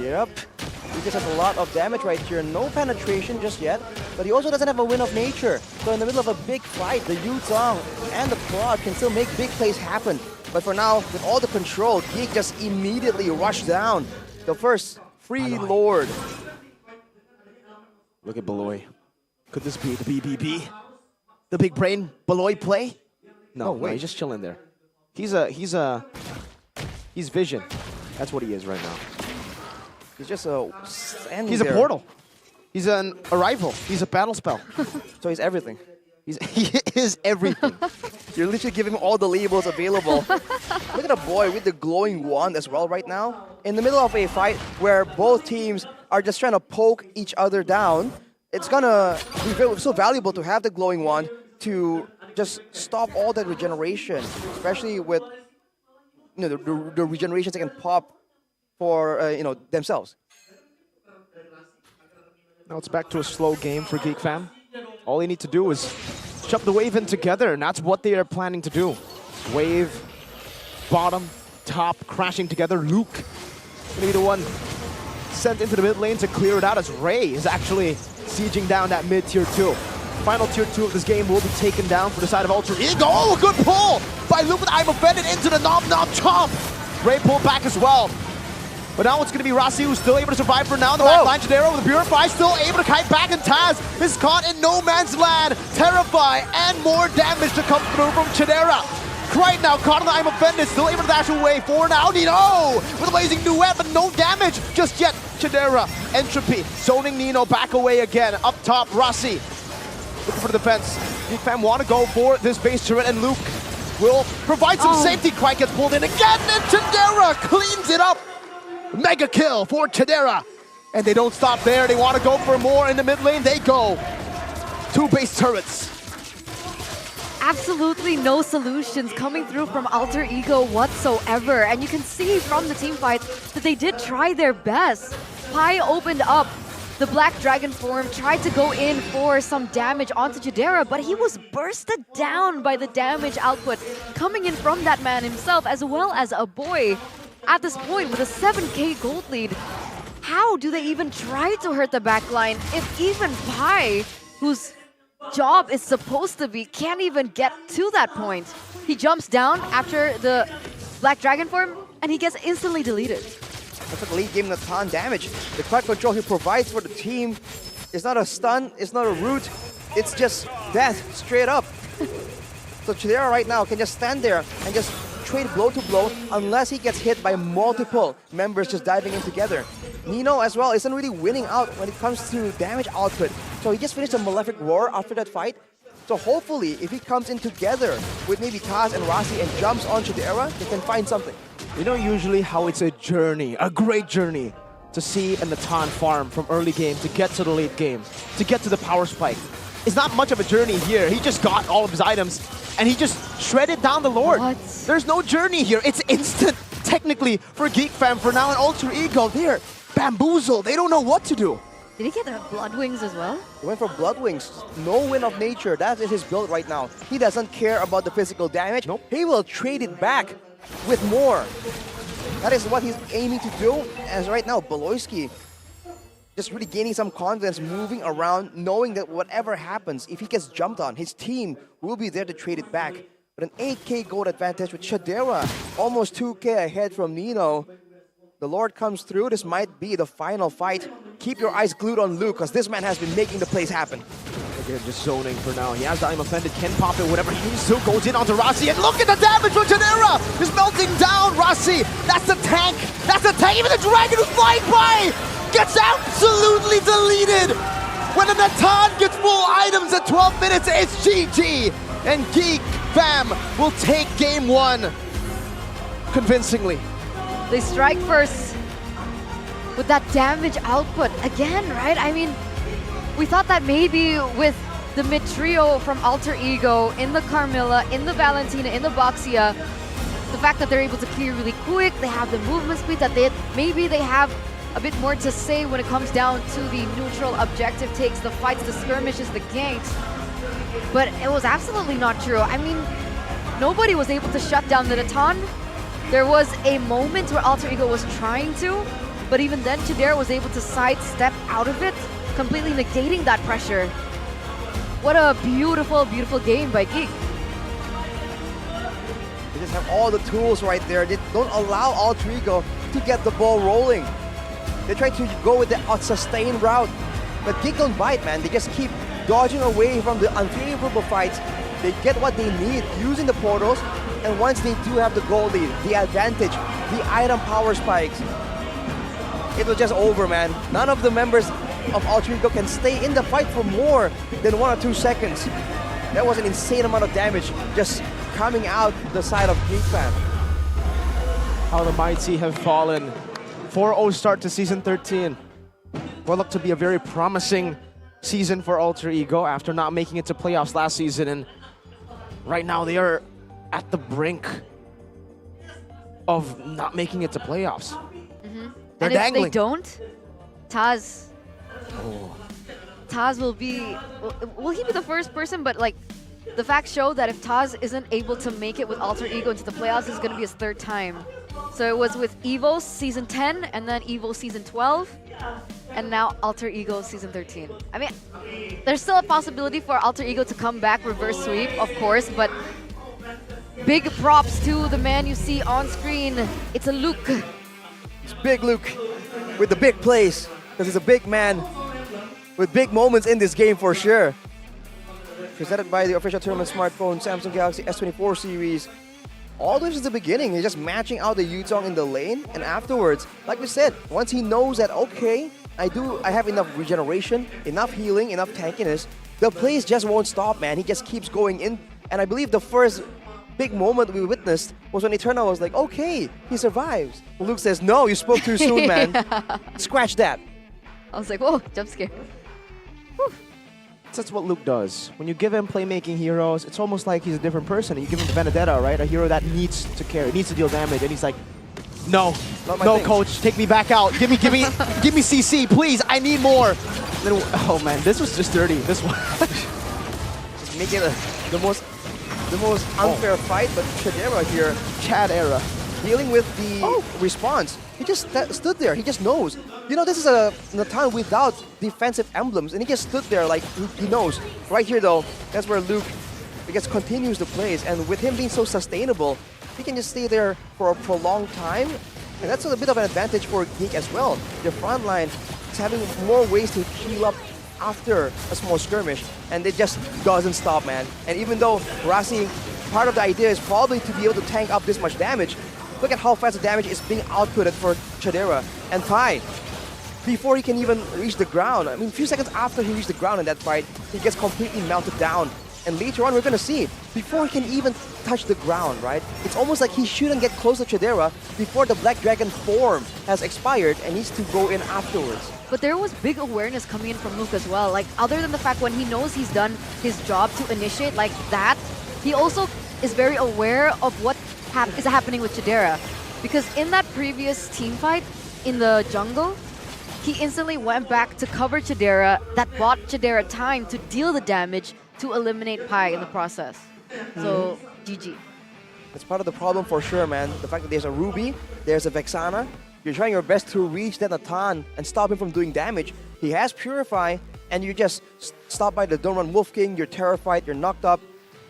Yep. He just has a lot of damage right here. No penetration just yet, but he also doesn't have a Wind of Nature. So in the middle of a big fight, the Yutong and the Prod can still make big plays happen. But for now, with all the control, Geek just immediately rushed down the first free Lord. Look at Beloy. Could this be the BBB? The big brain Beloy play? No, wait. He's just chilling there. He's Vision. That's what he is right now. He's just a He's a portal. He's an arrival. He's a battle spell. So he's everything. He is everything. You're literally giving him all the labels available. Look at the boy with the glowing wand as well right now. In the middle of a fight where both teams are just trying to poke each other down, it's gonna be so valuable to have the glowing wand to just stop all that regeneration, especially with the regenerations they can pop for themselves. Now it's back to a slow game for Geek Fam. All you need to do is shove the wave in together, and that's what they are planning to do. Wave, bottom, top, crashing together. Luke gonna be the one sent into the mid lane to clear it out, as Ray is actually sieging down that mid tier 2. Final tier 2 of this game will be taken down for the side of Alter Ego. Oh, good pull by Luke with I'm Offended into the Nom Nom Chomp. Ray pulled back as well. But now it's going to be Rossi who's still able to survive for now. In the back line, Jadero with the Purify still able to kite back, and Taz is caught in no man's land. Terrify and more damage to come through from Chidera. Right now, caught on the I'm Offended, still able to dash away for now. Nino with a blazing duet, but no damage just yet. Chidera, Entropy, zoning Nino back away again. Up top, Rossi looking for the defense. Geek Fam want to go for this base turret, and Luke will provide some safety. Quite gets pulled in again, and Chidera cleans it up. Mega kill for Chidera. And they don't stop there. They want to go for more in the mid lane. They go. 2 base turrets. Absolutely no solutions coming through from Alter Ego whatsoever. And you can see from the team fight that they did try their best. Pi opened up the Black Dragon form, tried to go in for some damage onto Chidera, but he was bursted down by the damage output coming in from that man himself, as well as a boy. At this point, with a 7k gold lead, how do they even try to hurt the backline if even Pi, whose job is supposed to be, can't even get to that point? He jumps down after the Black Dragon form, and he gets instantly deleted. That's like late game Natan damage. The crowd control he provides for the team is not a stun, it's not a root, it's just death, straight up. So Chidera right now can just stand there and just trade blow to blow unless he gets hit by multiple members just diving in together. Nino as well isn't really winning out when it comes to damage output. So he just finished a Malefic Roar after that fight. So hopefully if he comes in together with maybe Taz and Rossi and jumps on Chidera, they can find something. You know usually how it's a journey, a great journey, to see a Natan farm from early game to get to the late game, to get to the power spike. It's not much of a journey here. He just got all of his items and he just shredded down the Lord. What? There's no journey here. It's instant, technically, for Geek Fam. For now, an Alter Ego, they're bamboozled. They don't know what to do. Did he get the Blood Wings as well? He went for Blood Wings. No Wind of Nature. That is his build right now. He doesn't care about the physical damage. Nope. He will trade it back with more. That is what he's aiming to do. As right now, Beloyski just really gaining some confidence, moving around, knowing that whatever happens, if he gets jumped on, his team will be there to trade it back. But an 8k gold advantage with Chidera, almost 2k ahead from Nino. The Lord comes through. This might be the final fight. Keep your eyes glued on Luke, because this man has been making the plays happen. Again, just zoning for now. He has the I'm Offended, can pop it, whatever. He still goes in onto Rossi, and look at the damage from Chidera! He's melting down, Rossi! That's the tank! That's the tank! Even the Dragon who's flying by gets absolutely deleted! When the Natan gets full items at 12 minutes, it's GG. And Geek Fam will take game 1 convincingly. They strike first with that damage output again, right? I mean, we thought that maybe with the mid trio from Alter Ego, in the Carmilla, in the Valentina, in the Boxia, the fact that they're able to clear really quick, they have the movement speed that maybe they have a bit more to say when it comes down to the neutral objective takes, the fights, the skirmishes, the ganks. But it was absolutely not true. I mean, nobody was able to shut down the Natan. There was a moment where Alter Ego was trying to, but even then Chidera was able to sidestep out of it, completely negating that pressure. What a beautiful, beautiful game by Geek. They just have all the tools right there. They don't allow Alter Ego to get the ball rolling. They try to go with the sustained route, but Geek don't bite, man. They just keep dodging away from the unfavorable fights. They get what they need using the portals, and once they do have the goal lead, the advantage, the item power spikes, it was just over, man. None of the members of Alter Ego can stay in the fight for more than 1 or 2 seconds. That was an insane amount of damage just coming out the side of Geek Fam. How the mighty have fallen. 4-0 start to Season 13. What looked to be a very promising season for Alter Ego after not making it to playoffs last season, and right now they are at the brink of not making it to playoffs. They're and dangling. if they don't, Taz will be, will he be the first person? But like, the facts show that if Taz isn't able to make it with Alter Ego into the playoffs, it's going to be his 3rd time. So it was with Evos Season 10, and then Evos Season 12, and now Alter Ego Season 13. I mean, there's still a possibility for Alter Ego to come back, reverse sweep, of course, but big props to the man you see on screen. It's a Luke. It's Big Luke with the big plays, because he's a big man with big moments in this game for sure. Presented by the official tournament smartphone Samsung Galaxy S24 series. All this is the beginning. He's just matching out the Yutong in the lane, and afterwards, like we said, once he knows that, okay, I have enough regeneration, enough healing, enough tankiness, the plays just won't stop, man. He just keeps going in, and I believe the first big moment we witnessed was when Eternal was like, okay, he survives. Luke says, no, you spoke too soon, man. Scratch that. I was like, whoa, jump scare. That's what Luke does. When you give him playmaking heroes, it's almost like he's a different person. You give him Benedetta, right? A hero that needs to carry, needs to deal damage, and he's like, no, no, coach, take me back out. Give me CC, please. I need more. Then, oh man, this was just dirty. This one, just make it the most unfair fight. But Chadera here, Chad era, dealing with the response. He just stood there. He just knows. You know, this is a Natan without defensive emblems, and he just stood there like he knows. Right here, though, that's where Luke, I guess, continues the plays, and with him being so sustainable, he can just stay there for a prolonged time, and that's a bit of an advantage for Geek as well. The front line is having more ways to heal up after a small skirmish, and it just doesn't stop, man. And even though Rasi, part of the idea is probably to be able to tank up this much damage, look at how fast the damage is being outputted for Chadera. And Tai, before he can even reach the ground, I mean, a few seconds after he reached the ground in that fight, he gets completely melted down. And later on, we're going to see, before he can even touch the ground, right? It's almost like he shouldn't get close to Chadera before the Black Dragon form has expired and needs to go in afterwards. But there was big awareness coming in from Luke as well. Like, other than the fact when he knows he's done his job to initiate like that, he also is very aware of what is happening with Chadera. Because in that previous team fight in the jungle, he instantly went back to cover Chadera. That bought Chadera time to deal the damage to eliminate Pai in the process. So, GG. That's part of the problem for sure, man. The fact that there's a Ruby, there's a Vexana. You're trying your best to reach that Natan and stop him from doing damage. He has Purify, and you just stop by the Don't Run Wolf King. You're terrified, you're knocked up.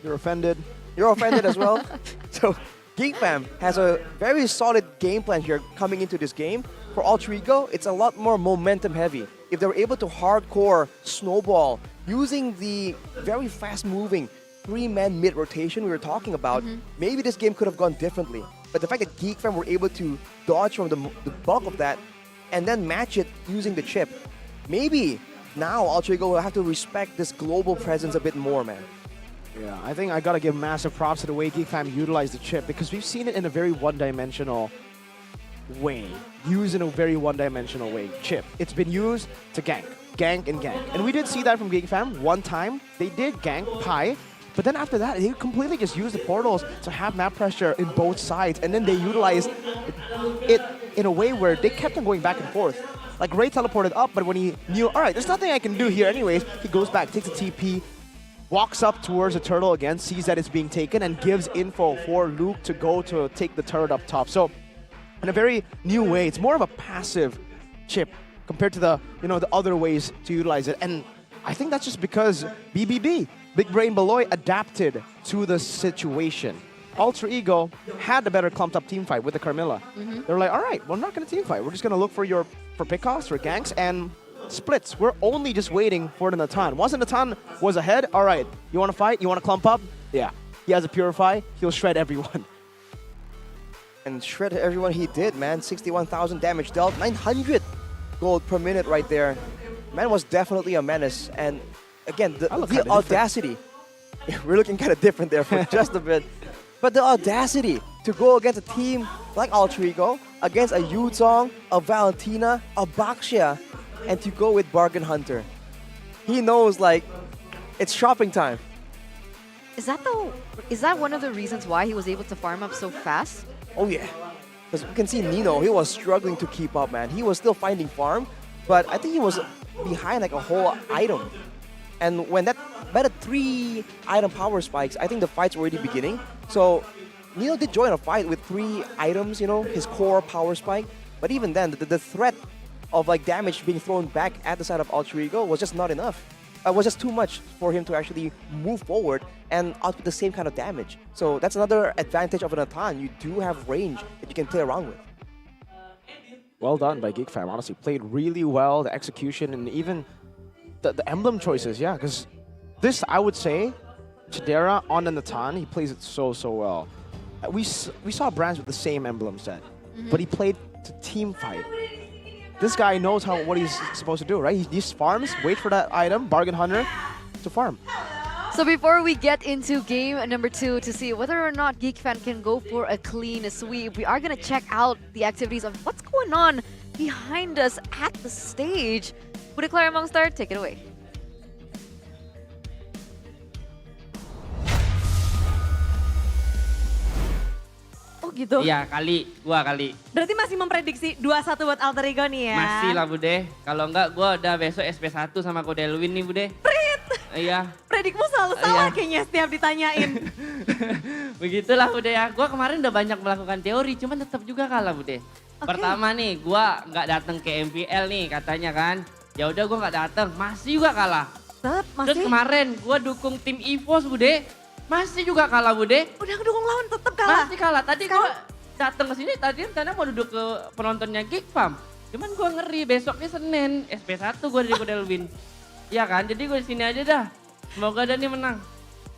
You're offended. You're offended as well. So, Geek Fam has a very solid game plan here coming into this game. For Alter Ego, it's a lot more momentum heavy. If they were able to hardcore snowball using the very fast moving 3-man mid rotation we were talking about, maybe this game could have gone differently. But the fact that Geek Fam were able to dodge from the bulk of that and then match it using the chip, maybe now Alter Ego will have to respect this global presence a bit more, man. Yeah, I think I gotta give massive props to the way Geek Fam utilized the chip because we've seen it in a very one-dimensional way. Used in a very one-dimensional way. Chip. It's been used to gank. Gank and gank. And we did see that from Geek Fam. One time, they did gank Pi. But then after that, they completely just used the portals to have map pressure in both sides. And then they utilized it in a way where they kept on going back and forth. Like Ray teleported up, but when he knew, all right, there's nothing I can do here anyways, he goes back, takes a TP, walks up towards the turtle again, sees that it's being taken, and gives info for Luke to go to take the turret up top. So in a very new way, it's more of a passive chip compared to the other ways to utilize it. And I think that's just because BBB, Big Brain Beloy, adapted to the situation. Alter Ego had a better clumped up team fight with the Carmilla. They're like, all right, we're not going to team fight. We're just going to look for pickoffs, for ganks, and splits. We're only just waiting for the Natan. Once the Natan was ahead, all right, you want to fight? You want to clump up? Yeah. He has a Purify. He'll shred everyone. And shred everyone he did, man. 61,000 damage dealt, 900 gold per minute right there. Man was definitely a menace. And again, the audacity. We're looking kind of different there for just a bit. But the audacity to go against a team like Alter Ego, against a Yuzong, a Valentina, a Baxia, and to go with Bargain Hunter. He knows, like, it's shopping time. Is that one of the reasons why he was able to farm up so fast? Oh yeah. Because you can see Nino, he was struggling to keep up, man. He was still finding farm, but I think he was behind like a whole item. And when that better 3 item power spikes, I think the fight's already beginning. So Nino did join a fight with 3 items, his core power spike. But even then, the threat of like damage being thrown back at the side of Alter Ego was just not enough. It was just too much for him to actually move forward and output the same kind of damage. So that's another advantage of an Natan. You do have range that you can play around with. Well done by Geek Fam, honestly. Played really well, the execution, and even the emblem choices, yeah. Because this, I would say, Chidera on the Natan, he plays it so well. We saw brands with the same emblem set, but he played to team fight. This guy knows what he's supposed to do, right? He just farms, wait for that item, Bargain Hunter, to farm. So before we get into game number 2 to see whether or not Geek Fam can go for a clean sweep, we are going to check out the activities of what's going on behind us at the stage. Bude Clara Mongstar, take it away. Oh gitu? Iya, gua kali. Berarti masih memprediksi 2-1 buat Alter Ego nih ya? Masih lah Bude. Kalau enggak gua udah besok SP1 sama Kode Elwin nih Bude. Prit! Iya. Predikmu selalu salah kayaknya setiap ditanyain. Begitulah Bude ya. Gua kemarin udah banyak melakukan teori, cuman tetap juga kalah Bude. Pertama nih, gua nggak datang ke MPL nih katanya kan. Ya udah gua nggak datang, masih juga kalah. Terus kemarin gua dukung tim Evos Bude. Masih juga kalah Bude. Udah ngedukung lawan tetap kalah. Masih kalah. Tadi gue datang ke sini tadi rencana mau duduk ke penontonnya Geek Fam. Cuman gue ngeri besoknya Senin SP1 gue dari Kode Elwin. Iya kan? Jadi gue di sini aja dah. Semoga Dani menang.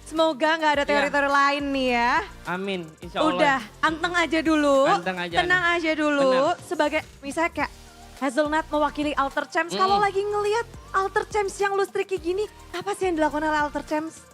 Semoga nggak ada teori-teori lain nih ya. Amin. Insya Allah. Udah, anteng aja dulu. Anteng aja. Tenang nih. aja dulu. Bener. Sebagai misalnya kayak Hazelnut mewakili Alter Champs. Kalau lagi ngelihat Alter Champs yang lustriki gini, apa sih yang dilakukan oleh Alter Champs?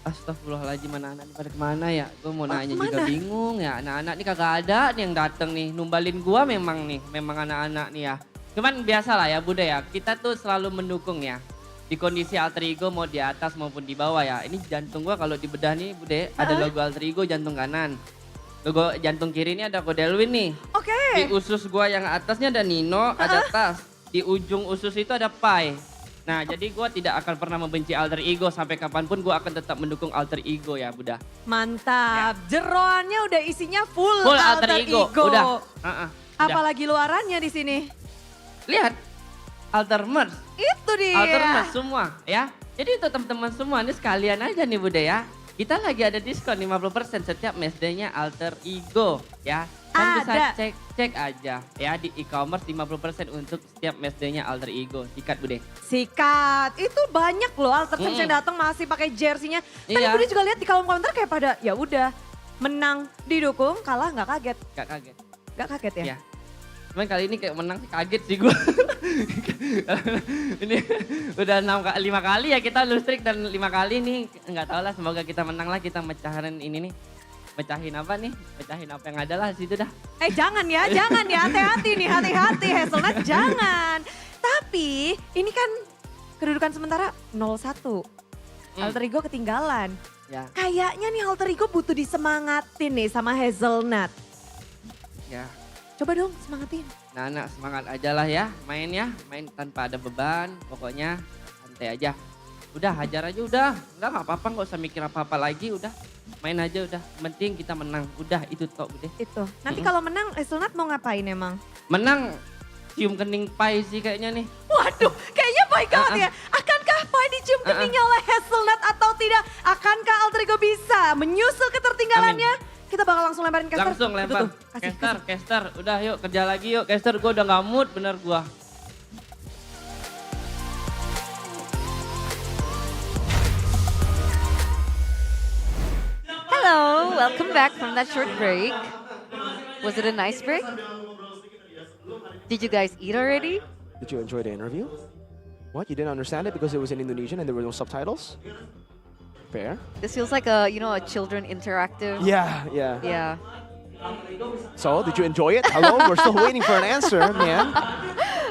Astagfirullahaladzim, anak-anak ini pada kemana ya? Gue mau nanya juga bingung ya. Anak-anak ini kagak ada nih yang dateng nih. Numbalin gua memang anak-anak nih ya. Cuman biasa lah ya Bude ya. Kita tuh selalu mendukung ya. Di kondisi Alter Ego mau di atas maupun di bawah ya. Ini jantung gua kalau dibedah nih Bude. Ada logo Alter Ego jantung kanan. Logo jantung kiri ini ada Kode Elwin nih. Oke. Di usus gua yang atasnya ada Nino, ada Tas. Di ujung usus itu ada Pai. Nah, jadi gue tidak akan pernah membenci Alter Ego sampai kapanpun gue akan tetap mendukung Alter Ego ya, Buddha. Mantap, jeroannya udah isinya full Alter Ego. Udah. Apalagi luarannya di sini. Lihat, Alter Merch. Itu dia. Alter Merch semua ya. Jadi itu teman-teman semua ini sekalian aja nih Buddha ya. Kita lagi ada diskon 50% setiap matchday-nya Alter Ego ya. Kan bisa cek aja ya di e-commerce 50% untuk setiap matchday-nya Alter Ego. Sikat Bude. Sikat. Itu banyak loh Alter Champs yang datang masih pakai jersey-nya. Tadi Bude juga lihat di kolom komentar kayak pada ya udah menang didukung, kalah nggak kaget. Nggak kaget. Nggak kaget ya? Iya. Cuman kali ini kayak menang kaget sih gue. Ini udah 5 kali ya kita lose streak dan 5 kali nih. Nggak tahu lah, semoga kita menang lah, kita mecahin ini nih. Mecahin apa nih? Mecahin apa yang ada lah situ dah. Jangan ya, hati-hati nih, hati-hati Hazelnut, jangan. Tapi ini kan kedudukan sementara 0-1. Alter Ego ketinggalan. Ya. Kayaknya nih Alter Ego butuh disemangatin nih sama Hazelnut. Ya. Coba dong semangatin. Nah, semangat aja lah ya, main tanpa ada beban, pokoknya santai aja. Udah, hajar aja udah, nggak apa-apa, nggak usah mikir apa-apa lagi, udah. Main aja udah, penting kita menang, udah itu tok udah. Itu, nanti kalau menang Hazelnut mau ngapain emang? Menang, cium kening Pai sih kayaknya nih. Waduh, kayaknya baik banget ya. Akankah Pai dicium keningnya oleh Hazelnut atau tidak? Akankah Alter Ego bisa menyusul ketertinggalannya? Kita bakal langsung lemparin caster. Langsung lempar. Caster. Udah yuk kerja lagi yuk. Caster gue udah gak mood bener gue. Hello, welcome back from that short break. Was it a nice break? Did you guys eat already? Did you enjoy the interview? What, you didn't understand it because it was in Indonesian and there were no subtitles? Fair. This feels like a, a children interactive. Yeah. So, did you enjoy it? Hello, we're still waiting for an answer, man.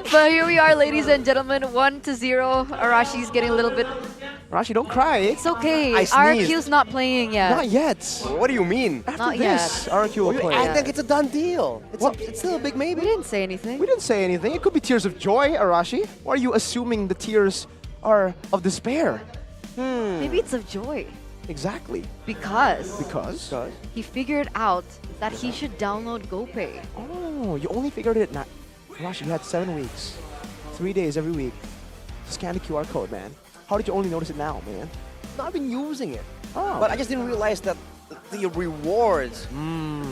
But here we are, ladies and gentlemen, 1-0. Arashi's getting a little bit... Arashi, don't cry. It's okay. I sneezed. RRQ's not playing yet. Not yet. What do you mean? After Not this, RRQ will play. I think it's a done deal. It's still a big maybe. We didn't say anything. We didn't say anything. It could be tears of joy, Arashi. Why are you assuming the tears are of despair? Maybe it's of joy. Exactly. Because he figured out that he should download GoPay. Oh, you only figured it now. Arashi, you had 7 weeks. 3 days every week. Scan the QR code, man. How did you only notice it now, man? Not been using it. Oh. But I just didn't realize that the rewards,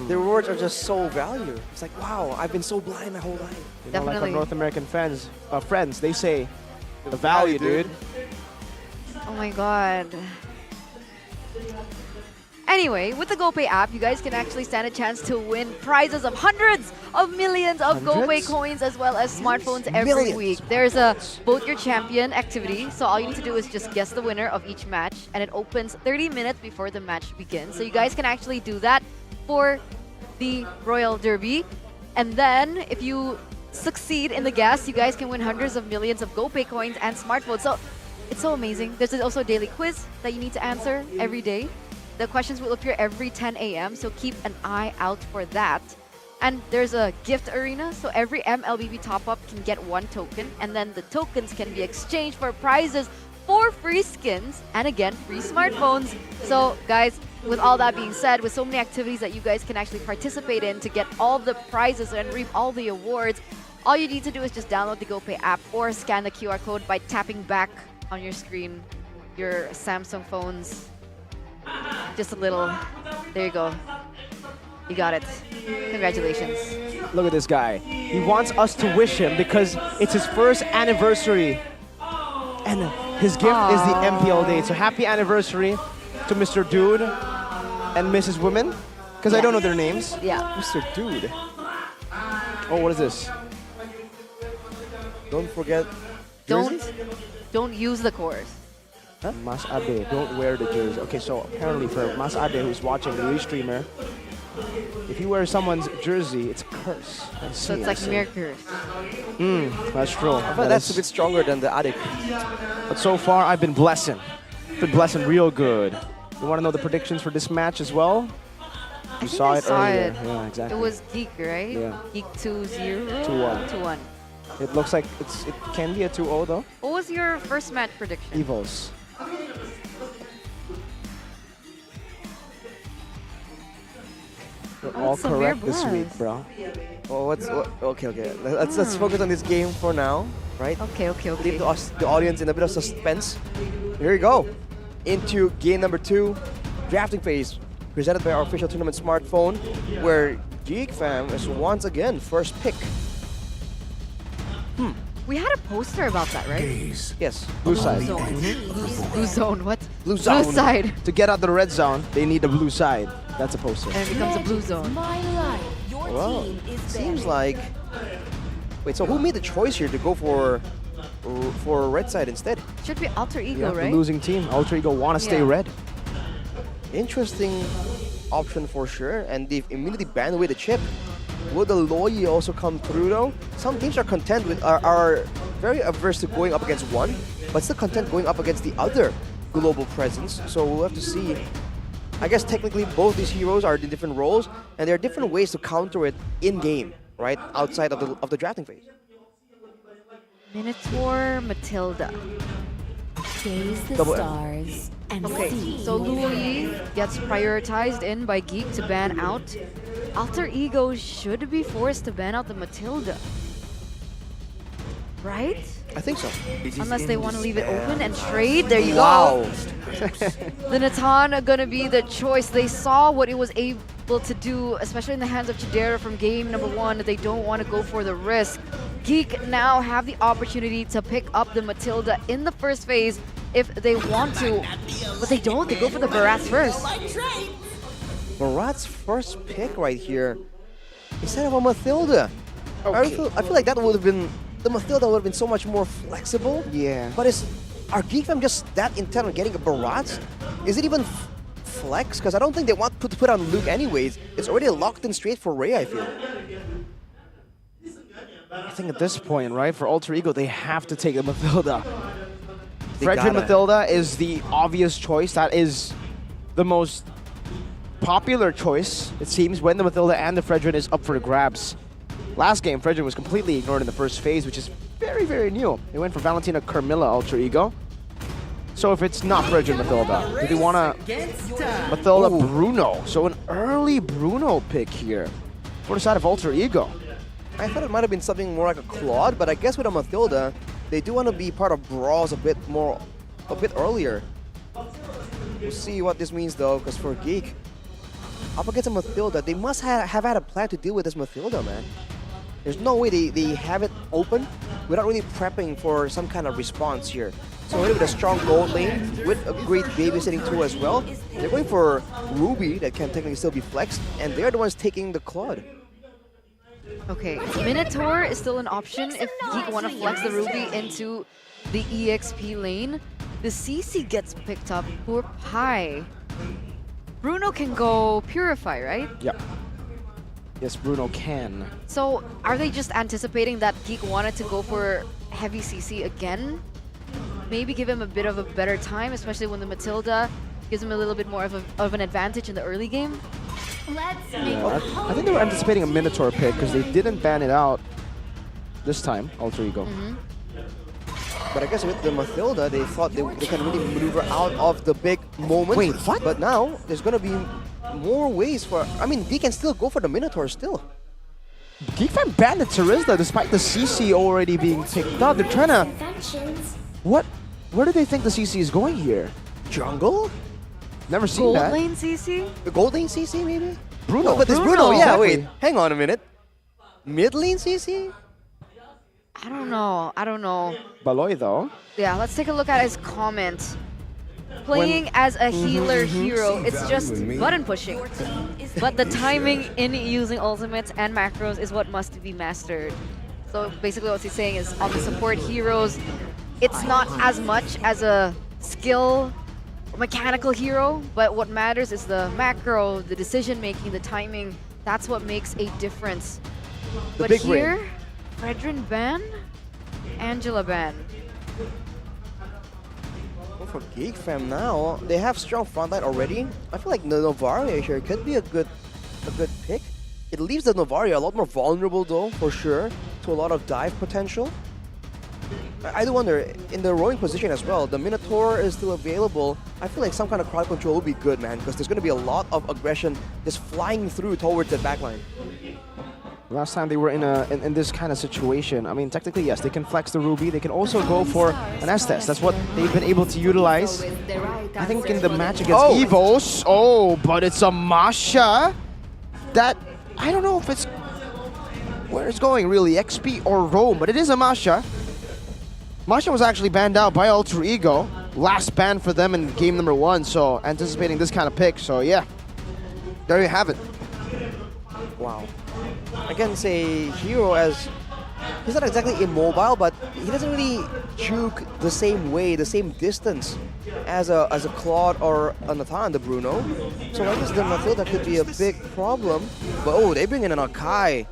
the rewards are just so valuable. It's like, wow, I've been so blind my whole life. You know, like our North American friends, they say, the value, dude. Oh my god. Anyway, with the GoPay app, you guys can actually stand a chance to win prizes of hundreds of millions of GoPay coins as well as smartphones every week. There's a Vote Your Champion activity, so all you need to do is just guess the winner of each match, and it opens 30 minutes before the match begins. So you guys can actually do that for the Royal Derby. And then, if you succeed in the guess, you guys can win hundreds of millions of GoPay coins and smartphones. So it's so amazing. There's also a daily quiz that you need to answer every day. The questions will appear every 10 a.m., so keep an eye out for that. And there's a gift arena, so every MLBB top-up can get 1 token, and then the tokens can be exchanged for prizes for free skins, and again, free smartphones. So guys, with all that being said, with so many activities that you guys can actually participate in to get all the prizes and reap all the awards, all you need to do is just download the GoPay app or scan the QR code by tapping back on your screen, your Samsung phones. Just a little. There you go. You got it. Congratulations. Look at this guy. He wants us to wish him because it's his first anniversary. And his gift is the MPL date. So happy anniversary to Mr. Dude and Mrs. Women. Because I don't know their names. Yeah. Mr. Dude. Oh, what is this? Don't forget. Don't use the course. Huh? Mas Ade, don't wear the jersey. Okay, so apparently for Mas Ade, who's watching the restreamer, if you wear someone's jersey, it's a curse. So it's like mere curse. That's true. I thought that's a bit stronger than the Ade. But so far, I've been blessing. Been blessing real good. You want to know the predictions for this match as well? You saw it earlier. Yeah, exactly. It was Geek, right? Yeah. Geek 2-0? 2-1. 2-1. It looks like it can be a 2-0 though. What was your first match prediction? Evos. We're all correct this week, bro. Oh, okay. Let's focus on this game for now, right? Okay. Leave the audience in a bit of suspense. Here we go. Into game number 2, drafting phase, presented by our official tournament smartphone, where Geek Fam is once again first pick. We had a poster about that, right? Yes. Blue side. Blue zone, what? Blue zone. Blue side. To get out the red zone, they need the blue side. That's a poster. And it becomes a blue zone. Well, seems like... Wait, so who made the choice here to go for red side instead? Should be Alter Ego, right? The losing team. Alter Ego want to stay red. Interesting option for sure, and they've immediately banned away the chip. Will the Loyi also come through though? Some teams are content with are very averse to going up against one, but still content going up against the other global presence. So we'll have to see. I guess technically both these heroes are in different roles, and there are different ways to counter it in game, right? Outside of the drafting phase. Minotaur, Matilda. Gaze the Double M. stars and Okay, see. so Luyi gets prioritized in by Geek to ban out. Alter Ego should be forced to ban out the Matilda. Right? I think so. Unless they want to leave it open and trade. There you Wow. go. The Natan are gonna be the choice. They saw what it was able to do, especially in the hands of Chidera from game number 1. They don't want to go for the risk. Geek now have the opportunity to pick up the Matilda in the first phase if they want to, but they don't. They go for the Barats first. Barat's first pick right here instead of a Matilda. I feel like that would have been, the Matilda would have been so much more flexible. Yeah. But are Geek Fam just that intent on getting a Barat? Is it even flex? Because I don't think they want to put on Luke anyways. It's already locked in straight for Ray, I feel. I think at this point, right, for Alter Ego, they have to take the Matilda. They Fredrin gotta. Matilda is the obvious choice. That is the most popular choice, it seems, when the Matilda and the Fredrin is up for the grabs. Last game, Fredrin was completely ignored in the first phase, which is very, very new. They went for Valentina Carmilla Alter Ego. So if it's not Fredrin Matilda, do they want to Matilda Bruno? So an early Bruno pick here for the side of Alter Ego. I thought it might have been something more like a Claude, but I guess with a Matilda, they do want to be part of Brawls a bit earlier. We'll see what this means though, because for Geek, up against a Matilda, they must have had a plan to deal with this Matilda, man. There's no way they have it open without really prepping for some kind of response here. So already with a strong gold lane, with a great babysitting tool as well, they're going for Ruby that can technically still be flexed, and they're the ones taking the Claude. Okay, Minotaur is still an option if Geek want to flex the Ruby into the EXP lane. The CC gets picked up for Pi. Bruno can go Purify, right? Yep. Yes, Bruno can. So are they just anticipating that Geek wanted to go for heavy CC again? Maybe give him a bit of a better time, especially when the Matilda gives him a little bit more of an advantage in the early game? I think they were anticipating a Minotaur pick because they didn't ban it out this time, Alter Ego. But I guess with the Matilda, they thought they can really maneuver out of the big moment. Wait, what? But now, there's going to be more ways for... I mean, they can still go for the Minotaur still. Geek Fam banned the Terizla despite the CC already being picked up. They're trying to... What? Where do they think the CC is going here? Jungle? Never seen Gold that. lane CC? The gold lane CC, maybe? Bruno. No, but there's Bruno. Yeah, exactly. wait. Hang on a minute. Mid lane CC? I don't know. Baloy, though. Yeah, let's take a look at his comment. Playing as a healer hero, it's just button pushing. But the timing in using ultimates and macros is what must be mastered. So basically what he's saying is on the support heroes, it's not as much as a skill mechanical hero, but what matters is the macro, the decision making, the timing. That's what makes a difference. But here, Fredrin ban, Angela ban. Well, for Geek Fam now, they have strong frontline already. I feel like the Novaria here could be a good pick. It leaves the Novaria a lot more vulnerable though, for sure, to a lot of dive potential. I do wonder, in the rowing position as well, the Minotaur is still available. I feel like some kind of crowd control would be good, man, because there's going to be a lot of aggression just flying through towards the backline. Last time they were in this kind of situation, I mean, technically, yes, they can flex the Ruby. They can also go for an Estes. That's what they've been able to utilize. I think in the match against Evos. Oh, but it's a Masha. That, I don't know if it's where it's going, really, XP or Rome, but it is a Masha. Masha was actually banned out by Alter Ego. Last ban for them in game number 1, so anticipating this kind of pick. So yeah, there you have it. Wow. against a hero as he's not exactly immobile, but he doesn't really juke the same way, the same distance as a Claude or a Nathan, the Bruno. So I guess the Matilda could be a big problem. But oh, they bring in an Akai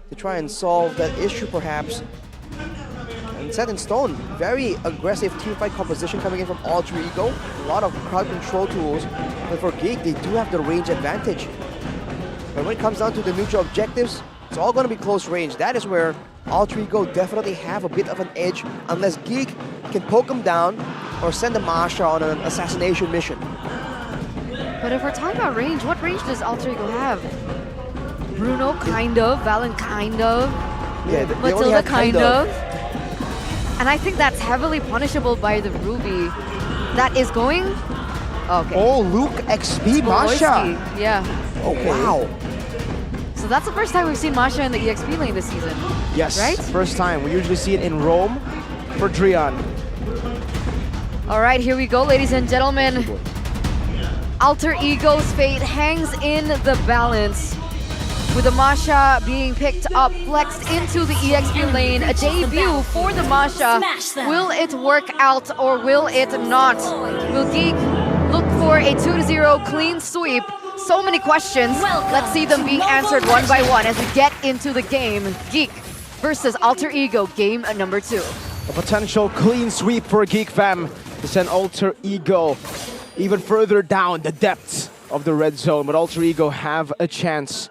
to try and solve that issue perhaps. And set in stone, very aggressive teamfight composition coming in from Alter Ego. A lot of crowd control tools. But for Geek, they do have the range advantage. But when it comes down to the neutral objectives, it's all going to be close range. That is where Alter Ego definitely have a bit of an edge unless Geek can poke them down or send a Masha on an assassination mission. But if we're talking about range, what range does Alter Ego have? Bruno, kind of. Valen, kind of. Yeah, they only Matilda, have kind of. And I think that's heavily punishable by the Ruby. That is going... Okay. Oh, Luke XP Masha. Yeah. Oh, wow. So that's the first time we've seen Masha in the EXP lane this season. Yes, right? First time. We usually see it in Rome for Drian. All right, here we go, ladies and gentlemen. Alter Ego's fate hangs in the balance. With the Masha being picked up, flexed into the EXP lane, a debut for the Masha. Will it work out or will it not? Will Geek look for a 2-0 clean sweep? So many questions. Let's see them being answered one by one as we get into the game. Geek versus Alter Ego, game number 2. A potential clean sweep for Geek Fam to send Alter Ego even further down the depths of the red zone. But Alter Ego have a chance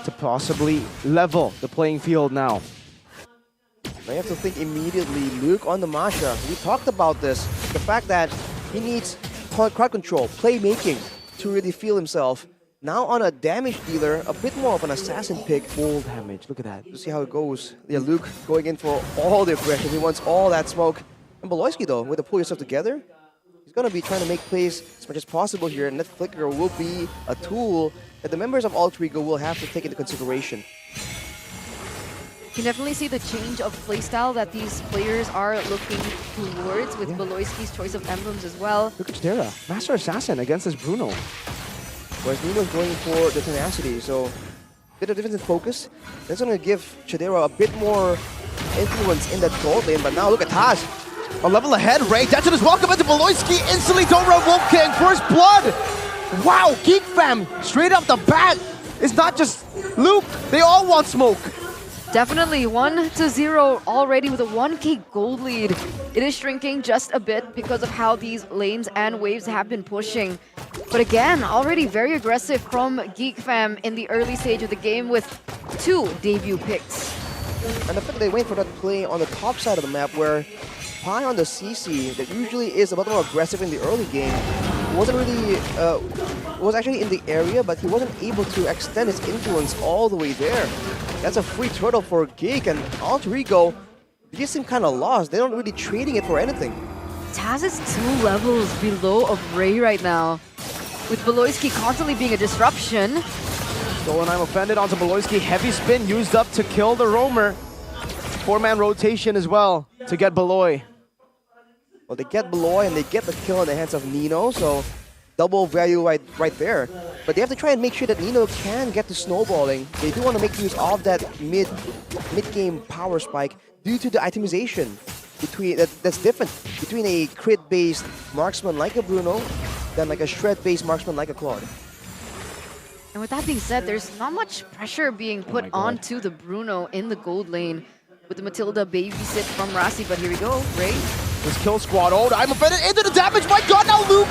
to possibly level the playing field now. Now you have to think immediately, Luke on the Masha. We talked about this. The fact that he needs crowd control, playmaking to really feel himself. Now on a damage dealer, a bit more of an assassin pick. Full damage, look at that. To see how it goes. Yeah, Luke going in for all the aggression. He wants all that smoke. And Beloyski though, with the pull yourself together, he's gonna be trying to make plays as much as possible here. And that flicker will be a tool that the members of Alter Ego will have to take into consideration. You can definitely see the change of playstyle that these players are looking towards with Beloyski's choice of emblems as well. Look at Chidera, Master Assassin against this Bruno. Whereas Nino's going for the tenacity, so bit of difference in focus. That's going to give Chidera a bit more influence in that gold lane, but now look at Taz. A level ahead, Ray. Datsun is welcome into Beloyski. Instantly don't run Wolf King. First blood. Wow, Geek Fam, straight up the bat. It's not just Luke. They all want smoke. Definitely 1-0 already with a 1k gold lead. It is shrinking just a bit because of how these lanes and waves have been pushing. But again, already very aggressive from Geek Fam in the early stage of the game with 2 debut picks. And the fact they went for that play on the top side of the map where Pi on the CC, that usually is a lot more aggressive in the early game, wasn't really, was actually in the area, but he wasn't able to extend his influence all the way there. That's a free turtle for Geek, and Alter Ego, they just seem kind of lost. They're not really trading it for anything. Taz is 2 levels below of Ray right now, with Beloyski constantly being a disruption. Stolenheim offended onto Beloyski. Heavy spin used up to kill the roamer. 4-man rotation as well to get Beloy. Well, they get Beloy and they get the kill in the hands of Nino, so double value right there. But they have to try and make sure that Nino can get to snowballing. They do want to make use of that mid-game power spike due to the itemization between that's different between a crit-based marksman like a Bruno than like a shred-based marksman like a Claude. And with that being said, there's not much pressure being put onto the Bruno in the gold lane with the Matilda babysit from Rasi, but here we go, Ray. This kill squad, oh, I'm offended into the damage, my god, now Luke!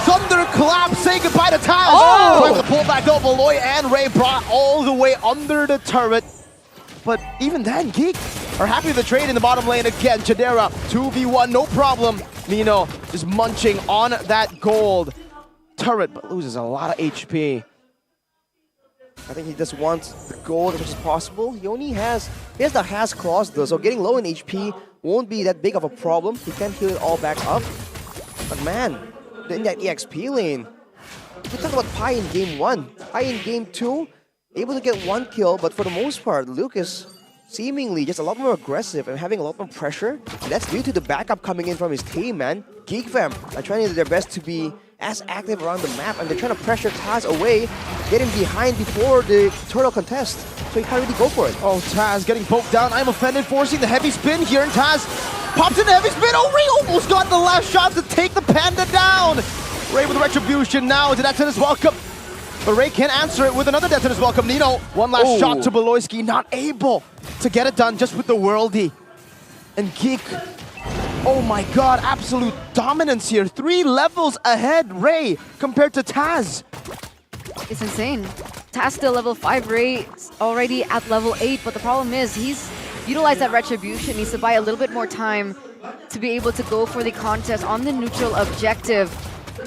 Thunderclap, say goodbye to Taz! Oh! Trying to pull back up, Beloy and Ray brought all the way under the turret. But even then, Geek are happy with the trade in the bottom lane again. Chidera, 2v1, no problem. Nino just munching on that gold turret, but loses a lot of HP. I think he just wants the gold as much as possible. He has the Has clause though, so getting low in HP won't be that big of a problem. He can heal it all back up. But man, in that EXP lane, we talk about Pi in game 1. Pi in game 2, able to get 1 kill, but for the most part, Luke is seemingly just a lot more aggressive and having a lot more pressure. And that's due to the backup coming in from his team, man. Geek Fam are trying to do their best to be as active around the map, and they're trying to pressure Taz away, get him behind before the turtle contest. So he can't really go for it. Oh, Taz getting poked down. I'm offended, forcing the heavy spin here, and Taz pops in the heavy spin. Oh, Ray almost got the last shot to take the Panda down. Ray with retribution now to Detonus welcome. But Ray can't answer it with another Detonus welcome. Nino, one last shot to Beloyski, not able to get it done just with the worldie. And Geek, oh my god, absolute dominance here. 3 levels ahead, Ray, compared to Taz. It's insane. Taz still level 5, Ray already at level 8, but the problem is he's utilized that retribution, needs to buy a little bit more time to be able to go for the contest on the neutral objective.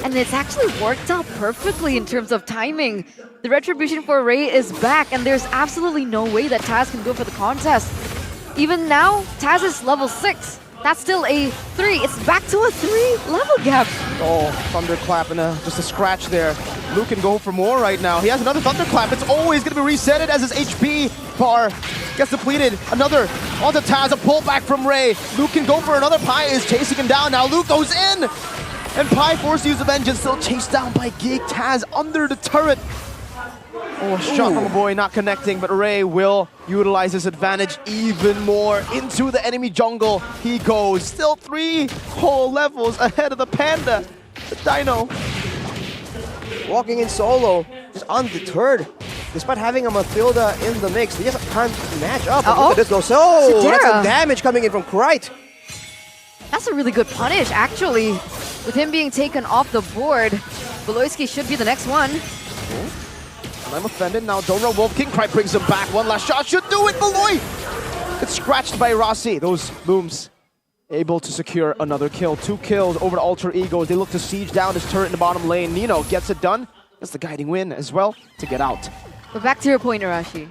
And it's actually worked out perfectly in terms of timing. The retribution for Ray is back, and there's absolutely no way that Taz can go for the contest. Even now, Taz is level 6. That's still a 3. It's back to a 3 level gap. Oh, thunderclap and just a scratch there. Luke can go for more right now. He has another thunderclap. It's always going to be resetted as his HP bar gets depleted. Another onto Taz, a pullback from Ray. Luke can go for another. Pi is chasing him down. Now Luke goes in. And Pi forced to use the vengeance, still chased down by Geek. Taz under the turret. Oh, a shot from a boy not connecting, but Ray will utilize his advantage even more. Into the enemy jungle he goes. Still 3 whole levels ahead of the Panda. The Dino. Walking in solo, just undeterred. Despite having a Mathilda in the mix, they just can't match up. Look at this go. So, that's some damage coming in from Krite. That's a really good punish, actually. With him being taken off the board, Beloyski should be the next one. And I'm offended now. Don't run Wolf King. Krite brings him back. One last shot should do it, Beloy! It's scratched by Rossi. Those booms able to secure another kill. 2 kills over to Alter Egos. They look to siege down his turret in the bottom lane. Nino gets it done. That's the guiding win as well to get out. But back to your point, Arashi.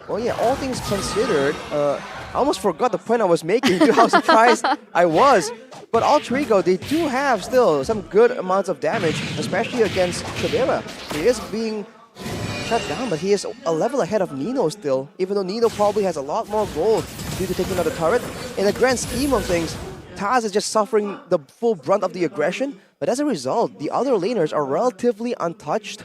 Well, yeah, all things considered, I almost forgot the point I was making to how surprised I was. But Alter Ego, they do have still some good amounts of damage, especially against Dewa. He is being shut down, but he is a level ahead of Nino still, even though Nino probably has a lot more gold due to taking out the turret. In the grand scheme of things, Taz is just suffering the full brunt of the aggression, but as a result, the other laners are relatively untouched.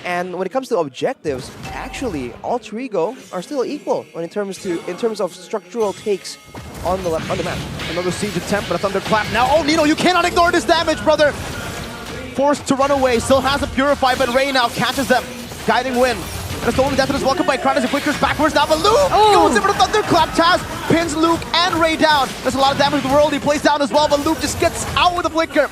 And when it comes to objectives, actually, Alter Ego are still equal when in terms of structural takes on the map. Another siege attempt, but a thunderclap now. Oh, Nino, you cannot ignore this damage, brother! Forced to run away, still has a Purify, but Ray now catches them. Guiding win. And a stolen death is welcomed by Krite as he flickers backwards now, but Luke goes in for the thunderclap. Taz pins Luke and Ray down. There's a lot of damage to the world. He plays down as well, but Luke just gets out with a flicker.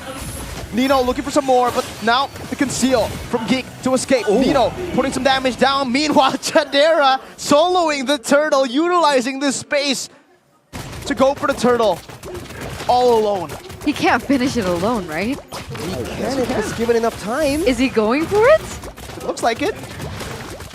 Nino looking for some more, but now the conceal from Geek to escape. Nino putting some damage down. Meanwhile, Chadera soloing the turtle, utilizing this space to go for the turtle all alone. He can't finish it alone, right? He can if he's given enough time. Is he going for it? It looks like it.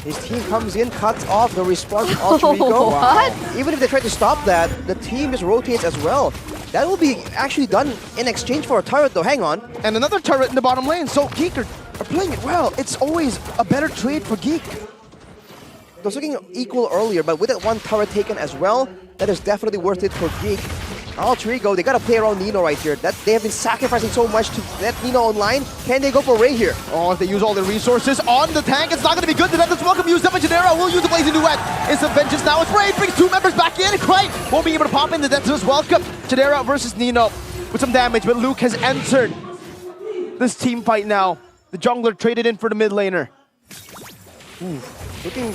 His team comes in, cuts off the response of Alter Ego. What? Even if they try to stop that, the team just rotates as well. That will be actually done in exchange for a turret though, hang on. And another turret in the bottom lane, so Geek are playing it well. It's always a better trade for Geek. It was looking equal earlier, but with that one turret taken as well, that is definitely worth it for Geek. Alter Ego, they gotta play around Nino right here. They have been sacrificing so much to let Nino online. Can they go for Ray here? Oh, if they use all their resources on the tank, it's not gonna be good. The Death's welcome used up, and Chadera will use the Blazing Duet. It's a vengeance now. It's Ray, brings 2 members back in. Krite won't be able to pop in. The Death's welcome. Chadera versus Nino with some damage, but Luke has entered this team fight now. The jungler traded in for the mid laner. Looking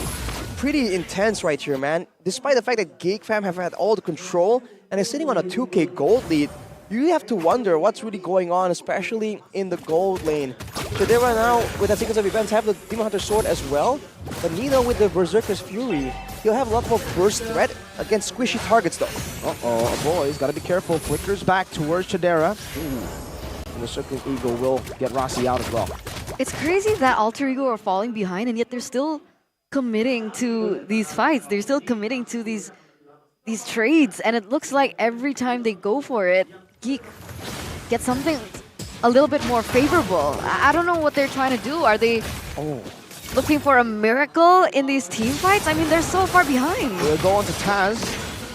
pretty intense right here, man. Despite the fact that Geek Fam have had all the control and is sitting on a 2k gold lead, you have to wonder what's really going on, especially in the gold lane. Dewa now, with the sequence of events, have the Demon Hunter Sword as well, but Nino with the Berserker's Fury, he'll have a lot more burst threat against squishy targets though. Uh-oh, boys, gotta be careful. Flickers back towards Chadera. And the Circling Eagle will get Rossi out as well. It's crazy that Alter Ego are falling behind, and yet they're still committing to these fights. They're still committing to these trades, and it looks like every time they go for it, Geek gets something a little bit more favorable. I don't know what they're trying to do. Are they looking for a miracle in these team fights? I mean, they're so far behind. We'll go on to Taz.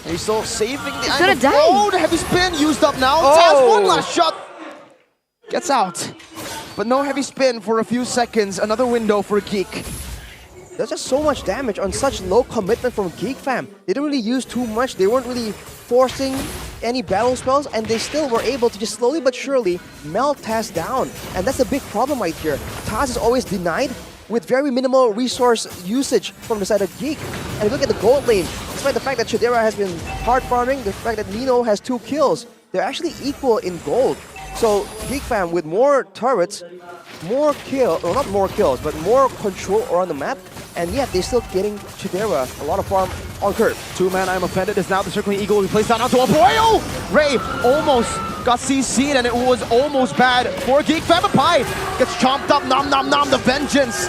He's still saving the He's gonna die. Oh, the heavy spin used up now. Oh. Taz, one last shot. Gets out. But no heavy spin for a few seconds. Another window for Geek. There's just so much damage on such low commitment from Geek Fam. They didn't really use too much. They weren't really forcing any battle spells, and they still were able to just slowly but surely melt Taz down. And that's a big problem right here. Taz is always denied with very minimal resource usage from the side of Geek. And look at the gold lane. Despite the fact that Chidera has been hard farming, the fact that Nino has 2 kills, they're actually equal in gold. So Geek Fam with more turrets, more kills, or not more kills, but more control around the map, and yet they're still getting Chidera a lot of farm on curve. 2-man, I'm offended, is now the Circling Eagle will be placed down onto a boil! Ray almost got CC'd, and it was almost bad for Geek Fam. Pai gets chomped up, nom nom nom, the vengeance.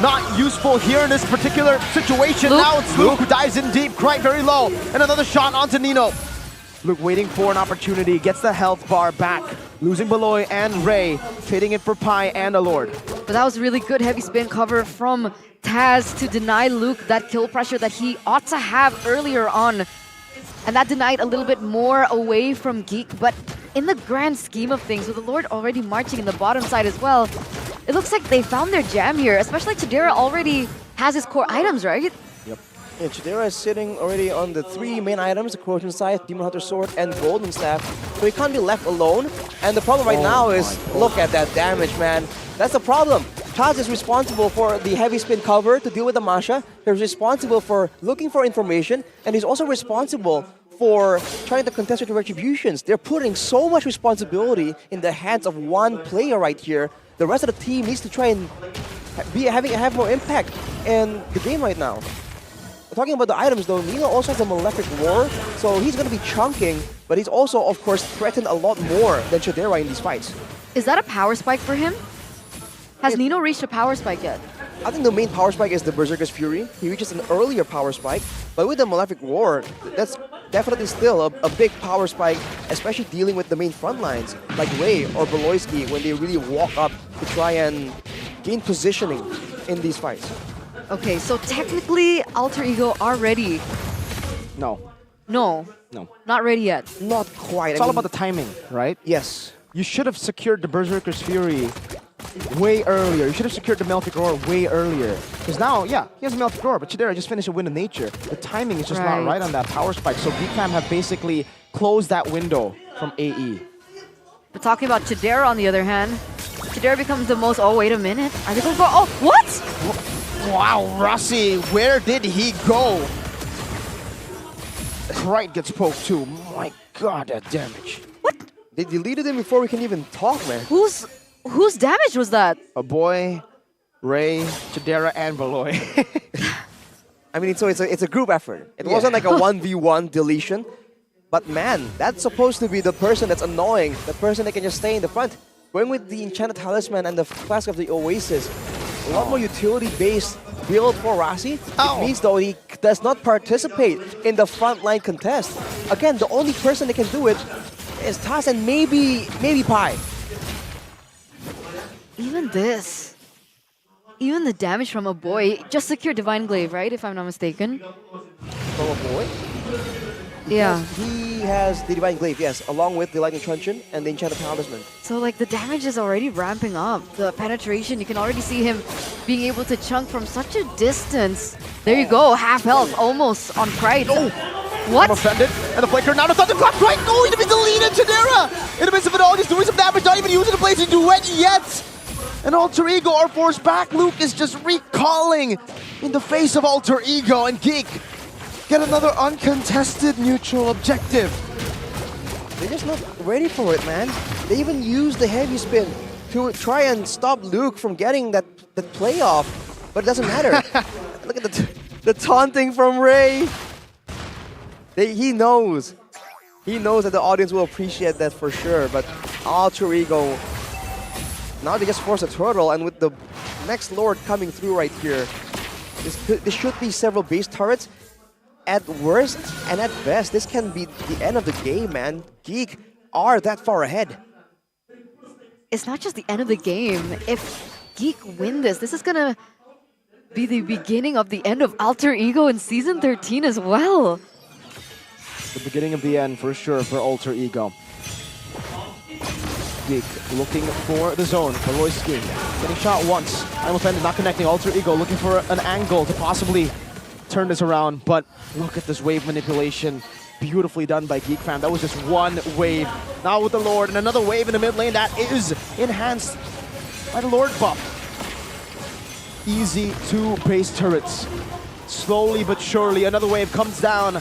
Not useful here in this particular situation. Luke. Now it's Luke who dives in deep, quite very low, and another shot onto Nino. Luke waiting for an opportunity, gets the health bar back, losing Beloy and Ray, trading it for Pai and a Lord. But that was really good heavy spin cover from Taz to deny Luke that kill pressure that he ought to have earlier on. And that denied a little bit more away from Geek. But in the grand scheme of things, with the Lord already marching in the bottom side as well, it looks like they found their jam here, especially Chidera already has his core items, right? Yep. Yeah, Chidera is sitting already on the 3 main items, the Corrosion Scythe, Demon Hunter Sword, and Golden Staff. So he can't be left alone. And the problem right now is, look at that damage, man. That's the problem. Taz is responsible for the heavy spin cover to deal with the Masha. He's responsible for looking for information, and he's also responsible for trying to contest with the retributions. They're putting so much responsibility in the hands of one player right here. The rest of the team needs to try and have more impact in the game right now. Talking about the items though, Nino also has a Malefic Roar, so he's going to be chunking, but he's also, of course, threatened a lot more than Chidera in these fights. Is that a power spike for him? Has Nino reached a power spike yet? I think the main power spike is the Berserker's Fury. He reaches an earlier power spike, but with the Malefic Roar, that's definitely still a big power spike, especially dealing with the main front lines, like Ray or Beloyski, when they really walk up to try and gain positioning in these fights. Okay, so technically Alter Ego are ready. No. No. No. Not ready yet. Not quite. It's all about the timing, right? Yes. You should have secured the Berserker's Fury way earlier. You should have secured the Malefic Roar way earlier. Because now, yeah, he has a Malefic Roar, but Chidera just finished a Wind of Nature. The timing is just not right on that power spike. So Geek Fam have basically closed that window from AE. We're talking about Chidera on the other hand. Chidera becomes the most, oh wait a minute. Are they going for, oh, what? Wow, Rossi, where did he go? Krite gets poked too. My god, that damage. What? They deleted him before we can even talk, man. Whose damage was that? A boy, Ray, Chidera, and Beloy. I mean, so it's a group effort. It wasn't like a 1v1 deletion. But man, that's supposed to be the person that's annoying, the person that can just stay in the front. Going with the Enchanted Talisman and the Flask of the Oasis, a lot more utility-based build for Rossi. It means though he does not participate in the frontline contest. Again, the only person that can do it is Taz and maybe Pai. Even this. Even the damage from a boy. Just secure Divine Glaive, right? If I'm not mistaken. From a boy? Yeah. He has the Divine Glaive, yes, along with the Lightning Truncheon and the Enchanted Talisman. So like the damage is already ramping up. The penetration, you can already see him being able to chunk from such a distance. There you go, half health almost on Krite. Oh! What? I'm offended. And the flicker now to Thunderclap. Krite going to be deleted. Chidera in the midst of it all, just doing some damage, not even using the Blazing Duet yet. And Alter Ego are forced back. Luke is just recalling in the face of Alter Ego, and Geek get another uncontested neutral objective. They're just not ready for it, man. They even used the heavy spin to try and stop Luke from getting that playoff, but it doesn't matter. Look at the taunting from Ray. He knows. He knows that the audience will appreciate that for sure, but Alter Ego, now they just force a turtle, and with the next Lord coming through right here, this should be several base turrets. At worst and at best, this can be the end of the game, man. Geek are that far ahead. It's not just the end of the game. If Geek win this is gonna be the beginning of the end of Alter Ego in Season 13 as well. The beginning of the end for sure for Alter Ego. Geek looking for the zone. Kaloyski getting shot once. I'm offended, not connecting. Alter Ego looking for an angle to possibly turn this around. But look at this wave manipulation. Beautifully done by Geek Fam. That was just one wave. Now with the Lord and another wave in the mid lane that is enhanced by the Lord buff. Easy 2 base turrets. Slowly but surely another wave comes down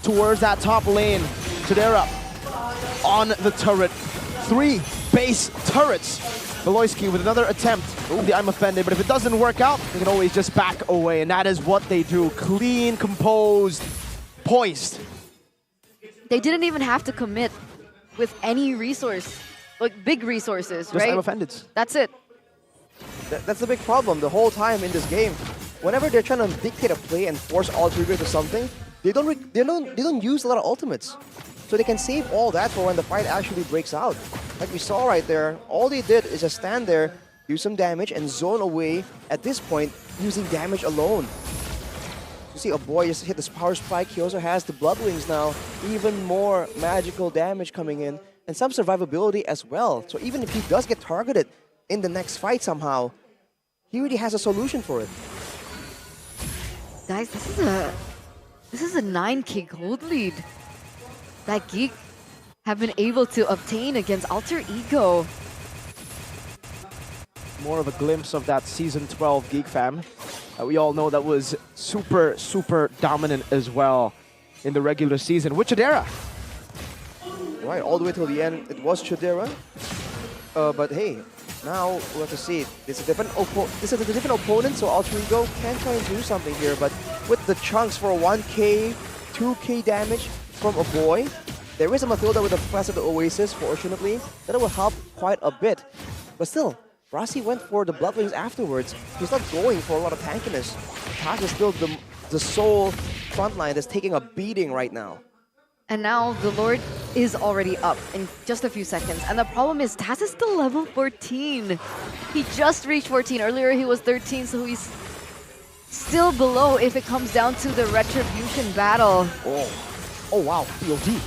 towards that top lane. Tadera on the turret. 3 base turrets. Veloisky with another attempt. The I'm offended, but if it doesn't work out, they can always just back away, and that is what they do. Clean, composed, poised. They didn't even have to commit with any resource, like big resources, Just right? I'm offended. That's it. That's the big problem the whole time in this game. Whenever they're trying to dictate a play and force Alter Ego to something, they don't use a lot of ultimates. So they can save all that for when the fight actually breaks out. Like we saw right there, all they did is just stand there, do some damage, and zone away at this point using damage alone. You see a boy just hit this power spike. He also has the Blood Wings now. Even more magical damage coming in. And some survivability as well. So even if he does get targeted in the next fight somehow, he really has a solution for it. Guys, this is a 9k gold lead that Geek have been able to obtain against Alter Ego. More of a glimpse of that Season 12 Geek Fam. We all know that was super, super dominant as well in the regular season with Chidera. Right, all the way till the end, it was Chidera. But hey, now we'll have to see. This is a different opponent, so Alter Ego can try and do something here. But with the chunks for 1k, 2k damage from a boy, there is a Matilda with the Flash of the Oasis, fortunately. That will help quite a bit. But still, Rossi went for the Blood Wings afterwards. He's not going for a lot of tankiness. Taz is still the sole frontline that's taking a beating right now. And now the Lord is already up in just a few seconds. And the problem is Taz is still level 14. He just reached 14. Earlier he was 13, so he's still below if it comes down to the Retribution battle. Oh wow, BOD.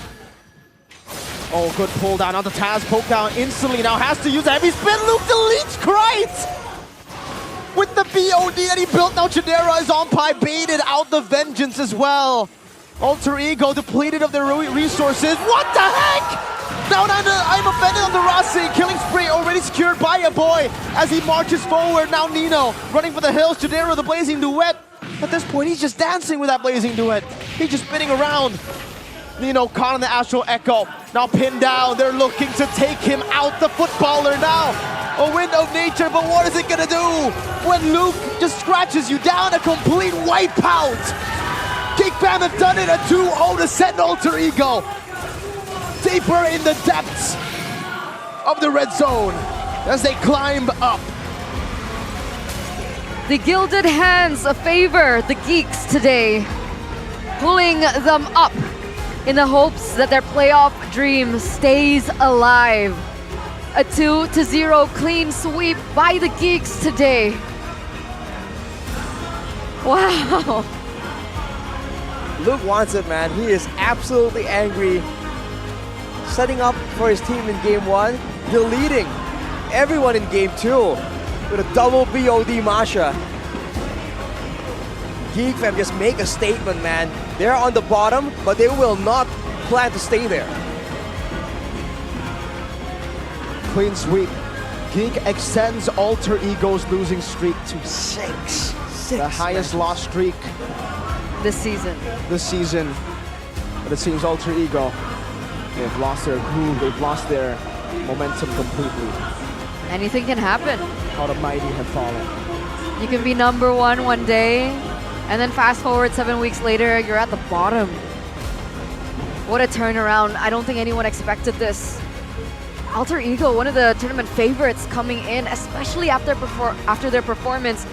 Oh, good pull down onto Taz, poke down instantly. Now has to use a heavy spin. Luke deletes Krait! With the BOD that he built, now Chidera is on pie, baited out the Vengeance as well. Alter Ego depleted of their resources. What the heck? Now I'm offended on the Rossi. Killing spree already secured by a boy as he marches forward. Now Nino running for the hills. Chidera, the Blazing Duet. At this point, he's just dancing with that Blazing Duet. He's just spinning around. Nino caught on the Astral Echo. Now pinned down. They're looking to take him out. The footballer now. A wind of nature, but what is it gonna do? When Luke just scratches you down, a complete wipeout. Geek Fam have done it, a 2-0 to send Alter Ego deeper in the depths of the red zone as they climb up. The Gilded Hands favor the Geeks today, pulling them up in the hopes that their playoff dream stays alive. A 2-0 clean sweep by the Geeks today. Wow. Luke wants it, man. He is absolutely angry. Setting up for his team in Game 1, deleting everyone in Game 2 with a double BOD Masha. Geek Fam just make a statement, man. They're on the bottom, but they will not plan to stay there. Clean sweep. Geek extends Alter Ego's losing streak to 6. The highest loss streak this season. But it seems Alter Ego, they've lost their groove, they've lost their momentum completely. Anything can happen. How the mighty have fallen. You can be number one day, and then fast forward 7 weeks later, you're at the bottom. What a turnaround. I don't think anyone expected this. Alter Ego, one of the tournament favorites coming in, especially after their performance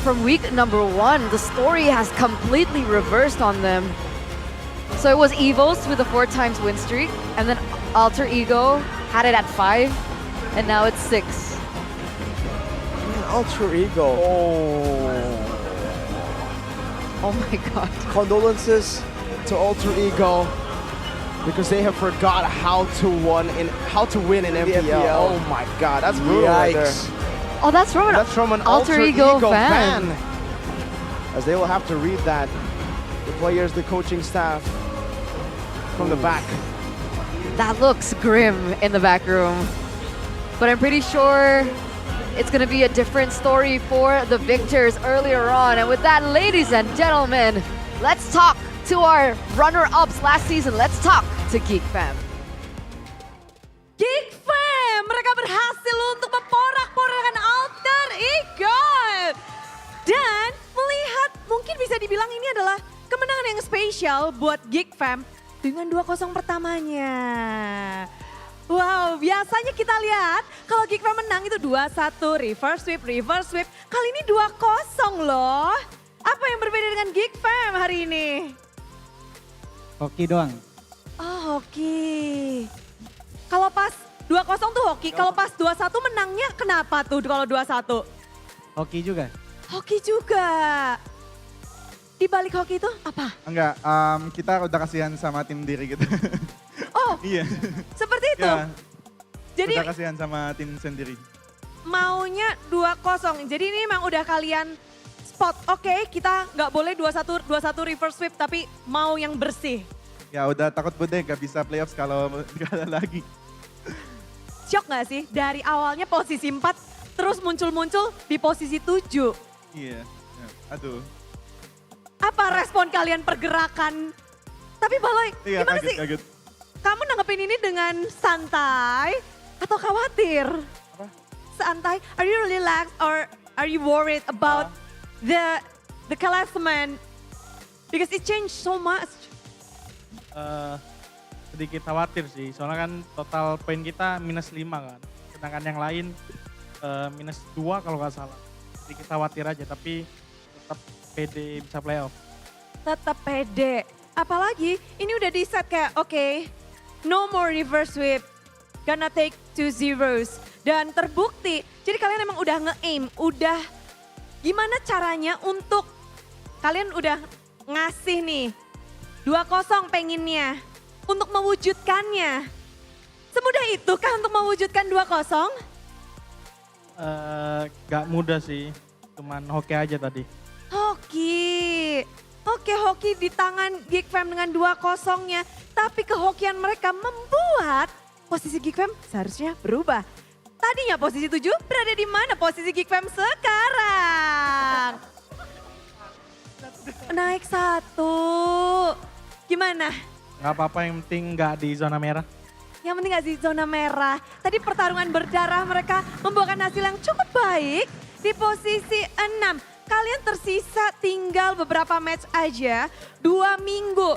from week number 1. The story has completely reversed on them. So it was Evos with a 4 times win streak, and then Alter Ego had it at 5, and now it's 6. Man, Alter Ego. Oh my god. Condolences to Alter Ego because they have forgot how to win in MPL. Oh my god, that's brutal right there. Oh, that's from an Alter Ego fan. As they will have to read that. The players, the coaching staff from the back. That looks grim in the back room. But I'm pretty sure it's going to be a different story for the victors earlier on. And with that, ladies and gentlemen, let's talk to our runner-ups last season. Let's talk to Geek Fam. Geek Fam, mereka berhasil untuk memporak-porandakan Alter Ego. Dan melihat mungkin bisa dibilang ini adalah kemenangan yang spesial buat Geek Fam dengan 2-0 pertamanya. Wow, biasanya kita lihat kalau Geek Fam menang itu 2-1, reverse sweep. Kali ini 2-0 loh. Apa yang berbeda dengan Geek Fam hari ini? Hoki doang. Oh, hoki. Kalau pas 2-0 tuh hoki, kalau pas 2-1 menangnya kenapa tuh kalau 2-1? Hoki juga. Hoki juga. Di balik hoki itu apa? Enggak, kita udah kasihan sama tim diri gitu. Oh, iya. Seperti itu? Ya, jadi udah kasihan sama tim sendiri. Maunya 2-0, jadi ini memang udah kalian spot. Oke, kita nggak boleh 2-1 reverse sweep, tapi mau yang bersih. Ya udah takut bude gak bisa playoffs kalau gak ada lagi. Shock gak sih? Dari awalnya posisi 4, terus muncul-muncul di posisi 7. Iya, aduh. Apa respon kalian pergerakan? Tapi Baloy, Iya, gimana sih? Kaget. Kamu nanggepin ini dengan santai atau khawatir? Apa? Santai. Are you relaxed or are you worried about the classment? Because it changed so much. Sedikit khawatir sih, soalnya kan total poin kita -5 kan. Sedangkan yang lain -2 kalau nggak salah. Sedikit khawatir aja, tapi tetap pede bisa playoff. Tetap pede. Apalagi ini udah di set kayak oke, no more reverse sweep. Gonna take 2 zeros. Dan terbukti, jadi kalian emang udah nge-aim, udah gimana caranya untuk kalian udah ngasih nih 2-0 pengennya untuk mewujudkannya. Semudah itu kah untuk mewujudkan 2-0? Gak mudah sih, cuman hoki aja tadi. Hoki. Oke, hoki di tangan Geek Fam dengan 2-0-nya. Tapi kehokian mereka membuat posisi Geek Fam seharusnya berubah. Tadinya posisi 7 berada di mana posisi Geek Fam sekarang? Naik 1. Gimana? Gak apa-apa, yang penting gak di zona merah. Yang penting gak di zona merah. Tadi pertarungan berdarah mereka membuahkan hasil yang cukup baik di posisi 6. Kalian tersisa tinggal beberapa match aja, 2 minggu.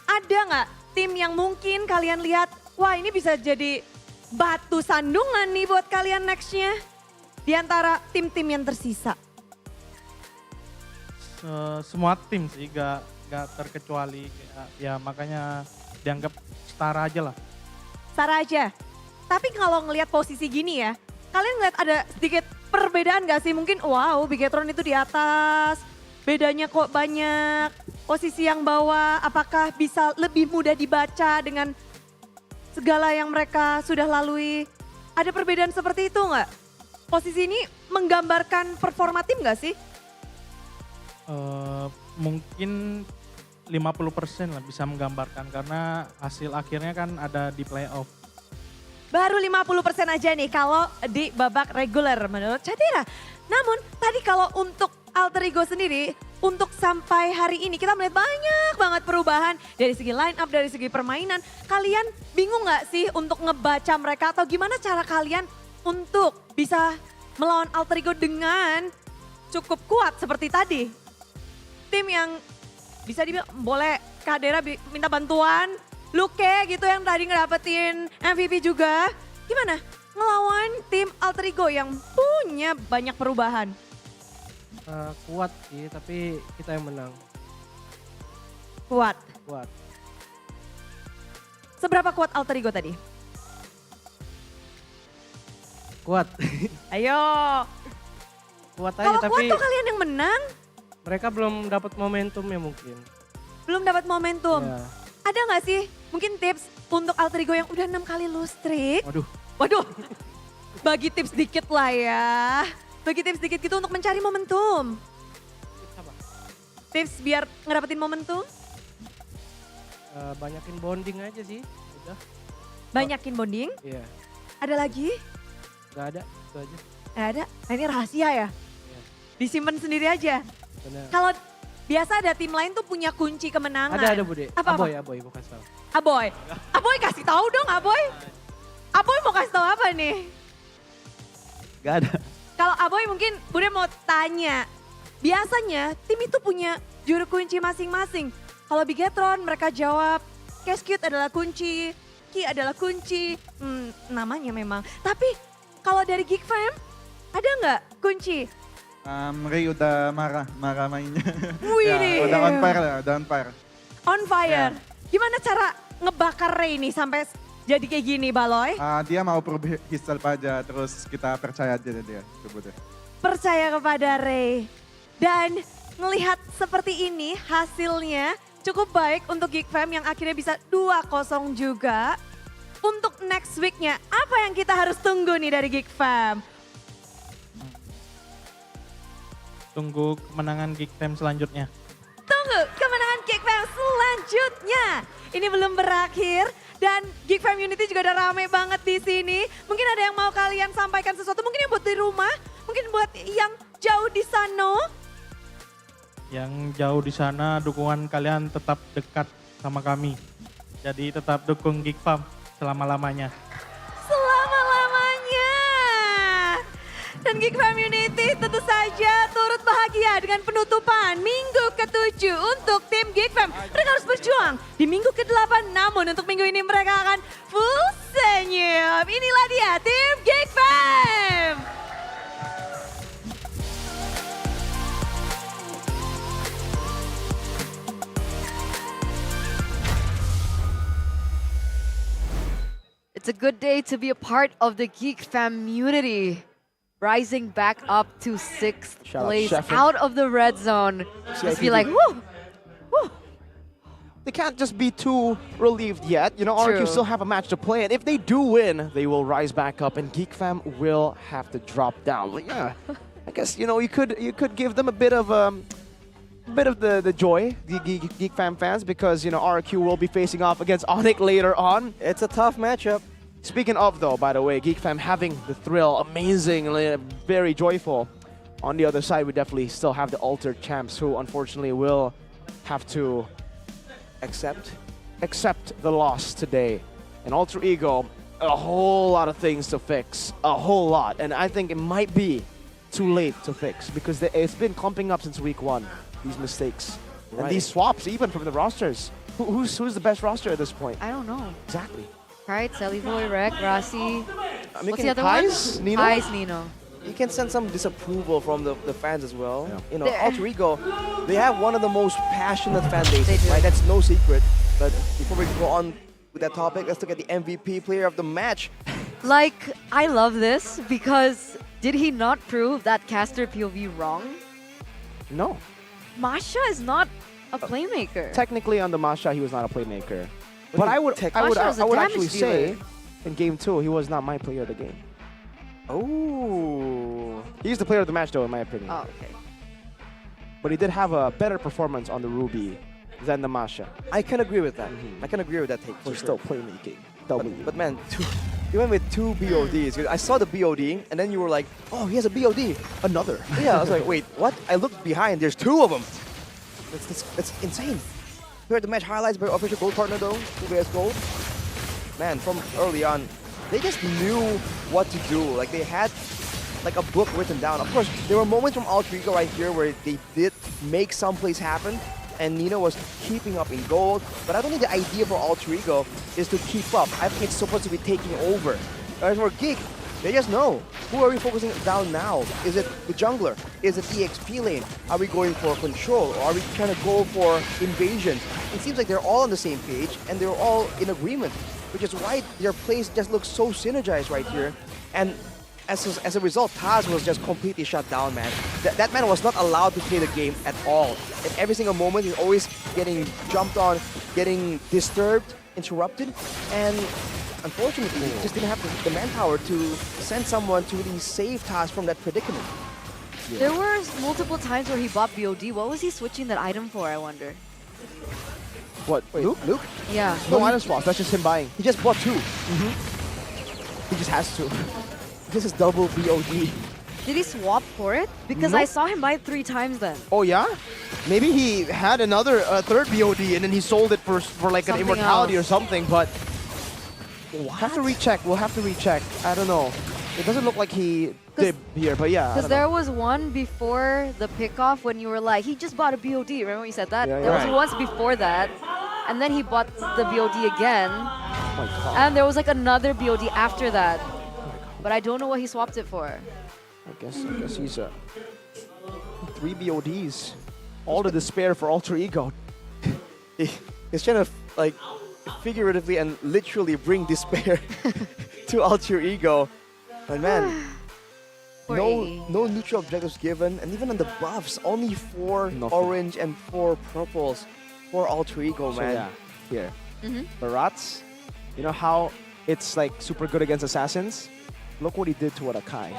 Ada nggak tim yang mungkin kalian lihat, wah ini bisa jadi batu sandungan nih buat kalian nextnya? Di antara tim-tim yang tersisa. Semua tim sih, gak terkecuali. Ya makanya dianggap setara aja lah. Setara aja. Tapi kalau ngelihat posisi gini ya, kalian ngeliat ada sedikit perbedaan gak sih? Mungkin wow, Bigetron itu di atas, bedanya kok banyak. Posisi yang bawah, apakah bisa lebih mudah dibaca dengan segala yang mereka sudah lalui? Ada perbedaan seperti itu nggak? Posisi ini menggambarkan performa tim gak sih? Mungkin 50% lah bisa menggambarkan, karena hasil akhirnya kan ada di playoff. Baru 50% aja nih kalau di babak reguler menurut Cadira. Namun tadi kalau untuk Alter Ego sendiri, untuk sampai hari ini kita melihat banyak banget perubahan dari segi line up, dari segi permainan. Kalian bingung gak sih untuk ngebaca mereka atau gimana cara kalian untuk bisa melawan Alter Ego dengan cukup kuat seperti tadi? Tim yang bisa dibilang boleh Cadira minta bantuan, Luke gitu yang tadi ngedapetin MVP juga. Gimana ngelawan tim Alter Ego yang punya banyak perubahan? Kuat sih, tapi kita yang menang. Kuat? Kuat. Seberapa kuat Alter Ego tadi? Kuat. Ayo. Kuat aja Kalau tapi... kuat tuh kalian yang menang? Mereka belum dapat momentumnya mungkin. Belum dapat momentum. Ya. Ada nggak sih mungkin tips untuk alter ego yang udah 6 kali lose streak? Waduh. Bagi tips dikit lah ya. Bagi tips dikit gitu untuk mencari momentum. Tips biar ngedapetin momentum? Banyakin bonding aja sih. Udah. Banyakin bonding? Iya. Ada lagi? Gak ada, itu aja. Ada? Nah, ini rahasia ya? Disimpan sendiri aja? Benar. Kalau biasa ada tim lain tuh punya kunci kemenangan. Ada Bude. Apa? Aboy, mau kasih tahu. Aboy kasih tahu dong Aboy. Aboy mau kasih tahu apa nih? Gak ada. Kalau Aboy mungkin Bude mau tanya. Biasanya tim itu punya juru kunci masing-masing. Kalau Bigetron mereka jawab Cascute adalah kunci, Ki adalah kunci. Namanya memang. Tapi kalau dari Geek Fam ada nggak kunci? Ray udah marah mainnya. Wih Ya, udah on fire lah, udah on fire. On fire. Gimana cara ngebakar Ray nih sampai jadi kayak gini Baloy? Dia mau prove himself aja, terus kita percaya aja dia. Coba deh. Percaya kepada Ray. Dan ngelihat seperti ini hasilnya cukup baik untuk Geek Fam yang akhirnya bisa 2-0 juga. Untuk next week-nya apa yang kita harus tunggu nih dari Geek Fam? Tunggu kemenangan Geek Fam selanjutnya. Tunggu kemenangan Geek Fam selanjutnya. Ini belum berakhir dan Geek Fam Unity juga udah rame banget di sini. Mungkin ada yang mau kalian sampaikan sesuatu, mungkin yang buat di rumah, mungkin buat yang jauh di sana. Yang jauh di sana dukungan kalian tetap dekat sama kami. Jadi tetap dukung Geek Fam selama-lamanya. Selama-lamanya. Dan Geek Fam Unity tentu saja turut bahagia dengan penutupan minggu ke-7 untuk tim Geek Fam. Mereka harus berjuang di minggu ke-8, namun untuk minggu ini mereka akan full senyum. Inilah dia tim Geek Fam. It's a good day to be a part of the Geek Fammunity. Rising back up to 6th place out of the red zone. Just be like, whoo, whoo. They can't just be too relieved yet. You know, RRQ still have a match to play, and if they do win, they will rise back up, and Geek Fam will have to drop down. But yeah, I guess you could give them a bit of the joy, the Geek Fam fans, because you know RRQ will be facing off against Onic later on. It's a tough matchup. Speaking of though, by the way, Geek Fam having the thrill, amazing, very joyful. On the other side, we definitely still have the altered champs who unfortunately will have to accept the loss today. And Alter Ego, a whole lot of things to fix, a whole lot. And I think it might be too late to fix because it's been clumping up since week 1, these mistakes. Right. And these swaps, even from the rosters. Who's the best roster at this point? I don't know. Exactly. Right, Selivoy, Rek, Rasi. What's the other Heis? one? Nino? Heis, Nino. You can sense some disapproval from the fans as well. Yeah. You know, Alter Ego, they have one of the most passionate fan bases, right? That's no secret. But before we go on with that topic, let's look at the MVP player of the match. Like, I love this because did he not prove that caster POV wrong? No. Masha is not a playmaker. Technically on the Masha, he was not a playmaker. But I would Masha actually damage say dealer. in game 2, he was not my player of the game. Oh. He's the player of the match though, in my opinion. Oh, okay. But he did have a better performance on the Ruby than the Masha. I can agree with that. I can agree with that take. For For still sure. playmaking. But man, you went with 2 BODs. I saw the BOD, and then you were like, oh, he has a BOD. Another. Yeah, I was like, wait, what? I looked behind, there's 2 of them. That's insane. Here are the match highlights by official gold partner though, 2vs Gold. Man, from early on, they just knew what to do. Like they had like a book written down. Of course, there were moments from Alter Ego right here where they did make some plays happen, and Nino was keeping up in gold. But I don't think the idea for Alter Ego is to keep up. I think it's supposed to be taking over. As for Geek, they just know. Who are we focusing down now? Is it the jungler? Is it EXP lane? Are we going for control? Or are we trying to go for invasion? It seems like they're all on the same page and they're all in agreement, which is why their plays just look so synergized right here. And as a result, Taz was just completely shut down, man. That man was not allowed to play the game at all. At every single moment, he's always getting jumped on, getting disturbed, interrupted, and unfortunately, he just didn't have the manpower to send someone to really save Taz from that predicament. There were multiple times where he bought BOD. What was he switching that item for, I wonder? What, Luke? Luke? Yeah. No item swaps, that's just him buying. He just bought 2. He just has to. This is double BOD. Did he swap for it? Because Nope. I saw him buy it 3 times then. Oh yeah? Maybe he had another third BOD and then he sold it for like Something an immortality else. or something, but we'll have to recheck. We'll have to recheck. I don't know. It doesn't look like he did here, but yeah. Because there was one before the pickoff when you were like, he just bought a BOD. Remember when you said that? Yeah, There was right. once before that. And then he bought the BOD again. Oh my god. And there was like another BOD after that. But I don't know what he swapped it for. I guess he's 3 BODs. All to despair for Alter Ego. He's trying to like figuratively and literally bring despair to Alter Ego. And man, no neutral objectives given, and even on the buffs, only 4 orange and 4 purples for Alter Ego, So man. yeah, here. Barats, you know how it's like super good against assassins? Look what he did to Wadakai.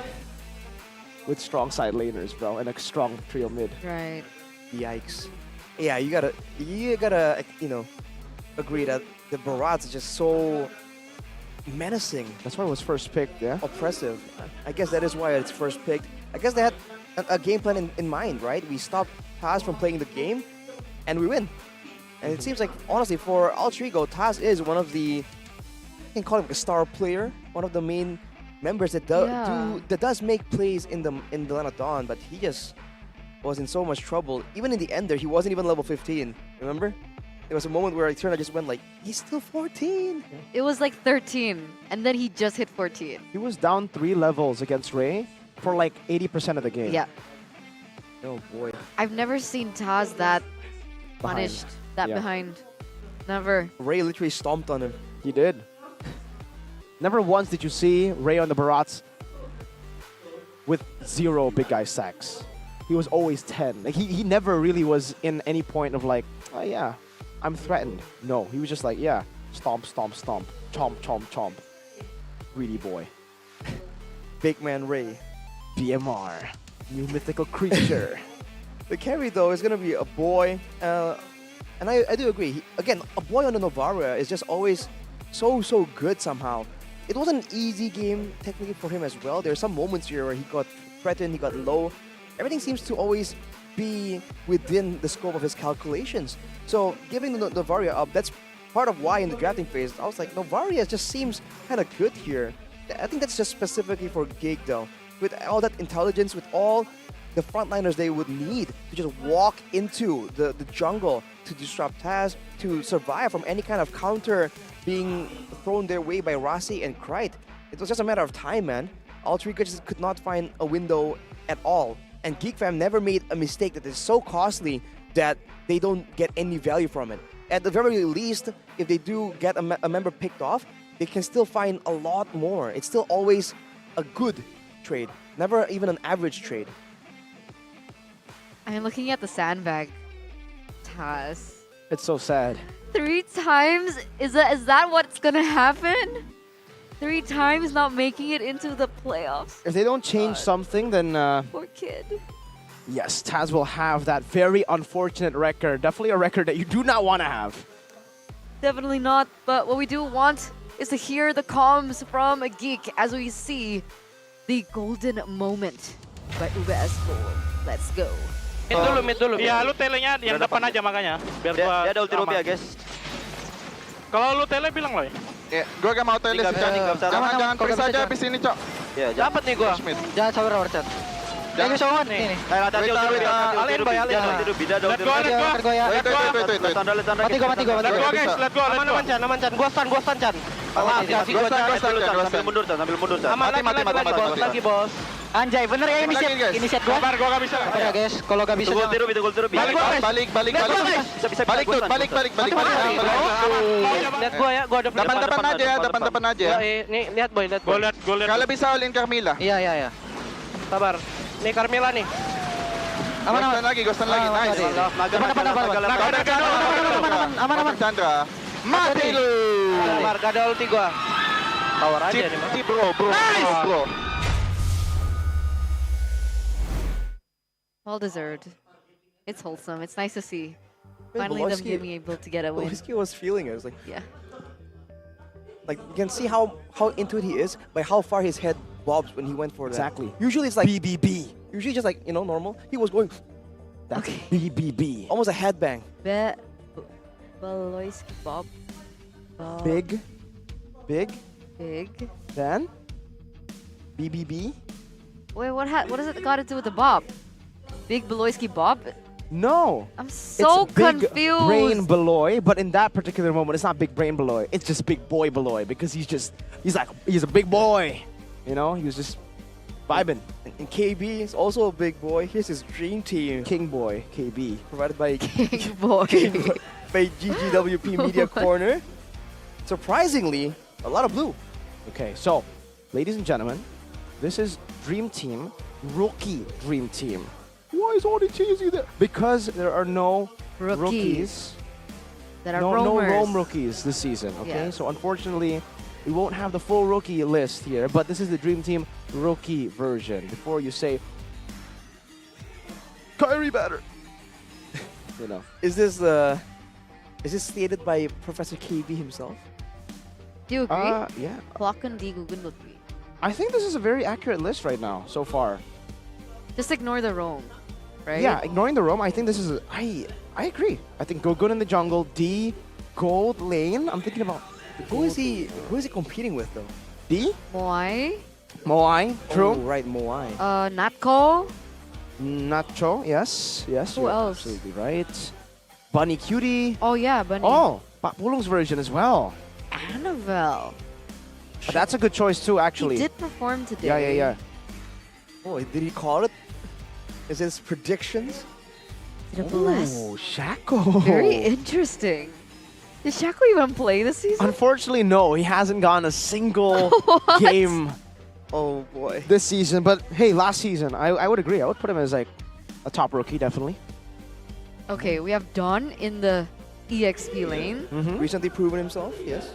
With strong side laners, bro, and a strong trio mid. Right. Yikes. Yeah, you gotta, you know, agree that the Barats is just so menacing. That's why it was first picked, yeah? Oppressive. I guess that is why it's first picked. I guess they had a game plan in mind, right? We stopped Taz from playing the game, and we win. And it seems like, honestly, for Alter Ego, Taz is one of the, I can call him a star player, one of the main members that does make plays in the Line of Dawn, but he just was in so much trouble. Even in the end there, he wasn't even level 15, remember? There was a moment where Eterna just went like, he's still 14. It was like 13, and then he just hit 14. He was down 3 levels against Ray for like 80% of the game. Yeah. Oh boy. I've never seen Taz that punished, that behind. Never. Ray literally stomped on him. He did. Never once did you see Ray on the Barats with 0 big guy sacks. He was always 10. Like he never really was in any point of like, oh yeah, I'm threatened. No, he was just like, yeah, stomp, stomp, stomp, chomp, chomp, chomp. Greedy boy. Big man Ray. BMR. New mythical creature. The carry though is gonna be a boy, and I do agree. Again, a boy on the Novaria is just always so good somehow. It was an easy game technically for him as well. There are some moments here where he got threatened, he got low. Everything seems to always be within the scope of his calculations. So giving the Novaria up, that's part of why in the drafting phase I was like, Novaria just seems kind of good here. I think that's just specifically for Geek though. With all that intelligence, with all the frontliners they would need to just walk into the jungle to disrupt Taz, to survive from any kind of counter being thrown their way by Rasi and Krite. It was just a matter of time, man. Alter Ego just could not find a window at all. And Geek Fam never made a mistake that is so costly that they don't get any value from it. At the very least, if they do get a member picked off, they can still find a lot more. It's still always a good trade, never even an average trade. I'm looking at the sandbag. Taz. It's so sad. 3 times? Is that what's gonna happen? 3 times not making it into the playoffs? If they don't change something, then Poor kid. yes, Taz will have that very unfortunate record. Definitely a record that you do not want to have. Definitely not, but what we do want is to hear the comms from a Geek as we see the golden moment by UBS Gold. Let's go. Mid dulu. Iya, lu telenya yang depan aja makanya. Biar gua. Dia ada ulti Rubia, guys. Kalau lu tele bilang loh. Ya, gua gak mau tele sih, Cok. Jangan freeze aja habis ini, Cok. Iya, dapat nih gua. Jangan sabar war chat. Jangan sowan nih. Hati-hati alien bay, alien. Let go. Mati gua. Let go. Aman Chan. Gua stun Chan. Kasih gua Chan. Sambil mundur Chan. Mati. Lagi bos. Anjay, bener ya inisiat gua? Sabar, gua gak bisa. Ya guys, kalau gak bisa Tunggu tiru. Balik. Bisa Balik. Lihat gua ya, gua ada Depan aja. Nih, lihat boy, lihat boy. Gua lihat. Kalau bisa all in Carmilla. Iya. Sabar. Nih Carmilla nih. Aman. Ghostan lagi. Nice. Aman. Chandra. Mati lu. Sabar, gak ada ulti gua. Power aja nih, Mas. Bro. Well deserved. It's wholesome. It's nice to see. Finally them being able to get a win. Boleski was feeling it. It was like, yeah. Like you can see how into it he is by how far his head bobs when he went for that. Exactly. Usually it's like BBB. Usually just like, normal. He was going BBB. almost a headbang. Beloyski Bob. Big. Then BBB. Wait, what does it got to do with the Bob? Big Beloyski Bob? No. I'm so it's big confused. Brain Beloy, but in that particular moment, it's not big brain Beloy. It's just big boy Beloy because he's a big boy. He was just vibing. And KB is also a big boy. Here's his dream team. King Boy, KB. Provided by King Boy. by GGWP Media Corner. Surprisingly, a lot of blue. Okay, so, ladies and gentlemen, this is Dream Team, Rookie Dream Team. Why is all the cheesy there? Because there are no rookies. That are no roamers. roam rookies this season, okay? Yeah. So unfortunately, we won't have the full rookie list here, but this is the Dream Team rookie version. Before you say, Kyrie better. Is this stated by Professor KB himself? Do you agree? Yeah. Klokken di Guggenlutri. I think this is a very accurate list right now, so far. Just ignore the roam, right? Yeah, ignoring the roam, I think this is I agree. I think Gogun in the jungle, D, gold lane. I'm thinking about who is he competing with though? D? Moai. True. Oh, right, Moai. Natko. Nacho, yes. Who you're else? Absolutely right. Bunny Cutie. Oh yeah, Bunny. Oh, Pak Pulung's version as well. Annabelle. That's a good choice too, actually. He did perform today. Yeah. Oh, did he call it? Is this predictions? Oh, Shaco. Very interesting. Did Shaco even play this season? Unfortunately, no. He hasn't gone a single game. Oh boy. This season, but hey, last season, I would agree. I would put him as like a top rookie, definitely. Okay, we have Don in the EXP lane. Recently proven himself, yes.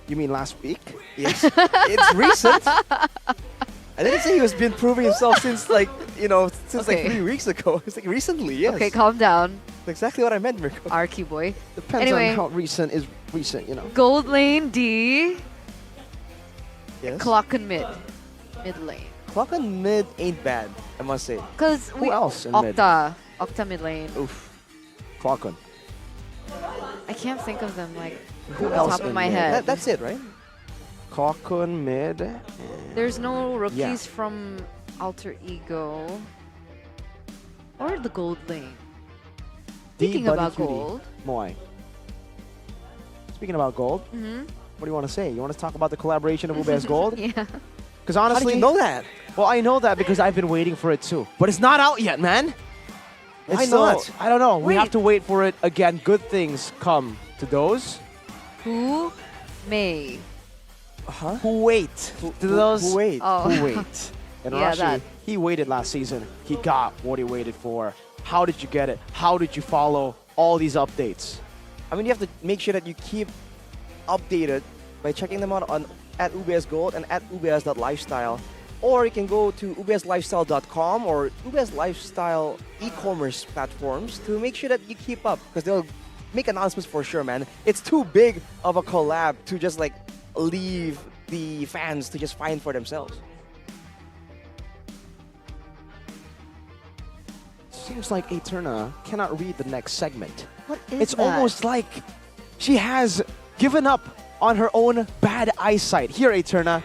You mean last week? Yes. It's recent. I didn't say he was been proving himself since like 3 weeks ago. It's like recently, yes. Okay, calm down. That's exactly what I meant, Mirko. RQ boy. Depends on how recent is recent, Gold lane D. Yes. Klokken mid lane. Klokken mid ain't bad, I must say. Cause who else in Octa mid lane. Oof. Klokken. I can't think of them like Who off the else top of in my mid? head. That's it, right? Klokken mid. There's no rookies Yeah. from Alter Ego or the gold lane. Speaking Bunny about Cutie, gold. Moai. Speaking about gold, what do you want to say? You want to talk about the collaboration of Ube's Gold? Yeah. Because honestly, how did you know that? Well, I know that because I've been waiting for it too. But it's not out yet, man. Why It's still- not? I don't know. We Wait. have to wait for it. Again, good things come to those Who may? who wait. To those who wait? Oh. who wait. And Yeah, Rashi, that. he waited last season. He got what he waited for. How did you get it? How did you follow all these updates? I mean, you have to make sure that you keep updated by checking them out on at UBS Gold and at ubs.lifestyle. Or you can go to ubslifestyle.com or UBS Lifestyle e-commerce platforms to make sure that you keep up because they'll make announcements for sure, man. It's too big of a collab to just like leave the fans to just find for themselves. Seems like Eterna cannot read the next segment. What is It's that? almost like she has given up on her own bad eyesight. Here, Eterna,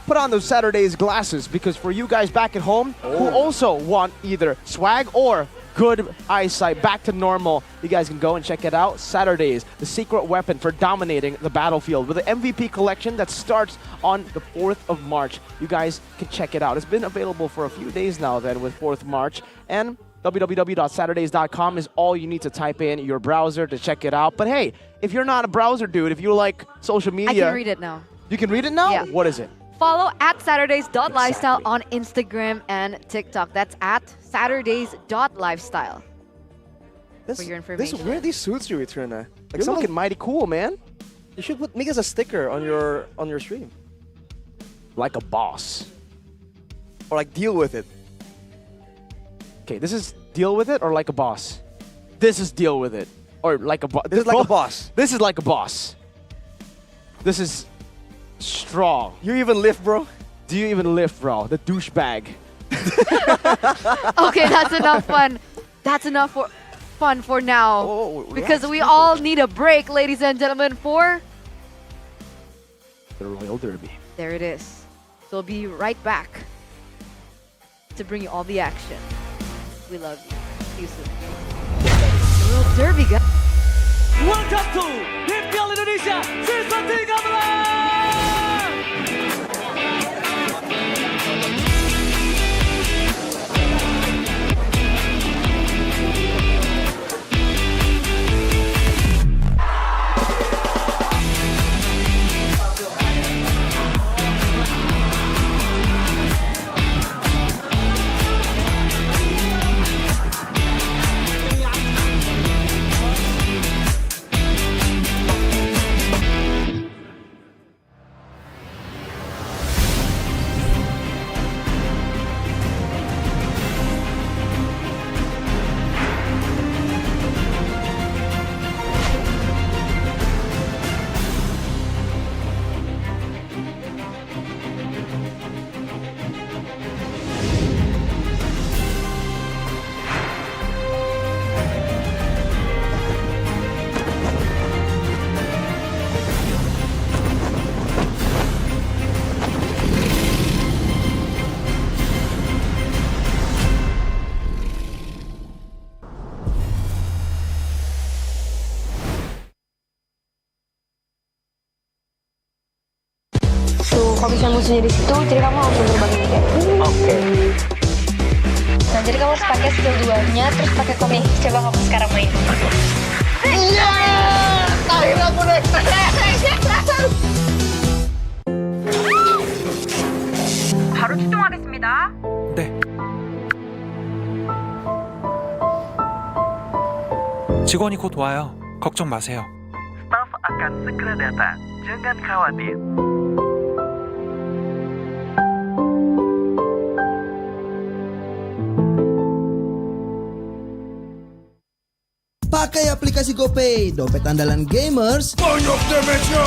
put on those Saturday's glasses because for you guys back at home who also want either swag or good eyesight, back to normal, you guys can go and check it out. Saturdays, the secret weapon for dominating the battlefield with the MVP collection that starts on the 4th of March. You guys can check it out. It's been available for a few days now then with 4th March. And www.saturdays.com is all you need to type in your browser to check it out. But hey, if you're not a browser dude, if you like social media... I can read it now. You can read it now? Yeah. What is it? Follow at Saturdays.lifestyle on Instagram and TikTok. That's at Saturdays.lifestyle. For your information. Where are these suits you return? Like You're looking mighty cool, man. You should make us a sticker on your stream. Like a boss. Or like deal with it. Okay, this is deal with it or like a boss? This is deal with it. Or like a boss. This is like a boss. This is like a boss. This is strong. You even lift, bro? Do you even lift, bro? The douchebag. Okay, that's enough fun. That's enough fun for now. Because we all need a break, ladies and gentlemen, for the Royal Derby. There it is. So we'll be right back to bring you all the action. We love you. See you soon. The Royal Derby, guys. Welcome to MPL Indonesia Season 13. Kalau bisa musuhnya di situ, jadi kamu langsung terbangin kayak. Oke. Nah, jadi kamu harus pakai skill 2-nya, terus pakai komik. Coba kamu sekarang main. Iya! Akhirnya aku naik. 바로 출동하겠습니다. 네. 직원이 곧 와요. 걱정 마세요. Staff akan segera datang. Jangan khawatir. Pakai aplikasi GoPay, dompet andalan gamers. Banyak damage-nya.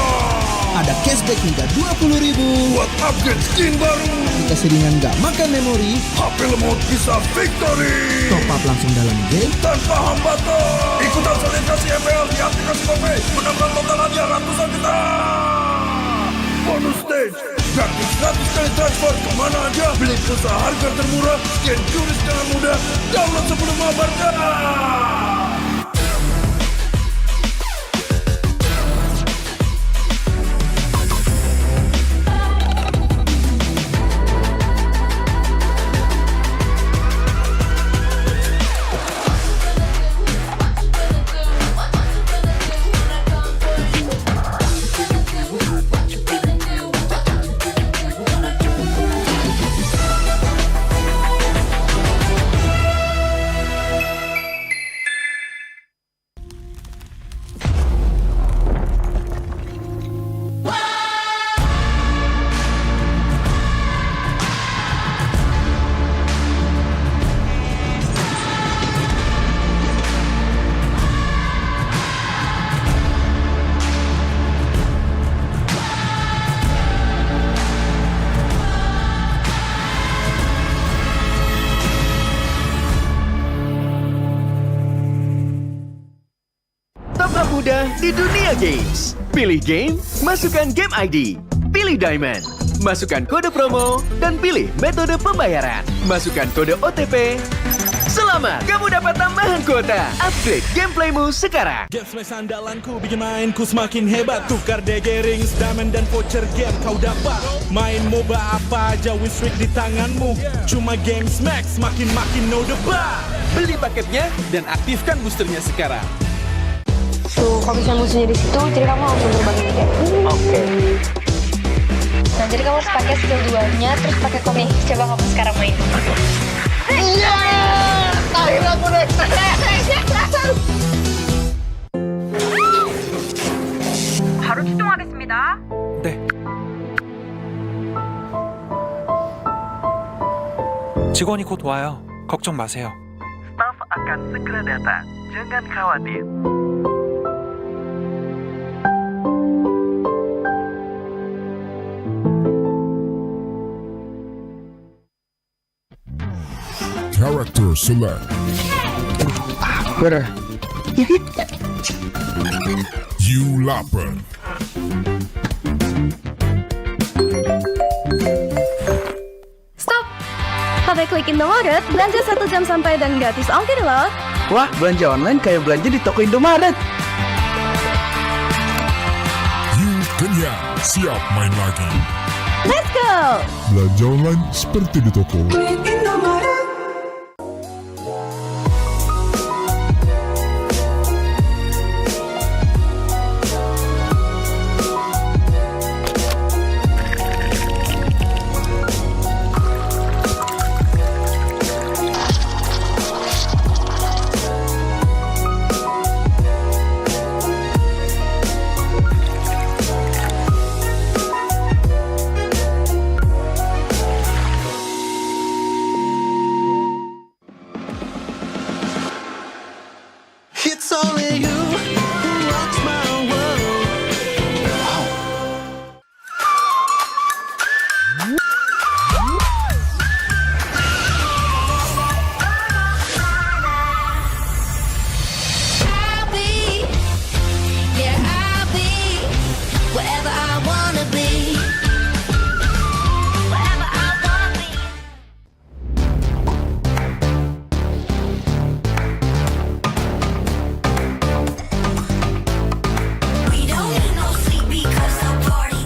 Ada cashback hingga 20.000 buat upgrade skin baru. Aplikasi ringan gak makan memori. HP lemot bisa victory. Top up langsung dalam game tanpa hambatan. Ikutan selebrasi MPL di aplikasi GoPay. Menambah total hadiah ratusan juta. Bonus stage. Gratis 100 kali transfer kemana aja. Beli pulsa harga termurah. Scan QRIS dengan mudah. Download sebelum mabarkan. mudah di dunia games. Pilih game, masukkan game ID. Pilih Diamond, masukkan kode promo, dan pilih metode pembayaran. Masukkan kode OTP, Selamat, kamu dapat tambahan kuota. Upgrade gameplaymu sekarang. Game smash andalanku bikin mainku semakin hebat. Tukar DG rings, diamond dan voucher game kau dapat. Main MOBA apa aja win streak di tanganmu. Cuma game smash makin no debat. Beli paketnya dan aktifkan boosternya sekarang. Tuh, kalau misalnya musuhnya di situ, jadi kamu langsung berbagi kayak Oke. Nah, jadi kamu harus pakai skill 2-nya, terus pakai komik. Coba kamu sekarang main. Iya, akhirnya aku naik. 바로 출동하겠습니다. 네. 직원이 곧 와요. 걱정 마세요. Staff akan segera datang. Jangan khawatir. Character select. Better. You lapper. Stop! Pakai klik Indomaret, belanja 1 jam santai dan gratis ongkir loh. Wah, belanja online kayak belanja di toko Indomaret. You kenyang, siap main lagi. Let's go! Belanja online seperti di toko. It's only you who rocks my world. I'll be, yeah, I'll be whatever I wanna be. Whatever I wanna be. We don't need no sleep because the party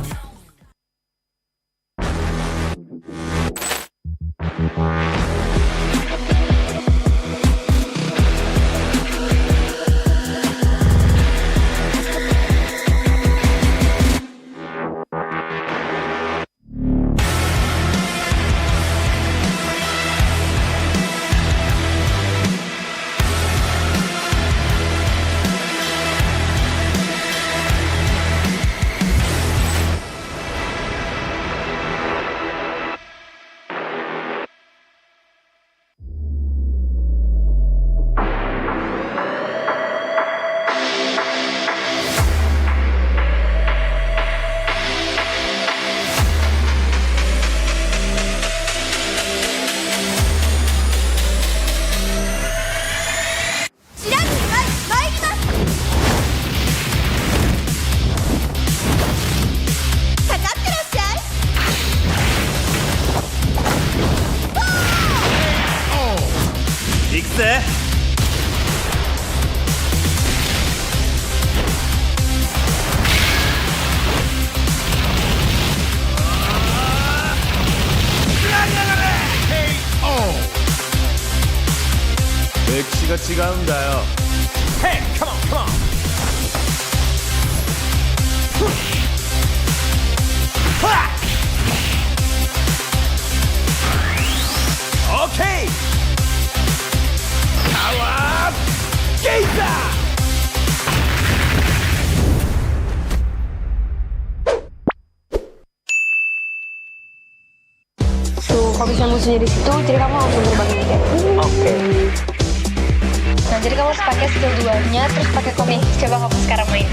익세. 맥시가 지가운다요. Hey, come on, come on. 오케이. Power Gaza! Tuh, kalau misalnya musuhnya di situ, jadi kamu langsung berbagi kayak Oke. Nah, jadi kamu harus pakai skill 2-nya, terus pakai komik. Coba kamu sekarang main.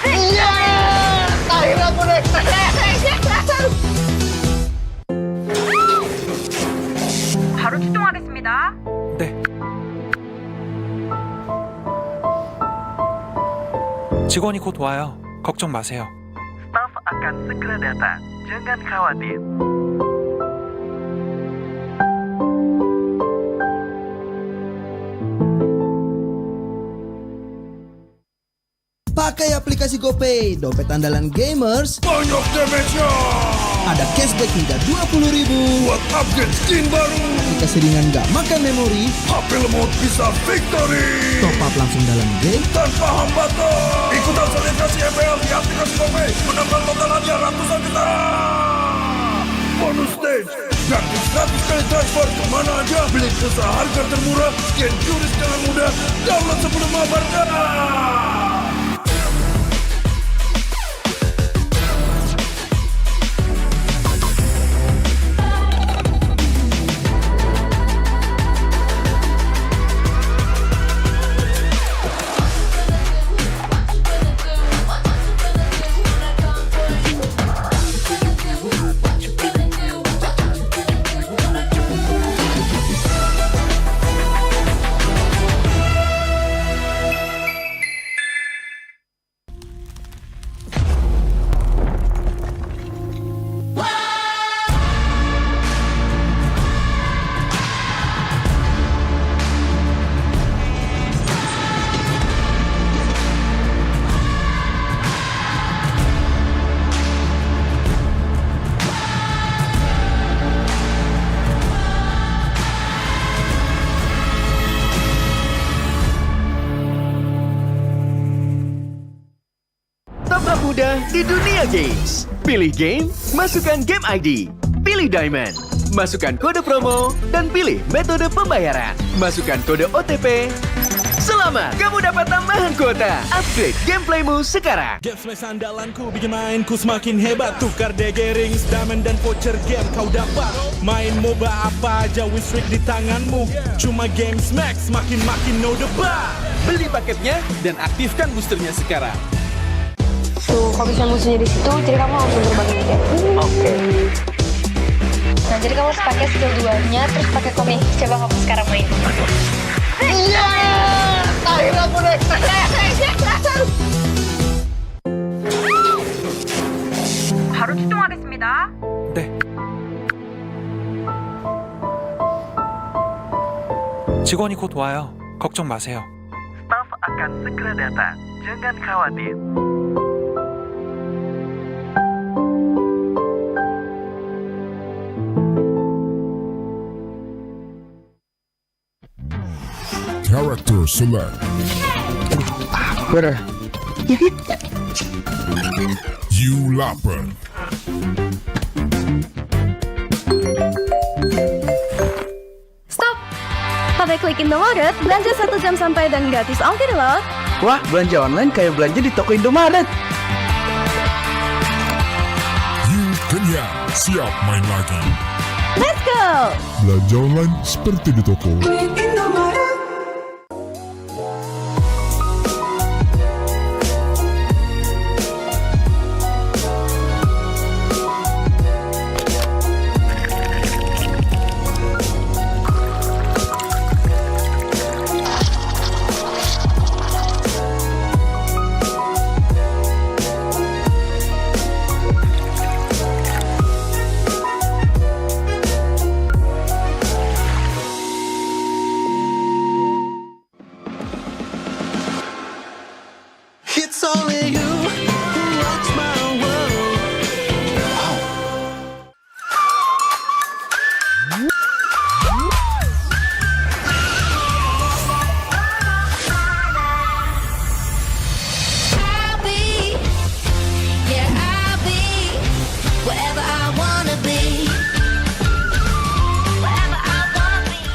Iya, akhirnya aku naik. 바로 출동하겠습니다. 네. 직원이 곧 와요. 걱정 마세요. Staff akan segera datang. Jangan khawatir. Pakai aplikasi GoPay, dompet andalan gamers. Banyak damage-nya. Ada cashback hingga 20.000 buat upgrade skin baru. Aplikasi ringan gak makan memori. HP lemot bisa victory. Top up langsung dalam game tanpa hambatan. Ikutan selebrasi MPL di aplikasi GoPay. Menambah total hadiah ratusan juta. Bonus stage. Gratis 100 kali transfer kemana aja. Beli pulsa harga termurah. Scan juris dengan mudah. Download sebelum mabarkan. mudah di dunia games. Pilih game, masukkan game ID. Pilih Diamond, masukkan kode promo, dan pilih metode pembayaran. Masukkan kode OTP. Selamat, kamu dapat tambahan kuota. Upgrade gameplaymu sekarang. Game flash andalanku bikin mainku semakin hebat. Tukar DG rings, diamond dan voucher game kau dapat. Main MOBA apa aja, win streak di tanganmu. Cuma games max, makin no debat. Beli paketnya dan aktifkan boosternya sekarang. Tuh, kalau misalnya musuhnya di situ, jadi kamu langsung berbagi ide. Oke. Nah, jadi kamu harus pakai skill 2-nya, terus pakai komik. Coba kamu sekarang main. Iya! Akhirnya aku naik. 바로 출동하겠습니다. 네. 직원이 곧 와요. 걱정 마세요. Staff akan segera datang. Jangan khawatir. Character select. Better. You lapper. Stop! Pakai klik Indomaret, belanja 1 jam sampai dan gratis ongkir loh. Wah, belanja online kayak belanja di toko Indomaret. You kenyang, siap main lagi. Let's go! Belanja online seperti di toko. It's only you who rocks my world. I'll be, yeah, I'll be wherever I wanna be. Wherever I wanna be.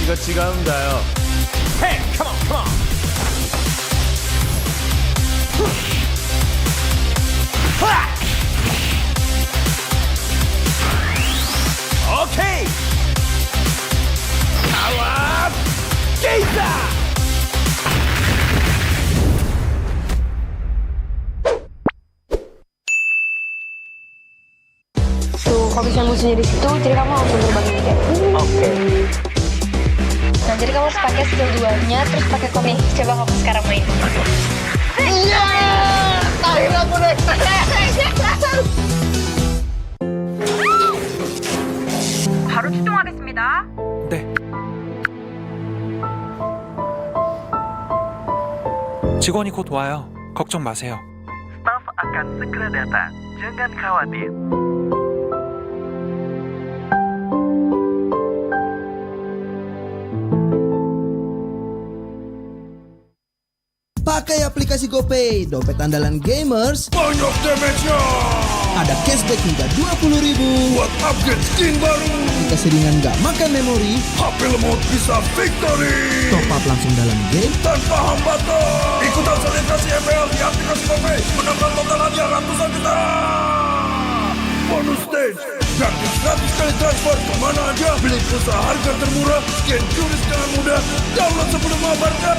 멸치같이가 온다요. Hey, come on, come on. 오케이. 나와 게이다. Tuh, kalau misalnya musuhnya di situ, jadi kamu langsung terbangin kayak. Oke. Nah, jadi kamu harus pakai skill 2-nya, terus pakai komik. Coba kamu sekarang main. Iya! Akhirnya aku naik. 바로 출동하겠습니다. 네. 직원이 곧 와요. 걱정 마세요. Staff akan segera datang. Jangan khawatir. Pakai aplikasi GoPay, dompet andalan gamers. Banyak damage-nya. Ada cashback hingga 20.000 buat upgrade skin baru. Jika seringan nggak makan memori, HP lemot bisa victory. Top up langsung dalam game tanpa hambatan. Ikutan selebrasi MPL di aplikasi GoPay. Menangkan total hadiah ratusan juta. Bonus stage. Gratis 100 kali transfer kemana aja. Beli pulsa harga termurah. Scan QRIS dengan mudah. Download sebelum mabarkan.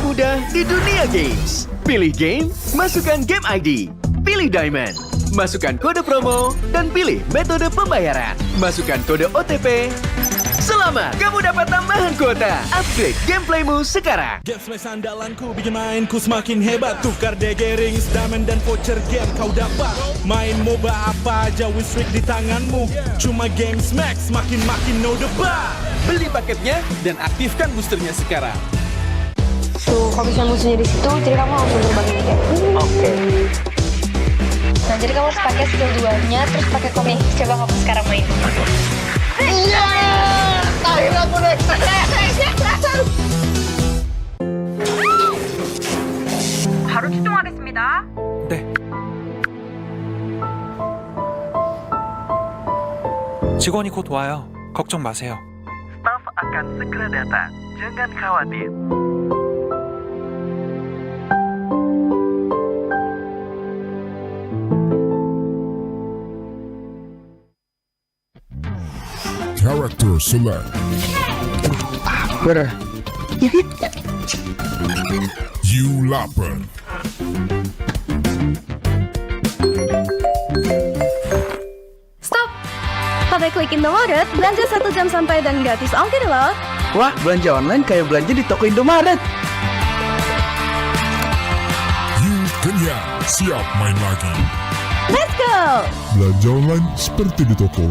Mudah di dunia games. Pilih game, masukkan game ID. Pilih Diamond, masukkan kode promo, dan pilih metode pembayaran. Masukkan kode OTP. Selamat, kamu dapat tambahan kuota. Upgrade gameplaymu sekarang. Game Smash andalanku bikin mainku semakin hebat. Tukar DG rings, diamond dan voucher game kau dapat. Main MOBA apa aja, win streak di tanganmu. Cuma Game Smash makin no debat. Beli paketnya dan aktifkan boosternya sekarang. Tuh, kalau misalnya musuhnya di situ, jadi kamu langsung terbangin kayak. Oke. Nah, jadi kamu harus pakai skill 2-nya, terus pakai komik. Coba kamu sekarang main. Iya! Akhirnya aku naik. 바로 출동하겠습니다. 네. 직원이 곧 와요. 걱정 마세요. Staff akan segera datang. Jangan khawatir. Character select. Bener. You lapper. Stop! Pakai klik Indomaret, belanja 1 jam sampai dan gratis ongkir loh. Wah, belanja online kayak belanja di toko Indomaret. You kenyang, siap main lagi. Let's go! Belanja online seperti di toko.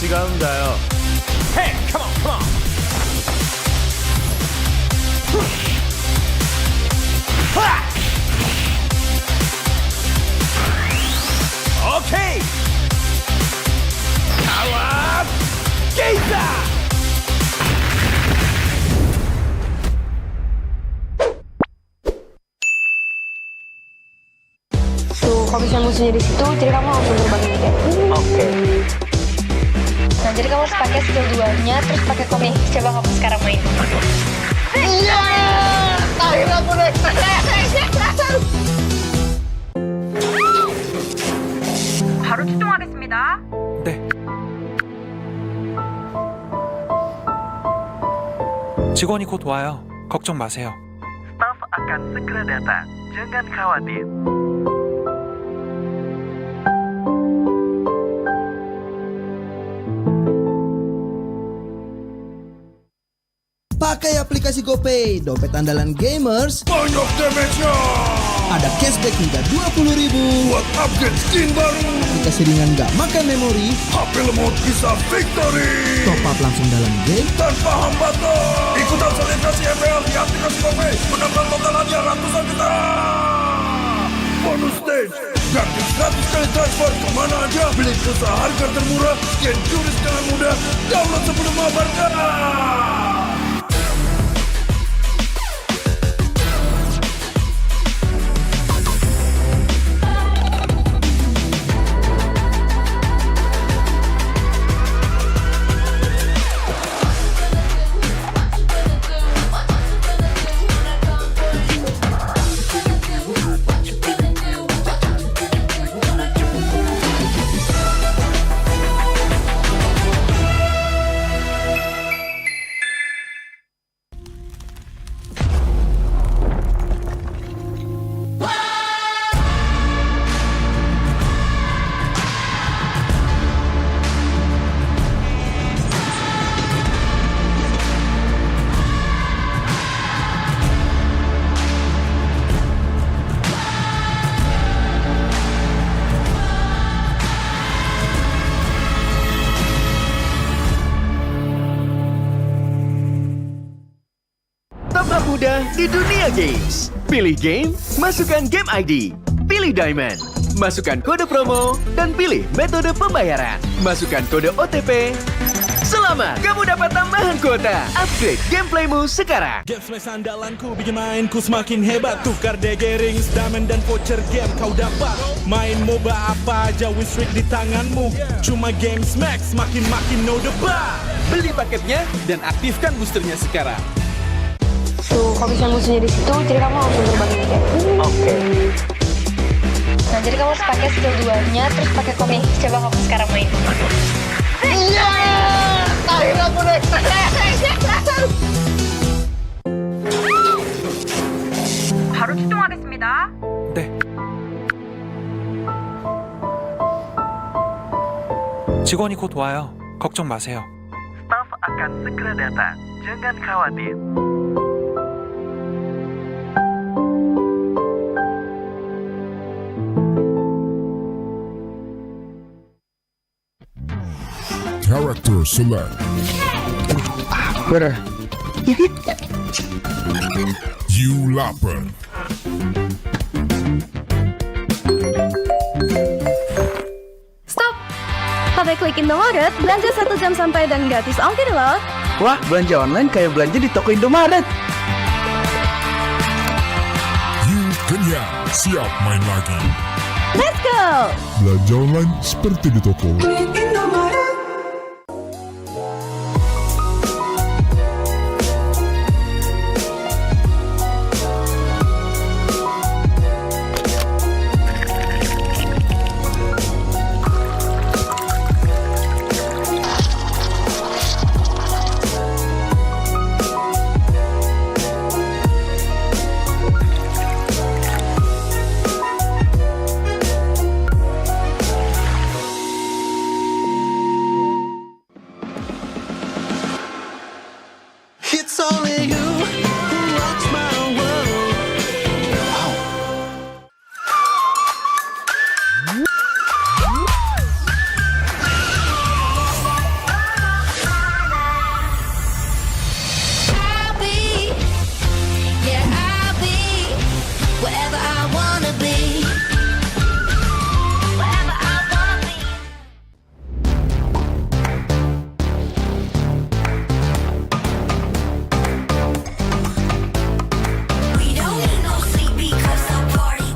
맥시가 온다요. Hey, come on, come on. 오케이. 나와. 게이다. Tuh, kalau misalnya musuhnya di situ, jadi kamu langsung terbangin kayak. Oke. Nah, jadi kamu harus pakai skill 2-nya, terus pakai komik. Coba kamu sekarang main. Iya! Akhirnya aku naik. 바로 출동하겠습니다. 네. 직원이 곧 와요. 걱정 마세요. Staff akan segera datang. Jangan khawatir. Pakai aplikasi GoPay, dompet andalan gamers. Banyak damage-nya. Ada cashback hingga 20.000 buat upgrade skin baru. Aplikasi ringan gak makan memori. HP lemot bisa victory. Top up langsung dalam game tanpa hambatan. Ikutan selebrasi MPL di aplikasi GoPay. Menangkan total hadiah ratusan juta. Bonus stage. Gratis 100 kali transfer kemana aja. Beli pulsa harga termurah. Scan juris dengan mudah. Download sebelum mabarkan. mudah di dunia games. Pilih game, masukkan game ID. Pilih Diamond, masukkan kode promo, dan pilih metode pembayaran. Masukkan kode OTP. Selamat, kamu dapat tambahan kuota. Upgrade gameplaymu sekarang. Game Smash andalanku bikin mainku semakin hebat. Tukar DG rings, diamond dan voucher game kau dapat. Main MOBA apa aja, win streak di tanganmu. Cuma Game Smash makin no debat. Beli paketnya dan aktifkan boosternya sekarang. Tuh, kalau misalnya musuhnya di situ, jadi kamu langsung terbangin kayak. Oke. Nah, jadi kamu harus pakai skill 2-nya, terus pakai komik. Coba kamu sekarang main. Iya! Akhirnya aku naik. 바로 출동하겠습니다. 네. 직원이 곧 와요. 걱정 마세요. Staff akan segera datang. Jangan khawatir. Player select. Better. You lapper. Stop! Pakai klik Indomaret, belanja 1 jam sampai dan gratis ongkir loh. Wah, belanja online kayak belanja di toko Indomaret. You kenyang, siap main lagi. Let's go! Belanja online seperti di toko. It's only you who rocks my world. I'll be, yeah, I'll be wherever I wanna be. Wherever I wanna be. We don't need no sleep because the party.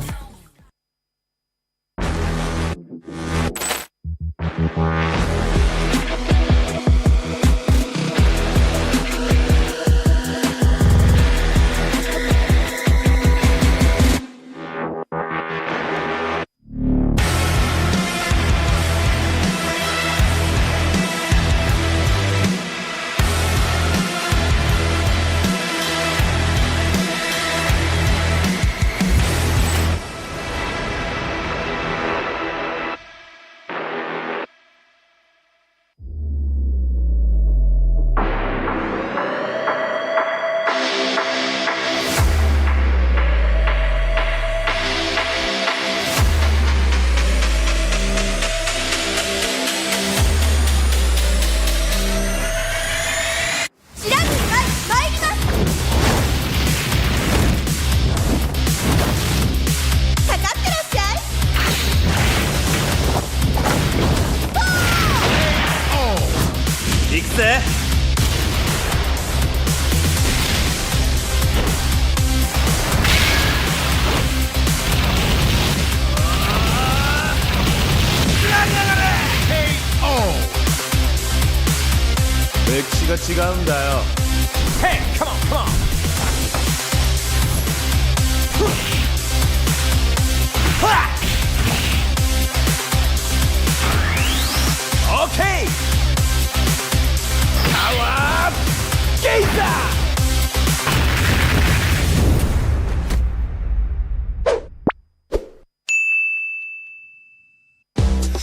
익세. 맥시같이가 온다요. Hey, come on, come on. 오케이. 나와 게이다.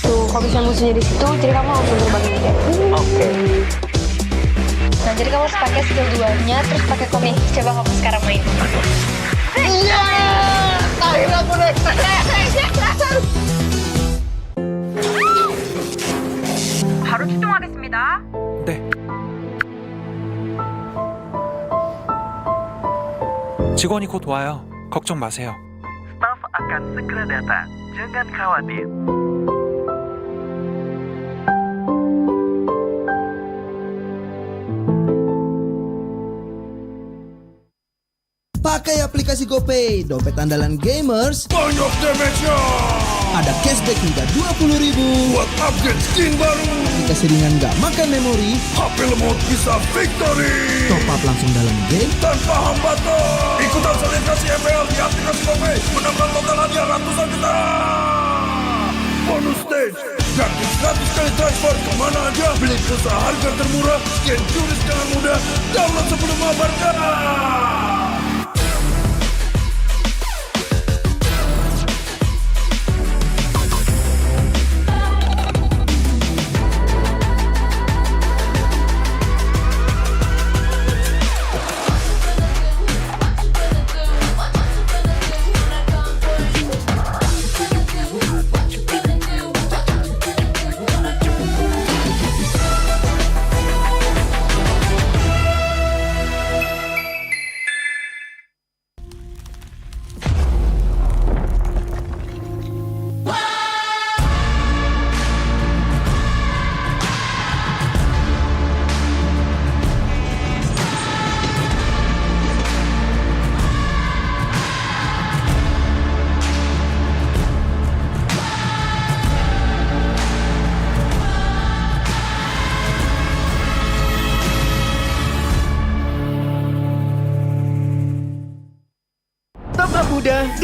Tuh, kalau misalnya musuhnya di situ, jadi kamu langsung terbangin kayak. Oke. Nah, jadi kamu harus pakai skill 2-nya, terus pakai komik. Coba kamu sekarang main. Iya, akhirnya aku naik. 바로 출동하겠습니다. 네. 직원이 곧 와요. 걱정 마세요. Staff akan segera datang. Jangan khawatir. Pakai aplikasi GoPay, dompet andalan gamers. Banyak damage-nya. Ada cashback hingga 20.000 buat upgrade skin baru. Jika seringan nggak makan memori, HP lemot bisa victory. top up langsung dalam game tanpa hambatan. Ikutan selebrasi MPL di aplikasi GoPay. Menambah total hadiah ratusan juta. Bonus stage. Gratis 100 kali transfer kemana aja. Beli pulsa harga termurah. Scan QRIS dengan mudah. Download sebelum mabarkan.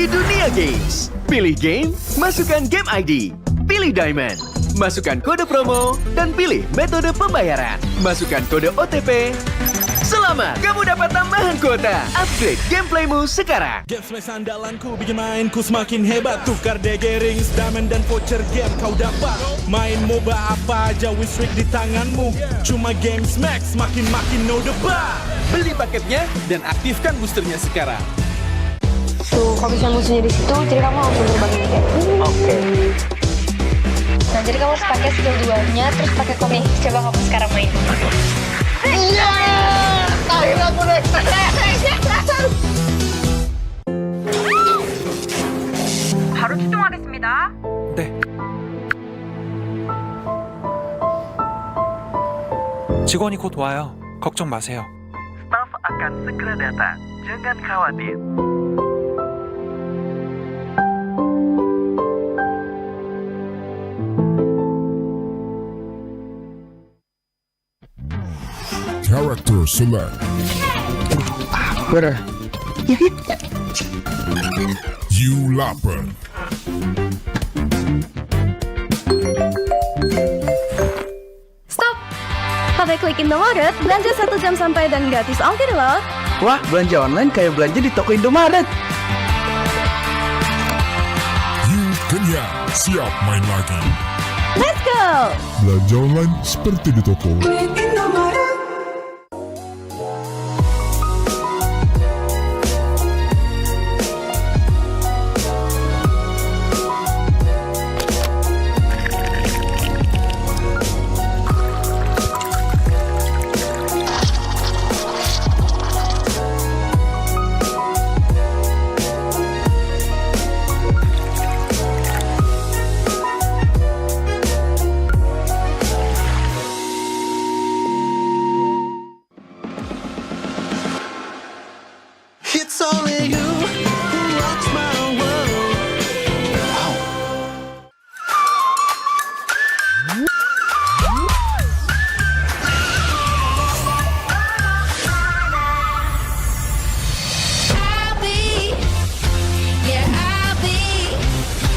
di dunia games. Pilih game, masukkan game ID. Pilih Diamond, masukkan kode promo, dan pilih metode pembayaran. Masukkan kode OTP. Selamat, kamu dapat tambahan kuota. Upgrade gameplaymu sekarang. Games Max andalanku bikin mainku semakin hebat. Tukar DG rings, diamond dan voucher game kau dapat. Main MOBA apa aja with streak di tanganmu. Cuma Games Max makin no debat. Beli paketnya dan aktifkan boosternya sekarang. Tuh, kalau misalnya musuhnya di situ, jadi kamu langsung terbang ini kayak. Oke. Nah, jadi kamu harus pakai skill 2-nya, terus pakai komik. Coba kamu sekarang main. Iya! Akhirnya aku naik. 바로 출동하겠습니다. 네. 직원이 곧 와요. 걱정 마세요. Staff akan segera datang. Jangan khawatir. Character select. Bener. You lapper. Stop! Pakai klik Indomaret, belanja 1 jam sampai dan gratis ongkir loh. Wah, belanja online kayak belanja di toko Indomaret. You kenyang, siap main lagi. Let's go! Belanja online seperti di toko. It's only you who rocks my world. I'll be, yeah, I'll be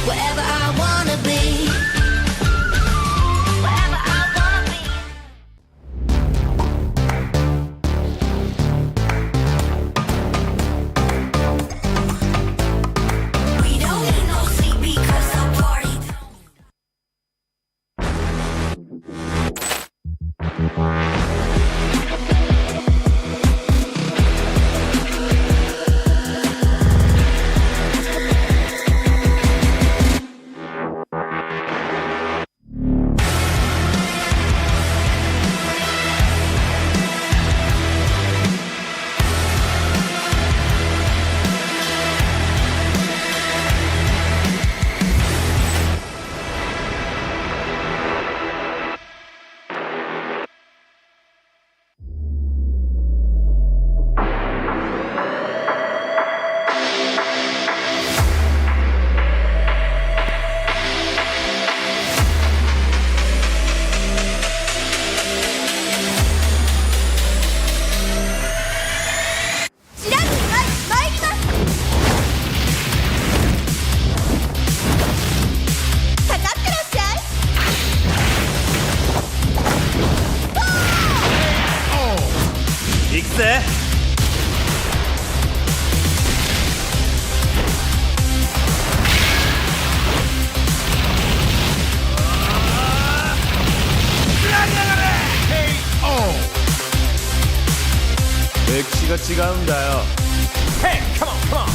wherever I wanna be. Wherever I wanna be. We don't need no sleep because the party 익세. 맥시가 지가운다요. Hey, come on, come on.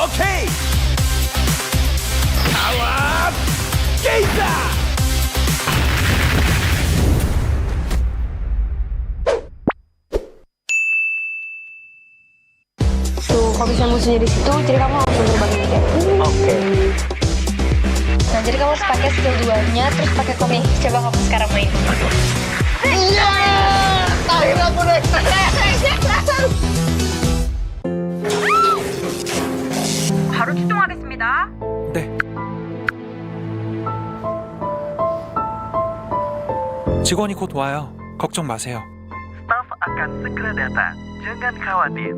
오케이. 파워 게이다. Tuh, kalau misalnya musuhnya di situ, jadi kamu langsung terbang ini kayak. Oke. Nah, jadi kamu harus pakai skill 2-nya, terus pakai komik. Coba kamu sekarang main. Iya! Akhirnya aku naik. 바로 출동하겠습니다. 네. 직원이 곧 와요. 걱정 마세요. Staf akan segera datang. Jangan khawatir.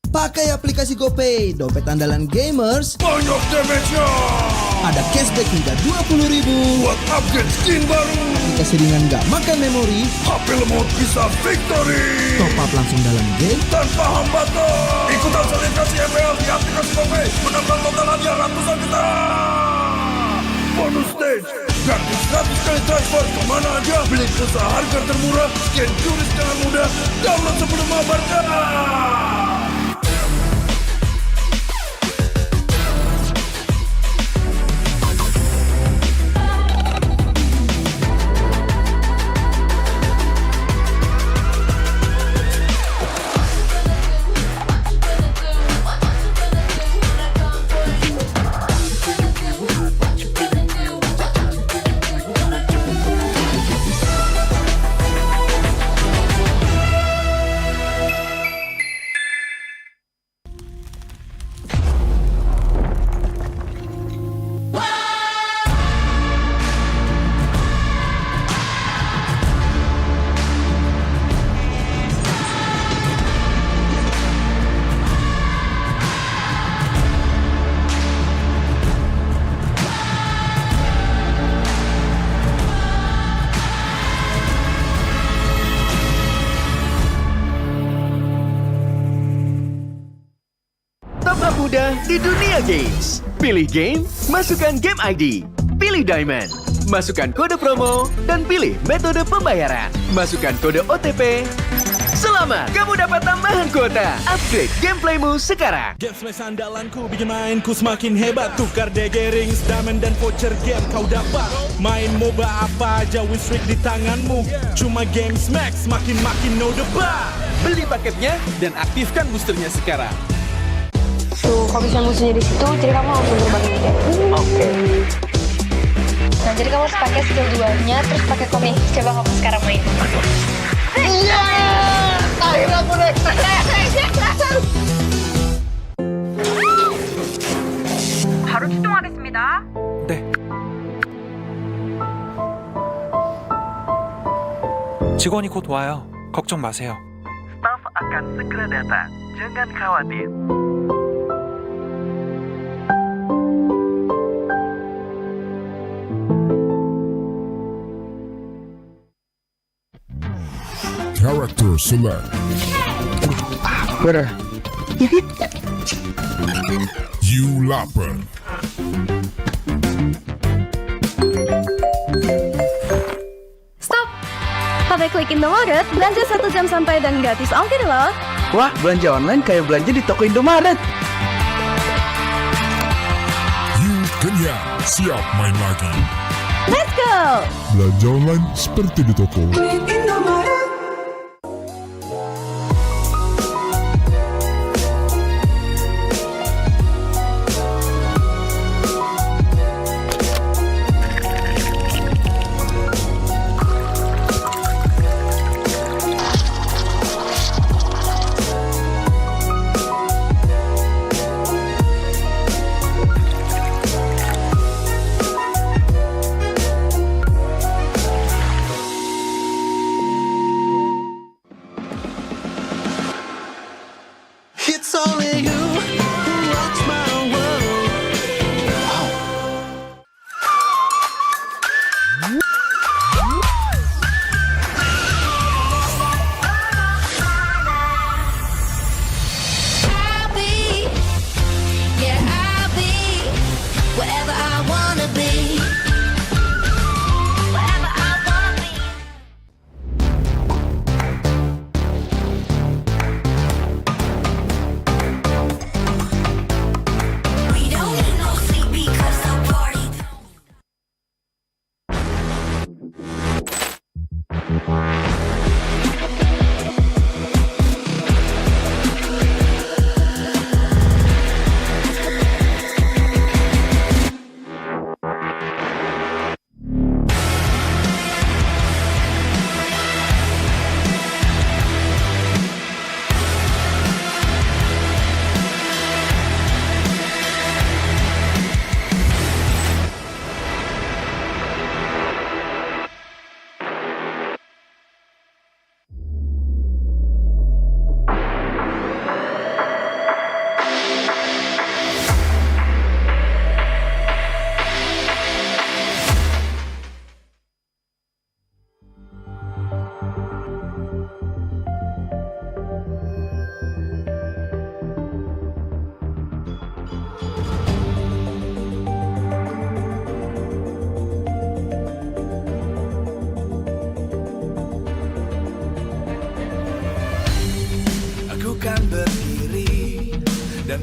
Pakai aplikasi GoPay, dompet andalan gamers. Banyak damage-nya. Ada cashback hingga 20.000 buat upgrade skin baru. Aplikasi ringan gak makan memori. HP lemot bisa victory. Top up langsung dalam game tanpa hambatan. Ikutan selebrasi MPL di aplikasi GoPay. Menambah total hadiah ratusan juta. Bonus stage. Gratis 100 kali transfer kemana aja. Beli pulsa harga termurah. Scan juris dengan mudah. Download sebelum mabarkan. mudah di dunia games. Pilih game, masukkan game ID. Pilih Diamond, masukkan kode promo, dan pilih metode pembayaran. Masukkan kode OTP. Selamat, kamu dapat tambahan kuota. Upgrade gameplaymu sekarang. Game smash andalanku bikin mainku semakin hebat. Tukar DG rings, diamond dan voucher game kau dapat. Main MOBA apa aja, win streak di tanganmu. Cuma game smash, makin no debat. Beli paketnya dan aktifkan boosternya sekarang. Tuh, kalau bisa musuhnya di situ, jadi kamu langsung terbangin aja. Oke. Nah, jadi kamu harus pakai skill 2-nya, terus pakai komik. Coba kamu sekarang main. Iya! Akhirnya aku naik. 바로 출동하겠습니다. 네. 직원이 곧 와요. 걱정 마세요. Staf akan segera datang. Jangan khawatir. Character select. Bener. You lapar. Stop! Pakai klik Indomaret, belanja 1 jam sampai dan gratis ongkir loh. Wah, belanja online kayak belanja di toko Indomaret. You kenyang, siap main lagi. Let's go! Belanja online seperti di toko.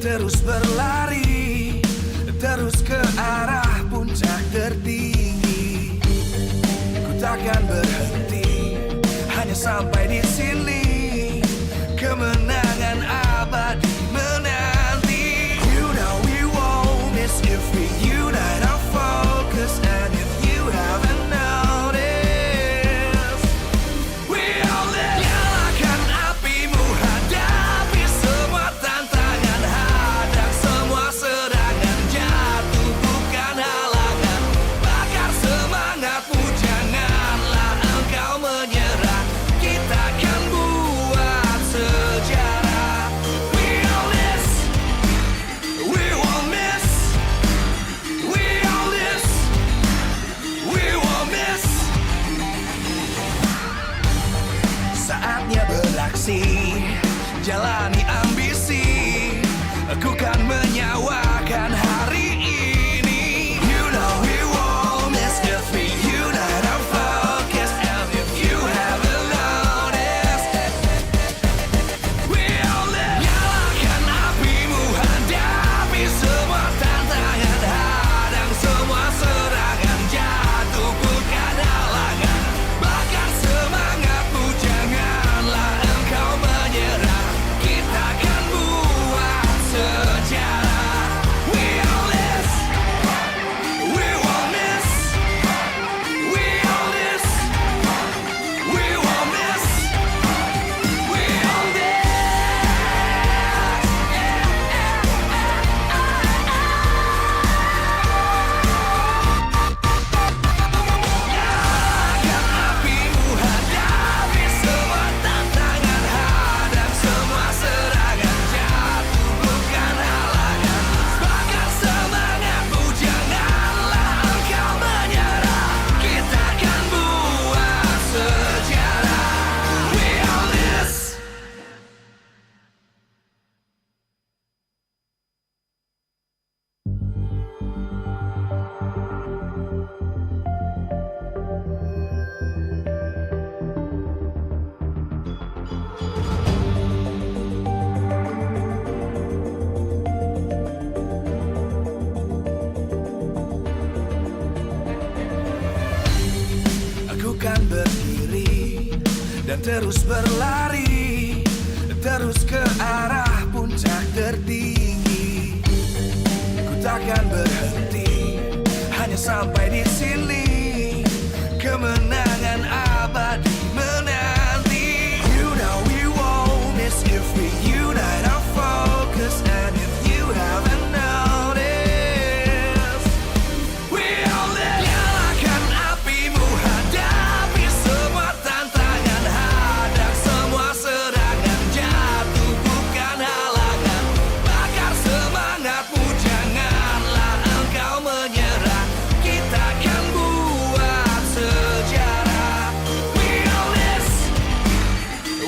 terus berlari, terus ke arah puncak tertinggi. Ku takkan berhenti, hanya sampai di sini. Kemenangan abadi menanti. You know we won't miss if we unite our focus. And if you haven't noticed, we all live. Nyalakan apimu, hadapi semua tantangan, hadang semua serangan, jatuh bukan halangan. Bakar semangatmu, janganlah engkau menyerah. Kita akan buat sejarah. We all this, we won't miss. We all this, we won't miss. Saatnya beraksi, jalani ambisi. Aku kan menyawakan hari ini. You know we won't miss if we unite our focus. And if you haven't noticed, we all live. Nyalakan apimu, hadapi semua tantangan, hadang semua serangan, jatuh bukan halangan. Bakar semangatmu, janganlah engkau menyerah. Kita akan buat sejarah. We all this, we won't miss. We all this, we won't miss. We all this. Nyalakan apimu, hadapi semua tantangan, hadang semua serangan, jatuh bukan halangan. Bakar semangatmu, janganlah engkau menyerah. Kita akan buat sejarah. We all this. Aku kan berdiri dan terus berlari, terus ke arah puncak tertinggi. Ku takkan berhenti, hanya sampai di sini. Kemenangan abadi menanti. You know we won't miss if we unite our focus. And if you haven't noticed, we all live. Nyalakan apimu, hadapi semua tantangan, hadang semua serangan, jatuh bukan halangan. Bakar semangatmu, janganlah engkau menyerah. Kita akan buat sejarah. We all this,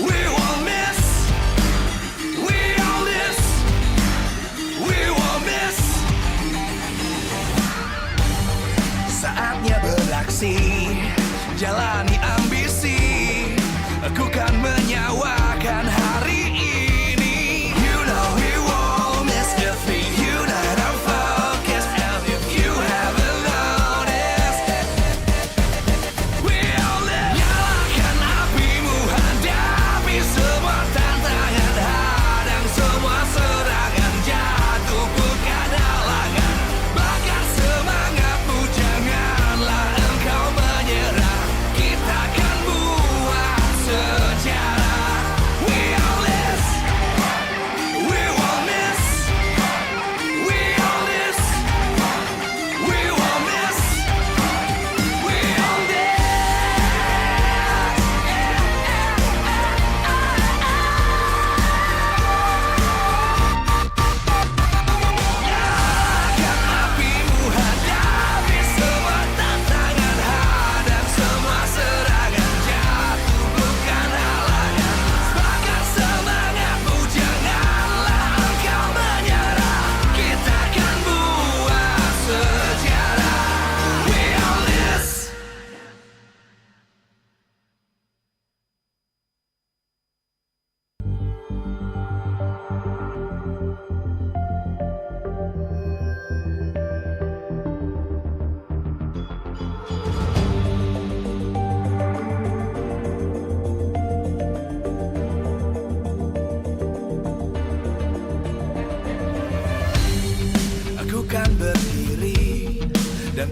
we won't miss. We all this, we won't miss. Saatnya beraksi, jalani ambisi. Aku kan menyawakan hari ini. You know we won't miss if we unite our focus. And if you haven't noticed, we all live. Nyalakan apimu, hadapi semua tantangan, hadang semua serangan, jatuh bukan halangan. Bakar semangatmu, janganlah engkau menyerah. Kita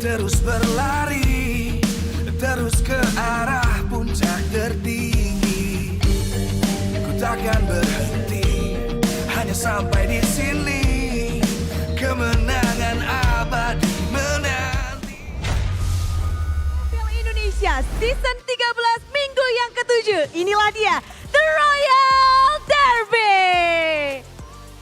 terus berlari, terus ke arah puncak tertinggi. Ku takkan berhenti, hanya sampai di sini. Kemenangan abadi menanti. MPL Indonesia Season 13 minggu yang ke-7. Inilah dia, The Royal Derby.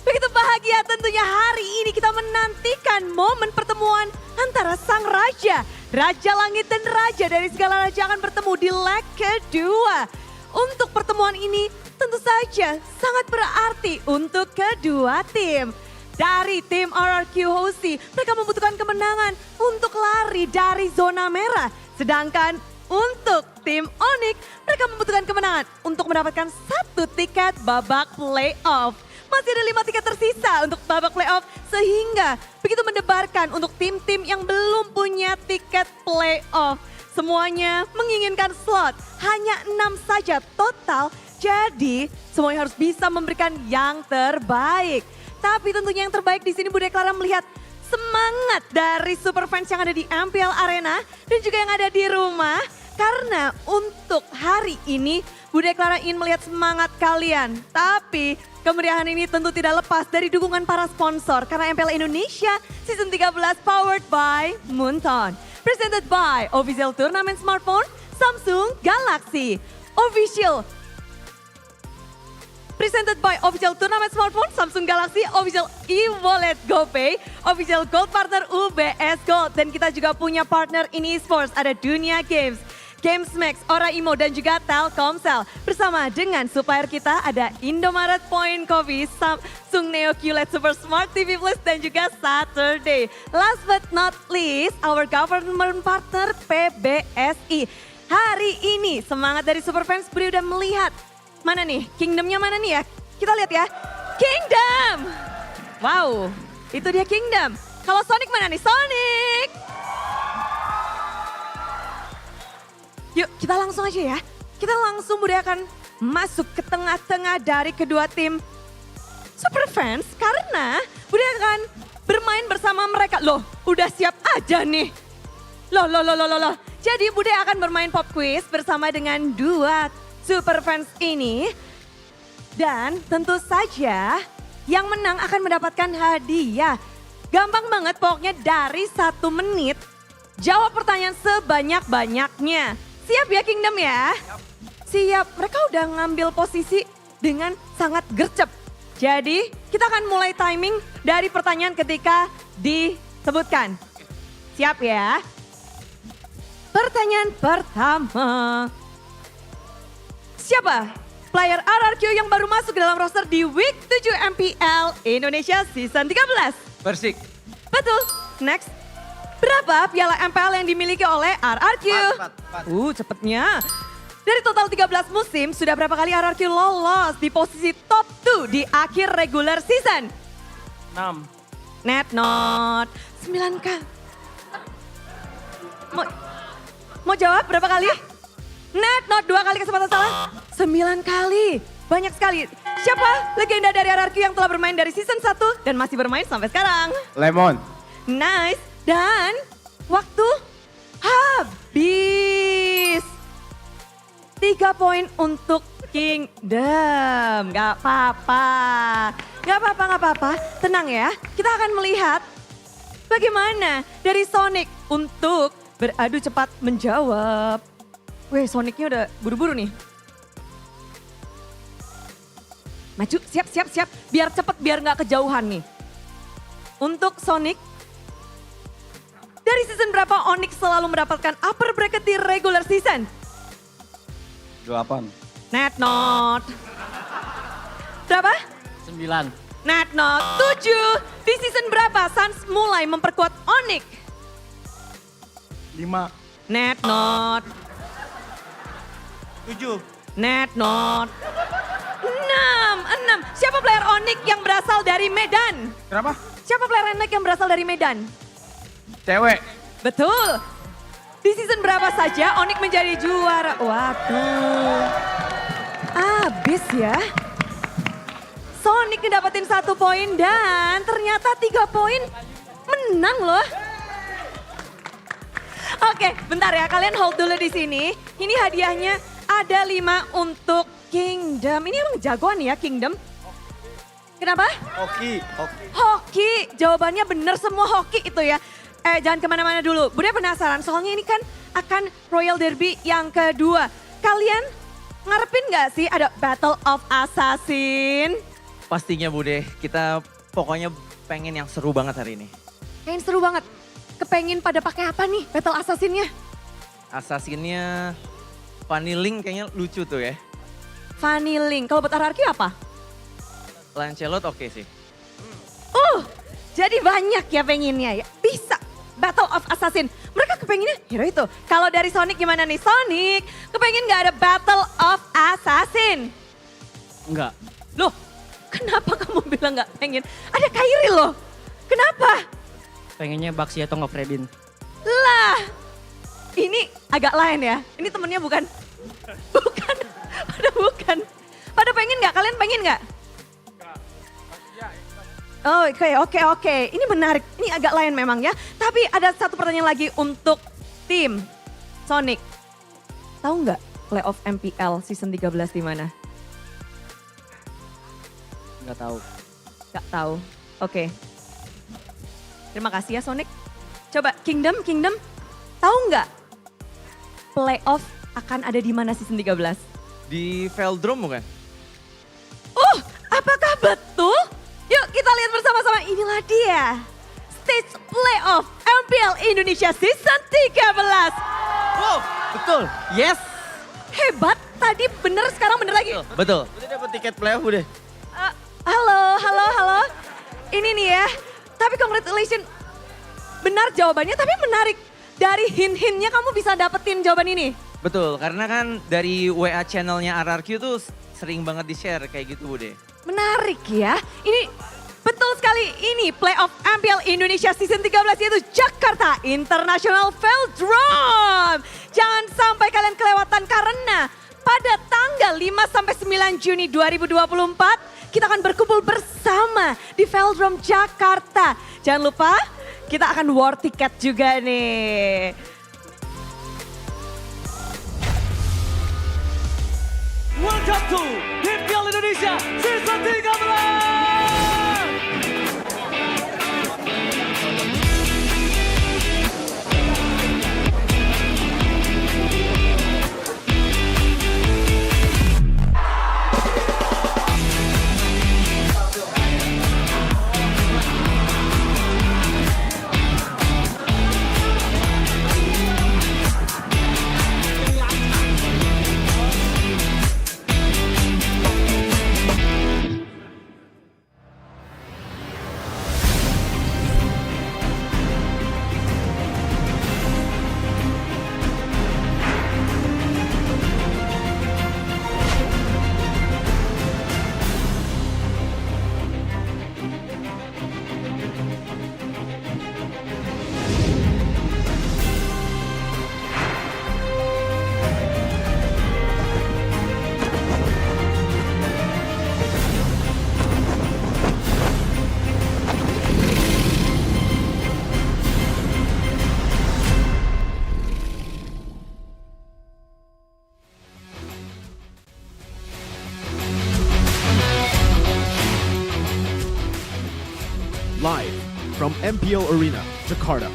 Begitu bahagia tentunya hari ini kita menantikan momen pertemuan antara sang raja, Raja Langit dan Raja dari segala raja akan bertemu di leg kedua. Untuk pertemuan ini tentu saja sangat berarti untuk kedua tim. Dari tim RRQ Hoshi, mereka membutuhkan kemenangan untuk lari dari zona merah. Sedangkan untuk tim Onic, mereka membutuhkan kemenangan untuk mendapatkan 1 tiket babak playoff. Masih ada 5 tiket tersisa untuk babak playoff sehingga begitu mendebarkan untuk tim-tim yang belum punya tiket playoff. Semuanya menginginkan slot, hanya 6 saja total. Jadi semuanya harus bisa memberikan yang terbaik. Tapi tentunya yang terbaik di sini Bunda Clara melihat semangat dari super fans yang ada di MPL Arena dan juga yang ada di rumah. Karena untuk hari ini Bunda Clara ingin melihat semangat kalian. Tapi kemeriahan ini tentu tidak lepas dari dukungan para sponsor. Karena MPL Indonesia Season 13 powered by Moonton. Presented by Official Tournament Smartphone Samsung Galaxy. Presented by Official Tournament Smartphone Samsung Galaxy, Official e-wallet GoPay, Official Gold Partner UBS Gold. Dan kita juga punya partner in esports, ada Dunia Games, Games Max, Ora Imo dan juga Telkomsel. Bersama dengan supplier kita ada Indomaret Point Coffee, Samsung Neo QLED Super Smart TV Plus dan juga Saturday. Last but not least, our government partner PBSI. Hari ini semangat dari Superfans Bri udah melihat. Mana nih? Kingdomnya mana nih ya? Kita lihat ya. Kingdom! Wow, itu dia Kingdom. Kalau Sonic mana nih? Sonic! Yuk kita langsung aja ya. Kita langsung Budi akan masuk ke tengah-tengah dari kedua tim Superfans. Karena Budi akan bermain bersama mereka. Loh, udah siap aja nih. Loh. Jadi Budi akan bermain pop quiz bersama dengan dua Superfans ini. Dan tentu saja yang menang akan mendapatkan hadiah. Gampang banget pokoknya dari 1 menit jawab pertanyaan sebanyak-banyaknya. Siap ya Kingdom ya? Siap, mereka udah ngambil posisi dengan sangat gercep. Jadi kita akan mulai timing dari pertanyaan ketika disebutkan. Siap ya? Pertanyaan pertama. Siapa player RRQ yang baru masuk dalam roster di Week 7 MPL Indonesia Season 13? Persik. Betul. Next. Berapa piala MPL yang dimiliki oleh RRQ? 4. Cepetnya. Dari total 13 musim, sudah berapa kali RRQ lolos di posisi top 2 di akhir regular season? 6. Net not. 9 kali. Mau jawab berapa kali? Net not 2 kali kesempatan salah. 9 kali. Banyak sekali. Siapa legenda dari RRQ yang telah bermain dari season 1 dan masih bermain sampai sekarang? Lemon. Nice. Dan waktu habis. 3 poin untuk Kingdom. Gak apa-apa. Tenang ya. Kita akan melihat bagaimana dari Sonic untuk beradu cepat menjawab. Weh, Sonicnya udah buru-buru nih. Maju, siap. Biar cepet, biar nggak kejauhan nih. Untuk Sonic, dari season berapa Onic selalu mendapatkan upper bracket di regular season? 8. Net not. Berapa? 9. Net not. 7. Di season berapa Suns mulai memperkuat Onic? 5. Net not. 7. Net not. 6. Siapa player Onic yang berasal dari Medan? Kenapa? Siapa player Onic yang berasal dari Medan? Cewek. Betul. Di season berapa saja Onic menjadi juara? Waduh. Abis ya. Sonic ngedapetin 1 poin dan ternyata 3 poin menang loh. Oke, bentar ya. Kalian hold dulu di sini. Ini hadiahnya ada 5 untuk Kingdom. Ini emang jagoan ya Kingdom. Kenapa? Hoki. Jawabannya bener semua hoki itu ya. Jangan kemana-mana dulu. Bude penasaran soalnya ini kan akan Royal Derby yang kedua. Kalian ngarepin gak sih ada Battle of Assassin? Pastinya Bude, kita pokoknya pengen yang seru banget hari ini. Pengen seru banget. Kepengin pada pakai apa nih Battle Assassin-nya? Assassin-nya Vanilling kayaknya lucu tuh ya. Vanilling. Kalau buat RRQ apa? Lancelot oke sih. Jadi banyak ya pengennya ya. Bisa. Battle of Assassin. Mereka kepenginnya hero itu. Kalau dari Sonic gimana nih? Sonic kepengin gak ada Battle of Assassin? Enggak. Loh, kenapa kamu bilang gak pengen? Ada Kairi loh. Kenapa? Pengennya Baxi atau nge-Fredin. Lah, ini agak lain ya. Ini temennya bukan. Bukan. Pada pengen gak? Kalian pengen gak? Oh, oke. Ini menarik. Ini agak lain memang ya. Tapi ada satu pertanyaan lagi untuk tim Sonic. Tahu nggak playoff MPL season 13 di mana? Nggak tahu. Nggak tahu. Oke. Terima kasih ya Sonic. Coba Kingdom. Tahu nggak playoff akan ada di mana season 13? Di Veldrome bukan? Apakah betul? Yuk kita lihat bersama-sama, inilah dia. Stage Playoff MPL Indonesia Season 13. Wow, betul. Yes. Hebat, tadi bener sekarang bener lagi. Betul. Udah dapat tiket playoff udah. Halo. Ini nih ya, tapi congratulations. Benar jawabannya, tapi menarik. Dari hint-hintnya kamu bisa dapetin jawaban ini. Betul, karena kan dari WA channelnya RRQ tuh sering banget di-share kayak gitu Bude. Menarik ya. Ini betul sekali. Ini playoff MPL Indonesia Season 13 yaitu Jakarta International Velodrome. Jangan sampai kalian kelewatan karena pada tanggal 5-9 Juni 2024 kita akan berkumpul bersama di Velodrome Jakarta. Jangan lupa kita akan war tiket juga nih. Welcome to MPL Indonesia Season 13. Live from MPL Arena, Jakarta.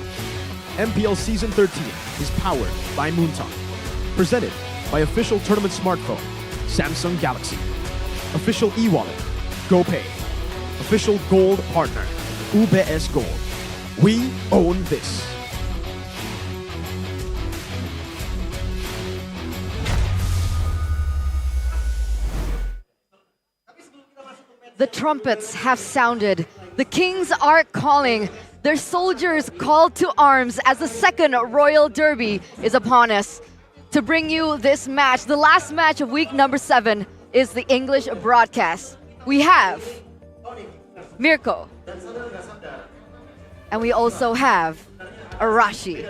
MPL Season 13 is powered by Moontalk. Presented by official tournament smartphone, Samsung Galaxy. Official e-wallet, GoPay. Official gold partner, UBS Gold. We own this. The trumpets have sounded. The kings are calling. Their soldiers called to arms as the second Royal Derby is upon us. To bring you this match, the last match of week number 7 is the English broadcast. We have Mirko. And we also have Arashi.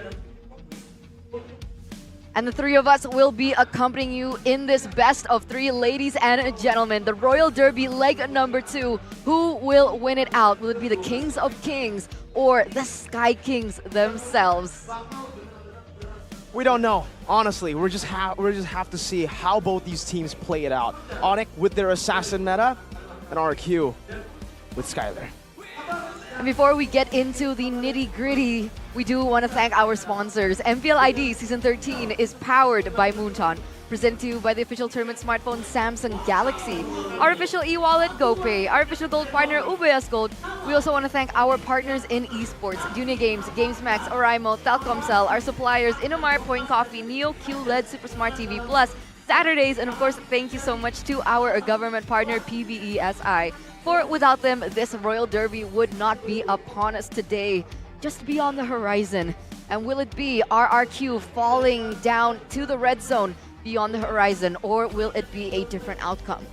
And the three of us will be accompanying you in this best of 3, ladies and gentlemen. The Royal Derby leg number 2. Who will win it out? Will it be the Kings of Kings or the Sky Kings themselves? We don't know. Honestly, we just have to see how both these teams play it out. Onic with their assassin meta, and RRQ with Skylar. And before we get into the nitty-gritty, we do want to thank our sponsors. MPL ID Season 13 is powered by Moonton. Presented to you by the official tournament smartphone Samsung Galaxy. Our official e-wallet, GoPay. Our official gold partner, UBS Gold. We also want to thank our partners in esports, Dunia Games, GamesMax, Oraimo, Telkomsel, our suppliers, Innomar, Point Coffee, Neo, QLED, Super Smart TV Plus, Saturdays, and of course, thank you so much to our government partner, PBESI. For without them, this Royal Derby would not be upon us today, just beyond the horizon. And will it be RRQ falling down to the red zone beyond the horizon, or will it be a different outcome?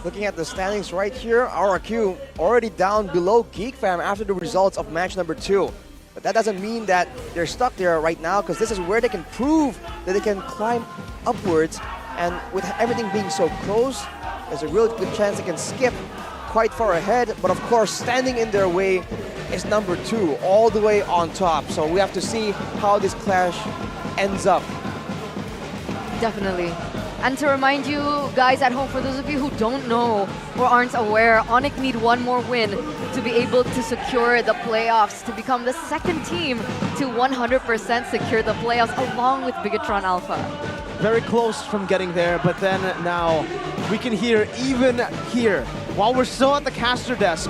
Looking at the standings right here, RRQ already down below Geek Fam after the results of match number 2. But that doesn't mean that they're stuck there right now, because this is where they can prove that they can climb upwards. And with everything being so close, there's a real good chance they can skip quite far ahead. But of course, standing in their way is number 2, all the way on top. So we have to see how this clash ends up. Definitely. And to remind you guys at home, for those of you who don't know or aren't aware, Onic need one more win to be able to secure the playoffs, to become the second team to 100% secure the playoffs along with Bigatron Alpha. Very close from getting there, but then now we can hear, even here, while we're still at the caster desk,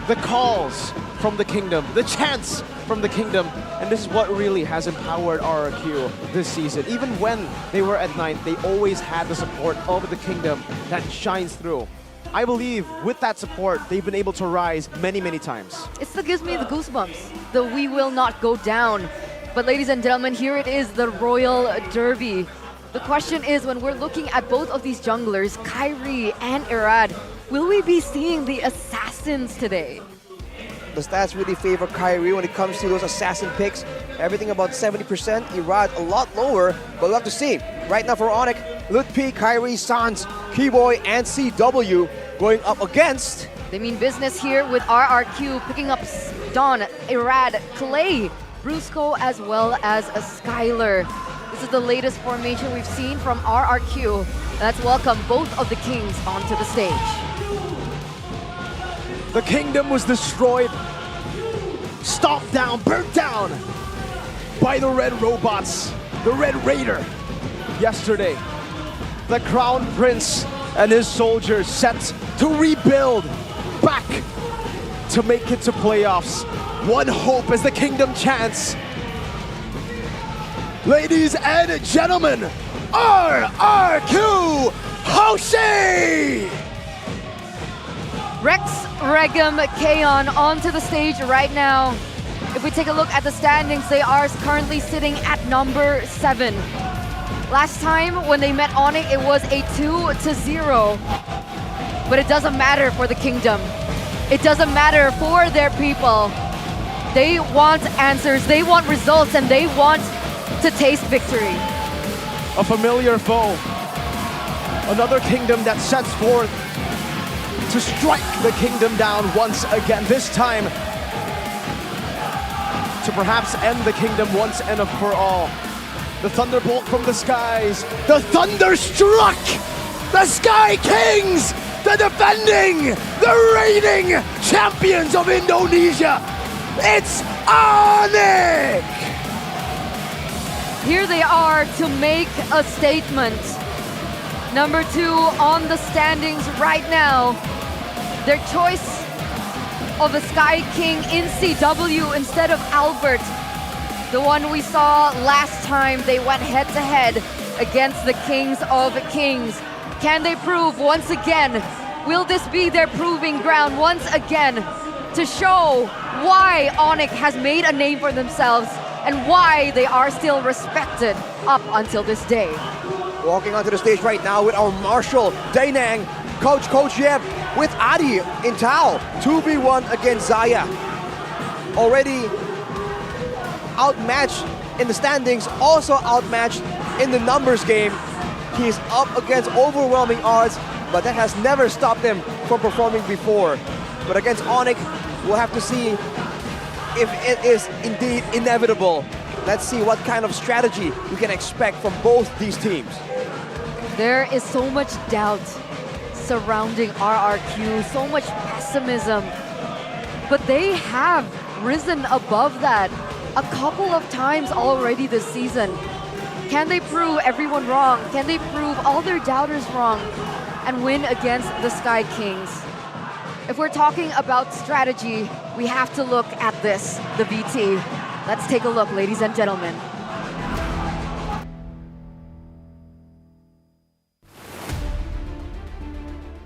the calls from the Kingdom, the chants from the Kingdom, and this is what really has empowered RRQ this season. Even when they were at 9th, they always had the support of the Kingdom that shines through. I believe with that support, they've been able to rise many, many times. It still gives me the goosebumps, the we will not go down. But ladies and gentlemen, here it is, the Royal Derby. The question is, when we're looking at both of these junglers, Kyrie and Irad, will we be seeing the assassins today? The stats really favor Kyrie when it comes to those assassin picks. Everything about 70%, Irad a lot lower, but we'll have to see. Right now for Onic, Lutpi, Kyrie, Sans, Keyboy, and CW going up against... They mean business here with RRQ picking up Dawn, Irad, Clay, Brusco, as well as a Skylar. This is the latest formation we've seen from RRQ. Let's welcome both of the Kings onto the stage. The Kingdom was destroyed, stomped down, burnt down by the Red Robots, the Red Raider. Yesterday, the Crown Prince and his soldiers set to rebuild back to make it to playoffs. One hope as the Kingdom chants. Ladies and gentlemen, RRQ Hoshi! Rex, Regum, Kaon onto the stage right now. If we take a look at the standings, they are currently sitting at number 7. Last time when they met Onic, it was a 2-0. But it doesn't matter for the Kingdom. It doesn't matter for their people. They want answers, they want results, and they want to taste victory. A familiar foe. Another Kingdom that sets forth to strike the Kingdom down once again, this time to perhaps end the Kingdom once and for all. The Thunderbolt from the skies, the Thunderstruck, the Sky Kings, the defending, the reigning champions of Indonesia. It's Onic! Here they are to make a statement. Number 2 on the standings right now. Their choice of the Sky King in CW instead of Albert. The one we saw last time they went head-to-head against the Kings of Kings. Can they prove once again? Will this be their proving ground once again to show why Onic has made a name for themselves and why they are still respected up until this day? Walking onto the stage right now with our Marshall, Dainang, Coach Yeb, with Adi in Tao, 2v1 against Zaya. Already outmatched in the standings, also outmatched in the numbers game. He's up against overwhelming odds, but that has never stopped him from performing before. But against Onic, we'll have to see if it is indeed inevitable let's see what kind of strategy we can expect from both these teams. There is so much doubt surrounding RRQ, so much pessimism. But they have risen above that a couple of times already this season. Can they prove everyone wrong? Can they prove all their doubters wrong and win against the Sky Kings? If we're talking about strategy, we have to look at this, the VT. Let's take a look, ladies and gentlemen.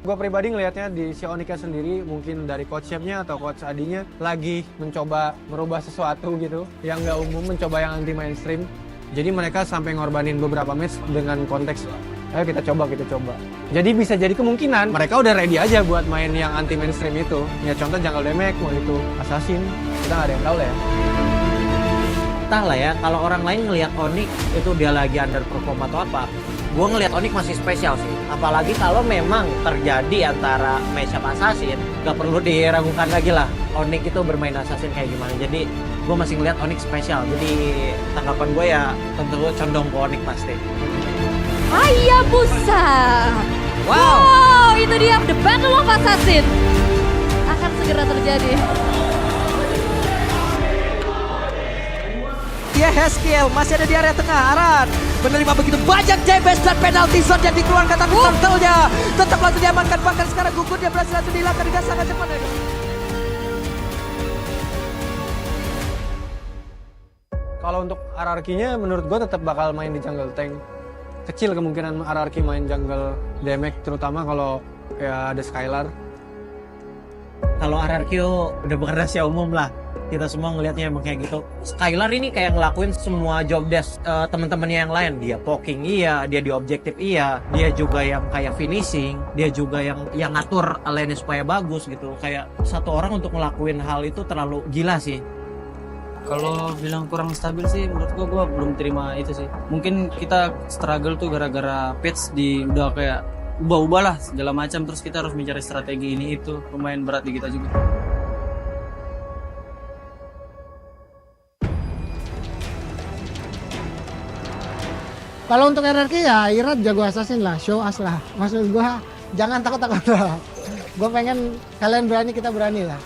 Gue pribadi ngelihatnya di si Onicnya sendiri, mungkin dari coach Chef-nya atau coach Adinya lagi mencoba merubah sesuatu gitu yang nggak umum, mencoba yang anti mainstream. Jadi mereka sampai ngorbanin beberapa match dengan konteks ayo kita coba. Jadi bisa jadi kemungkinan mereka udah ready aja buat main yang anti mainstream itu. Ya contoh jungle damage, mau itu assassin, kita nggak ada yang tahu lah ya. Entah lah ya, kalau orang lain ngelihat Onic itu dia lagi underperform atau apa, gue ngelihat Onic masih spesial sih. Apalagi kalau memang terjadi antara match up assassin, gak perlu diragukan lagi lah Onic itu bermain assassin kayak gimana. Jadi gue masih ngelihat Onic spesial. Jadi tanggapan gue ya tentu condong ke Onic pasti. Hayabusa. Wow, itu dia The Battle of Assassin. Akan segera terjadi. Dia Haskill masih ada di area tengah. Aran menerima begitu banyak JBS dan penalty shot yang dikeluarkan tapi turtle-nya tetap langsung diamankan. Bahkan sekarang gugur dia berhasil langsung dihilangkan dengan sangat cepat. Kalau untuk RRQ-nya menurut gue tetap bakal main di jungle tank. Kecil kemungkinan RRQ main jungle damage, terutama kalau ya ada Skylar. Kalau RRQ udah bukan rahasia umum lah. Kita semua ngelihatnya emang kayak gitu. Skylar ini kayak ngelakuin semua job desk teman-temannya yang lain. Dia poking iya, dia di objektif iya, dia juga yang kayak finishing, dia juga yang ngatur lane supaya bagus gitu. Kayak satu orang untuk ngelakuin hal itu terlalu gila sih. Kalau bilang kurang stabil sih, menurut gua belum terima itu sih. Mungkin kita struggle tuh gara-gara patch di udah kayak ubah-ubah lah segala macam. Terus kita harus mencari strategi ini itu, lumayan berat di kita juga. Kalau untuk RRQ ya Irat jago assassin lah, show us lah. Maksud gua jangan takut-takut lah. Gua pengen kalian berani, kita berani lah.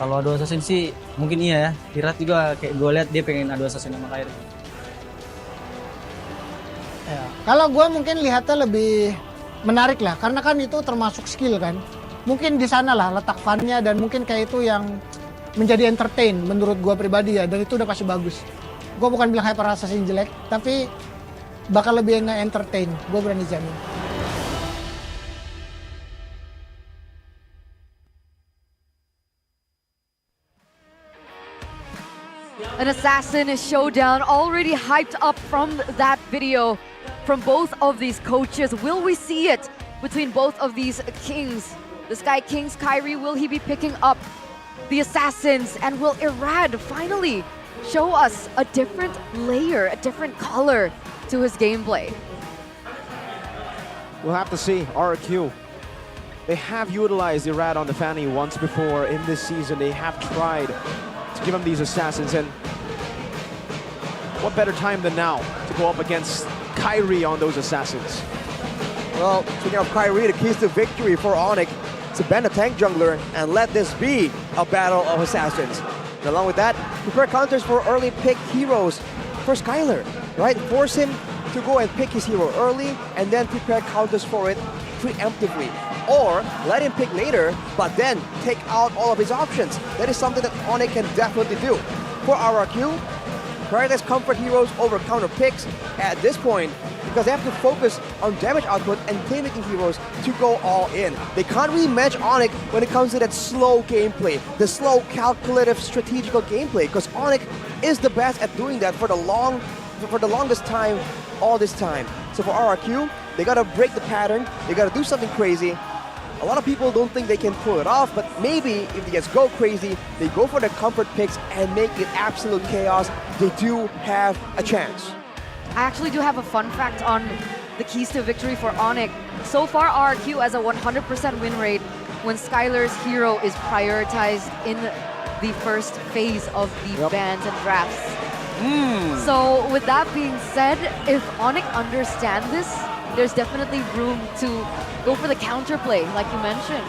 Kalau adu assassin sih mungkin iya ya. Irat juga kayak gue lihat dia pengen adu assassin sama Kairi. Ya. Kalau gue mungkin lihatnya lebih menarik lah, karena kan itu termasuk skill kan. Mungkin di sana lah letak fun-nya dan mungkin kayak itu yang menjadi entertain menurut gue pribadi ya, dan itu udah pasti bagus. Gue bukan bilang hyper assassin jelek, tapi bakal lebih nge-entertain. Gue berani jamin. An assassin showdown already hyped up from that video from both of these coaches. Will we see it between both of these kings? The Sky Kings, Kairi, will he be picking up the assassins? And will Irad finally show us a different layer, a different color to his gameplay? We'll have to see. RRQ. They have utilized Irad on the Fanny once before in this season. They have tried to give him these assassins, and what better time than now to go up against Kairi on those assassins? Well, speaking of Kairi, the keys to victory for Onic to ban the tank jungler and let this be a battle of assassins. And along with that, prepare counters for early pick heroes for Skylar, right? Force him to go and pick his hero early and then prepare counters for it preemptively. Or let him pick later, but then take out all of his options. That is something that Onic can definitely do. For RRQ, prioritize comfort heroes over counter picks at this point, because they have to focus on damage output and playmaking heroes to go all in. They can't really match Onic when it comes to that slow gameplay, the slow, calculative, strategical gameplay, because Onic is the best at doing that for the longest time, all this time. So for RRQ, they gotta break the pattern, they gotta do something crazy. A lot of people don't think they can pull it off, but maybe if they just go crazy, they go for the comfort picks and make it absolute chaos, they do have a chance. I actually do have a fun fact on the keys to victory for Onic. So far, RRQ has a 100% win rate when Skylar's hero is prioritized in the first phase of the bans and drafts. So with that being said, if Onic understand this, there's definitely room to go for the counterplay, like you mentioned.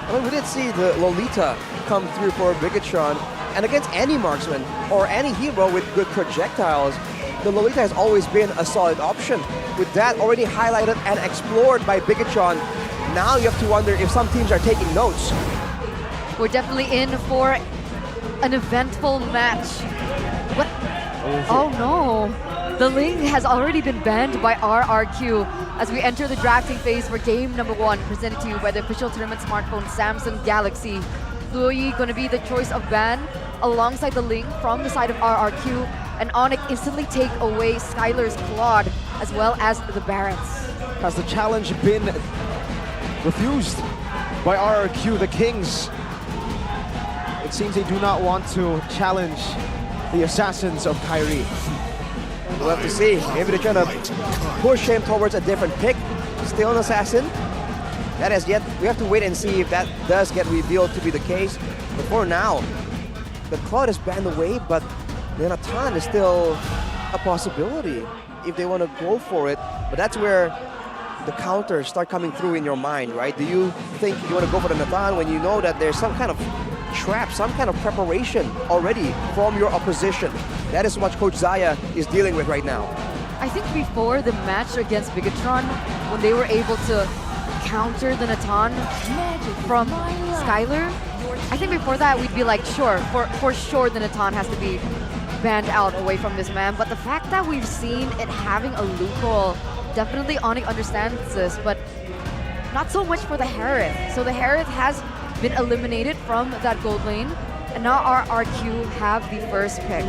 Well, we did see the Lolita come through for Bigatron, and against any marksman or any hero with good projectiles, the Lolita has always been a solid option. With that already highlighted and explored by Bigatron, now you have to wonder if some teams are taking notes. We're definitely in for an eventful match. What? Oh no. The Ling has already been banned by RRQ as we enter the drafting phase for game number 1, presented to you by the official tournament smartphone Samsung Galaxy. Fluoyi going to be the choice of ban alongside the Ling from the side of RRQ, and Onic instantly take away Skylar's Claude as well as the Barons. Has the challenge been refused by RRQ, the Kings? It seems they do not want to challenge the Assassins of Kyrie. We'll have to see. Maybe they're trying to push him towards a different pick. Still an Assassin. That is yet. We have to wait and see if that does get revealed to be the case. But for now, the Claude is banned away, but the Natan is still a possibility if they want to go for it. But that's where the counters start coming through in your mind, right? Do you think you want to go for the Natan when you know that there's some kind of trap, some kind of preparation already from your opposition? That is what Coach Zaya is dealing with right now. I think before the match against Bigatron, when they were able to counter the Natan from Skylar, I think before that we'd be like, sure, for sure the Natan has to be banned out away from this man. But the fact that we've seen it having a loophole, definitely Onic understands this, but not so much for the Harith. So the Harith has been eliminated from that gold lane, and now RRQ have the first pick.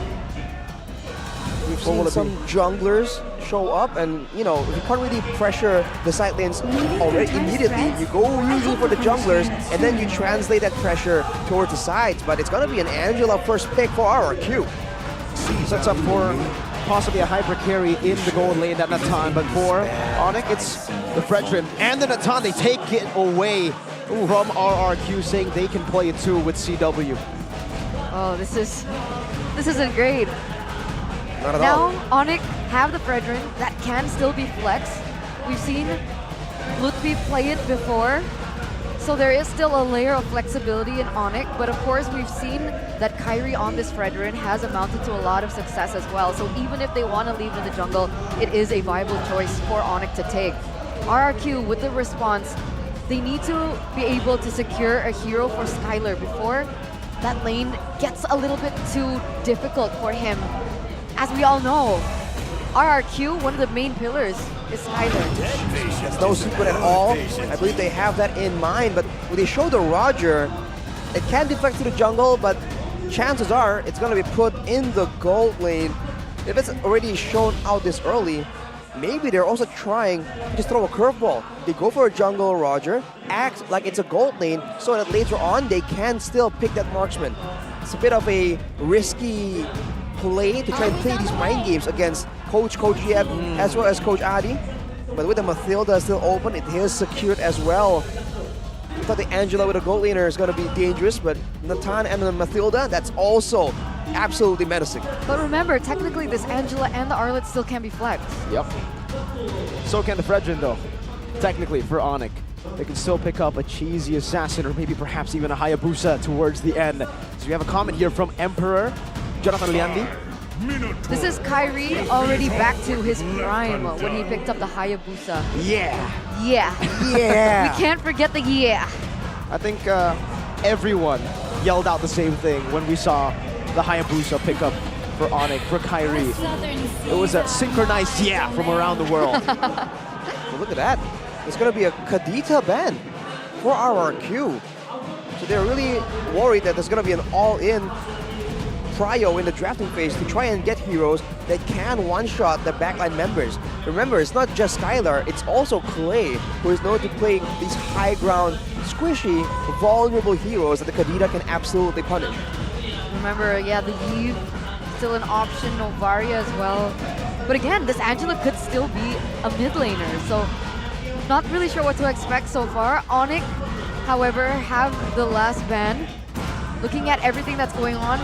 We've seen some junglers show up, and you know, you can't really pressure the side lanes already immediately. You go usually for the junglers, and then you translate that pressure towards the sides. But it's gonna be an Angela first pick for RRQ. Sets up for possibly a hyper carry in the gold lane, that Natan. But for Onic, it's the Fredrin and the Natan. They take it away from RRQ, saying they can play it too with CW. Oh, this isn't great. Not at now, all. Onic have the Fredrin that can still be flexed. We've seen Lutfi play it before, so there is still a layer of flexibility in Onic, but of course we've seen that Kyrie on this Fredrin has amounted to a lot of success as well, so even if they want to leave in the jungle, it is a viable choice for Onic to take. RRQ, with the response, they need to be able to secure a hero for Skylar before that lane gets a little bit too difficult for him. As we all know, RRQ, one of the main pillars is Skylar. That's no secret at all. I believe they have that in mind, but when they show the Roger, it can deflect to the jungle, but chances are it's going to be put in the gold lane. If it's already shown out this early, maybe they're also trying to just throw a curveball. They go for a jungle Roger, act like it's a gold lane, so that later on they can still pick that marksman. It's a bit of a risky play to try and play these mind games against Coach Yev as well as Coach Adi. But with the Mathilda still open, it is secured as well. I thought the Angela with a gold laner is going to be dangerous, but Natan and the Mathilda, that's also absolutely menacing. But remember, technically this Angela and the Arlet still can be flexed. Yep. So can the Fredrin though, technically for Onic. They can still pick up a cheesy assassin or maybe perhaps even a Hayabusa towards the end. So we have a comment here from Emperor Jonathan Liandi. This is Kyrie already back to his prime when he picked up the Hayabusa. Yeah. Yeah. Yeah. We can't forget the yeah. I think everyone yelled out the same thing when we saw the Hayabusa pick up for Onic, for Kyrie. It was a synchronized yeah from around the world. Well, look at that. It's going to be a Kadita ban for RRQ. So they're really worried that there's going to be an all-in prio in the drafting phase to try and get heroes that can one-shot the backline members. Remember, it's not just Skylar, it's also Clay, who is known to play these high-ground, squishy, vulnerable heroes that the Kadita can absolutely punish. Remember, yeah, the Eve, still an option, Novaria as well. But again, this Angela could still be a mid laner, so not really sure what to expect so far. Onic, however, have the last ban. Looking at everything that's going on,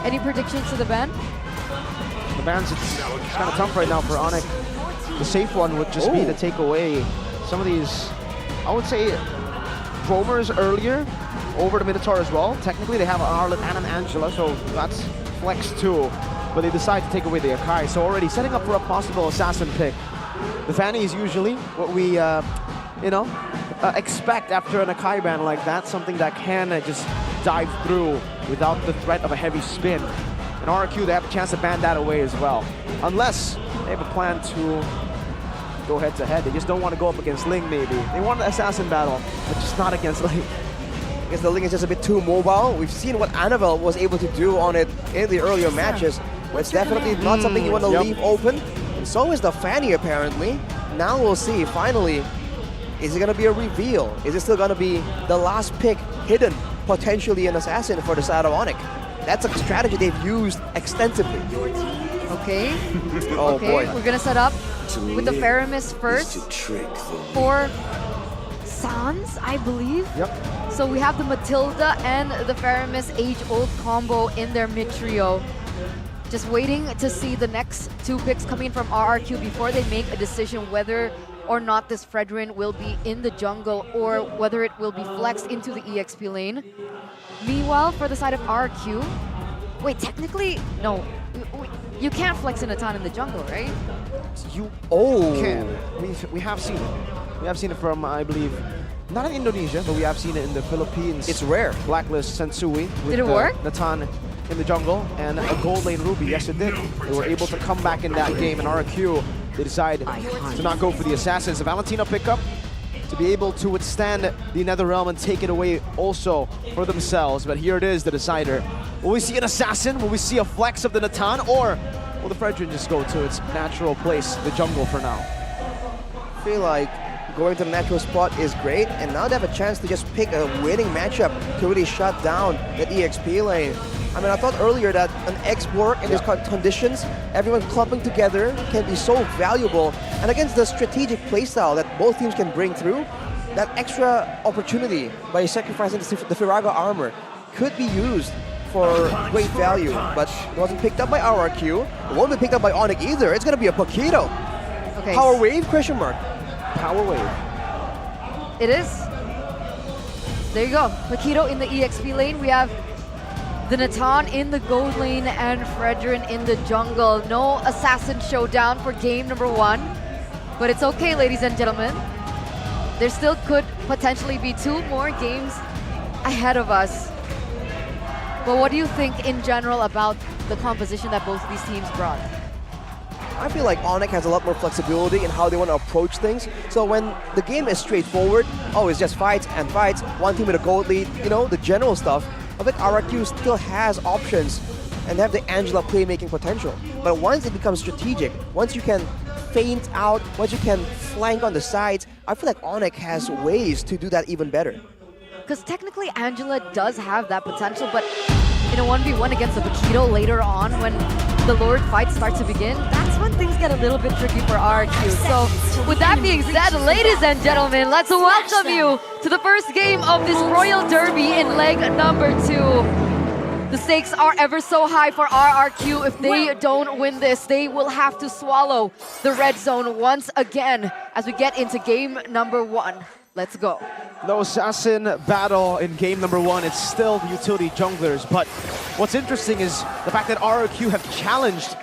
any predictions to the ban? The ban's it's kind of tough right now for Onic. The safe one would just be to take away some of these, I would say, roamers earlier over the Minotaur as well. Technically, they have an Arlet and an Angela, so that's flex too. But they decide to take away the Akai, so already setting up for a possible assassin pick. The Fanny is usually what we, expect after an Akai ban like that, something that can just dive through without the threat of a heavy spin. And RRQ, they have a chance to ban that away as well. Unless they have a plan to go head-to-head. They just don't want to go up against Ling, maybe. They want the assassin battle, but just not against Ling. I guess the Ling is just a bit too mobile. We've seen what Annabelle was able to do on it in the earlier matches. But it's definitely not something you want to leave open. And so is the Fanny, apparently. Now we'll see, finally, is it going to be a reveal? Is it still going to be the last pick hidden, potentially an assassin for the side of Onic? That's a strategy they've used extensively. Okay. Oh okay, boy. we're gonna set up with the Faramis first for Sans, I believe. Yep. So we have the Matilda and the Faramis age-old combo in their mid trio. Just waiting to see the next two picks coming from RRQ before they make a decision whether or not this Fredrin will be in the jungle or whether it will be flexed into the EXP lane. Meanwhile, for the side of RRQ, wait, technically, no. You can't flex in a ton in the jungle, right? You can. We have seen it. We have seen it from, I believe, not in Indonesia, but we have seen it in the Philippines. It's rare. Blacklist Sensui. Did it work? Natan in the jungle and a gold lane Ruby. Yes, it did. They were able to come back in that game, and RRQ, they decide to not go for the assassins. A Valentina pickup to be able to withstand the Netherrealm and take it away also for themselves. But here it is, the decider. Will we see an assassin? Will we see a flex of the Natan? Or will the Fredrin just go to its natural place, the jungle, for now? I feel like going to the natural spot is great, and now they have a chance to just pick a winning matchup to really shut down that EXP lane. I mean, I thought earlier that an X-Borg in these conditions, everyone clumping together can be so valuable. And against the strategic playstyle that both teams can bring through, that extra opportunity by sacrificing the Firaga armor could be used for great value. But it wasn't picked up by RRQ. It won't be picked up by Onic either. It's going to be a Paquito. Okay. Power wave, question mark. Power wave. It is. There you go. Paquito in the EXP lane. We have the Natan in the gold lane and Fredrin in the jungle. No assassin showdown for game number 1. But it's okay, ladies and gentlemen. There still could potentially be 2 more games ahead of us. But what do you think in general about the composition that both of these teams brought? I feel like Onic has a lot more flexibility in how they want to approach things. So when the game is straightforward, it's just fights and fights, one team with a gold lead, the general stuff, I think RRQ still has options and they have the Angela playmaking potential. But once it becomes strategic, once you can feint out, once you can flank on the sides, I feel like Onic has ways to do that even better. Because technically Angela does have that potential, but in a 1v1 against the Paquito later on when the Lord fight starts to begin, that's when things get a little bit tricky for RRQ. So with that being said, ladies and gentlemen, let's welcome you to the first game of this Royal Derby in leg number 2. The stakes are ever so high for RRQ. If they don't win this, they will have to swallow the red zone once again as we get into game number 1. Let's go. No assassin battle in game number 1. It's still the utility junglers. But what's interesting is the fact that RRQ have challenged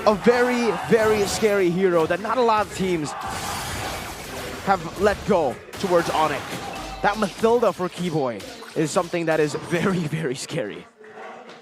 a very, very scary hero that not a lot of teams have let go towards Onic. That Matilda for Keyboy is something that is very, very scary.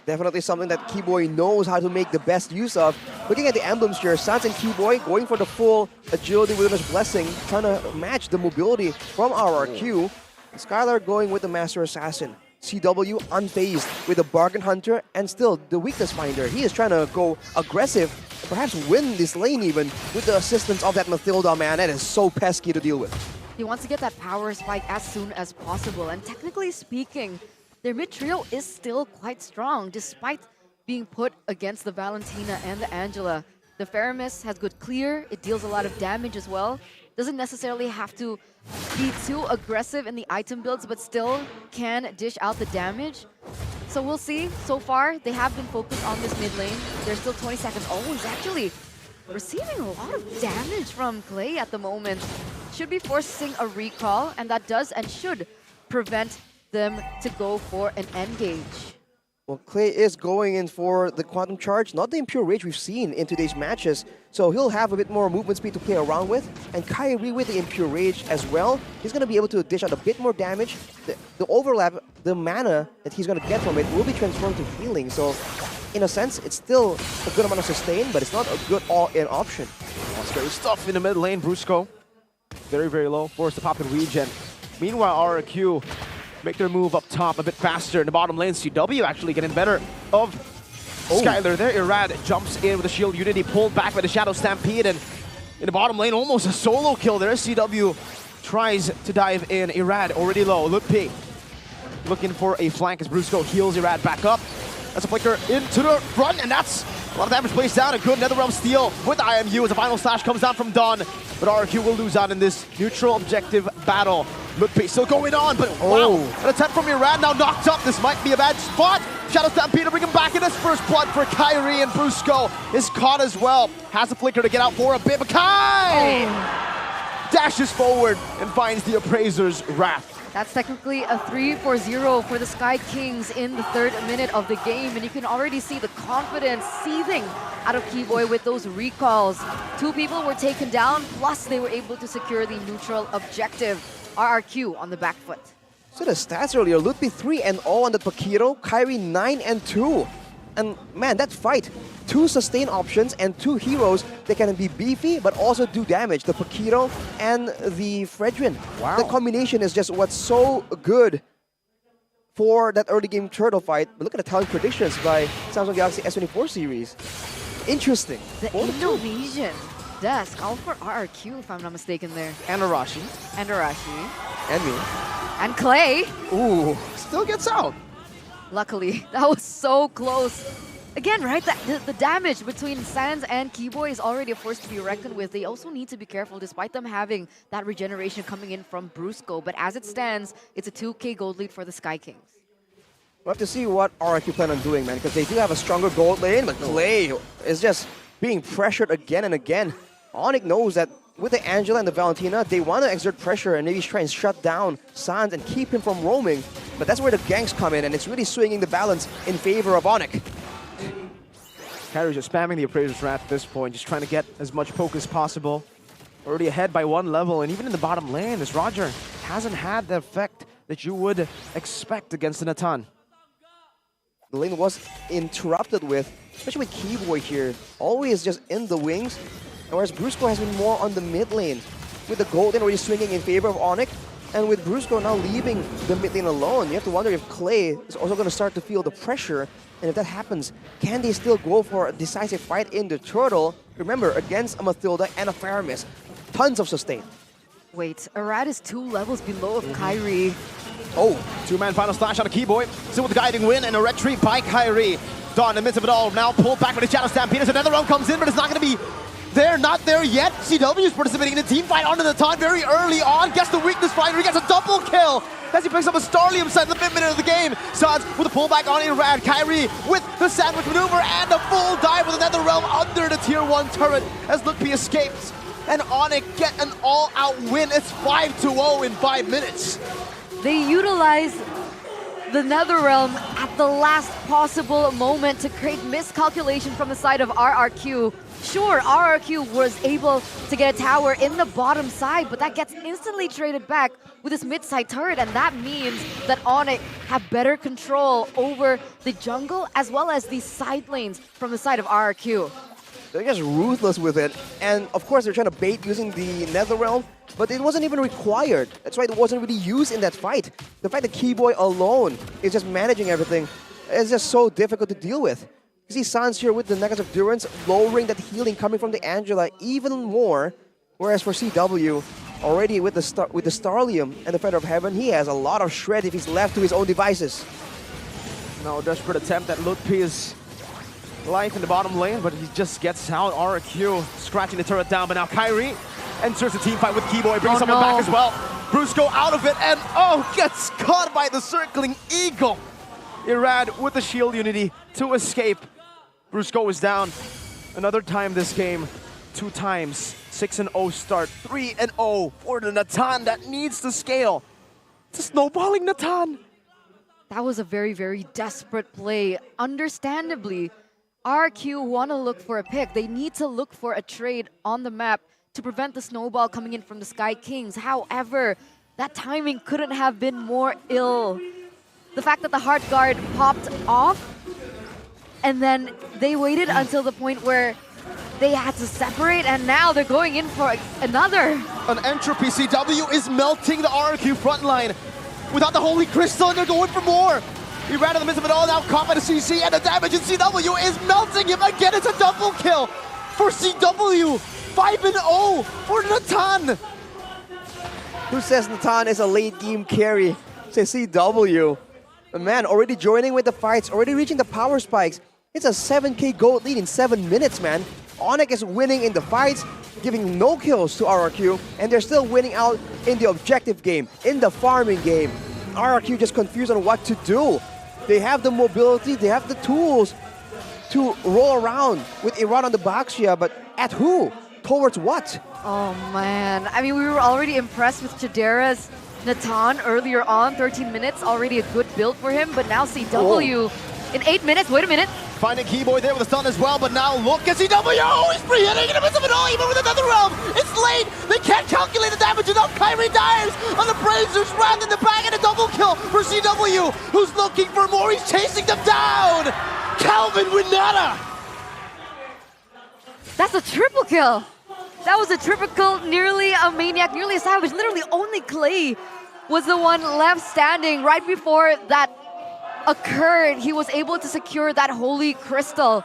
Definitely something that Keyboy knows how to make the best use of. Looking at the emblems here, Sans and Keyboy going for the full agility Witness Blessing, trying to match the mobility from RRQ. Skylar going with the Master Assassin. CW unfazed with the Bargain Hunter and still the Weakness Finder. He is trying to go aggressive, perhaps win this lane even with the assistance of that Matilda, man. That is so pesky to deal with. He wants to get that power spike as soon as possible, and technically speaking, their mid trio is still quite strong despite being put against the Valentina and the Angela. The Faramis has good clear, it deals a lot of damage as well. Doesn't necessarily have to be too aggressive in the item builds, but still can dish out the damage. So So we'll see. So far, they have been focused on this mid lane. There's still 20 seconds. Oh, he's actually receiving a lot of damage from Clay at the moment. Should be forcing a recall, and that does and should prevent them to go for an engage. Well, Clay is going in for the Quantum Charge, not the Impure Rage we've seen in today's matches. So he'll have a bit more movement speed to play around with. And Kyrie with the Impure Rage as well. He's going to be able to dish out a bit more damage. The overlap, the mana that he's going to get from it will be transformed to healing. So in a sense, it's still a good amount of sustain, but it's not a good all-in option. Scary stuff in the mid lane. Brusco, very, very low. Forced to pop in regen. Meanwhile, RRQ make their move up top a bit faster. In the bottom lane, CW actually getting better of Skylar there. Irad jumps in with the shield unity, pulled back by the Shadow Stampede, and in the bottom lane, almost a solo kill there. CW tries to dive in. Irad already low. Lutpi looking for a flank as Brusco heals Irad back up. That's a flicker into the front, and that's a lot of damage placed down. A good Netherrealm steal with IMU as the final slash comes down from Dawn. But RRQ will lose out in this neutral objective battle. Lutpi still going on, but wow, an attempt from Irad now knocked up. This might be a bad spot. Shadow Stampede to bring him back in his first blood for Kyrie, and Brusco is caught as well. Has a flicker to get out for a bit, but Kai dashes forward and finds the Appraiser's Wrath. That's technically a 3-4-0 for the Sky Kings in the 3rd minute of the game, and you can already see the confidence seething out of Keyboy with those recalls. 2 people were taken down, plus they were able to secure the neutral objective. RRQ on the back foot. So the stats earlier, Lutpi 3-0 on the Pakiro, Kyrie 9-2. And man, that fight, 2 sustain options and 2 heroes that can be beefy but also do damage. The Pakiro and the Fredrin. Wow. The combination is just what's so good for that early game turtle fight. But look at the talent predictions by Samsung Galaxy S24 series. Interesting. The Indonesian desk, all for RRQ if I'm not mistaken there. And Arashi. And Arashi. And me. And Clay. Ooh, still gets out. Luckily, that was so close. Again, right, the damage between Sans and Keyboy is already a force to be reckoned with. They also need to be careful despite them having that regeneration coming in from Brusco. But as it stands, it's a 2K gold lead for the Sky Kings. We'll have to see what RRQ plan on doing, man, because they do have a stronger gold lane, but Clay is just being pressured again and again. Onic knows that with the Angela and the Valentina, they want to exert pressure and maybe try and shut down Sans and keep him from roaming. But that's where the ganks come in, and it's really swinging the balance in favor of Onic. Kyrie's just spamming the Appraiser's Wrath at this point, just trying to get as much poke as possible. Already ahead by 1 level, and even in the bottom lane, this Roger hasn't had the effect that you would expect against the Natan. The lane was interrupted with, especially with Keyboy here, always just in the wings. Whereas Brusco has been more on the mid lane, with the gold lane already swinging in favor of Onic. And with Brusco now leaving the mid lane alone, you have to wonder if Clay is also going to start to feel the pressure. And if that happens, can they still go for a decisive fight in the turtle? Remember, against a Mathilda and a Faramis, tons of sustain. Wait, Arad is 2 levels below of Kyrie. Oh, 2-man final slash on a Keyboy. Still with the guiding win and a retreat by Kyrie. Dawn in the midst of it all, now pulled back by the Shadow Stampede. Another round comes in, but it's not going to be there, not there yet. CW is participating in a team fight onto the Natan very early on. Gets the weakness fighter, he gets a double kill as he picks up a Starlium set in the 5th minute of the game. Sans with a pullback on Irad. Kyrie with the sandwich maneuver and a full dive with another realm under the tier 1 turret as Lutpi escapes. And Onic get an all-out win. It's 5-0 in 5 minutes. They utilize the Netherrealm at the last possible moment to create miscalculation from the side of RRQ. Sure, RRQ was able to get a tower in the bottom side, but that gets instantly traded back with this mid-side turret, and that means that Onic have better control over the jungle as well as the side lanes from the side of RRQ. They're just ruthless with it, and of course they're trying to bait using the Netherrealm, but it wasn't even required. That's why it wasn't really used in that fight. The fact that Keyboy alone is just managing everything is just so difficult to deal with. You see Sans here with the Necklace of Durance, lowering that healing coming from the Angela even more, whereas for CW, already with the Starlium and the Feather of Heaven, he has a lot of shred if he's left to his own devices. Now a desperate attempt at Lutpi's life in the bottom lane, but he just gets out. RRQ scratching the turret down, but now Kyrie enters the team fight with Keyboy, brings someone back as well. Brusco out of it, and gets caught by the circling eagle. Irad with the shield unity to escape. Brusco is down. Another time this game. 2 times. 6-0 start. 3-0 for the Natan that needs to scale. It's a snowballing Natan. That was a very, very desperate play. Understandably, RRQ want to look for a pick. They need to look for a trade on the map to prevent the snowball coming in from the Sky Kings. However, that timing couldn't have been more ill. The fact that the Heart Guard popped off, and then they waited until the point where they had to separate, and now they're going in for another. An Entropy CW is melting the RRQ front line. Without the Holy Crystal, and they're going for more. He ran in the midst of it all, now caught by the CC, and the damage in CW is melting him. Again, it's a double kill for CW. 5-0 for Natan. Who says Natan is a late game carry? Says CW. But man, already joining with the fights, already reaching the power spikes. It's a 7k gold lead in 7 minutes, man. Onic is winning in the fights, giving no kills to RRQ, and they're still winning out in the objective game, in the farming game. RRQ just confused on what to do. They have the mobility, they have the tools to roll around with Iran on the Baxia, but at who? Towards what? Oh man, I mean, we were already impressed with Chidera's Natan earlier on. 13 minutes, already a good build for him, but now CW in 8 minutes, wait a minute. Finding Keyboy there with a stun as well, but now look at CW! Oh, he's free-hitting in the midst of it all, even with another realm! It's late! They can't calculate the damage enough! Kyrie dives on the Brazers, Wrath in the back, and a double kill for CW, who's looking for more, he's chasing them down! Calvin Winata! That's a triple kill! That was a triple kill, nearly a maniac, nearly a savage. Literally only Clay was the one left standing. Right before that occurred, he was able to secure that Holy Crystal.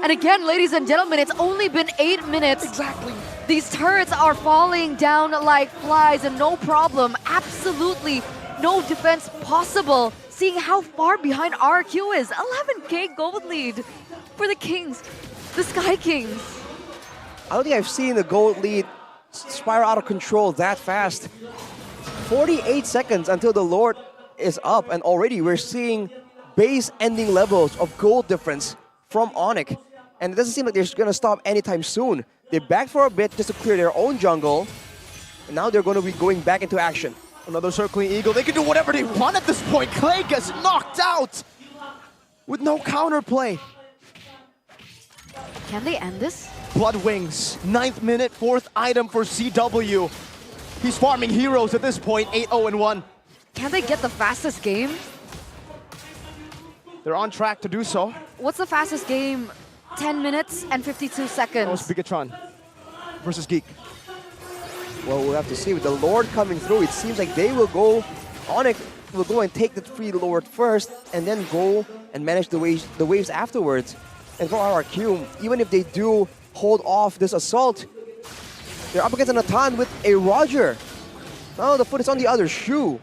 And again, ladies and gentlemen, it's only been 8 minutes. Exactly. These turrets are falling down like flies and no problem. Absolutely no defense possible, seeing how far behind RRQ is. 11k gold lead for the Kings, the Sky Kings. I don't think I've seen the gold lead spiral out of control that fast. 48 seconds until the Lord is up, and already we're seeing base ending levels of gold difference from Onic. And it doesn't seem like they're going to stop anytime soon. They backed for a bit just to clear their own jungle, and now they're going to be going back into action. Another circling eagle. They can do whatever they want at this point. Clay gets knocked out with no counterplay. Can they end this? Blood Wings, 9th minute, 4th item for CW. He's farming heroes at this point, 8-0-1. Can they get the fastest game? They're on track to do so. What's the fastest game? 10 minutes and 52 seconds. That was Bigatron versus Geek. Well, we'll have to see. With the Lord coming through, it seems like they will go, Onic will go and take the free Lord first, and then go and manage the waves afterwards. And for RRQ, even if they do hold off this assault, they're up against a Natan with a Roger. Now the foot is on the other shoe.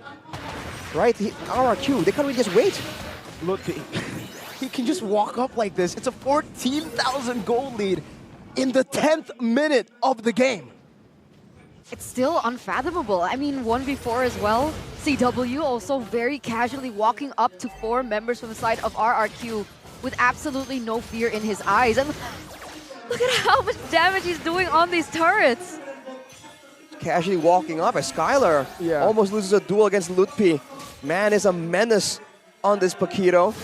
Right? RRQ, they can't really just wait. Look, he can just walk up like this. It's a 14,000 gold lead in the 10th minute of the game. It's still unfathomable. I mean, 1v4 as well. CW also very casually walking up to 4 members from the side of RRQ with absolutely no fear in his eyes. And look at how much damage he's doing on these turrets. Casually walking up as Skylar almost loses a duel against Lutpi. Man is a menace on this Paquito.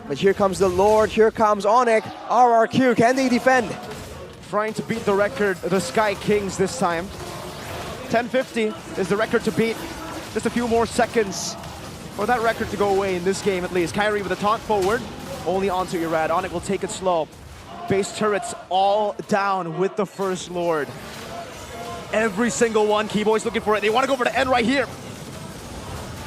But here comes the Lord, here comes Onic. RRQ, can they defend? Trying to beat the record, the Sky Kings this time. 10:50 is the record to beat. Just a few more seconds for that record to go away in this game at least. Kyrie with a taunt forward, only onto Irad. Onic will take it slow. Base turrets all down with the First Lord. Every single one, Keyboy's looking for it. They want to go for the end right here.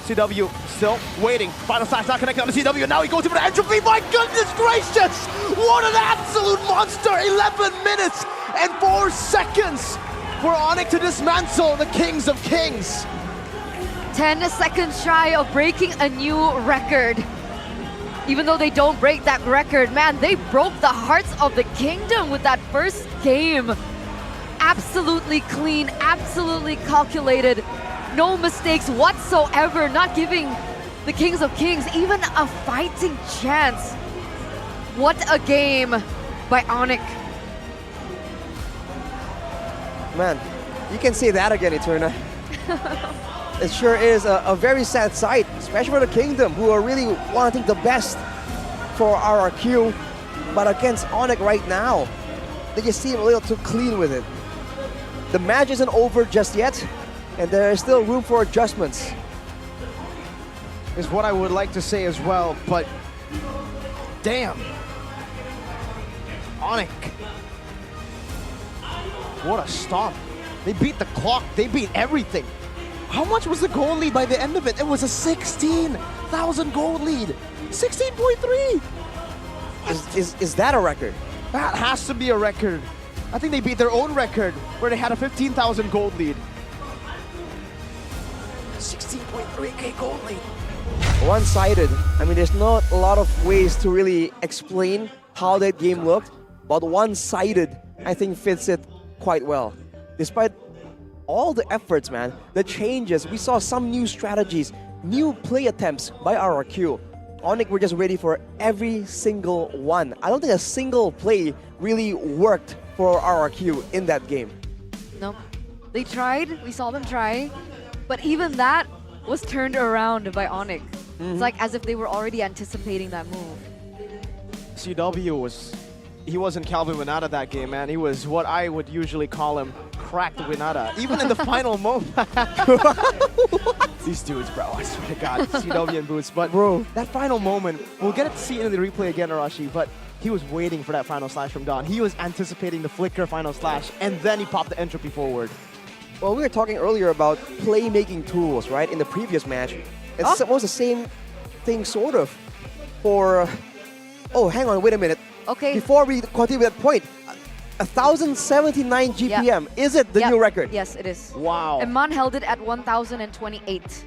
CW still waiting. Final slash not connected on the CW. Now he goes for the entropy. My goodness gracious! What an absolute monster! 11 minutes and 4 seconds for Onic to dismantle the Kings of Kings. 10 seconds shy of breaking a new record. Even though they don't break that record, man, they broke the hearts of the kingdom with that first game. Absolutely clean, absolutely calculated. No mistakes whatsoever, not giving the Kings of Kings, even a fighting chance. What a game by Onic. Man, you can say that again, Eterna. It sure is a very sad sight, especially for the Kingdom, who are really wanting the best for RRQ. But against Onic right now, they just seem a little too clean with it. The match isn't over just yet, and there is still room for adjustments. Is what I would like to say as well, but damn. Onic. What a stomp. They beat the clock, they beat everything. How much was the goal lead by the end of it? It was a 16,000 goal lead. 16.3. Is that a record? That has to be a record. I think they beat their own record where they had a 15,000 gold lead. 16.3k gold lead. One-sided. I mean, there's not a lot of ways to really explain how that game looked, but one-sided, I think, fits it quite well. Despite all the efforts, man, the changes, we saw some new strategies, new play attempts by RRQ. Onic were just ready for every single one. I don't think a single play really worked for RRQ in that game. No, they tried, we saw them try, but even that was turned around by Onic. It's like as if they were already anticipating that move. CW he wasn't Calvin Winata that game, man. He was what I would usually call him, cracked Winata. Even in the final moment. These dudes, bro, I swear to God, CW and Boots. But bro, that final moment, we'll get to see it in the replay again, Arashi, but he was waiting for that final slash from Don. He was anticipating the flicker final slash, and then he popped the entropy forward. Well, we were talking earlier about playmaking tools, right, in the previous match. It's almost the same thing, sort of, for... Oh, hang on, wait a minute. Okay. Before we continue with that point, 1,079 GPM. Yeah. Is it the new record? Yes, it is. Wow. And Man held it at 1,028.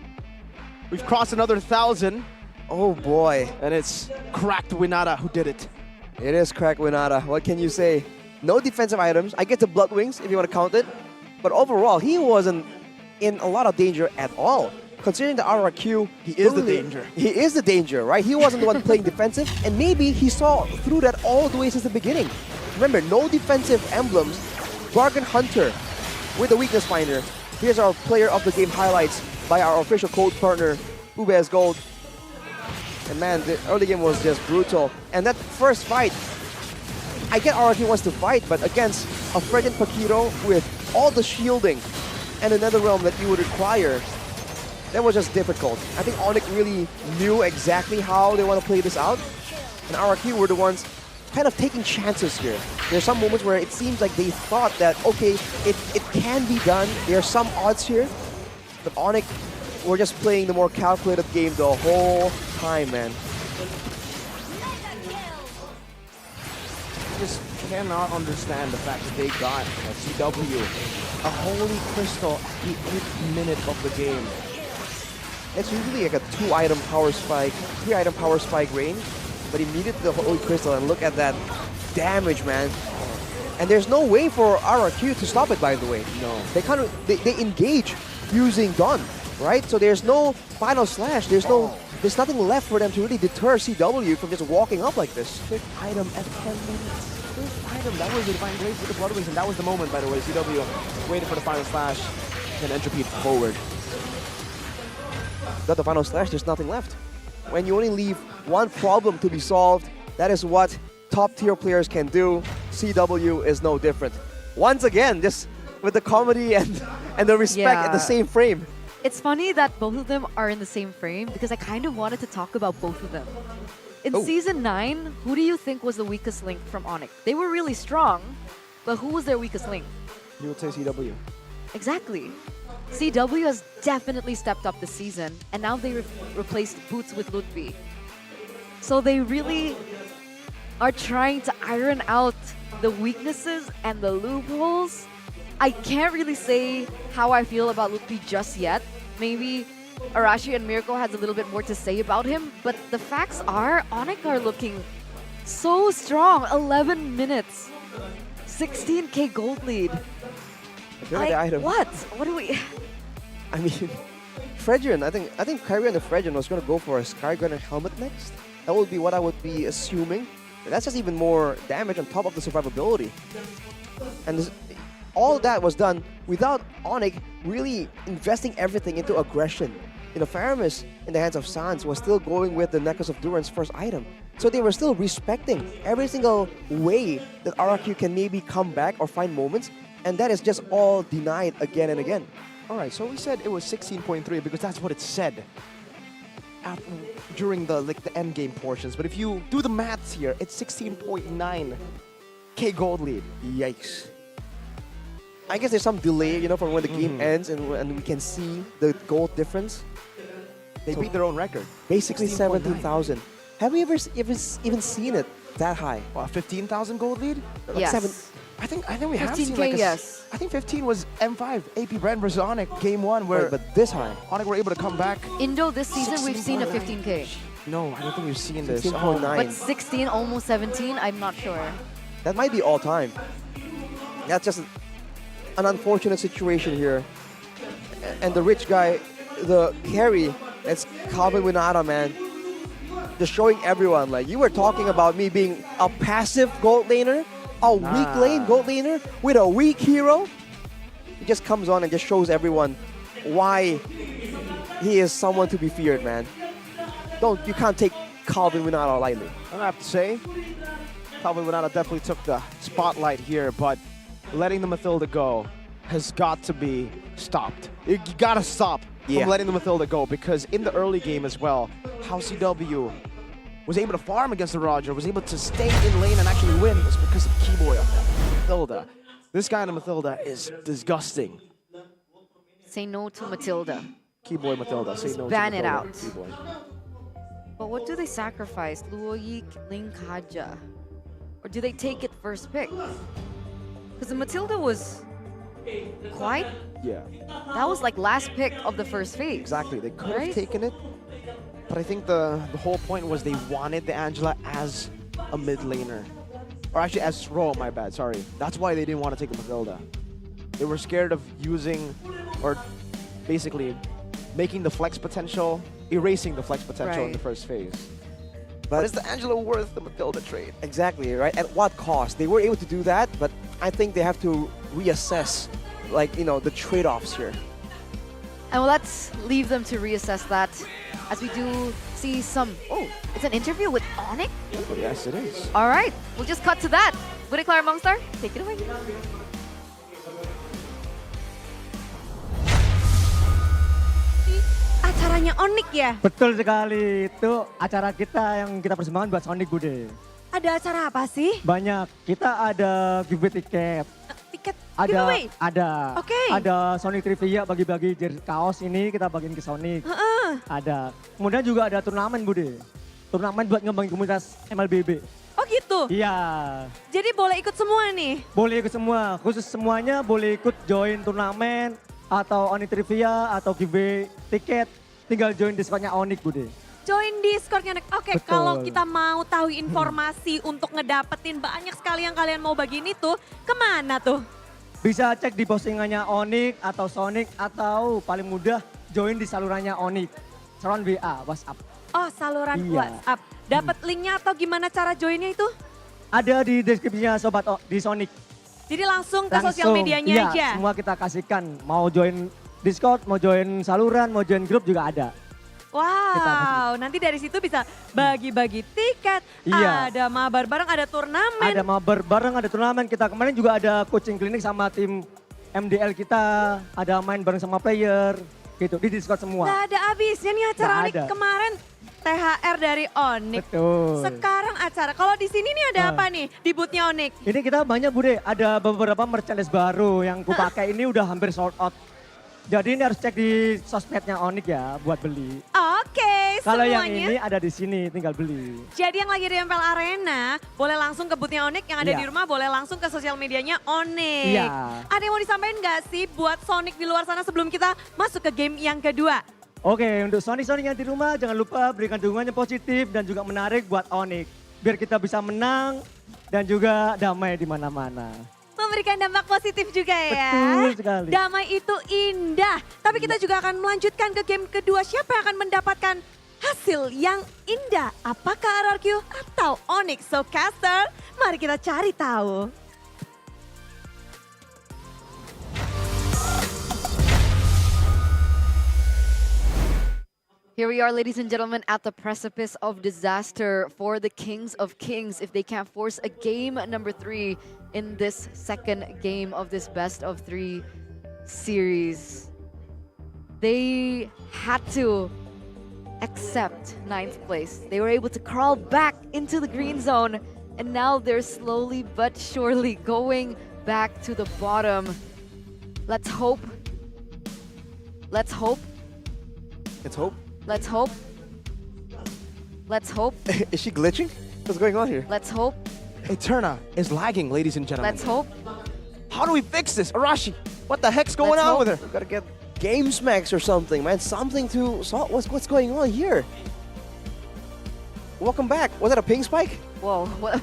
We've crossed another 1,000. Oh boy. And it's cracked Winata who did it. It is cracked Winata. What can you say? No defensive items. I get the Blood Wings if you want to count it. But overall, he wasn't in a lot of danger at all. Considering the RRQ, he is the danger. He is the danger, right? He wasn't the one playing defensive, and maybe he saw through that all the way since the beginning. Remember, no defensive emblems. Bargain Hunter with the Weakness Finder. Here's our player of the game highlights by our official code partner, Ubez Gold. And man, the early game was just brutal. And that first fight, I get RRQ wants to fight, but against a friggin' Paquito with all the shielding and another realm that you would require, that was just difficult. I think Onic really knew exactly how they want to play this out. And RRQ were the ones kind of taking chances here. There's some moments where it seems like they thought that, okay, it can be done. There are some odds here. But Onic were just playing the more calculated game the whole time, man. I just cannot understand the fact that they got a CW, a Holy Crystal at the 8th minute of the game. It's usually like a 2-item power spike, 3-item power spike range, but he needed the Holy Crystal, and look at that damage, man. And there's no way for RRQ to stop it, by the way. No. They engage using Dawn, right? So there's no final slash, there's nothing left for them to really deter CW from just walking up like this. 5th item at 10 minutes. 5th item, that was the Divine Grace with the Blood Wings, and that was the moment, by the way. CW waited for the final slash, and entropy forward. Got the final slash, there's nothing left. When you only leave one problem to be solved, that is what top tier players can do. CW is no different. Once again, just with the comedy and the respect in the same frame. It's funny that both of them are in the same frame because I kind of wanted to talk about both of them. In Season 9, who do you think was the weakest link from Onic? They were really strong, but who was their weakest link? You would say CW. Exactly. CW has definitely stepped up this season, and now they replaced Boots with Ludwig. So they really are trying to iron out the weaknesses and the loopholes. I can't really say how I feel about Ludwig just yet. Maybe Arashi and Mirko has a little bit more to say about him, but the facts are Onic are looking so strong. 11 minutes, 16k gold lead. Like, what? What do we... I mean, Fredrian, I think Kyrie and the Fredrian was gonna go for a Skygunner helmet next. That would be what I would be assuming. But that's just even more damage on top of the survivability. And all that was done without Onic really investing everything into aggression. Faramis, in the hands of Sans, was still going with the Necklace of Durance first item. So they were still respecting every single way that RRQ can maybe come back or find moments, and that is just all denied again and again. All right, so we said it was 16.3 because that's what it said during the end game portions. But if you do the maths here, it's 16.9k gold lead. Yikes. I guess there's some delay, from when the game ends and we can see the gold difference. They beat their own record. Basically 17,000. Have we ever even seen it that high? 15,000 gold lead? Yes. I think we have seen 15K, yes. I think 15 was M5, AP Brand versus Onic, game 1, where but this high. Onic were able to come back. Indo this season we've seen a 15K. No, I don't think we've seen this. 16.9. But 16, almost 17, I'm not sure. That might be all time. That's just an unfortunate situation here. And the rich guy, the carry, that's Calvin Winata, man. Just showing everyone, you were talking about me being a passive gold laner, a weak lane gold laner with a weak hero. He just comes on and just shows everyone why he is someone to be feared, man. You can't take Calvin Winata lightly. I have to say, Calvin Winata definitely took the spotlight here, but letting the Mathilda go has got to be stopped. You gotta stop from letting the Mathilda go, because in the early game as well, how CW was able to farm against the Roger, was able to stay in lane and actually win, was because of Keyboy of Mathilda. This guy in Mathilda is disgusting. Say no to Matilda. Keyboy Mathilda, say no to ban it Mathilda. out. Keyboy. But what do they sacrifice? Luoyik, Ling Kaja? Or do they take it first pick? Because the Matilda was quite... Yeah. That was last pick of the first phase. Exactly, they could have taken it, but I think the whole point was they wanted the Angela as a mid laner. Or actually as Ro, my bad, sorry. That's why they didn't want to take the Mathilda. They were scared of using, or basically making the flex potential, erasing the flex potential in the first phase. But is the Angela worth the Mathilda trade? Exactly, right? At what cost? They were able to do that, but I think they have to reassess, the trade-offs here. And let's leave them to reassess that as we do see some... Oh, it's an interview with Onic? Oh, yes, it is. All right, we'll just cut to that. Bude Clara Mongstar, take it away. Acaranya Onic ya? Betul sekali, itu acara kita yang kita persembahkan buat Sonic, Bude. Ada acara apa sih? Banyak, kita ada giveaway tiket. Tiket giveaway? Ada. Oke. Ada Sonic Trivia, bagi-bagi kaos ini kita bagiin ke Sonic. Ada. Kemudian juga ada turnamen, Bude. Turnamen buat ngembangin komunitas MLBB. Oh gitu? Iya. Jadi boleh ikut semua nih? Boleh ikut semua, khusus semuanya boleh ikut join turnamen atau Onic Trivia atau giveaway tiket. Tinggal join Discordnya Onic, Bude. Join Discordnya Onic. Oke, Betul. kalau kita mau tahu informasi untuk ngedapetin banyak sekali yang kalian mau bagiin itu, kemana tuh? Bisa cek di postingannya Onic atau Sonic atau paling mudah join di salurannya Onic. Saluran WA, WhatsApp. Oh, saluran WhatsApp. Dapat linknya atau gimana cara joinnya itu? Ada di deskripsinya Sobat di Sonic. Jadi langsung ke sosial medianya aja? Semua kita kasihkan. Mau join Discord, mau join saluran, mau join grup juga ada. Wow, nanti dari situ bisa bagi-bagi tiket, ada mabar bareng, ada turnamen. Ada mabar bareng, ada turnamen. Kita kemarin juga ada coaching klinik sama tim MDL kita, ada main bareng sama player, gitu di Discord semua. Gak ada habisnya nih acara Onic kemarin. THR dari Onic. Betul. Sekarang acara, kalau di sini nih ada apa nih di boothnya Onic? Ini kita banyak, Bude, ada beberapa merchandise baru yang kupakai ini udah hampir sold out. Jadi ini harus cek di sosmednya Onic ya buat beli. Oke, Kalau semuanya. yang ini ada di sini, tinggal beli. Jadi yang lagi di MPL Arena, boleh langsung ke boothnya Onic, yang ada di rumah boleh langsung ke sosial medianya Onic. Iya. Ada yang mau disampaikan nggak sih buat Sonic di luar sana sebelum kita masuk ke game yang kedua? Oke, untuk Sonic yang di rumah jangan lupa berikan dukungannya positif dan juga menarik buat Onic. Biar kita bisa menang dan juga damai di mana-mana. memberikan dampak positif juga ya. Betul sekali. Damai itu indah. Tapi kita juga akan melanjutkan ke game kedua. Siapa yang akan mendapatkan hasil yang indah? Apakah RRQ atau Onic? So caster, mari kita cari tahu. Here we are, ladies and gentlemen, at the precipice of disaster for the Kings of Kings if they can't force a game number 3 in this second game of this best of 3 series. They had to accept 9th place. They were able to crawl back into the green zone, and now they're slowly but surely going back to the bottom. Let's hope. Let's hope. Let's hope. Let's hope. Let's hope. Is she glitching? What's going on here? Let's hope. Eterna is lagging, ladies and gentlemen. Let's hope. How do we fix this? Arashi, what the heck's going on with her? We gotta get Games Max or something, man. Something to solve. What's going on here? Welcome back. Was that a ping spike? Whoa. What?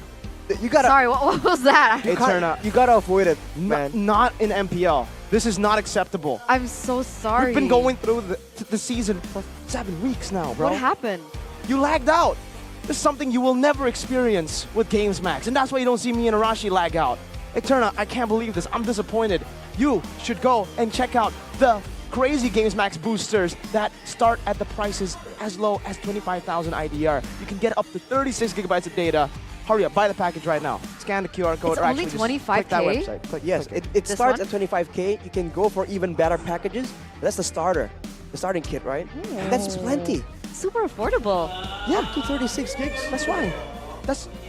You gotta. Sorry, what was that? Eterna, you gotta avoid it, man. Not in MPL. This is not acceptable. I'm so sorry. We've been going through the season for 7 weeks now, bro. What happened? You lagged out. This is something you will never experience with Games Max, and that's why you don't see me and Arashi lag out. Eterna, I can't believe this. I'm disappointed. You should go and check out the crazy Games Max boosters that start at the prices as low as 25,000 IDR. You can get up to 36 gigabytes of data. Hurry up, buy the package right now. Scan the QR code. It's only 25K? Click that website. But yes, it starts at 25K. You can go for even better packages. That's the starter, the starting kit, right? And that's plenty. Super affordable. Yeah, 236 gigs. That's fine.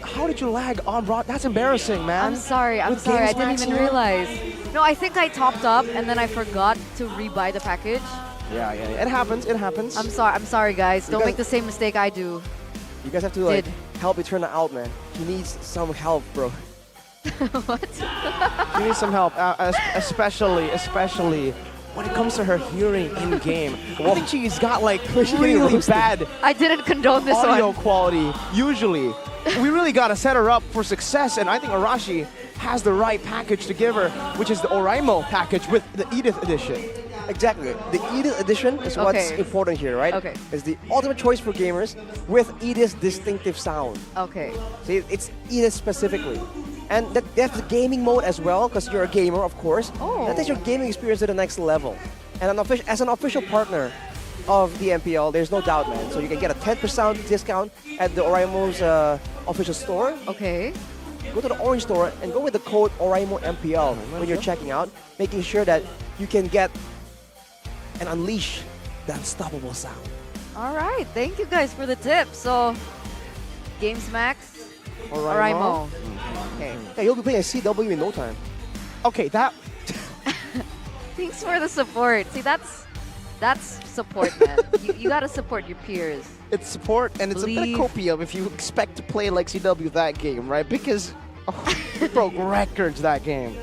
How did you lag on Broad? That's embarrassing, man. I'm sorry. I didn't even realize. No, I think I topped up and then I forgot to rebuy the package. Yeah. It happens. It happens. I'm sorry, guys. Don't make the same mistake I do. You guys have to help Eterna out, man. He needs some help, bro. What? He needs some help, especially when it comes to her hearing in game. I think she's got like really bad. I didn't condone this audio one. quality. Usually, we really gotta set her up for success, and I think Arashi has the right package to give her, which is the Oraimo package with the Edith edition. Exactly. The Edith edition is what's important here, right? Okay. It's the ultimate choice for gamers with Edith's distinctive sound. Okay. See, it's Edith specifically. And that's the gaming mode as well, because you're a gamer, of course. Oh. That takes your gaming experience to the next level. And as an official partner of the MPL, there's no doubt, man. So you can get a 10% discount at the Oraimo's official store. Okay. Go to the orange store and go with the code OraimoMPL when you're checking out, making sure that you can get and unleash the unstoppable sound. All right. Thank you guys for the tip. So, Games Max, Oraimo. Okay. Yeah, you'll be playing a CW in no time. Okay, that. Thanks for the support. See, that's support, man. you gotta support your peers. It's support, and it's a bit of copium if you expect to play like CW that game, right? Because he broke records that game.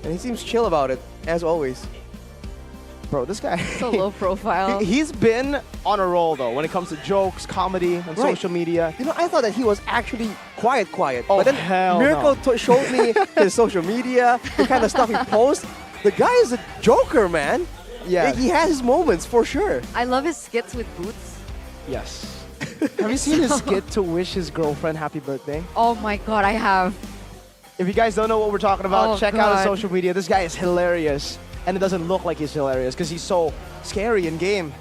And he seems chill about it, as always. Bro, this guy... So low profile. He's been on a roll, though, when it comes to jokes, comedy, and social media. You know, I thought that he was actually quiet. Oh, but then hell Miracle no. showed me his social media, the kind of stuff he posts. The guy is a joker, man. Yeah. He has his moments, for sure. I love his skits with Boots. Yes. Have you seen his skit to wish his girlfriend happy birthday? Oh my god, I have. If you guys don't know what we're talking about, check out his God. social media. This guy is hilarious. And it doesn't look like he's hilarious because he's so scary in game.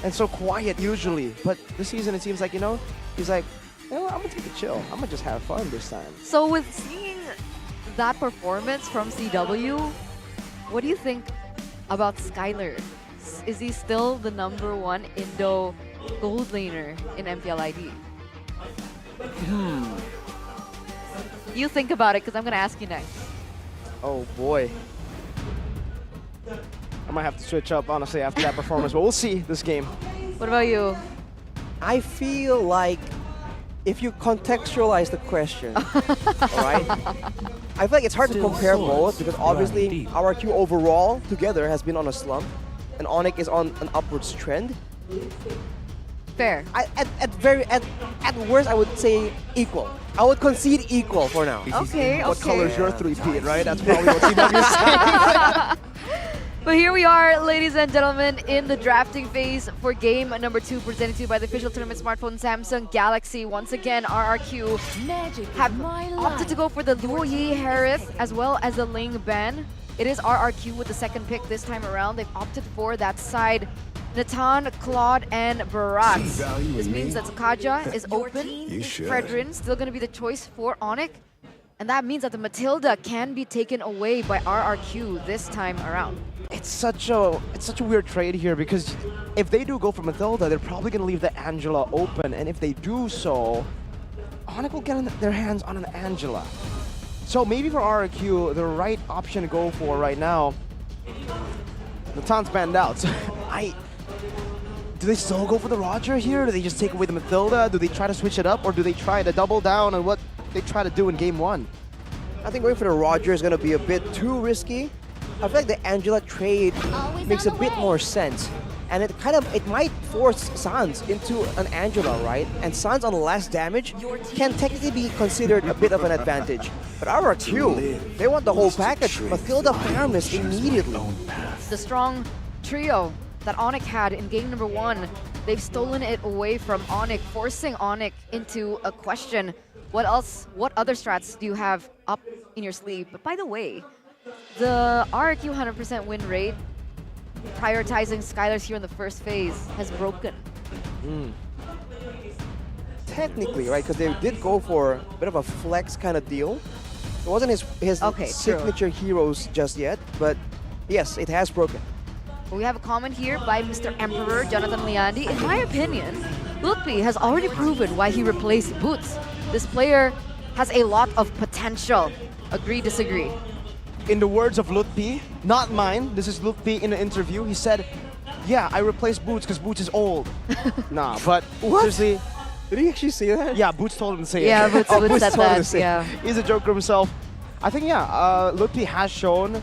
And so quiet usually. But this season it seems like, you know, he's like, you know what, I'm going to take it chill. I'm going to just have fun this time. So with seeing that performance from CW, what do you think about Skylar? Is he still the #1 Indo gold laner in MPL ID? You think about it because I'm going to ask you next. Oh boy. I might have to switch up, honestly, after that performance, but we'll see this game. What about you? I feel like if you contextualize the question, alright? I feel like it's hard to compare both because obviously RRQ overall together has been on a slump and Onic is on an upwards trend. Fair. At worst, I would say equal. I would concede equal for now. Okay, What okay. color is your 3-peat, right? That's probably what CW is saying. But here we are, ladies and gentlemen, in the drafting phase for game number 2, presented to you by the official tournament smartphone Samsung Galaxy. Once again, RRQ have opted to go for the Luo Yi Harith as well as the Ling Ban. It is RRQ with the second pick this time around. They've opted for that side Natan, Claude, and Barat. This means that Zakaja is open. Fredrin still going to be the choice for Onic. And that means that the Matilda can be taken away by RRQ this time around. It's such a weird trade here because if they do go for Matilda, they're probably going to leave the Angela open. And if they do so, Onic will get their hands on an Angela. So maybe for RRQ, the right option to go for right now, Natan's banned out. So do they still go for the Roger here? Do they just take away the Matilda? Do they try to switch it up? Or do they try to double down on what they try to do in game 1? I think going for the Roger is going to be a bit too risky. I feel like the Angela trade makes a bit more sense. And it might force Sans into an Angela, right? And Sans on less damage can technically be considered a bit of an advantage. But RRQ, they want the whole package. Matilda Paramus immediately. The strong trio that Onic had in game number 1, they've stolen it away from Onic, forcing Onic into a question. What else, what other strats do you have up in your sleeve? But by the way, the RRQ 100% win rate, prioritizing Skylers here in the first phase, has broken. Technically, right? Because they did go for a bit of a flex kind of deal. It wasn't his signature heroes just yet, but yes, it has broken. We have a comment here by Mr. Emperor Jonathan Liandi. In my opinion, Lutfi has already proven why he replaced Boots. This player has a lot of potential. Agree, disagree? In the words of Lutfi, not mine, this is Lutfi in an interview, he said, yeah, I replaced Boots because Boots is old. Nah, but seriously. Did he actually say that? Yeah, Boots told him to say yeah, it. Boots Boots said told him to that, say yeah. He's a joker himself. I think, yeah, Lutfi has shown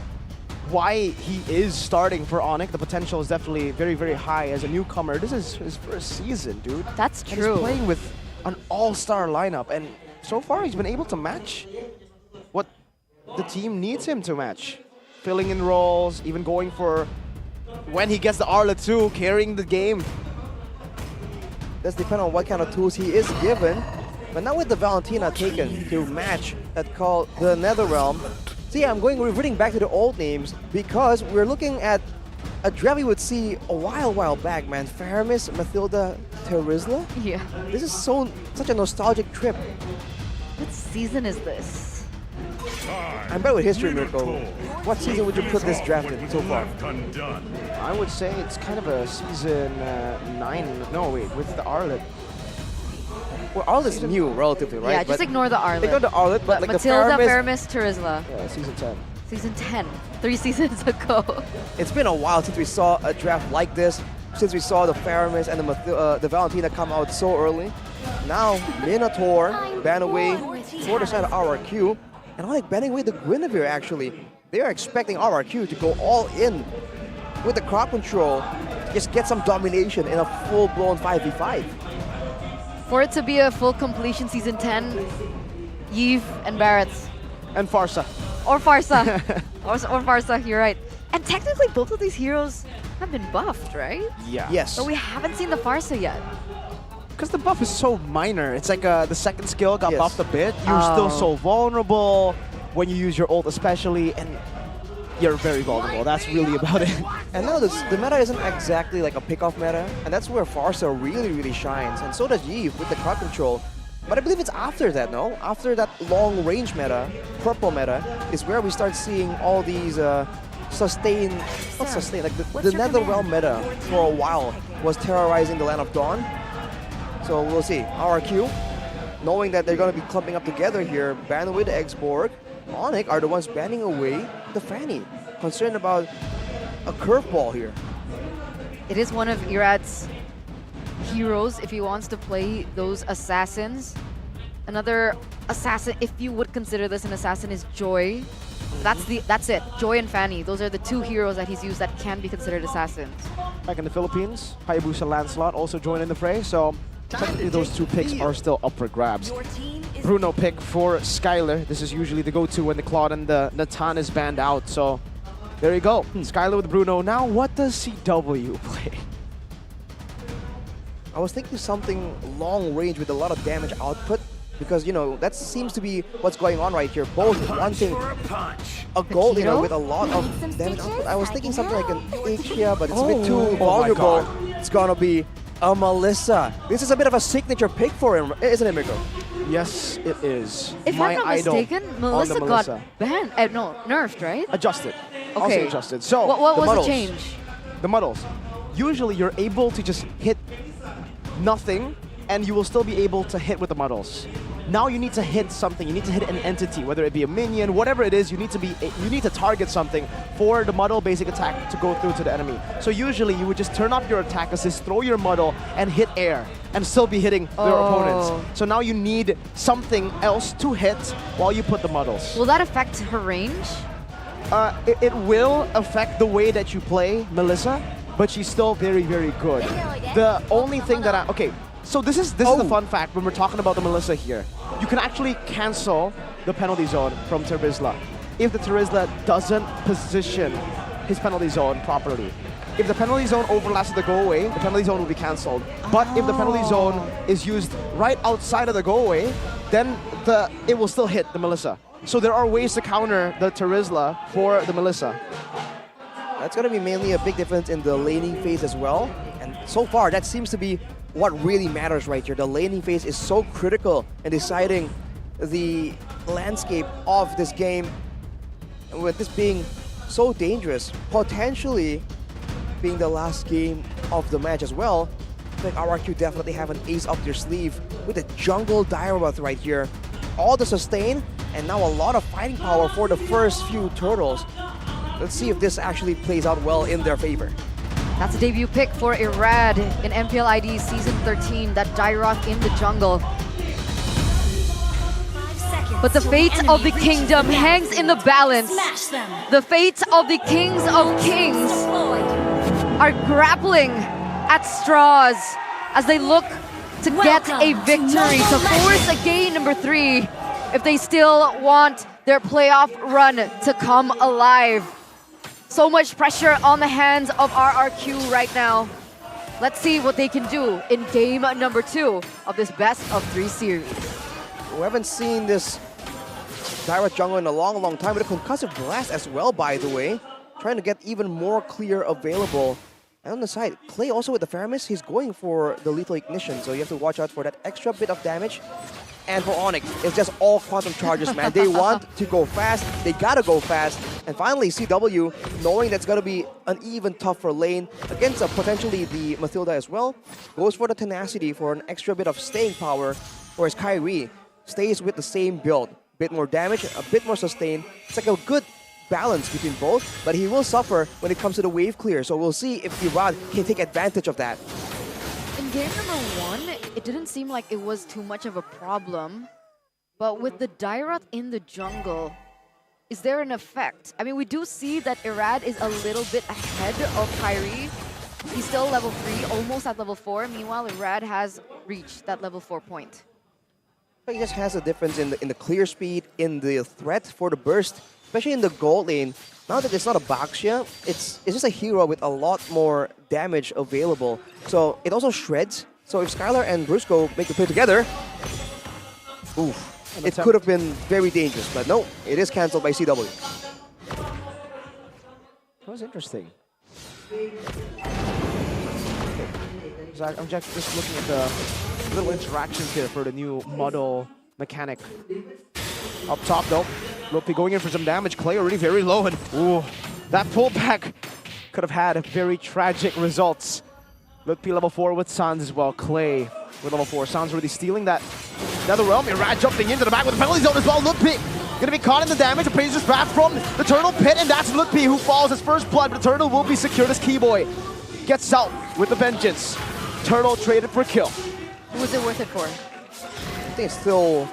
why he is starting for Onic. The potential is definitely very, very high as a newcomer. This is his first season, dude. That's And true. he's playing with an all-star lineup, and so far he's been able to match what the team needs him to match. Filling in roles, even going for, when he gets the Arla too, carrying the game. That's depend on what kind of tools he is given. But now with the Valentina taken to match that called the Netherrealm. So yeah, I'm reverting back to the old names because we're looking at a draft we would see a while back, man. Faramis, Matilda, Terizla. Yeah. This is such a nostalgic trip. What season is this? I'm better with history, Mirko. What season would you put this draft in so far? I would say it's kind of a season 9. No, wait, with the Arlet. Well, Arlet's new, relatively, right? Yeah, just ignore the Arlet. Ignore the Arlet, but like Matilda, the Faramis, Terizla. Yeah, season 10. Season 10, 3 seasons ago. It's been a while since we saw a draft like this, since we saw the Faramis and the Valentina come out so early. Now, Minotaur ban away for the side of RRQ, and I like banning away the Guinevere, actually. They are expecting RRQ to go all in with the crowd control, just get some domination in a full-blown 5v5. For it to be a full completion season 10, Yves and Barrett. And Farsa. Or Farsa. or Farsa, you're right. And technically both of these heroes have been buffed, right? Yeah. Yes. But we haven't seen the Farsa yet. Because the buff is so minor. It's like the second skill got buffed a bit. You're Oh. still so vulnerable when you use your ult especially, and you're very vulnerable. That's really about it. And now the meta isn't exactly like a pick-off meta, and that's where Farsa really shines, and so does Yves with the crowd control. But I believe it's after that, no? After that long-range meta, purple meta, is where we start seeing all these like the Netherrealm meta for a while was terrorizing the Land of Dawn. So we'll see. RRQ, knowing that they're going to be clumping up together here, ban away the X-Borg. Onic are the ones banning away the Fanny. Concerned about a curveball here. It is one of Irad's heroes if he wants to play those assassins. Another assassin, if you would consider this an assassin, is Joy. That's it. Joy and Fanny. Those are the two heroes that he's used that can be considered assassins. back in the Philippines. Hayabusa Lancelot also joined in the fray, so technically those two picks are still up for grabs. Bruno pick for Skylar. This is usually the go-to when the Claude and the Natan is banned out, so there you go. Skylar with Bruno. Now, what does CW play? I was thinking something long range with a lot of damage output because, you know, that seems to be what's going on right here. Both wanting a gold leader with a lot of damage output. I was thinking something like an Ixia, but it's a bit too vulnerable. It's gonna be a Melissa. This is a bit of a signature pick for him, isn't it, Miko? Yes, it is. If My I'm not idol mistaken, on the Melissa got banned. No, nerfed, right? Adjusted. Okay. Also adjusted. So, what the was muddles. the change? The muddles. Usually you're able to just hit nothing and you will still be able to hit with the muddles. Now you need to hit something. You need to hit an entity, whether it be a minion, whatever it is. You need to target something for the muddle basic attack to go through to the enemy. So usually you would just turn up your attack assist, throw your muddle, and hit air, and still be hitting their opponents. So now you need something else to hit while you put the muddles. Will that affect her range? It will affect the way that you play Melissa, but she's still very, very good. The only thing that so this is the fun fact when we're talking about the Melissa here. You can actually cancel the penalty zone from Terizla if the Terizla doesn't position his penalty zone properly. If the penalty zone overlaps with the go away, the penalty zone will be cancelled. But if the penalty zone is used right outside of the go away, then it will still hit the Melissa. So there are ways to counter the Terizla for the Melissa. That's going to be mainly a big difference in the laning phase as well. And so far, that seems to be what really matters right here. The laning phase is so critical in deciding the landscape of this game. And with this being so dangerous, potentially being the last game of the match as well, I think RRQ definitely have an ace up their sleeve with the jungle Direbath right here. All the sustain, and now a lot of fighting power for the first few turtles. Let's see if this actually plays out well in their favor. That's a debut pick for Irad in MPL ID Season 13, that Diroth in the jungle. But the fate of the kingdom hangs in the balance. The fate of the kings of kings are grappling at straws as they look to get a victory, to force a game number 3 if they still want their playoff run to come alive. So much pressure on the hands of RRQ right now. Let's see what they can do in game number 2 of this best of 3 series. We haven't seen this Direbath jungle in a long time with a concussive blast as well, by the way. Trying to get even more clear available. And on the side, Clay also with the Faramis, he's going for the lethal ignition, so you have to watch out for that extra bit of damage. And for Onic, it's just all quantum charges, man. They want to go fast, they gotta go fast. And finally, CW, knowing that's gonna be an even tougher lane against potentially the Mathilda as well, goes for the tenacity for an extra bit of staying power, whereas Kyrie stays with the same build. Bit more damage, a bit more sustain. It's like a good balance between both, but he will suffer when it comes to the wave clear. So we'll see if Irad can take advantage of that. In game number 1, it didn't seem like it was too much of a problem. But with the Diroth in the jungle, is there an effect? I mean, we do see that Irad is a little bit ahead of Kyrie. He's still level 3, almost at level 4. Meanwhile, Irad has reached that level 4 point. He just has a difference in the clear speed, in the threat for the burst, especially in the gold lane. Now that it's not a Baxia, it's just a hero with a lot more damage available. So it also shreds. So if Skylar and Brusco make the play together, it could have been very dangerous. But no, it is cancelled by CW. That was interesting. Zach, I'm just looking at the little interactions here for the new model mechanic. Up top though, Lopi going in for some damage. Clay already very low, and that pullback could have had very tragic results. Lopi level 4 with Sans as well. Clay with level 4. Sans already stealing that Nether Realm. Irad jumping into the back with the penalty zone as well. Lopi gonna be caught in the damage. A Razor's Wrath from the Turtle Pit, and that's Lopi who falls as first blood, but the Turtle will be secured as Keyboy gets out with the vengeance. Turtle traded for kill. Who was it worth it for? I think it's still,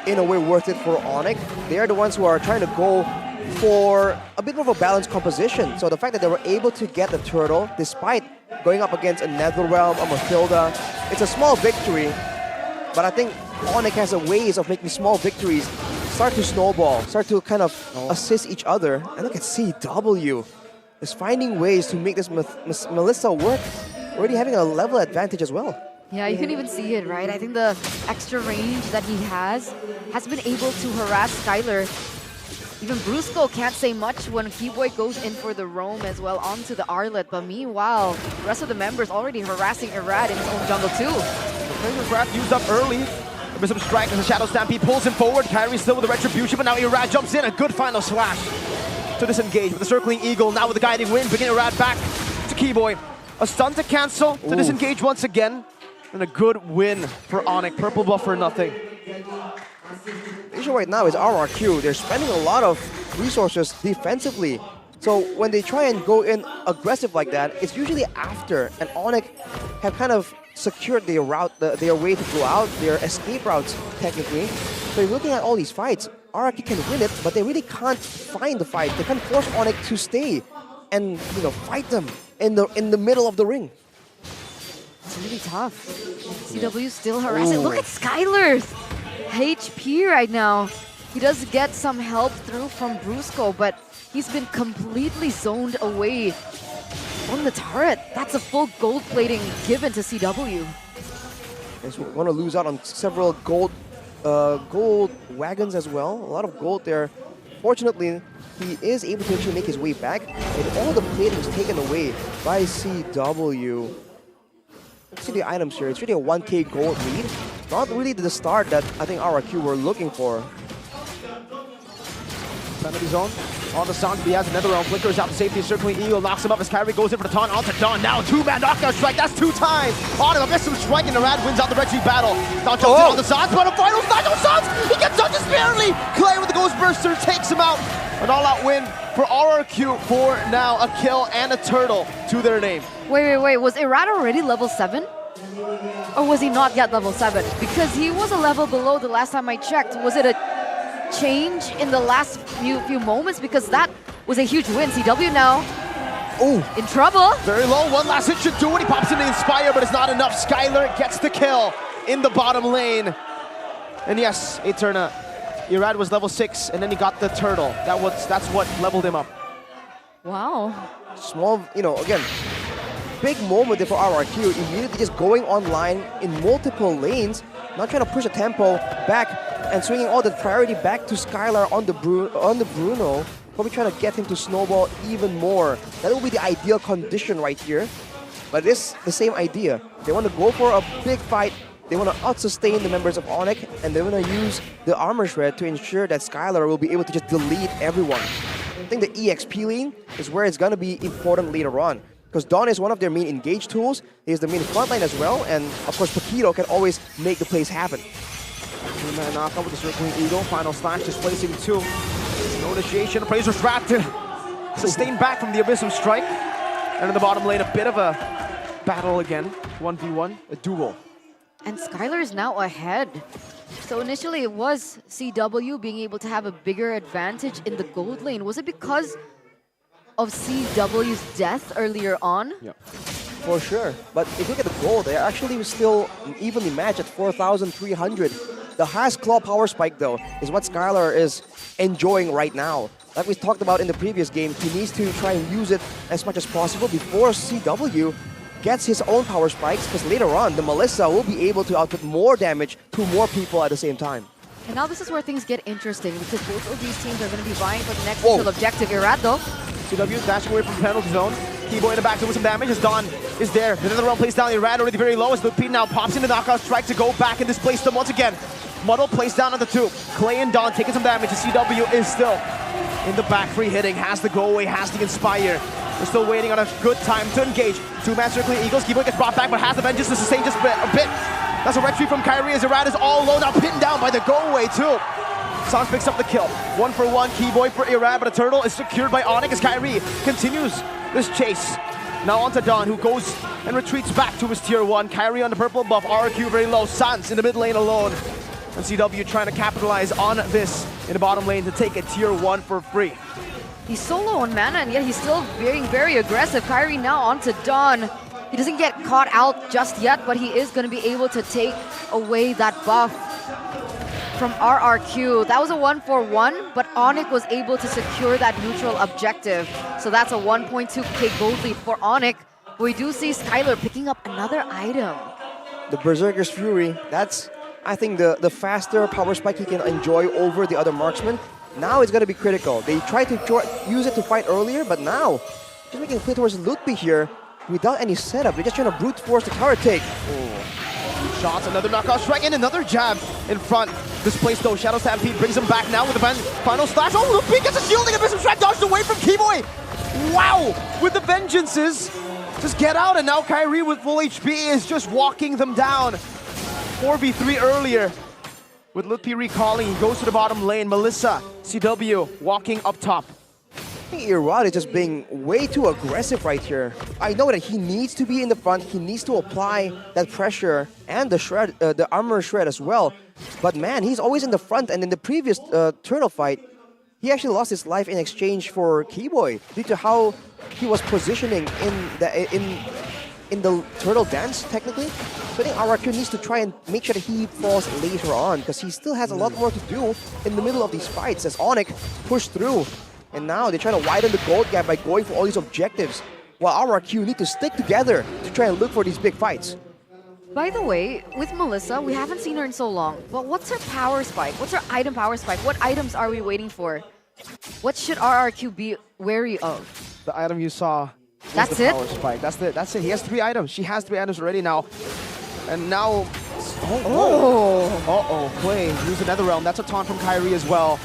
in a way, worth it for Onic. They are the ones who are trying to go for a bit of a balanced composition. So the fact that they were able to get the Turtle, despite going up against a Netherrealm, a Mathilda. It's a small victory, but I think Onic has a ways of making small victories start to snowball, start to kind of assist each other. And look at CW is finding ways to make this Melissa work, already having a level advantage as well. Yeah, you can even see it, right? I think the extra range that he has been able to harass Skylar. Even Brusco can't say much when Keyboy goes in for the roam as well onto the Arlet. But meanwhile, the rest of the members already harassing Irad in his own jungle too. The Fraser Grab used up early. Some strike as the Shadow Stampede pulls him forward. Kyrie still with the Retribution, but now Irad jumps in. A good final slash to disengage with the Circling Eagle. Now with the Guiding Wind, bringing Irad back to Keyboy. A stun to cancel, to disengage once again. And a good win for Onic. Purple buff for nothing. The issue right now is RRQ. They're spending a lot of resources defensively. So when they try and go in aggressive like that, it's usually after. And Onic have kind of secured their route, their way to go out, their escape routes technically. So you're looking at all these fights, RRQ can win it, but they really can't find the fight. They can't force Onic to stay and fight them in the middle of the ring. It's really tough. CW still harassing. Look at Skylar's HP right now. He does get some help through from Brusco, but he's been completely zoned away from the turret. That's a full gold plating given to CW. He's going to lose out on several gold wagons as well. A lot of gold there. Fortunately, he is able to actually make his way back, and all the plating is taken away by CW. See the items here. It's really a 1k gold lead. Not really the start that I think RRQ were looking for. Penalty zone on the sound. He has another round. Flickers out to safety. Circling Eagle knocks him up as Kyrie goes in for the taunt onto Dawn. Now two-man knockout strike. That's 2 times. On him. I missed some strike and Irad wins out the Red Tree battle. Now jumps in on the Zons, but a final snatch on Zons. He gets done just barely. Clay with the Ghost Burster takes him out. An all-out win for RRQ for now. A kill and a turtle to their name. Wait. Was Irad already level 7? Or was he not yet level 7? Because he was a level below the last time I checked. Was it a change in the last few moments? Because that was a huge win. CW now in trouble. Very low. One last hit should do it. He pops into Inspire, but it's not enough. Skylar gets the kill in the bottom lane. And yes, Eterna. Irad was level 6, and then he got the turtle. That's what leveled him up. Wow. Small, again, big moment there for RRQ. Immediately just going online in multiple lanes, not trying to push the tempo back and swinging all the priority back to Skylar on the Bruno. Probably trying to get him to snowball even more. That will be the ideal condition right here. But it's the same idea. They want to go for a big fight. They want to out-sustain the members of Onic, and they want to use the Armor Shred to ensure that Skylar will be able to just delete everyone. I think the EXP lane is where it's going to be important later on, because Dawn is one of their main engage tools. He is the main frontline as well, and of course Paquito can always make the plays happen. Two-man knockout with the Circling Eagle. Final slash displacing 2. No initiation. Fraser's wrapped in. Sustained back from the Abyssum strike. And in the bottom lane, a bit of a battle again. 1v1, a duel. And Skylar is now ahead. So initially it was CW being able to have a bigger advantage in the gold lane. Was it because of CW's death earlier on? Yeah, for sure. But if you look at the gold, they actually still evenly matched at 4,300. The highest claw power spike, though, is what Skylar is enjoying right now. Like we talked about in the previous game, he needs to try and use it as much as possible before CW gets his own power spikes, because later on, the Melissa will be able to output more damage to more people at the same time. And now this is where things get interesting, because both of these teams are going to be vying for the next initial objective. Irad, though. CW dashing away from the penalty zone. Keyboy in the back doing some damage as Dawn is there. Another round plays down. Irad already very low as Lupin now pops into knockout strike to go back and displace them once again. Muddle placed down on the 2. Clay and Dawn taking some damage as CW is still in the back, free hitting, has the go away, has the Inspire. We're still waiting on a good time to engage. Two-man Circling Eagles. Keyboy gets brought back, but has the Vengeance to sustain just a bit. That's a retreat from Kyrie as Irad is all low, now pinned down by the go away too. Sans picks up the kill. 1 for 1, Keyboy for Irad, but a turtle is secured by Onic as Kyrie continues this chase. Now onto Dawn, who goes and retreats back to his tier 1. Kyrie on the purple buff, RRQ very low. Sans in the mid lane alone. And CW trying to capitalize on this in the bottom lane to take a tier 1 for free. He's so low on mana, and yet he's still very, very aggressive. Kyrie now onto Dawn. He doesn't get caught out just yet, but he is going to be able to take away that buff from RRQ. That was a 1-for-1, but Onic was able to secure that neutral objective. So that's a 1.2k gold lead for Onic. We do see Skylar picking up another item. The Berserker's Fury, that's, I think, the faster power spike he can enjoy over the other marksmen. Now it's going to be critical. They tried to use it to fight earlier, but now, just making a play towards Lutpi here, without any setup. They're just trying to brute force the tower take. Shots, another knockout strike, and another jab in front. Displaced though, Shadow Stampede brings him back now with the final slash. Oh, Lutpi gets a shielding, and Missile Strike dodged away from Keyboy. Wow, with the vengeances. Just get out, and now Kyrie with full HP is just walking them down. 4v3 earlier. With Lutpi recalling, he goes to the bottom lane. Melissa, CW, walking up top. I think Irad is just being way too aggressive right here. I know that he needs to be in the front, he needs to apply that pressure and the shred, the armor shred as well. But man, he's always in the front, and in the previous turtle fight, he actually lost his life in exchange for Keyboy due to how he was positioning in the turtle dance, technically. So I think RRQ needs to try and make sure that he falls later on, because he still has a lot more to do in the middle of these fights as Onic pushed through. And now they're trying to widen the gold gap by going for all these objectives, while RRQ need to stick together to try and look for these big fights. By the way, with Melissa, we haven't seen her in so long. But what's her power spike? What's her item power spike? What items are we waiting for? What should RRQ be wary of? The item you saw. That's the it? Power spike. That's it. He has 3 items. She has 3 items already now. And now... Uh-oh. Play. Use another realm. That's a taunt from Kyrie as well.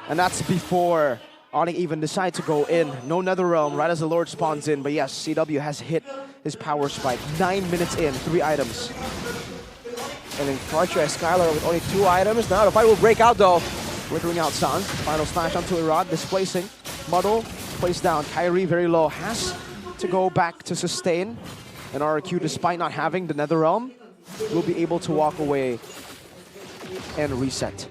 And that's before Onic even decides to go in. No Netherrealm right as the Lord spawns in. But yes, CW has hit his power spike. 9 minutes in, 3 items. And in contrast, Skylar with only 2 items. Now the fight will break out though. Withering out Sans. Final slash onto Irad, displacing. Muddle, placed down. Kyrie very low. Has to go back to sustain. And RRQ, despite not having the Netherrealm, will be able to walk away and reset.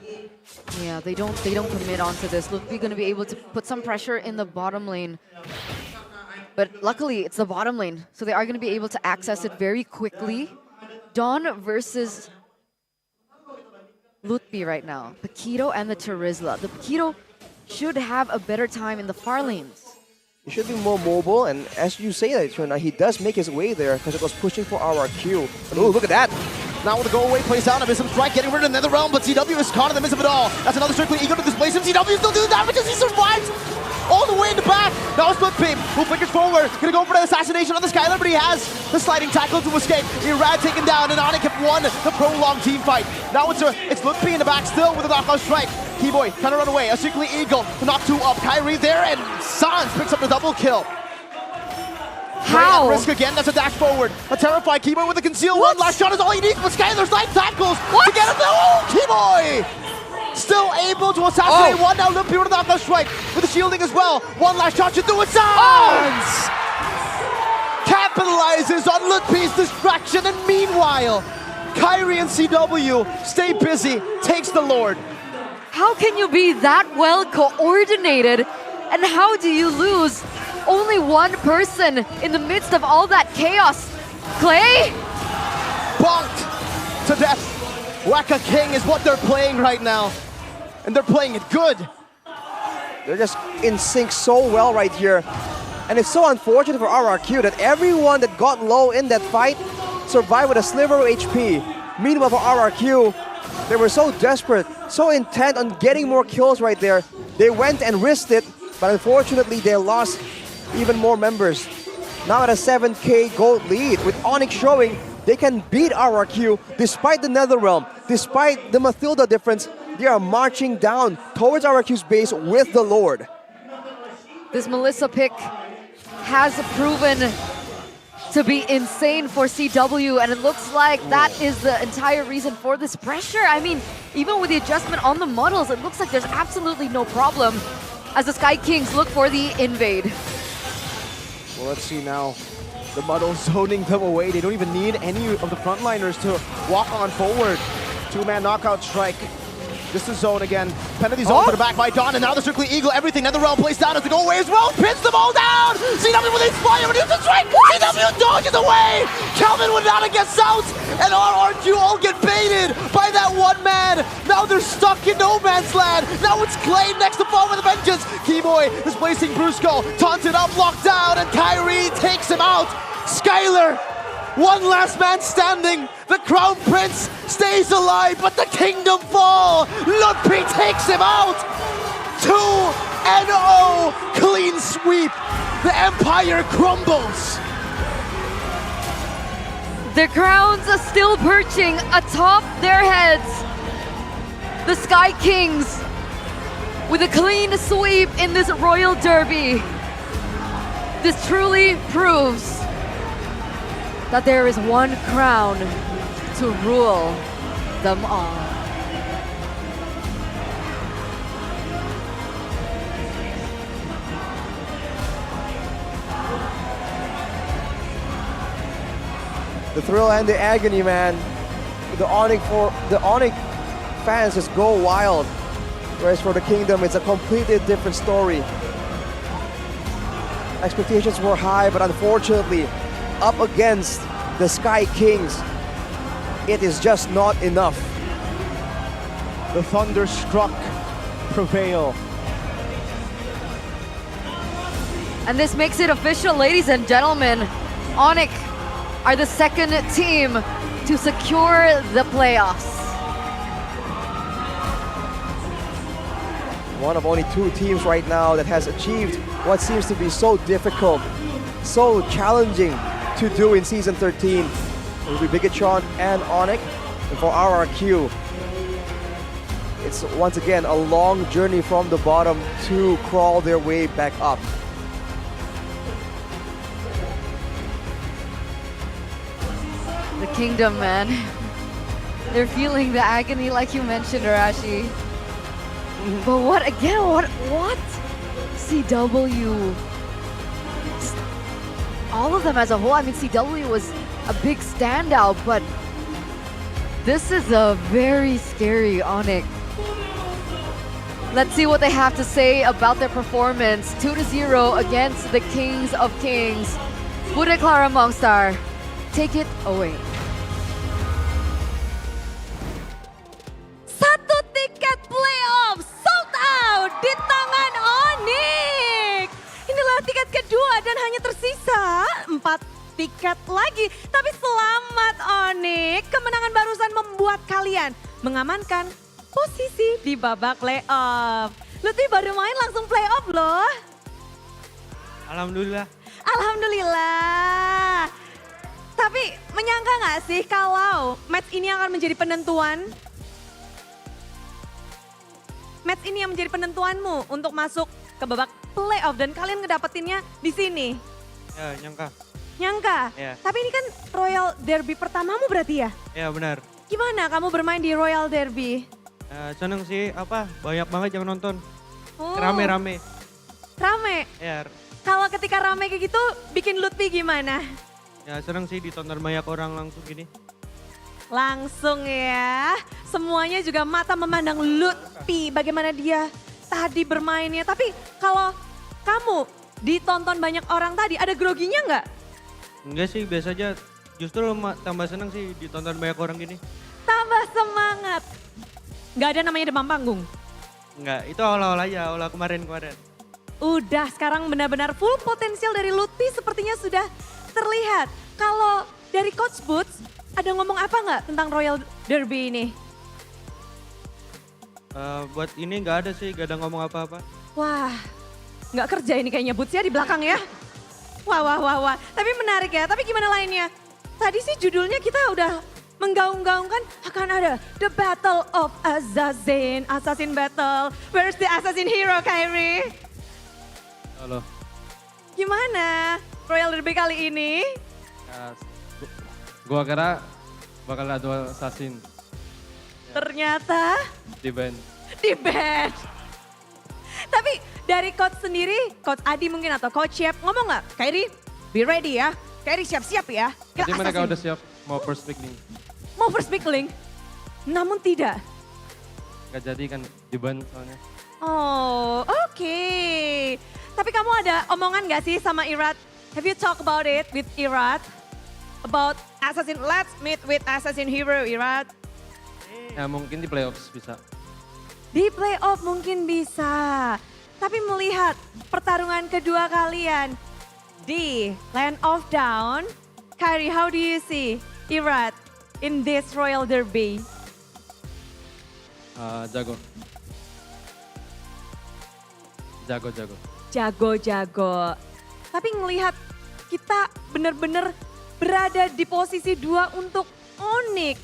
Yeah, they don't commit onto this. Lutpi going to be able to put some pressure in the bottom lane. But luckily, it's the bottom lane, so they are going to be able to access it very quickly. Dawn versus Lutpi right now. Paquito and the Terizla. The Paquito should have a better time in the far lanes. He should be more mobile, and as you say that, Chuna, he does make his way there because it was pushing for RRQ. But oh, look at that! Now with the go away, plays down, Abyssum Strike, getting rid of another realm, but CW is caught in the midst of it all. That's another Strictly Eagle to displace him. CW still doing damage as he survives all the way in the back. Now it's Lutpi, who flickers forward, gonna go for the assassination on the Skylar, but he has the sliding tackle to escape. Irad taken down, and Onic have won the prolonged team fight. Now it's Lutpi in the back still with a knockout strike. Keyboy trying to run away, a Strictly Eagle to knock 2 up. Kyrie there, and Sans picks up the double kill. How? Risk again, that's a dash forward. A terrified Keyboy with a conceal. One last shot is all he needs, but Skylar's light tackles to get him. Oh, Keyboy! Still able to assassinate one. Now Lutpi with a knockout strike with the shielding as well. One last shot should do it. Sans! Capitalizes on Lutpi's distraction, and meanwhile, Kyrie and CW stay busy, takes the Lord. How can you be that well coordinated, and how do you lose? Only one person in the midst of all that chaos. Clay? Bonked to death. Waka King is what they're playing right now. And they're playing it good. They're just in sync so well right here. And it's so unfortunate for RRQ that everyone that got low in that fight survived with a sliver of HP. Meanwhile for RRQ, they were so desperate, so intent on getting more kills right there. They went and risked it, but unfortunately they lost even more members. Now at a 7k gold lead, with Onic showing they can beat RRQ despite the Netherrealm, despite the Mathilda difference. They are marching down towards RRQ's base with the Lord. This Melissa pick has proven to be insane for CW, and it looks like that is the entire reason for this pressure. I mean, even with the adjustment on the models, it looks like there's absolutely no problem as the Sky Kings look for the invade. Well, let's see now. The Muddle zoning them away. They don't even need any of the frontliners to walk on forward. 2-man knockout strike. Just the zone again. Penalty zone to the back by Don, and now the Circling Eagle, everything. Netherrealm plays down as they go away as well. Pins them all down! CW with Inspire, reduces strike! CW dodges away! Calvin with Nana gets out, and RRQ all get baited by that one man. Now they're stuck in no man's land. Now it's Clay next to fall with a vengeance. Keyboy displacing Brusco, taunted up, locked down, and Kyrie takes him out. Skylar, one last man standing. The Crown Prince stays alive, but the kingdom fall. Ludwig takes him out. 2-0, clean sweep. The Empire crumbles. Their crowns are still perching atop their heads. The Sky Kings with a clean sweep in this Royal Derby. This truly proves that there is one crown to rule them all. The thrill and the agony, man. The Onic fans just go wild. Whereas for the Kingdom, it's a completely different story. Expectations were high, but unfortunately, up against the Sky Kings, it is just not enough. The Thunderstruck prevail. And this makes it official, ladies and gentlemen. Onic are the second team to secure the playoffs. One of only two teams right now that has achieved what seems to be so difficult, so challenging to do in Season 13. It will be Bigatron and Onic. And for RRQ, it's once again a long journey from the bottom to crawl their way back up. The Kingdom, man. They're feeling the agony like you mentioned, Arashi. But what again? What? CW. All of them as a whole. I mean, CW was a big standout, but this is a very scary Onic. Let's see what they have to say about their performance. 2-0 against the Kings of Kings. Bude Clara Mongstar, take it away. Satu tiket playoff sold out di tangan Onic. Inilah tiket kedua dan hanya tersisa 4 tiket lagi. Tapi selamat Onic, kemenangan barusan membuat kalian mengamankan posisi di babak playoff. Lutfi baru main langsung playoff loh. Alhamdulillah. Alhamdulillah. Tapi menyangka nggak sih kalau match ini akan menjadi penentuan? Match ini yang menjadi penentuanmu untuk masuk ke babak playoff dan kalian ngedapetinnya di sini. Ya, nyangka. Nyangka? Ya. Tapi ini kan Royal Derby pertamamu berarti ya? Ya, benar. Gimana kamu bermain di Royal Derby? Seneng sih, banyak banget yang nonton. Oh. Rame-rame. Rame? Ya, Kalau ketika rame kayak gitu bikin Lutfi gimana? ya seneng sih ditonton banyak orang langsung gini. Langsung ya, semuanya juga mata memandang Lutfi bagaimana dia tadi bermainnya. Tapi kalau kamu ditonton banyak orang tadi, ada groginya nggak? Enggak sih, biasa aja. Justru tambah seneng sih ditonton banyak orang gini. Tambah semangat. Nggak ada namanya demam panggung? Enggak, itu awal-awal aja, awal kemarin. Udah, sekarang benar-benar full potensial dari Lutfi sepertinya sudah terlihat. Kalau dari Coach Boots, ada ngomong apa nggak tentang Royal Derby ini? Buat ini nggak ada sih, nggak ada ngomong apa-apa. Wah, nggak kerja ini kayaknya Boots ya di belakang ya. Wah. Tapi menarik ya, tapi gimana lainnya? Tadi sih judulnya kita udah menggaung-gaungkan akan ada The Battle of Assassin. Assassin Battle. Where's the Assassin Hero, Kyrie? Halo. Gimana Royal Derby kali ini? Ya, gua kira bakal ada assassin. Ternyata Di band. di band. Tapi dari coach sendiri, Coach Adi mungkin atau Coach Shep ngomong nggak? Kyrie, be ready ya. Kyrie siap-siap ya. Jadi mereka udah siap mau first pick nih. Mau first pick link, namun tidak. Gak jadi kan di ban soalnya. Oh, oke. Tapi kamu ada omongan gak sih sama Irat? Have you talk about it with Irat? About Assassin, let's meet with Assassin Hero, Irat. Ya mungkin di playoffs bisa. Di playoff mungkin bisa. Tapi melihat pertarungan kedua kalian di Land of Dawn, Kyrie, how do you see Irat in this Royal Derby? Jago. Jago. Jago. Tapi ngelihat kita benar-benar berada di posisi 2 untuk Onic.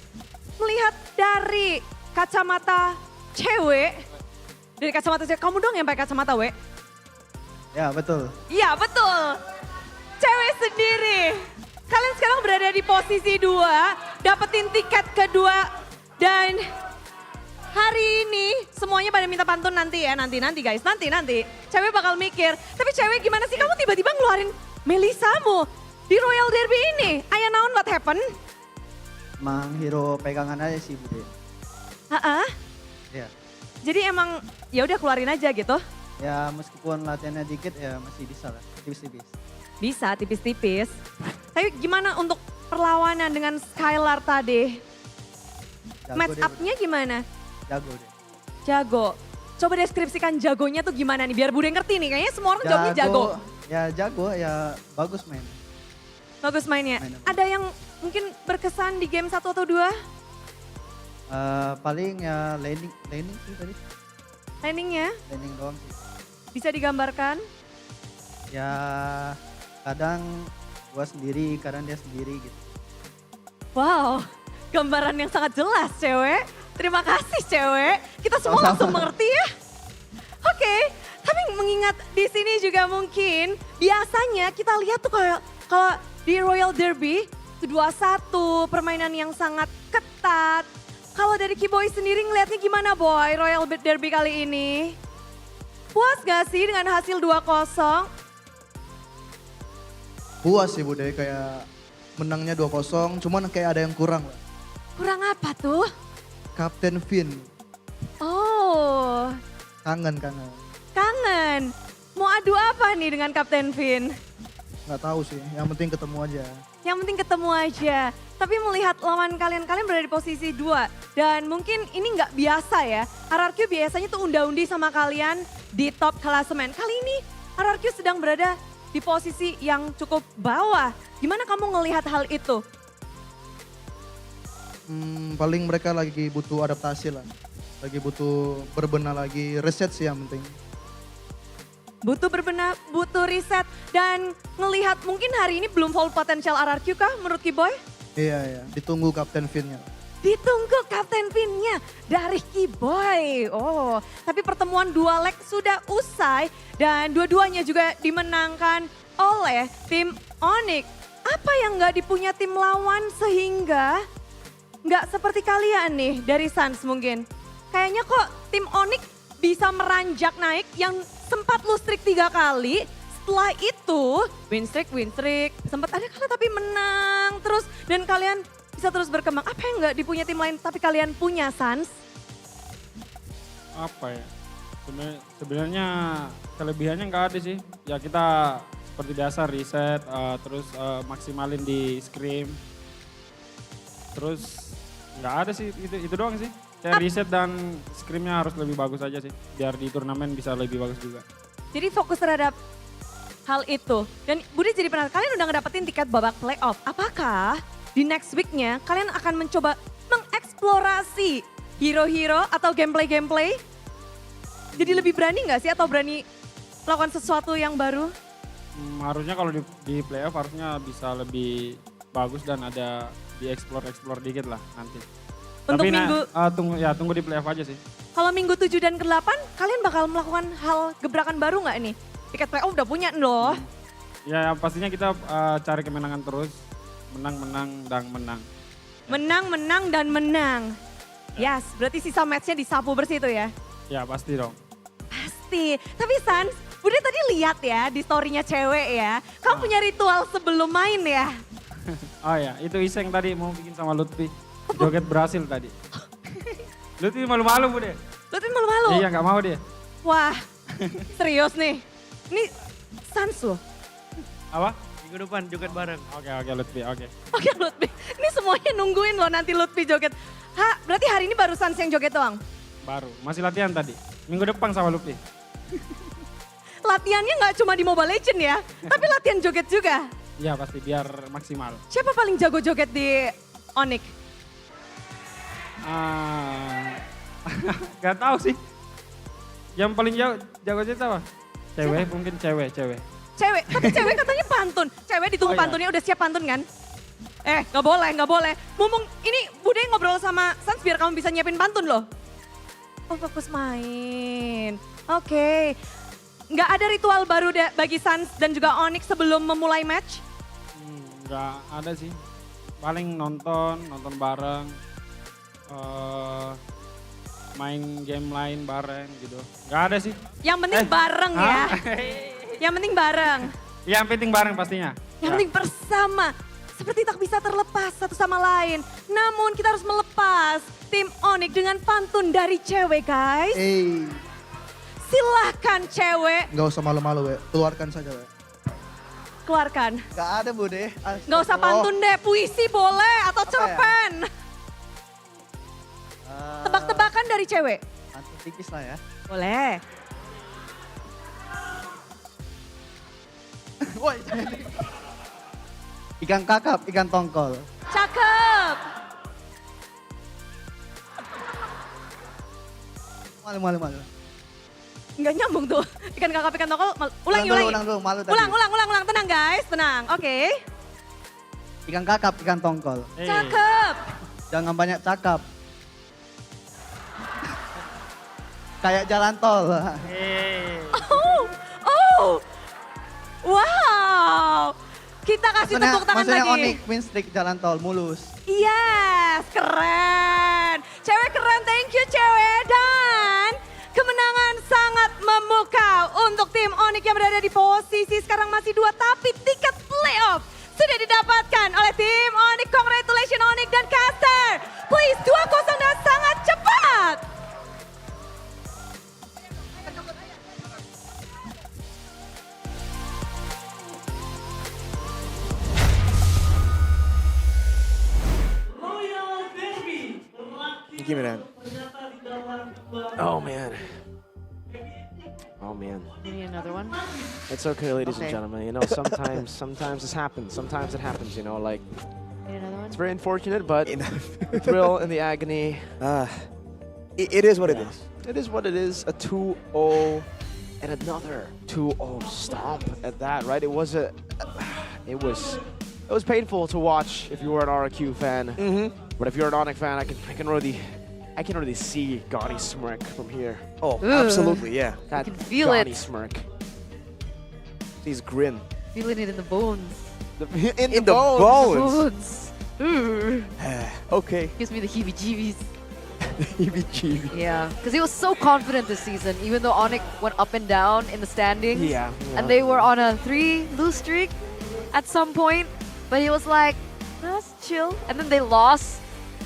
Melihat dari kacamata cewek, kamu dong yang pakai kacamata, we? Ya, betul. Iya, betul. Cewek sendiri. Kalian sekarang berada di posisi 2, dapetin tiket kedua dan hari ini semuanya pada minta pantun nanti ya, nanti guys, nanti. Cewek bakal mikir, tapi cewek gimana sih kamu tiba-tiba ngeluarin Melisamu di Royal Derby ini? Aya naon what happen? Mang hero pegangan aja sih, Bude. Ya. Jadi emang ya udah keluarin aja gitu? Ya meskipun latihannya dikit ya masih bisa lah, tipis-tipis. Bisa, tipis-tipis. Tapi gimana untuk perlawanan dengan Skylar tadi? Match up-nya gimana? Jago deh. Jago. Coba deskripsikan jagonya tuh gimana nih, biar Bude ngerti nih. Kayaknya semua orang jawabnya jago. Ya jago, ya bagus main. Bagus mainnya. Ada yang mungkin berkesan di game 1 atau 2? Paling ya laning sih tadi. Landingnya? Laning doang sih. Bisa digambarkan? Ya kadang gua sendiri, kadang dia sendiri gitu. Wow, gambaran yang sangat jelas cewek. Terima kasih cewek. Kita semua langsung mengerti ya. Oke, tapi mengingat di sini juga mungkin biasanya kita lihat tuh kalau di Royal Derby itu 2-1, permainan yang sangat ketat. Kalau dari Kiboy sendiri ngelihatnya gimana Boy Royal Derby kali ini? Puas gak sih dengan hasil 2-0? Puas sih Bude, kayak menangnya 2-0, cuman kayak ada yang kurang lah. Kurang apa tuh? Kapten Finn. Oh. Kangen. Mau adu apa nih dengan Kapten Finn? Nggak tahu sih, yang penting ketemu aja. Yang penting ketemu aja. Tapi melihat lawan kalian berada di posisi 2. Dan mungkin ini nggak biasa ya. RRQ biasanya tuh unda-undi sama kalian di top klasemen. Kali ini RRQ sedang berada di posisi yang cukup bawah. Gimana kamu ngelihat hal itu? Paling mereka lagi butuh adaptasi lah. Lagi butuh berbenah lagi, reset sih yang penting. Butuh berbenah, butuh riset. Dan ngelihat mungkin hari ini belum full potensial RRQ kah menurut Kiboy? Iya, ditunggu Kapten Finn-nya. Ditunggu Kapten Finn-nya dari Kiboy. Oh, tapi pertemuan 2 leg sudah usai dan dua-duanya juga dimenangkan oleh tim Onic. Apa yang nggak dipunya tim lawan sehingga nggak seperti kalian nih dari Suns mungkin? Kayaknya kok tim Onic bisa meranjak naik yang sempat lose streak 3 kali. Setelah itu win streak, sempat ada kala tapi menang terus dan kalian bisa terus berkembang. Apa yang nggak dipunya tim lain tapi kalian punya Suns? Apa ya? Sebenarnya kelebihannya nggak ada sih. Ya kita seperti biasa reset, terus maksimalin di scrim. Terus nggak ada sih, itu doang sih. Kayak reset dan scrimnya harus lebih bagus aja sih. Biar di turnamen bisa lebih bagus juga. Jadi fokus terhadap hal itu. Dan Budi jadi penasaran, kalian udah ngedapetin tiket babak playoff. Apakah di next week-nya kalian akan mencoba mengeksplorasi hero-hero atau gameplay-gameplay? Jadi lebih berani nggak sih atau berani melakukan sesuatu yang baru? Harusnya kalau di playoff harusnya bisa lebih bagus dan ada di-explore dikit lah nanti. Untuk tapi minggu, tunggu di playoff aja sih. Kalau minggu 7 dan ke-8 kalian bakal melakukan hal gebrakan baru nggak nih? Tiket playoff udah punya loh. Ya pastinya kita cari kemenangan terus. Menang dan menang. Menang dan menang. Yes, berarti sisa matchnya disapu bersih itu ya? Ya pasti dong. Pasti. Tapi Sans, Bude tadi lihat ya di story-nya cewek ya. Kamu punya ritual sebelum main ya? Oh ya, itu Iseng tadi mau bikin sama Lutfi. Joget berhasil tadi. Lutfi malu-malu Bude. Lutfi malu-malu? Iya, nggak mau dia. Wah, serius nih. Ini Sans loh. Apa? Minggu depan joget bareng. Oke, Lutfi, oke. Oke Lutfi, ini semuanya nungguin loh nanti Lutfi joget. Berarti hari ini baru Sans yang joget doang? Baru, masih latihan tadi. Minggu depan sama Lutfi. Latihannya nggak cuma di Mobile Legends ya, tapi latihan joget juga. Iya, pasti biar maksimal. Siapa paling jago joget di Onic? Gak tahu sih. Yang paling jago apa? Cewek, mungkin cewek. Cewek, tapi cewek katanya pantun. Cewek ditunggu pantunnya, udah siap pantun kan? Nggak boleh. Mumpung ini Bude ngobrol sama Sans biar kamu bisa nyiapin pantun loh. Oh, fokus main. Oke. Nggak ada ritual baru bagi Sans dan juga Onic sebelum memulai match? Nggak ada sih. Paling nonton bareng. Main game lain bareng gitu. Nggak ada sih. Yang penting bareng ya. Yang penting bareng. Yang penting bareng pastinya. Yang penting bersama. Seperti tak bisa terlepas satu sama lain. Namun kita harus melepas tim Onic dengan pantun dari cewek guys. Silahkan cewek. Nggak usah malu-malu, keluarkan saja. Keluarkan. Gak ada Bude. Nggak usah pantun deh, puisi boleh atau cerpen. Tebak-tebakan dari cewek. Pantun tipis lah ya. Boleh. Ikan kakap, ikan tongkol. Cakep. Malu. Nggak nyambung tuh. Ikan kakap, ikan tongkol. Ulangi. Ulang dulu, malu tadi. Ulang. Tenang guys, tenang. Oke. Ikan kakap, ikan tongkol. Cakep. Jangan banyak cakap. Kayak jalan tol. Oh. Wow. Kita kasih tepuk tangan maksudnya lagi. Onic, win streak jalan tol, mulus. Yes, keren. Cewek keren, thank you cewek. Dan kemenangan sangat memukau untuk tim Onic yang berada di posisi sekarang masih 2. Tapi tiket playoff sudah didapatkan oleh tim Onic. Congratulations Onic dan Caster. Please 2-0 dan sangat cepat. Give me that. Oh man. You need another one? It's okay, ladies and gentlemen. You know, sometimes this happens. Sometimes it happens. You know, like Need another one? it's very unfortunate, but the thrill and the agony. It is what it is. It is what it is. A 2-0 and another 2-0 stomp at that. Right? It was painful to watch if you were an RRQ fan. But if you're an Onic fan, I can already see Gaudy's smirk from here. Oh, absolutely, yeah. That can feel Gaudy it. smirk. His grin. Feeling it in the bones. In the bones. Bones. Ooh. Okay. Gives me the heebie-jeebies. Heebie-jeebies. Yeah, because he was so confident this season, even though Onic went up and down in the standings. Yeah. And they were on a 3-lose streak at some point. But he was like, let's chill. And then they lost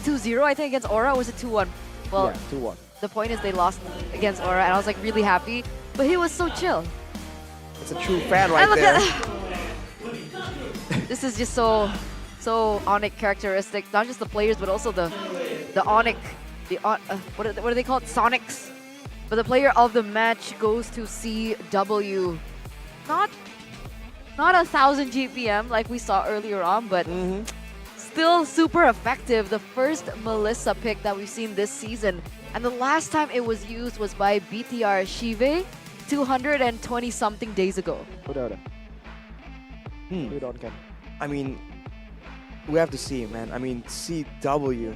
2-0, I think, against Aura. Or was it 2-1? Well, Yeah, 2-1. the point is they lost against Aura, and I was like really happy. But he was so chill. It's a true fan right And look there. This is just so Onic characteristic. Not just the players, but also the Onic, what are they called? Sonics. But the player of the match goes to CW. Not 1,000 GPM like we saw earlier on, but still super effective. The first Melissa pick that we've seen this season. And the last time it was used was by BTR Shive 220 something days ago. Udah. I mean, we have to see, man. I mean, CW.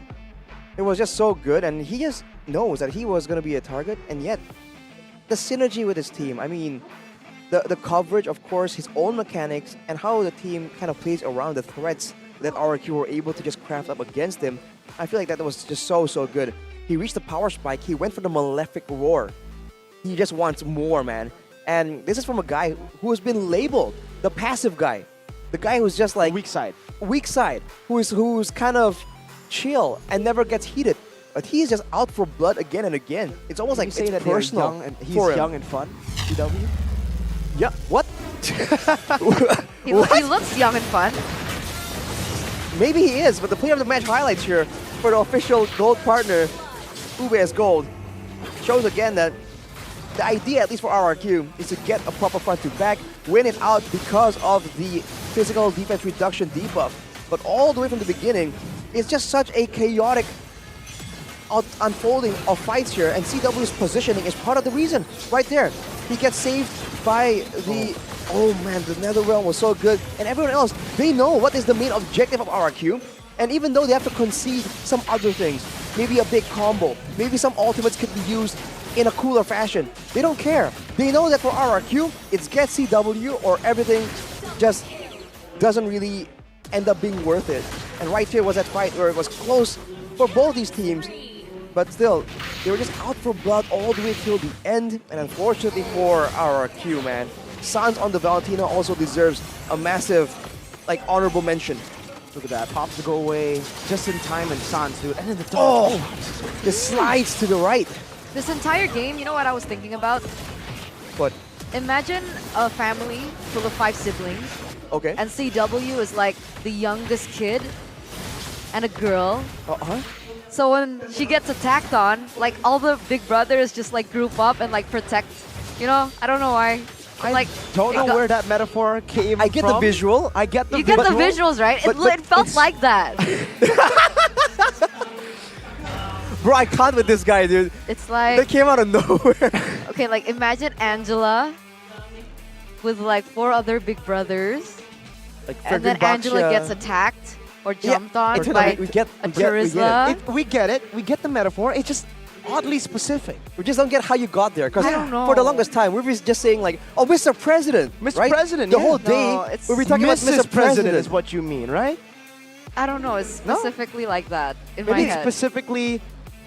It was just so good, and he just knows that he was going to be a target, and yet the synergy with his team. I mean, the coverage, of course, his own mechanics, and how the team kind of plays around the threats that RRQ were able to just craft up against him. I feel like that was just so good. He reached the power spike. He went for the malefic roar. He just wants more, man. And this is from a guy who has been labeled the passive guy. The guy who's just like... Weak side. Weak side. Who's kind of chill and never gets heated but he's just out for blood again and again. It's almost like you say it's that they're personal young and he's for him. young and fun. CW. Yeah. What? He looks young and fun. Maybe he is, but the player of the match highlights here for the official gold partner, UBS Gold, shows again that the idea, at least for RRQ, is to get a proper front to back, win it out because of the physical defense reduction debuff. But all the way from the beginning, it's just such a chaotic unfolding of fights here, and CW's positioning is part of the reason. Right there, he gets saved by the... Oh man, the Netherrealm was so good. And everyone else, they know what is the main objective of RRQ. And even though they have to concede some other things, maybe a big combo, maybe some ultimates could be used in a cooler fashion, they don't care. They know that for RRQ, it's get CW or everything just doesn't really end up being worth it. And right here was that fight where it was close for both these teams. But still, they were just out for blood all the way till the end. And unfortunately for RRQ, man, Sans on the Valentina also deserves a massive, like, honorable mention. Look at that, pops to go away just in time, and Sans do it. And then the dodge. Oh, just slides to the right. This entire game, you know what I was thinking about? What? Imagine a family full of 5 siblings. Okay. And CW is like the youngest kid and a girl. So when she gets attacked on, like all the big brothers just like group up and like protect. You know, I don't know why. I don't know where that metaphor came from. I get the visual. I get the You get the visuals, right? It felt like that. Bro, I can't with this guy, dude. It's like... That came out of nowhere. Okay, like imagine Angela with like 4 other big brothers. Like and then Angela gets attacked or jumped on by a Charizla. We get it. We get the metaphor. It's just oddly specific. We just don't get how you got there. Because I don't know. for the longest time, we were just saying like, oh, Mr. President. Mr. Right? President, The yeah. whole day, No, it's we were talking about Mr. President. is what you mean, right? I don't know, it's specifically like that in my Maybe head. specifically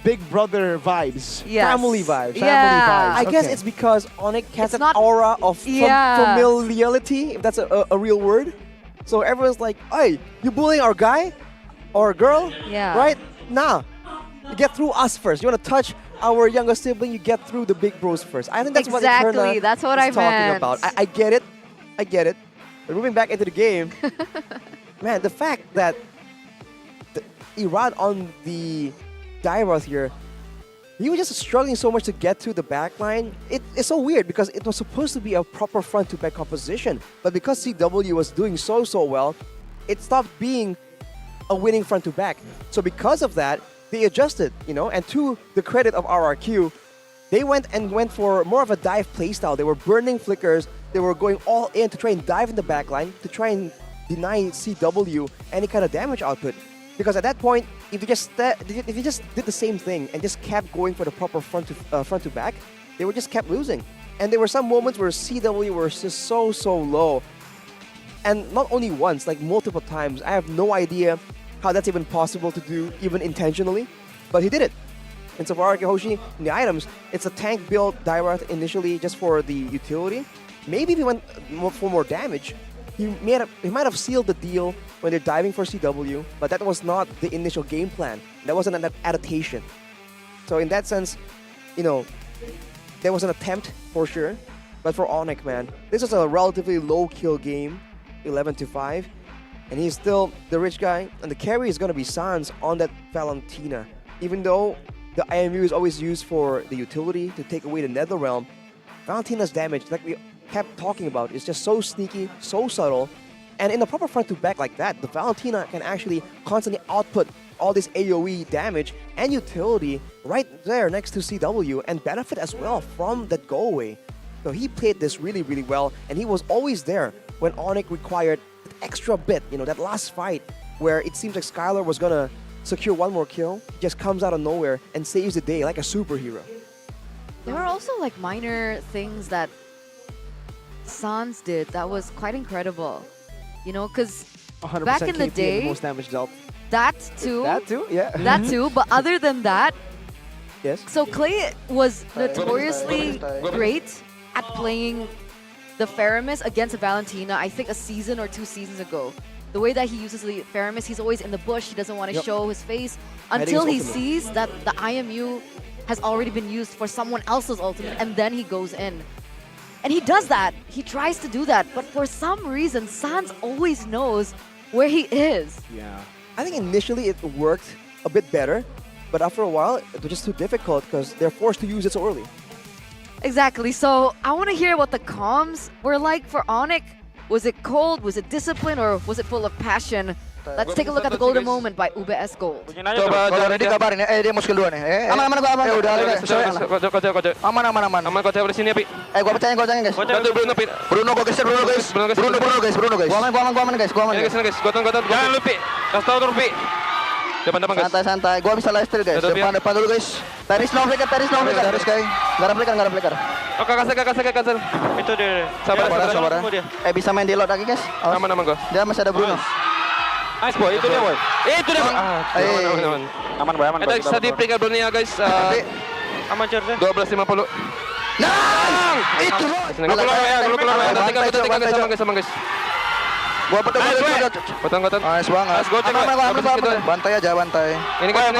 Big Brother vibes. Yes. Family vibes. Yeah. Family vibes. I guess Okay. it's because Onic has It's an not- aura of Yeah. familiarity, if that's a real word. So everyone's like, hey, you bullying our guy or girl? Yeah. Right? Nah. You get through us first. You want to touch our younger sibling, you get through the big bros first. I think that's what Exactly, Eterna that's what is I talking meant. about. I get it. I get it. But moving back into the game, man, the fact that Irad on the Dairoth here, he was just struggling so much to get to the back line. It's so weird because it was supposed to be a proper front-to-back composition. But because CW was doing so well, it stopped being a winning front-to-back. So because of that, they adjusted, you know, and to the credit of RRQ, they went for more of a dive playstyle. They were burning flickers. They were going all in to try and dive in the backline to try and deny CW any kind of damage output. Because at that point, if you just did the same thing and just kept going for the proper front to back, they were just kept losing. And there were some moments where CW were just so low, and not only once, like multiple times. I have no idea how that's even possible to do, even intentionally, but he did it. And so for RRQ Hoshi, in the items, it's a tank build Dairoth initially just for the utility. Maybe if he went for more damage, he might have sealed the deal when they're diving for CW, but that was not the initial game plan. That wasn't an adaptation. So in that sense, you know, there was an attempt for sure, but for Onic, man, this was a relatively low kill game, 11-5. And he's still the rich guy, and the carry is going to be Sans on that Valentina. Even though the IMU is always used for the utility to take away the Netherrealm, Valentina's damage, like we kept talking about, is just so sneaky, so subtle. And in a proper front-to-back like that, the Valentina can actually constantly output all this AoE damage and utility right there next to CW and benefit as well from that go-away. So he played this really well, and he was always there when Onic required extra bit, you know, that last fight where it seems like Skylar was gonna secure one more kill, just comes out of nowhere and saves the day like a superhero. There were also like minor things that Sans did that was quite incredible, you know, because back in the KP day, the most damage dealt. that too, Yeah. that too, but other than that, yes. So Clay was notoriously great at playing the Faramis against Valentina, I think a season or 2 seasons ago. the way that he uses the Faramis, he's always in the bush. He doesn't want to show his face until Hiding he his ultimate. sees that the IMU has already been used for someone else's ultimate, and then he goes in. And he does that. He tries to do that, but for some reason, Sans always knows where he is. Yeah. I think initially it worked a bit better, but after a while it was just too difficult because they're forced to use it so early. Exactly. So I want to hear what the comms were like for Onic. Was it cold? Was it discipline? Or was it full of passion? Let's take a look at the golden moment by UBS Gold. Coba kalau ready kabarin ya. Dia mau skill dua nih. Aman gua aman. Udah ada. Aman. Aman kode di sini, Pi. Gua percaya guys. Bruno, Pi. Bruno guys. Bruno guys. Gua aman guys. Gua tunggu. Jangan lu, Pi. Kasih tahu dulu, Pi. Depan guys. Santai. Gua bisa live stream guys. Depan dulu guys. Taris no flicker. Taris kayak. Enggak ada flicker. Oke, kasih. Itu dia. Sabar. Bisa main di lot lagi guys. Aman gua. Dia masih ada Bruno. Nice boy, itu dia boy. Itu dia. Aman boy. Kita bisa di peringkat dunia guys. Aman charge. 12.50. Nah, itu loh. Keluar ya. Tinggal guys. Gua potong. Nice banget. Aman. Bantai aja. Ini guys,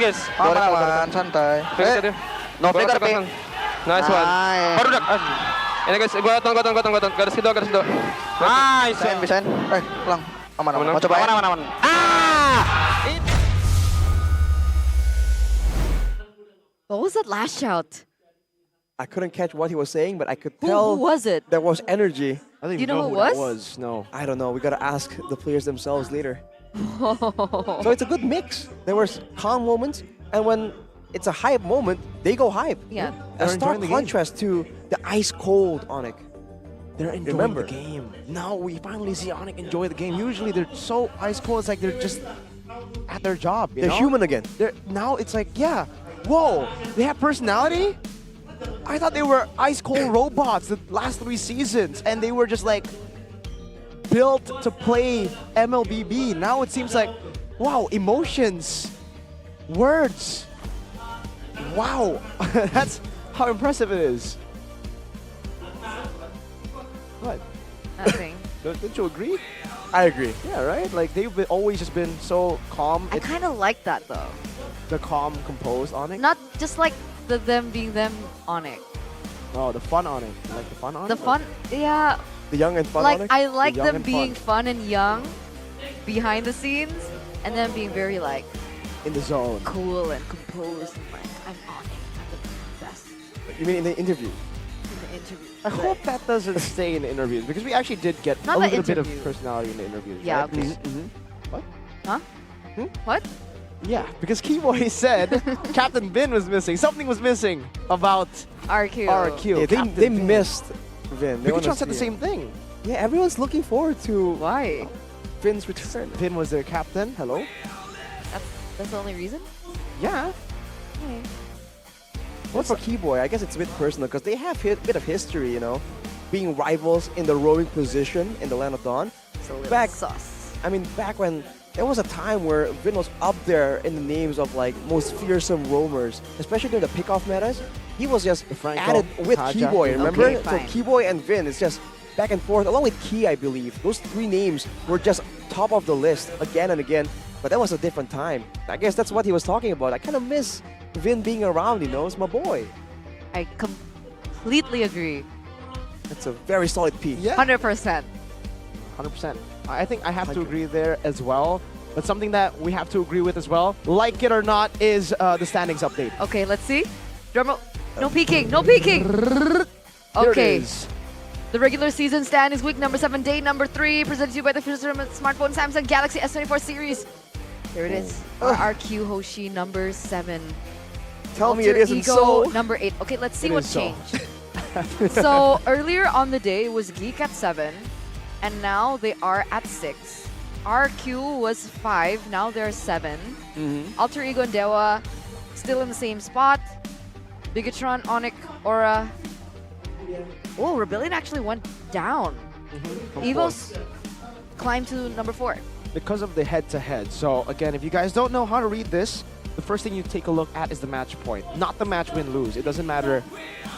guys. Aman, santai. No flicker, Pi. Nice one. Baru dak. Ini guys, gua tong. Garis kedua. Nice. Bisa. Pulang. Aman. Mau coba ya? Aman. What was that last shout? I couldn't catch what he was saying, but I could tell Who was it? there was energy. I don't Do you even know who who it that was? was. No. I don't know. We gotta ask the players themselves later. So it's a good mix. There was calm moments, and when it's a hype moment, they go hype. Yeah. A They're stark enjoying the game. contrast to the ice cold Onic. They're enjoying Remember. the game. Now we finally see Onic enjoy the game. Usually they're so ice cold, it's like they're just at their job. You They're know? human again. Now it's like, yeah, whoa, they have personality? I thought they were ice cold robots the last 3 seasons, and they were just like built to play MLBB. Now it seems like, wow, emotions, words. Wow, that's how impressive it is. What? Nothing. Don't you agree? I agree. Yeah, right? Like they've always just been so calm. I kind of like that though. The calm, composed Onic. Not just like them being them Onic. Oh, the fun Onic. You like the fun Onic? The fun, yeah. The young and fun Like Onic? I like The young them and being fun and young behind the scenes, and then being very like in the zone. cool and composed and like I'm Onic, I'm the best You mean in the interview? in the interview. I hope that doesn't stay in the interviews because we actually did get Not a the little bit of interview. personality in the interviews. Yeah, right? okay. What? Huh? What? Yeah, because Keyboy said Captain Bin was missing. Something was missing about RQ. RQ. Yeah, Captain they Bin. missed Vin. They Vikatron wanna said the see same thing. Yeah, everyone's looking forward to Why? Vin's return. Bin was their captain. Hello? That's the only reason? Yeah. Okay. What for Keyboy? I guess it's a bit personal because they have a bit of history, you know, being rivals in the rowing position in the Land of Dawn. So Back- sauce. I mean, back when there was a time where Vin was up there in the names of like most fearsome roamers, especially during the pickoff metas. He was just Franco, added with Kaja. Keyboy, remember? Okay, So fine. Keyboy and Vin, it's just back and forth, along with Key, I believe. Those 3 names were just top of the list again and again. But that was a different time. I guess that's what he was talking about. I kind of miss Vin being around, you know? It's my boy. I completely agree. That's a very solid piece. Yeah. 100%. 100%. I think I have to agree there as well. But something that we have to agree with as well, like it or not, is the standings update. Okay, let's see. Drumroll. No peeking. No peeking. Here it Okay. is. The regular season stand is week number 7, day number 3, presented to you by the official smartphone Samsung Galaxy S24 series. Here it is. RRQ Hoshi number 7. Tell me it Alter isn't Ego so. number 8. Okay, let's see It what is so. changed. So earlier on the day was Geek at 7, and now they are at 6. RQ was 5, now they're 7. Alter Ego and Dewa still in the same spot. Bigatron, Onic, Aura. Oh, Rebellion actually went down. Evos climbed to number 4. Because of the head-to-head. So again, if you guys don't know how to read this, the first thing you take a look at is the match point, not the match win-lose. It doesn't matter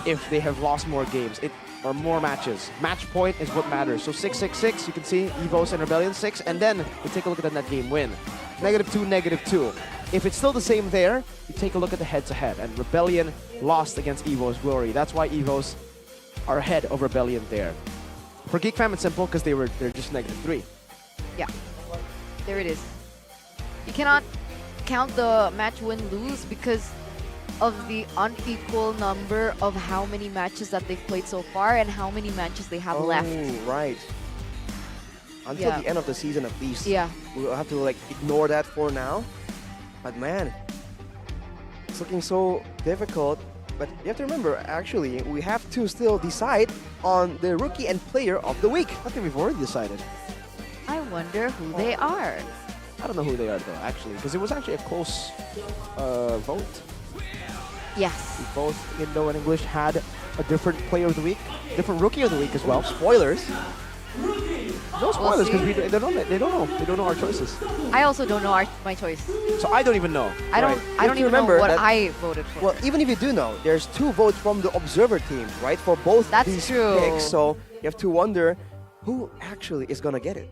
if they have lost more games. or more matches. Match point is what matters. So 6-6-6, you can see Evos and Rebellion 6, and then we take a look at the net game win. -2, -2. If it's still the same there, you take a look at the head-to-head, and Rebellion lost against Evos Glory. That's why Evos are ahead of Rebellion there. For Geek Fam, it's simple because they're just -3. Yeah, there it is. You cannot count the match win-lose because of the unequal number of how many matches that they've played so far and how many matches they have left. Right. Until Yeah. the end of the season, at least. Yeah. We'll have to like ignore that for now. But man, it's looking so difficult. But you have to remember, actually, we have to still decide on the rookie and player of the week. I think we've already decided. I wonder who they are. I don't know who they are though, actually, because it was actually a close vote. Yes. We both, Indo and English, had a different player of the week, different rookie of the week as well. Spoilers. No spoilers because they don't know our choices. I also don't know my choice. So I don't even know. I don't even know what I voted for. Well, even if you do know, there's 2 votes from the observer team, right? For both these true. picks, so you have to wonder who actually is gonna get it.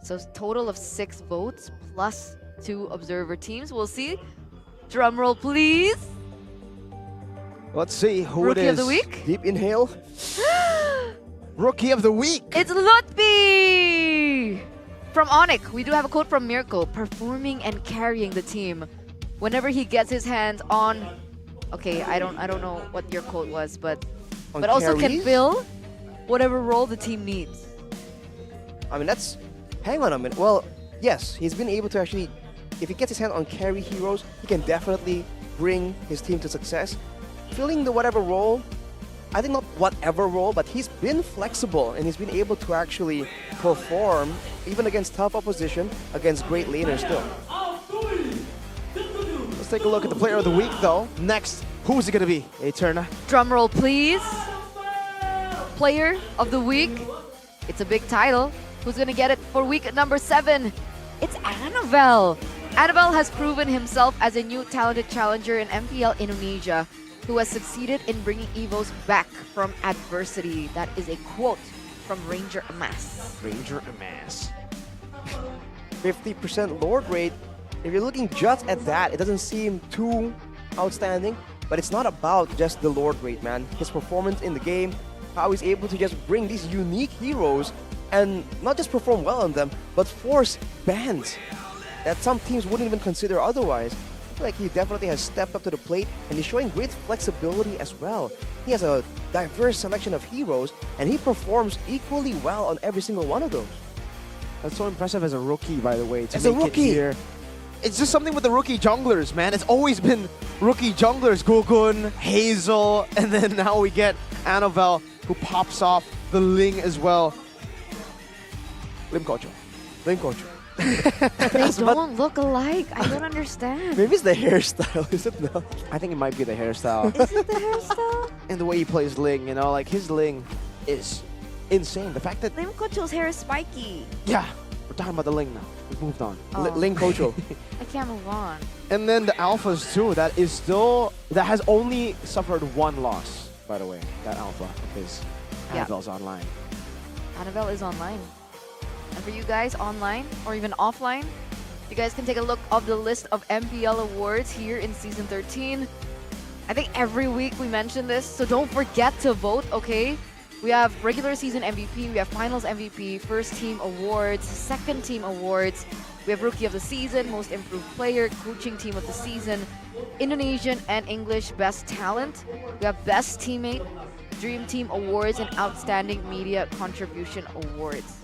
So total of 6 votes plus 2 observer teams. We'll see. Drum roll, please. Let's see who Rookie it is. of the week? Deep inhale. Rookie of the week. It's Lutfi! From Onic, we do have a quote from Mirko. Performing and carrying the team. Whenever he gets his hands on... Okay, I don't know what your quote was, but also can carries? fill whatever role the team needs. I mean, that's... Hang on a minute. Well, yes, he's been able to actually... If he gets his hand on carry heroes, he can definitely bring his team to success. Filling the whatever role, I think not whatever role, but he's been flexible and he's been able to actually perform even against tough opposition, against great laners still. Let's take a look at the player of the week though. Next, who's it gonna be? Eterna. Drum roll, please. Player of the week. It's a big title. Who's gonna get it for week number 7? It's Annabelle. Annabelle has proven himself as a new talented challenger in MPL Indonesia, who has succeeded in bringing Evos back from adversity. That is a quote from Ranger Amass. Ranger Amass. 50% Lord rate. If you're looking just at that, it doesn't seem too outstanding, but it's not about just the Lord rate, man. His performance in the game, how he's able to just bring these unique heroes and not just perform well on them, but force bans that some teams wouldn't even consider otherwise. I feel like he definitely has stepped up to the plate and he's showing great flexibility as well. He has a diverse selection of heroes and he performs equally well on every single one of those. That's so impressive as a rookie, by the way. As a rookie! Here. It's just something with the rookie junglers, man. It's always been rookie junglers. Gugun, Hazel, and then now we get Annabelle, who pops off the Ling as well. Lim Kocho. They don't look alike. I don't understand. Maybe it's the hairstyle, is it not? I think it might be the hairstyle. Is it the hairstyle? And the way he plays Ling, you know, like his Ling is insane. The fact that... Lim Kocho's hair is spiky. Yeah, we're talking about the Ling now. We've moved on. Oh. Ling Kocho. I can't move on. And then the Alphas too, that has only suffered 1 loss, by the way, that Alpha, because Yeah. Annabelle's online. Annabelle is online. And for you guys online or even offline, you guys can take a look of the list of MPL awards here in Season 13. I think every week we mention this, so don't forget to vote, okay? We have regular season MVP, we have finals MVP, first team awards, second team awards. We have rookie of the season, most improved player, coaching team of the season, Indonesian and English best talent. We have best teammate, dream team awards, and outstanding media contribution awards.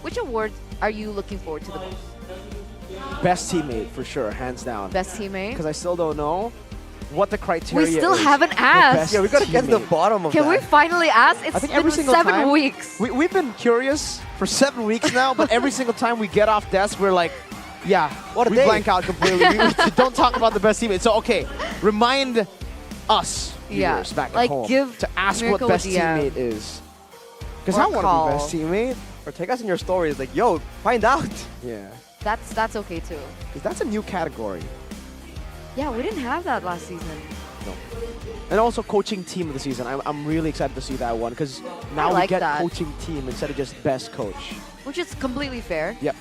Which award are you looking forward to the most? Best teammate, for sure, hands down. Best teammate? Because I still don't know what the criteria We still is haven't for asked. best Yeah, we gotta get to the teammate. bottom of Can that. we finally ask? I It's think been every single 7 time, weeks. We've been curious for 7 weeks now, but every single time we get off desk, we're like, yeah, What a we day. blank out completely. We don't talk about the best teammate. So, okay, remind us, Yeah, viewers back like at home, give to ask Mirko what best a DM. teammate is. Because Or I want to call. be best teammate. Or take us in your stories like, yo, find out. Yeah, That's okay too. because that's a new category. Yeah, we didn't have that last season. though. And also coaching team of the season. I'm really excited to see that one because now like we get that. coaching team instead of just best coach. Which is completely fair. Yep.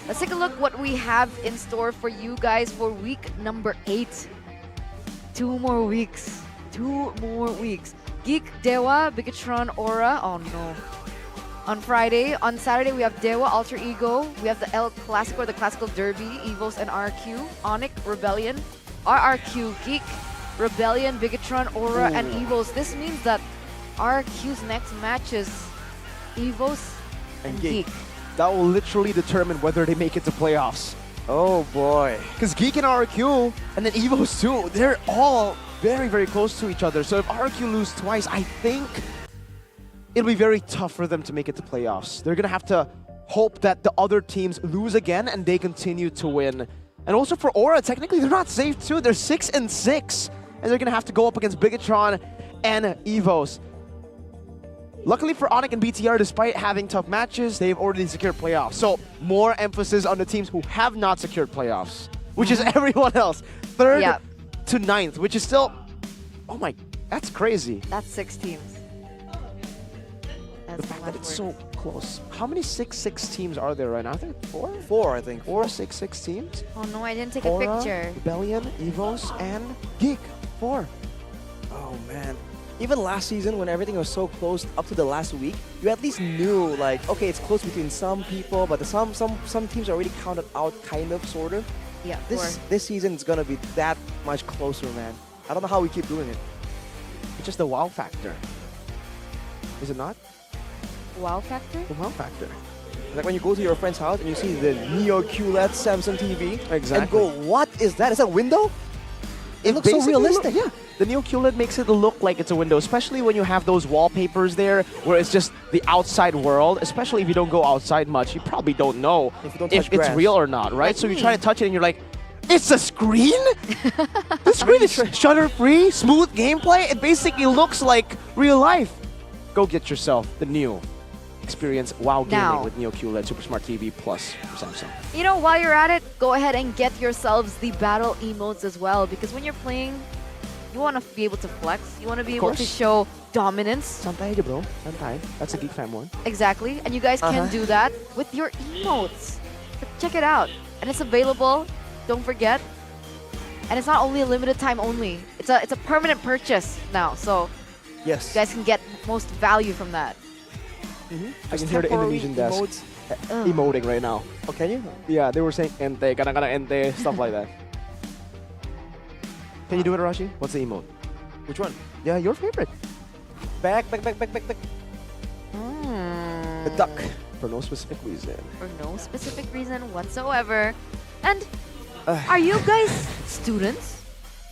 Let's take a look what we have in store for you guys for week number 8. 2 more weeks. 2 more weeks. Geek, Dewa, Bigatron, Aura. Oh no. On Friday. On Saturday, we have Dewa, Alter Ego. We have the El Clasico, the Classical Derby, Evos and RRQ. Onic, Rebellion. RRQ, Geek, Rebellion, Bigatron, Aura, and Evos. This means that RRQ's next matches, Evos and Geek. That will literally determine whether they make it to playoffs. Oh boy. Because Geek and RRQ, and then Evos too, they're all very, very close to each other. So if RRQ lose twice, I think it'll be very tough for them to make it to playoffs. They're going to have to hope that the other teams lose again and they continue to win. And also for Aura, technically they're not safe too. They're 6-6. And they're going to have to go up against Bigatron and Evos. Luckily for Onic and BTR, despite having tough matches, they've already secured playoffs. So more emphasis on the teams who have not secured playoffs, which is everyone else. 3rd to 9th, which is still, oh my, that's crazy. That's 6 teams. That's the fact that it's so close. How many 6-6 teams are there right now? I think 4? 4, I think. 4 6-6 teams? Oh no, I didn't take Aura, a picture. Rebellion, Evos, and Geek. 4. Oh man. Even last season, when everything was so close up to the last week, you at least knew, like, okay, it's close between some people, but some teams are already counted out, kind of, sort of. Yeah, This season is gonna be that much closer, man. I don't know how we keep doing it. It's just the wow factor. Is it not? Wow factor? The wow factor. Like when you go to your friend's house and you see the Neo QLED Samsung TV, Exactly. and go, what is that? Is that a window? It looks so basically realistic. Yeah, the Neo QLED makes it look like it's a window, especially when you have those wallpapers there where it's just the outside world, especially if you don't go outside much. You probably don't know if it's real or not, right? So you try to touch it and you're like, it's a screen? The screen is shutter-free, smooth gameplay. It basically looks like real life. Go get yourself the new experience WoW gaming Now. with Neo QLED Super Smart TV Plus from Samsung. You know, while you're at it, go ahead and get yourselves the battle emotes as well. Because when you're playing, you want to be able to flex. You want to be able to course. show dominance. Santai aja bro, santai. That's a Geek Fam one. Exactly. And you guys can do that with your emotes. Check it out. And it's available. Don't forget. And it's not only a limited time only. It's a permanent purchase now. So yes, you guys can get most value from that. I can hear the Indonesian desk emoting right now. Oh, can you? Yeah, they were saying ente, kadang-kadang ente, stuff like that. Can you do it, Arashi? What's the emote? Which one? Yeah, your favorite. Back. The duck. For no specific reason. For no specific reason whatsoever. And are you guys students?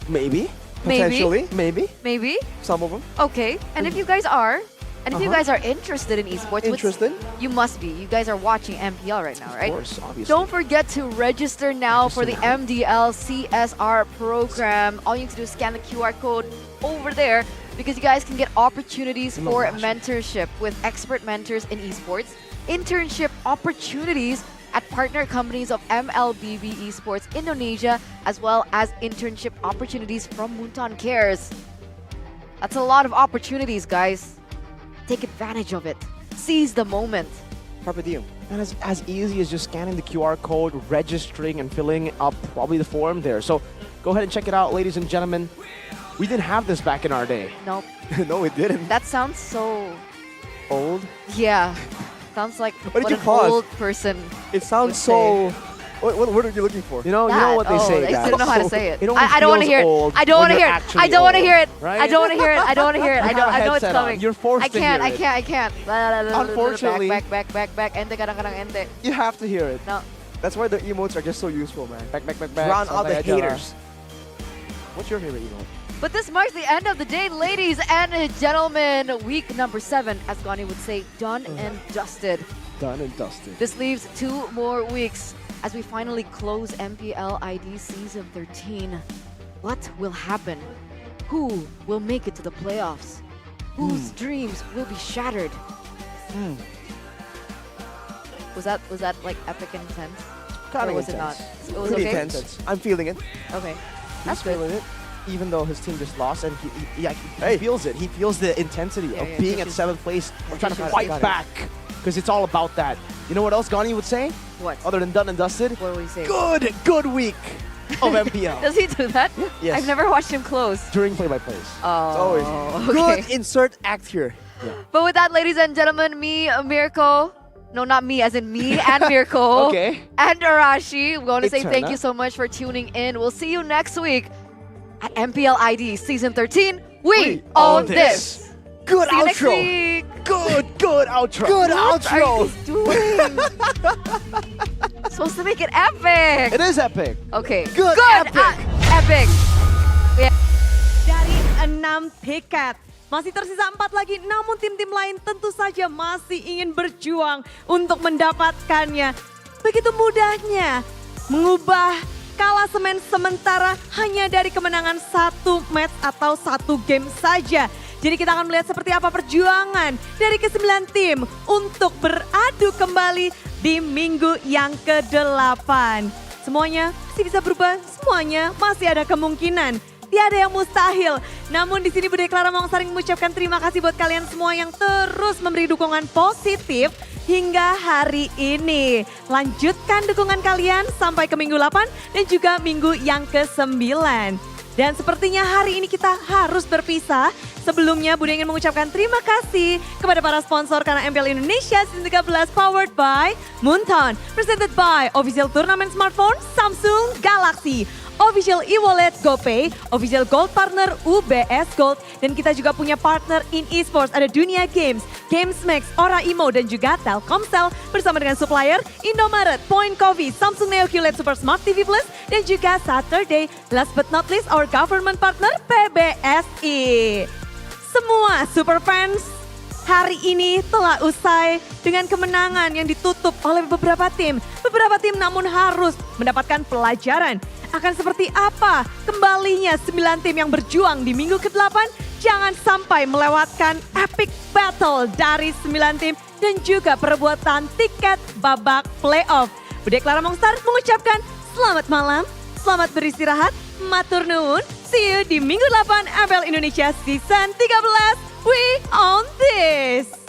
Maybe. Potentially. Maybe. Maybe. Some of them. Okay. And if you guys are, and if you guys are interested in esports, Interested? you must be. You guys are watching MPL right now, right? Of course, obviously. Don't forget to register now for the MDL CSR program. All you need to do is scan the QR code over there because you guys can get opportunities for mentorship with expert mentors in esports, internship opportunities at partner companies of MLBB Esports Indonesia, as well as internship opportunities from Muntan Cares. That's a lot of opportunities, guys. Take advantage of it. Seize the moment. Carpe diem. And it's as easy as just scanning the QR code, registering, and filling up probably the form there. So go ahead and check it out, ladies and gentlemen. We didn't have this back in our day. Nope. No, we didn't. That sounds so... Old? Yeah. Sounds like What did you an pause? old person It sounds would so... say. What are you looking for? You know what they say, I guys. don't know how to say it. only I don't want to feels hear it. old I don't when want to you're hear it. actually I don't want to old, hear it. right? I don't want to hear it. I don't want to hear it. You have a I know it's headset on. coming. You're forced I to can't. hear I can't. Unfortunately- back. Ente kadang-kadang ente. You have to hear it. No. That's why the emotes are just so useful, man. Back. Drown out the Santai aja lah. haters. What's your favorite emote? But this marks the end of the day, ladies and gentlemen. Week number 7, as Gani would say, done and dusted. Done and dusted. This leaves 2 more weeks as we finally close MPL ID Season 13. What will happen? Who will make it to the playoffs? Whose dreams will be shattered? Was that like epic and intense? Kinda Or was intense. it not? It was Pretty okay? intense. I'm feeling it. Okay. That's good. Feeling it. even though his team just lost, and he feels it. He feels the intensity of being at 7th place, of trying to fight back, because it's all about that. You know what else Gani would say? What? Other than done and dusted? What would he say? Good week of MPL. Does he do that? Yes. I've never watched him close. During play-by-plays. Oh, Good okay. insert act here. But with that, ladies and gentlemen, me, Mirko, no, not me, as in me and Mirko, Okay. and Arashi, we want to say It's thank Turner. you so much for tuning in. We'll see you next week at MPL ID Season 13. We own this. Good See you next outro. week. Good outro. What are you doing? Supposed to make it epic. It is epic. Okay. Good, epic. Epic. Yeah. Dari 6 tiket. Masih tersisa 4 lagi, namun tim-tim lain tentu saja masih ingin berjuang untuk mendapatkannya. Begitu mudahnya mengubah klasemen sementara hanya dari kemenangan 1 match atau 1 game saja. Jadi kita akan melihat seperti apa perjuangan dari ke-9 tim untuk beradu kembali di minggu yang ke-8. Semuanya masih bisa berubah, semuanya masih ada kemungkinan. Tiada yang mustahil. Namun di sini Bude Clara mau saling mengucapkan terima kasih buat kalian semua yang terus memberi dukungan positif hingga hari ini. Lanjutkan dukungan kalian sampai ke minggu 8 dan juga minggu yang ke-9. Dan sepertinya hari ini kita harus berpisah. Sebelumnya Bude ingin mengucapkan terima kasih kepada para sponsor karena MPL Indonesia Season 13 powered by Moonton. Presented by Official Turnamen Smartphone Samsung Galaxy. Official e-wallet GoPay, official gold partner UBS Gold, dan kita juga punya partner in esports, ada Dunia Games, GamesMax, Ora Imo, dan juga Telkomsel bersama dengan supplier Indomaret, Point Coffee, Samsung Neo QLED Super Smart TV Plus, dan juga Saturday. Last but not least, our government partner PBSI. Semua super fans, hari ini telah usai dengan kemenangan yang ditutup oleh beberapa tim. Beberapa tim namun harus mendapatkan pelajaran. Akan seperti apa kembalinya 9 tim yang berjuang di minggu ke-8? Jangan sampai melewatkan epic battle dari 9 tim dan juga perebutan tiket babak playoff. Bude Clara Mongstar mengucapkan selamat malam, selamat beristirahat, matur nuwun. See you di minggu 8 MPL Indonesia Season 13. We own this!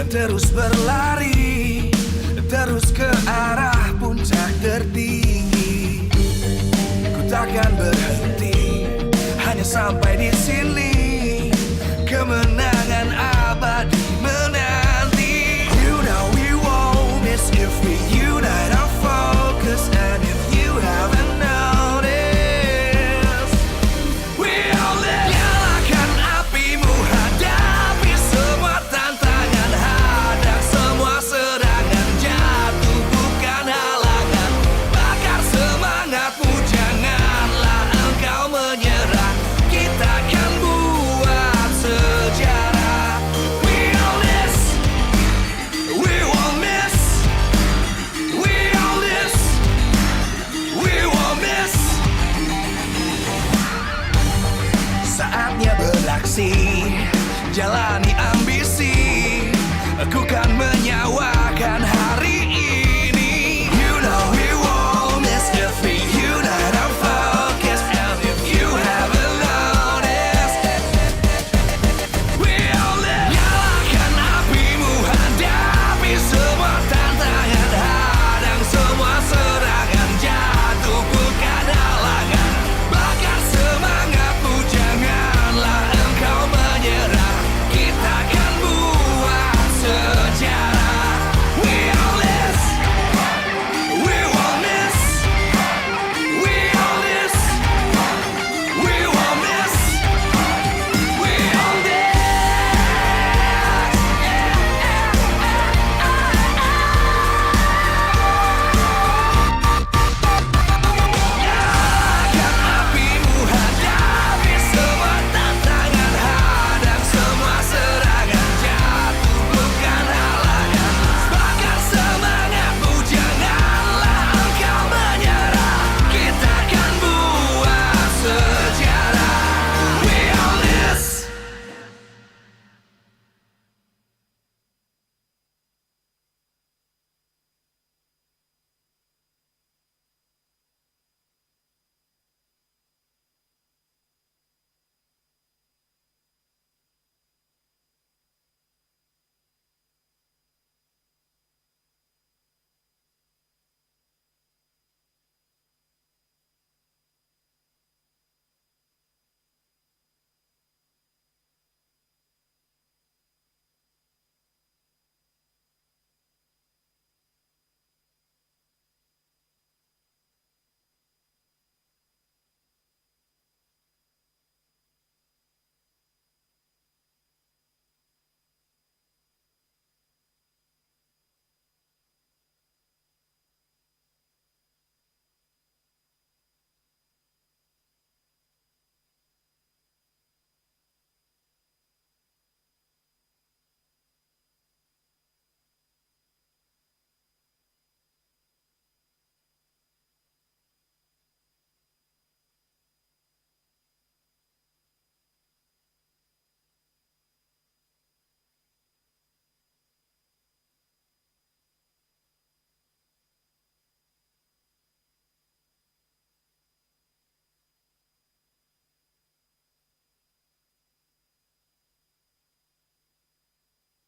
dan terus berlari terus ke arah